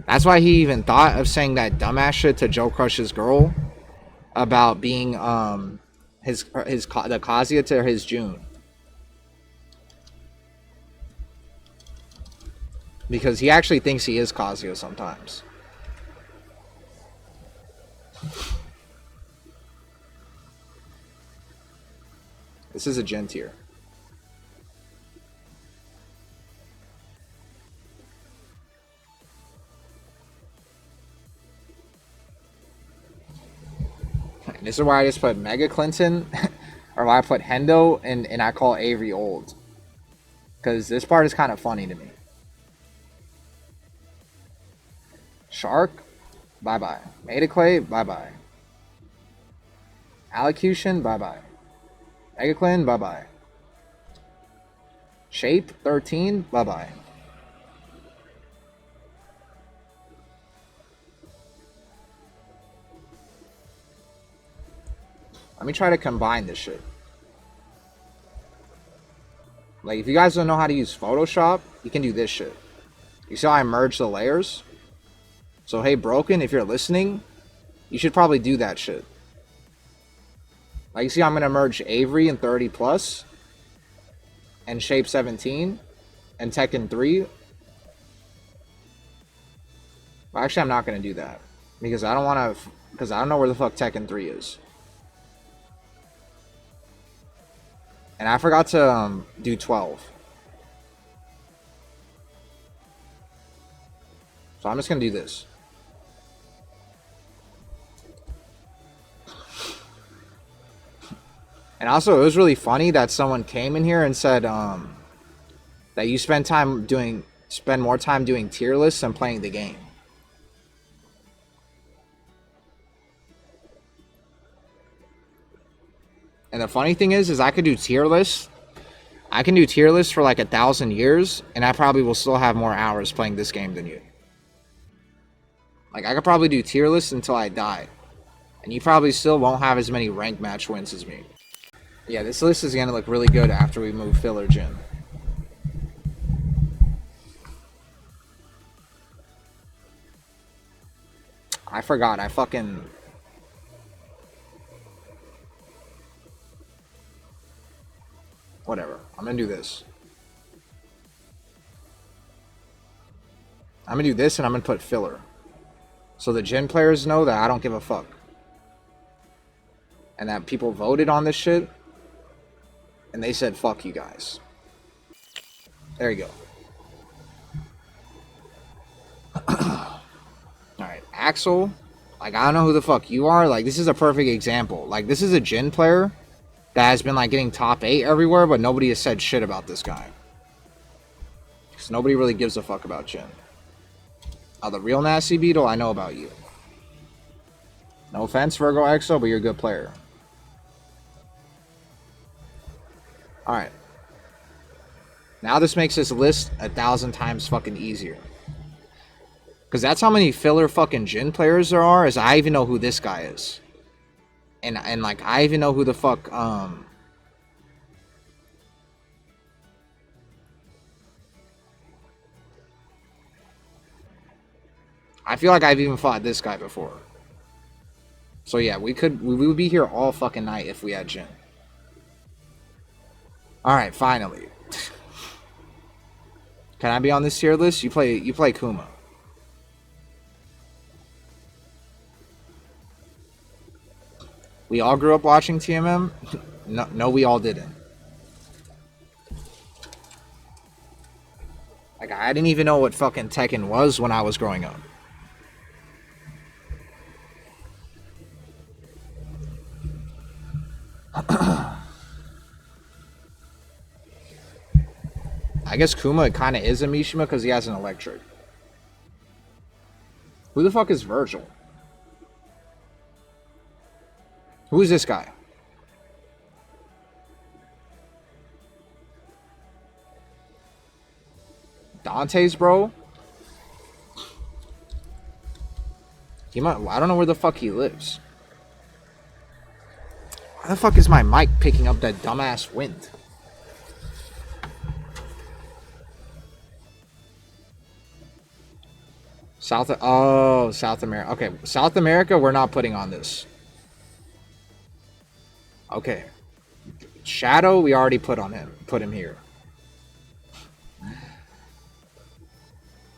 That's why he even thought of saying that dumbass shit to Joe Crush's girl about being the Kazuya to his June. Because he actually thinks he is Kazuya sometimes. This is a Gen tier. This is why I just put Mega Clinton, or why I put Hendo, and I call Avery old. Because this part is kind of funny to me. Shark, bye-bye. Metaclay, bye-bye. Allocution, bye-bye. Megaclin, bye-bye. Shape, 13, bye-bye. Let me try to combine this shit. Like, if you guys don't know how to use Photoshop, you can do this shit. You see how I merge the layers? So, hey, Broken, if you're listening, you should probably do that shit. Like, you see, I'm going to merge Avery and 30 plus, and Shape 17, and Tekken 3. Well, actually, I'm not going to do that. Because I don't want to, because I don't know where the fuck Tekken 3 is. And I forgot to do 12. So I'm just going to do this. And also, it was really funny that someone came in here and said that you spend more time doing tier lists than playing the game. And the funny thing is I could do tier lists. I can do tier lists for like 1,000 years, and I probably will still have more hours playing this game than you. Like, I could probably do tier lists until I die. And you probably still won't have as many rank match wins as me. Yeah, this list is gonna look really good after we move filler Jin. I forgot. I fucking... Whatever. I'm gonna do this. I'm gonna do this and I'm gonna put filler. So the Jin players know that I don't give a fuck. And that people voted on this shit. And they said, fuck you guys. There you go. Alright, Axel. Like, I don't know who the fuck you are. Like, this is a perfect example. Like, this is a Jin player that has been, like, getting top 8 everywhere, but nobody has said shit about this guy. Because nobody really gives a fuck about Jin. Oh, the real Nasty Beetle, I know about you. No offense, Virgo EXO, but you're a good player. Alright. Now this makes this list 1,000 times fucking easier. Because that's how many filler fucking Jin players there are, is I even know who this guy is. And like, I even know who the fuck, I feel like I've even fought this guy before. So yeah, we would be here all fucking night if we had Jin. Alright, finally. Can I be on this tier list? You play Kuma. We all grew up watching TMM? No, we all didn't. Like, I didn't even know what fucking Tekken was when I was growing up. I guess Kuma kind of is a Mishima because he has an electric. Who the fuck is Virgil? Who is this guy? Dante's bro? He might... I don't know where the fuck he lives. Why the fuck is my mic picking up that dumbass wind? South America. Okay, South America, we're not putting on this. Okay. Shadow, we already put him here.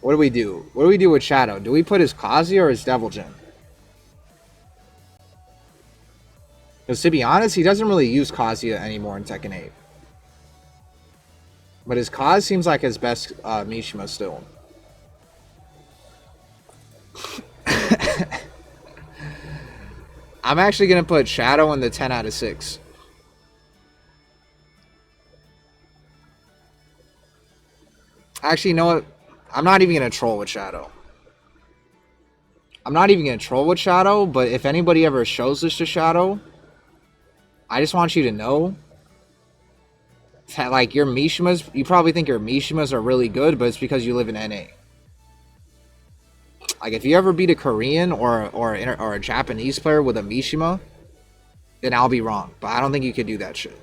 What do we do? What do we do with Shadow? Do we put his Kazuya or his Devil Jin? Because to be honest, he doesn't really use Kazuya anymore in Tekken 8. But his Kaz seems like his best Mishima still. I'm actually going to put Shadow in the 10 out of 6. Actually, you know what? I'm not even going to troll with Shadow. I'm not even going to troll with Shadow, but if anybody ever shows this to Shadow, I just want you to know that, like, your Mishimas, you probably think your Mishimas are really good, but it's because you live in NA. Like, if you ever beat a Korean or a Japanese player with a Mishima, then I'll be wrong. But I don't think you could do that shit.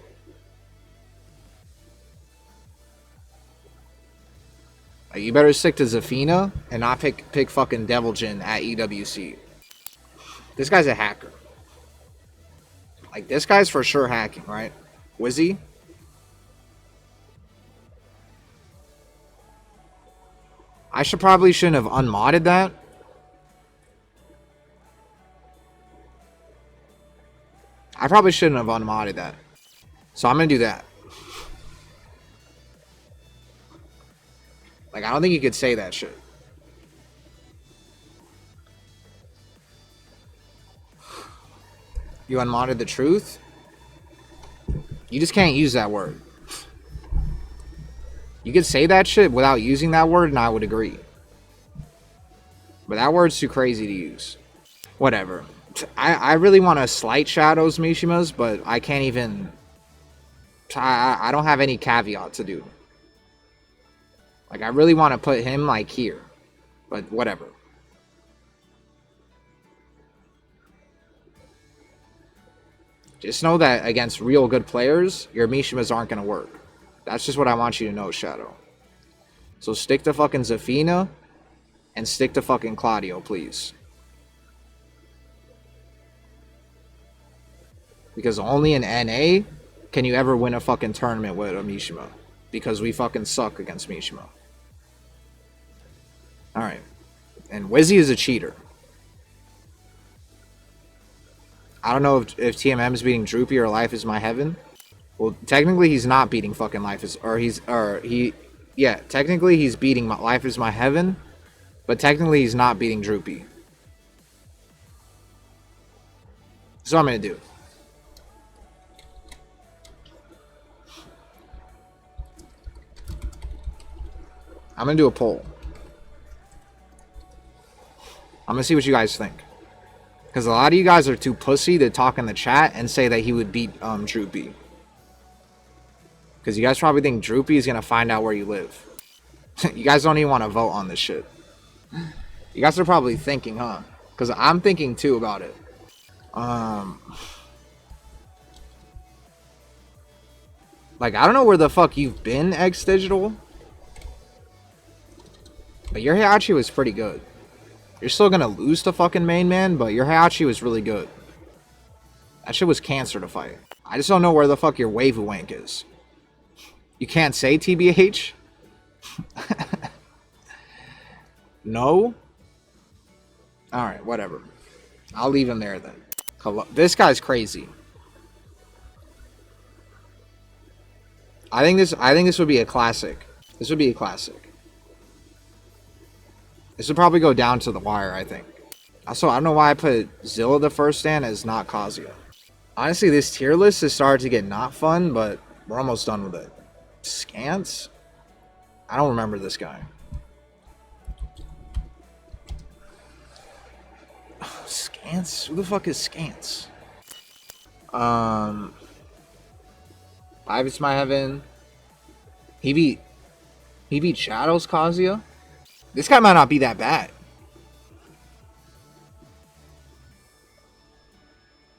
Like, you better stick to Zafina and not pick fucking Devil Jin at EWC. This guy's a hacker. Like, this guy's for sure hacking, right? Wizzy? I shouldn't have unmodded that. I probably shouldn't have unmodded that. So I'm going to do that. Like, I don't think you could say that shit. You unmodded the truth? You just can't use that word. You could say that shit without using that word, and I would agree. But that word's too crazy to use. Whatever. I really want to slight Shadow's Mishimas, but I can't even... I don't have any caveat to do. Like, I really want to put him, like, here. But whatever. Just know that against real good players, your Mishimas aren't going to work. That's just what I want you to know, Shadow. So stick to fucking Zafina and stick to fucking Claudio, please. Because only in NA can you ever win a fucking tournament with a Mishima. Because we fucking suck against Mishima. Alright. And Wizzy is a cheater. I don't know if TMM is beating Droopy or Life is My Heaven. Well, technically he's not beating fucking Life is... Yeah, technically he's beating Life is My Heaven. But technically he's not beating Droopy. So I'm going to do. I'm going to do a poll. I'm going to see what you guys think. Because a lot of you guys are too pussy to talk in the chat and say that he would beat Droopy. Because you guys probably think Droopy is going to find out where you live. You guys don't even want to vote on this shit. You guys are probably thinking, huh? Because I'm thinking too about it. Like, I don't know where the fuck you've been, X Digital. But your Heihachi was pretty good. You're still gonna lose to fucking main man, but your Heihachi was really good. That shit was cancer to fight. I just don't know where the fuck your Waifu Wank is. You can't say TBH? No? Alright, whatever. I'll leave him there then. This guy's crazy. I think this would be a classic. This would be a classic. This would probably go down to the wire, I think. Also, I don't know why I put Zilla the first stand as not Kazuya. Honestly, this tier list has started to get not fun, but we're almost done with it. Scants? I don't remember this guy. Scants? Who the fuck is Scants? Live is My Heaven. He beat Shadow's Kazuya? This guy might not be that bad.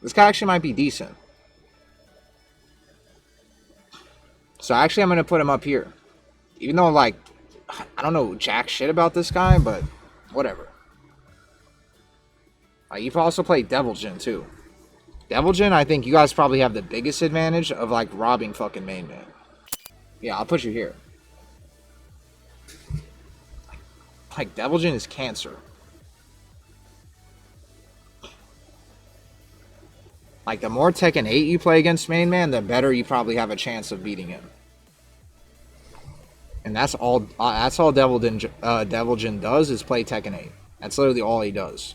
This guy actually might be decent. So actually I'm going to put him up here. Even though, like, I don't know jack shit about this guy, but whatever. You can also play Devil Jin too. Devil Jin, I think you guys probably have the biggest advantage of, like, robbing fucking main man. Yeah, I'll put you here. Like, Devil Jin is cancer. Like, the more Tekken 8 you play against main man, the better you probably have a chance of beating him. And that's all Devil Jin does is play Tekken 8. That's literally all he does.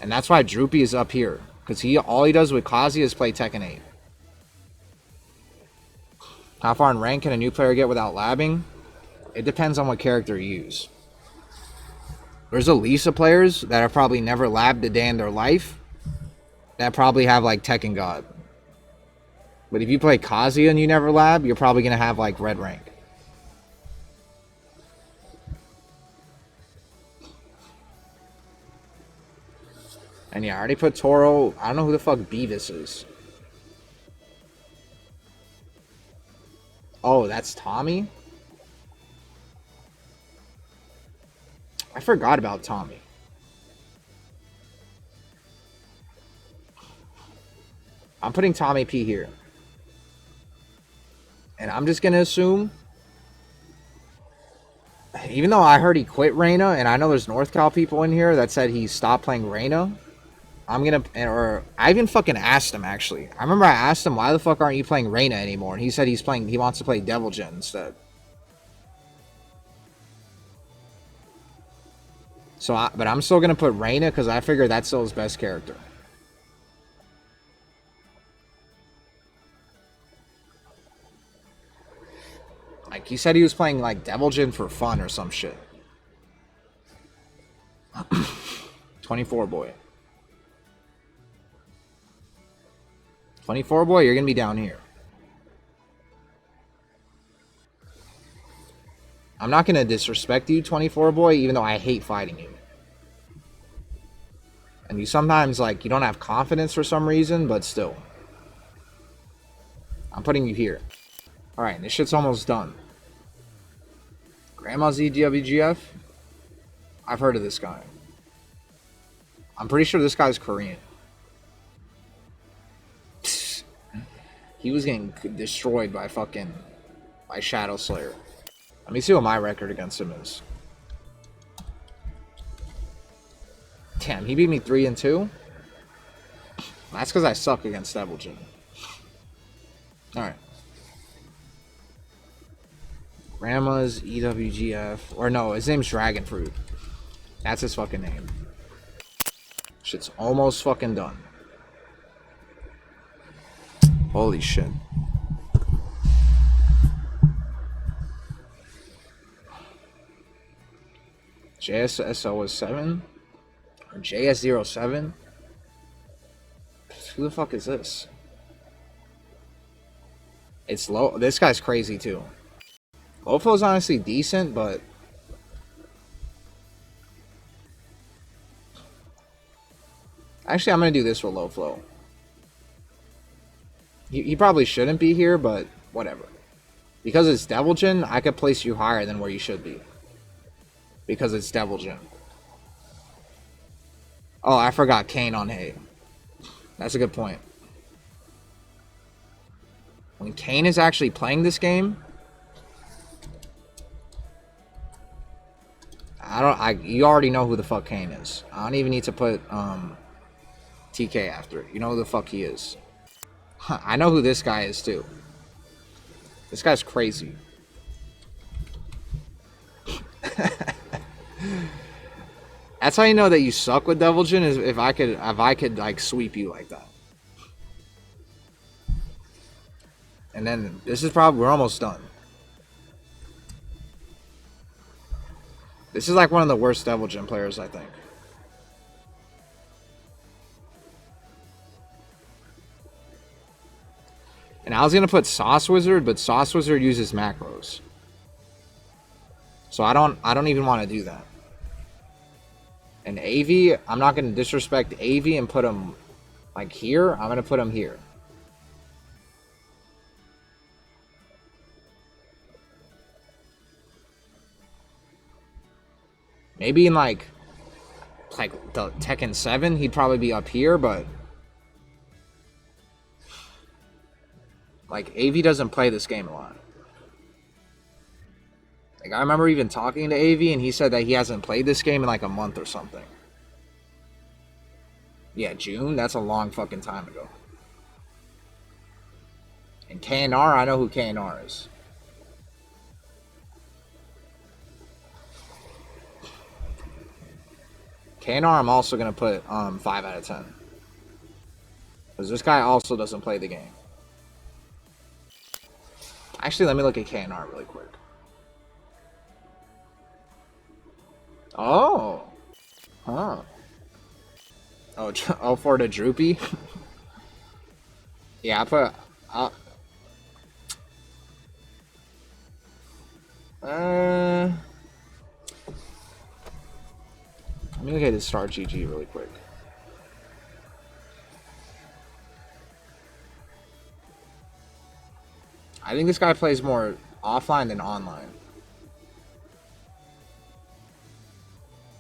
And that's why Droopy is up here. Because all he does with Kazuya is play Tekken 8. How far in rank can a new player get without labbing? It depends on what character you use. There's Elisa players that have probably never labbed a day in their life that probably have, like, Tekken God. But if you play Kazuya and you never lab, you're probably going to have, like, red rank. And yeah, I already put Toro. I don't know who the fuck Beavis is. Oh, that's Tommy? I forgot about Tommy. I'm putting Tommy P here. And I'm just going to assume, even though I heard he quit Reina, and I know there's North Cal people in here that said he stopped playing Reina, I'm going to, or I even fucking asked him, actually. I remember I asked him, why the fuck aren't you playing Reina anymore? And he said he wants to play Devil Jin instead. So, but I'm still going to put Reina because I figure that's still his best character. Like, he said he was playing, like, Devil Jin for fun or some shit. 24 boy. 24 boy, you're going to be down here. I'm not going to disrespect you, 24 boy, even though I hate fighting you. And you sometimes, like, you don't have confidence for some reason, but still. I'm putting you here. Alright, this shit's almost done. Grandma's EWGF? I've heard of this guy. I'm pretty sure this guy's Korean. Psst. He was getting destroyed by Shadow Slayer. Let me see what my record against him is. Damn, he beat me 3-2? That's because I suck against Devil-Jin. Alright. Grandma's EWGF. Or no, his name's Dragon Fruit. That's his fucking name. Shit's almost fucking done. Holy shit. JSSO is 7? Or JS07? Who the fuck is this? It's low. This guy's crazy too. Low flow's honestly decent, but actually I'm gonna do this with low flow. He probably shouldn't be here, but whatever. Because it's Devil-Jin, I could place you higher than where you should be. Because it's Devil-Jin. Oh, I forgot Kane on Hay. That's a good point. When Kane is actually playing this game, you already know who the fuck Kane is. I don't even need to put TK after it. You know who the fuck he is. I know who this guy is too. This guy's crazy. That's how you know that you suck with Devil-Jin, is if I could like sweep you like that. And then this is probably, we're almost done. This is like one of the worst Devil-Jin players, I think. And I was gonna put Sauce Wizard, but Sauce Wizard uses macros. So I don't even want to do that. And AV, I'm not gonna disrespect AV and put him like here. I'm gonna put him here. Maybe in like the Tekken 7, he'd probably be up here, but like AV doesn't play this game a lot. Like I remember even talking to AV and he said that he hasn't played this game in like a month or something. Yeah, June? That's a long fucking time ago. And KNR, I know who KNR is. KNR, I'm also going to put 5 out of 10. Because this guy also doesn't play the game. Actually, let me look at KNR really quick. Oh. Huh. Oh, for the Droopy? Yeah, I put... let me look at his Star GG really quick. I think this guy plays more offline than online.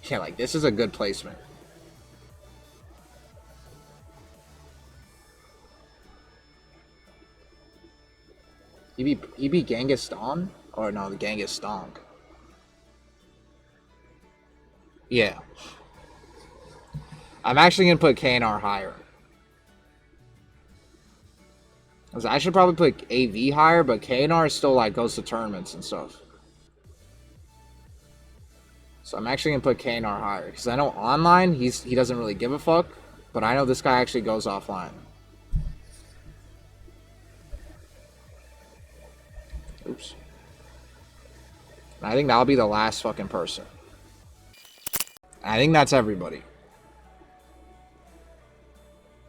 Yeah, like this is a good placement. He beat Genghis Dawn? Or no, the Genghis Stonk. Yeah. I'm actually going to put KNR higher. I should probably put AV higher, but KNR still like goes to tournaments and stuff. So I'm actually going to put KNR higher. Because I know online, he doesn't really give a fuck. But I know this guy actually goes offline. Oops. I think that'll be the last fucking person. I think that's everybody.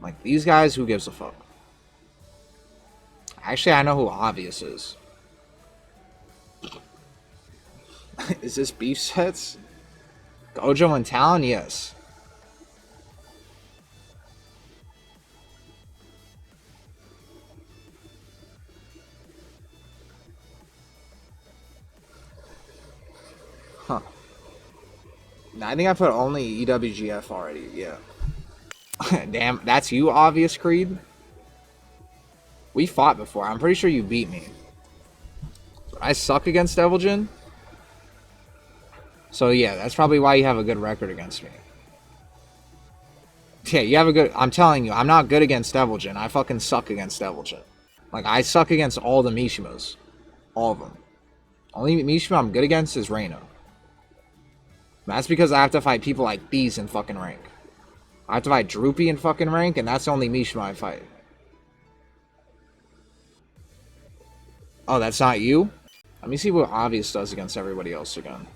Like, these guys, who gives a fuck? Actually, I know who Obvious is. Is this Beef Sets? Gojo and Talon? Yes. I think I put only EWGF already, yeah. Damn, that's you, Obvious Creed? We fought before. I'm pretty sure you beat me. But I suck against Devil Jin. So yeah, that's probably why you have a good record against me. Yeah, you have a good... I'm telling you, I'm not good against Devil Jin. I fucking suck against Devil Jin. Like, I suck against all the Mishimas. All of them. Only Mishima I'm good against is Reina. That's because I have to fight people like these in fucking rank. I have to fight Droopy in fucking rank, and that's the only Mishima I fight. Oh, that's not you? Let me see what Obvious does against everybody else again.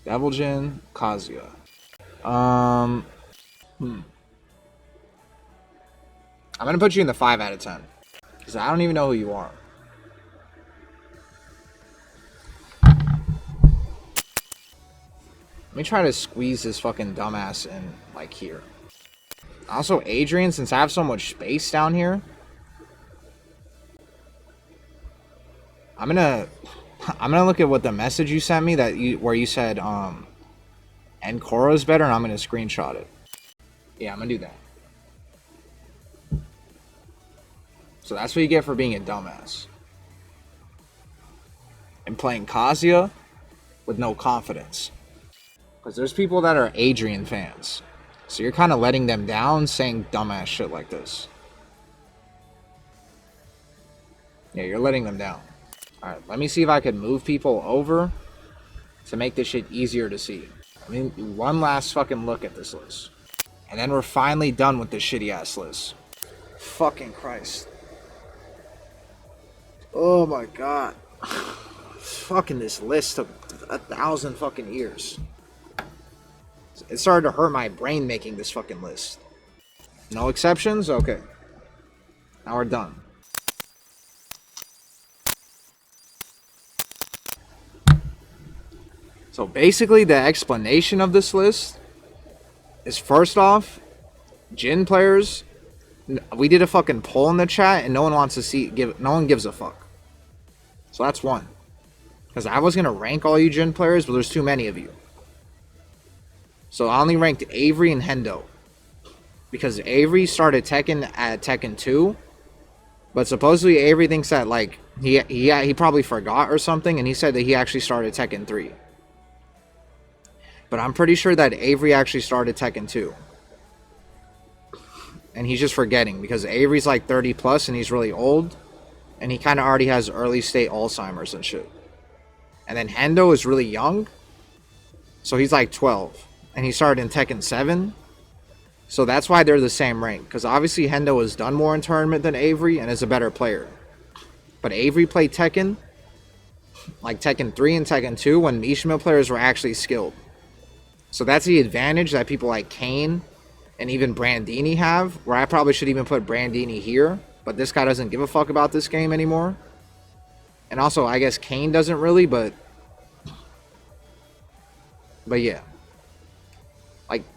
Devil Jin, Kazuya. I'm gonna put you in the 5 out of 10. Because I don't even know who you are. Let me try to squeeze this fucking dumbass in, like, here. Also, Adrian, since I have so much space down here, I'm gonna look at what the message you sent me where you said Enkoro's better, and I'm gonna screenshot it. Yeah, I'm gonna do that. So that's what you get for being a dumbass. And playing Kazuya with no confidence. Because there's people that are Adrian fans. So you're kind of letting them down saying dumbass shit like this. Yeah, you're letting them down. Alright, let me see if I can move people over to make this shit easier to see. I mean, one last fucking look at this list. And then we're finally done with this shitty ass list. Fucking Christ. Oh my god. Fucking this list took 1,000 fucking years. It started to hurt my brain making this fucking list. No exceptions? Okay. Now we're done. So basically the explanation of this list is, first off, Jin players, we did a fucking poll in the chat and no one wants to see, no one gives a fuck. So that's one. Because I was going to rank all you Jin players, but there's too many of you. So I only ranked Avery and Hendo. Because Avery started Tekken at Tekken 2. But supposedly Avery thinks that, like, he probably forgot or something, and he said that he actually started Tekken 3. But I'm pretty sure that Avery actually started Tekken 2. And he's just forgetting, because Avery's like 30 plus and he's really old. And he kind of already has early state Alzheimer's and shit. And then Hendo is really young. So he's like 12. And he started in Tekken 7. So that's why they're the same rank. Because obviously Hendo has done more in tournament than Avery and is a better player. But Avery played Tekken, like Tekken 3 and Tekken 2, when Mishima players were actually skilled. So that's the advantage that people like Kane and even Brandini have. Where I probably should even put Brandini here. But this guy doesn't give a fuck about this game anymore. And also, I guess Kane doesn't really, but yeah.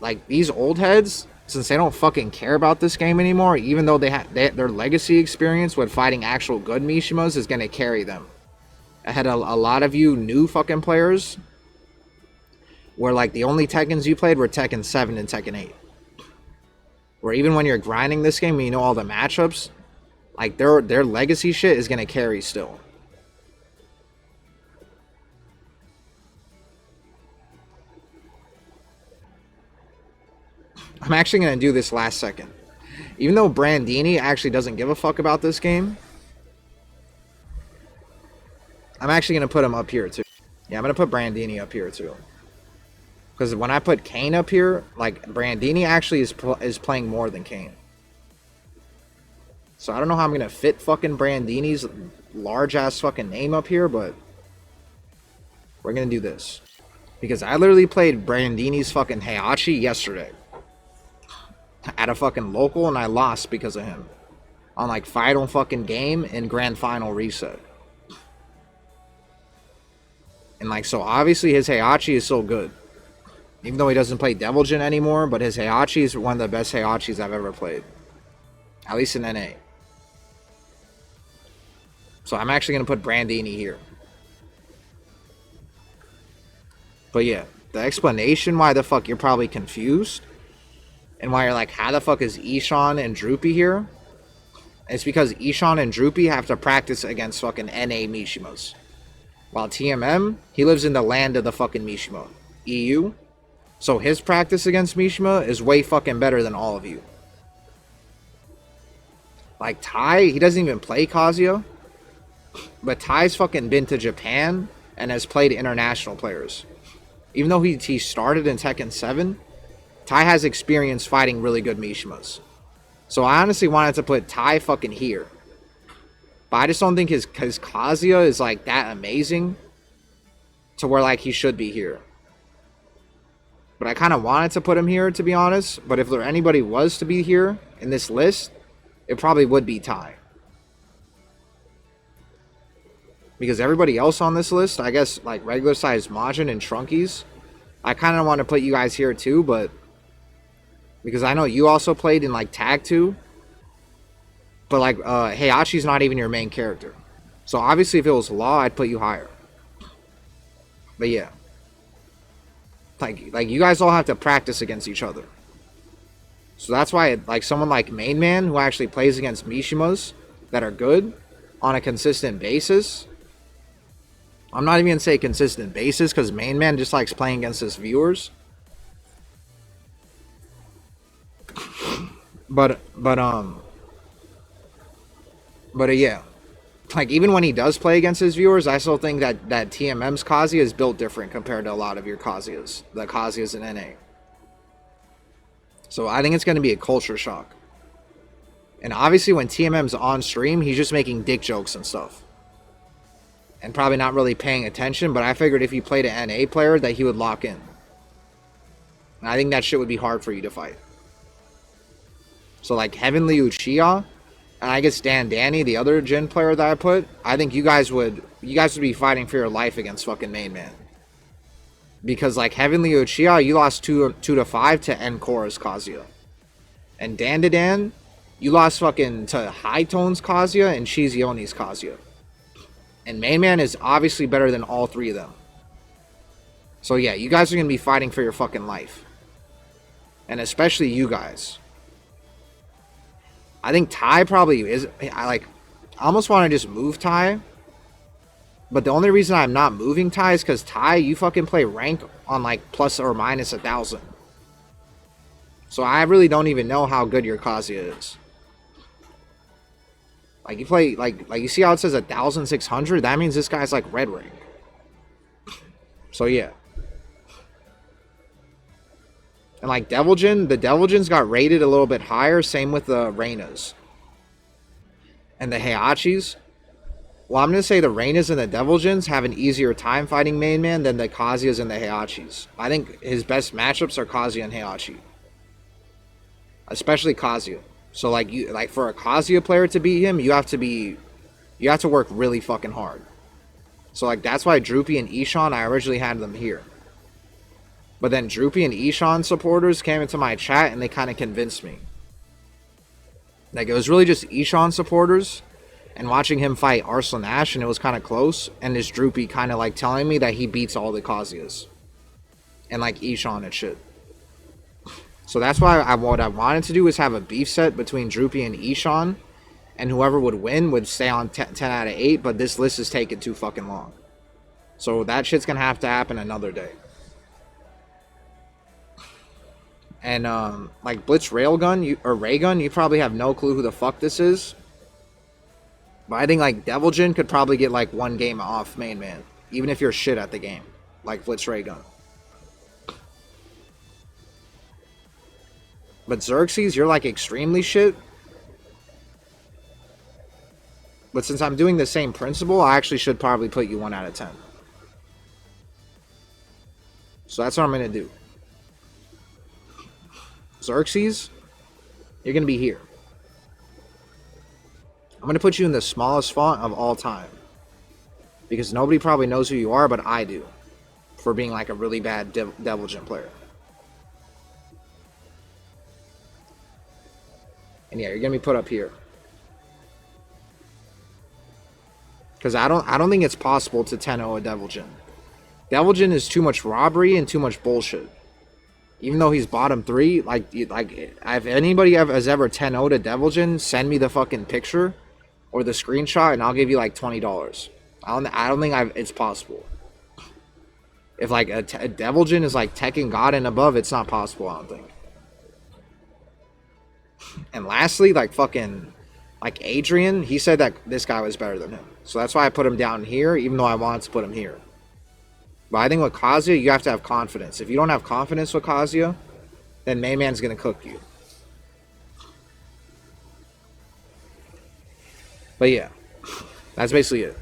Like these old heads, since they don't fucking care about this game anymore, even though their legacy experience with fighting actual good Mishimas is going to carry them. I had a lot of you new fucking players where like the only Tekkens you played were Tekken 7 and Tekken 8. Where even when you're grinding this game and you know all the matchups, like their legacy shit is going to carry still. I'm actually going to do this last second. Even though Brandini actually doesn't give a fuck about this game, I'm actually going to put him up here too. Yeah, I'm going to put Brandini up here too. Because when I put Kane up here, like, Brandini actually is playing more than Kane. So I don't know how I'm going to fit fucking Brandini's large-ass fucking name up here, but we're going to do this. Because I literally played Brandini's fucking Heihachi yesterday. At a fucking local, and I lost because of him. On, like, final fucking game and grand final reset. And, like, so obviously his Heihachi is so good. Even though he doesn't play Devil Jin anymore, but his Heihachi is one of the best Heihachis I've ever played. At least in NA. So I'm actually going to put Brandini here. But yeah, the explanation why the fuck you're probably confused and why you're like, how the fuck is Ishan and Droopy here? It's because Ishan and Droopy have to practice against fucking NA Mishimas. While TMM, he lives in the land of the fucking Mishima. EU. So his practice against Mishima is way fucking better than all of you. Like Tai, he doesn't even play Kazuya. But Tai's fucking been to Japan and has played international players. Even though he started in Tekken 7, Tai has experience fighting really good Mishimas. So I honestly wanted to put Tai fucking here. But I just don't think his Kazuya is like that amazing to where like he should be here. But I kind of wanted to put him here, to be honest. But if there anybody was to be here in this list, it probably would be Tai. Because everybody else on this list, I guess, like regular size Majin and Trunkies, I kind of want to put you guys here too, but because I know you also played in like Tag 2, but like Heihachi's not even your main character. So obviously if it was Law, I'd put you higher. But yeah. Like you guys all have to practice against each other. So that's why like someone like MainMan who actually plays against Mishimas that are good on a consistent basis. I'm not even going to say consistent basis because MainMan just likes playing against his viewers. But yeah. Like, even when he does play against his viewers, I still think that TMM's Kazuya is built different compared to a lot of your Kazuyas. The Kazuyas in NA. So I think it's going to be a culture shock. And obviously when TMM's on stream, he's just making dick jokes and stuff. And probably not really paying attention, but I figured if you played an NA player that he would lock in. And I think that shit would be hard for you to fight. So like Heavenly Uchiha, and I guess Danny, the other Jin player that I put, I think you guys would be fighting for your life against fucking MainMan. Because like Heavenly Uchiha, you lost 2-5 to Encora's Kazuya. And Dan, you lost fucking to High Tone's Kazuya and Shizuoni's Kazuya. And MainMan is obviously better than all three of them. So yeah, you guys are going to be fighting for your fucking life. And especially you guys. I think Tai probably is... I almost want to just move Tai. But the only reason I'm not moving Tai is because Tai, you fucking play rank on like plus or minus 1,000. So I really don't even know how good your Kazuya is. Like you play, like you see how it says 1,600? That means this guy's like red rank. So yeah. And like Devil Jin, the Devil Jins got rated a little bit higher. Same with the Reinas. And the Heihachis. Well, I'm going to say the Reinas and the Devil Jins have an easier time fighting MainMan than the Kazuyas and the Heihachis. I think his best matchups are Kazuya and Heihachi. Especially Kazuya. So like for a Kazuya player to beat him, you have to work really fucking hard. So like that's why Droopy and Ishan, I originally had them here. But then Droopy and Ishan supporters came into my chat and they kind of convinced me. Like it was really just Ishan supporters and watching him fight Arslan Ash, and it was kind of close, and this Droopy kind of like telling me that he beats all the Kazuyas. And like Ishan and shit. So that's why what I wanted to do is have a beef set between Droopy and Ishan, and whoever would win would stay on 10 out of 8, but this list is taking too fucking long. So that shit's gonna have to happen another day. And like Blitz Railgun or Raygun, you probably have no clue who the fuck this is. But I think like Devil Jin could probably get like one game off MainMan, even if you're shit at the game, like Blitz Raygun. But Xerxes, you're like extremely shit. But since I'm doing the same principle, I actually should probably put you 1 out of 10. So that's what I'm going to do. Xerxes, you're going to be here. I'm going to put you in the smallest font of all time. Because nobody probably knows who you are, but I do. For being like a really bad Devil Jin player. And yeah, you're going to be put up here. Because I don't think it's possible to 10-0 a Devil Jin. Devilgen is too much robbery and too much bullshit. Even though he's bottom 3, like if anybody has ever 10-0'd a Devilgen, send me the fucking picture or the screenshot, and I'll give you like $20. I don't think it's possible. If like a Devilgen is like Tekken God and above, it's not possible. I don't think. And lastly, like fucking like Adrian, he said that this guy was better than him, so that's why I put him down here, even though I wanted to put him here. But I think with Kazuya, you have to have confidence. If you don't have confidence with Kazuya, then Mayman's going to cook you. But yeah, that's basically it.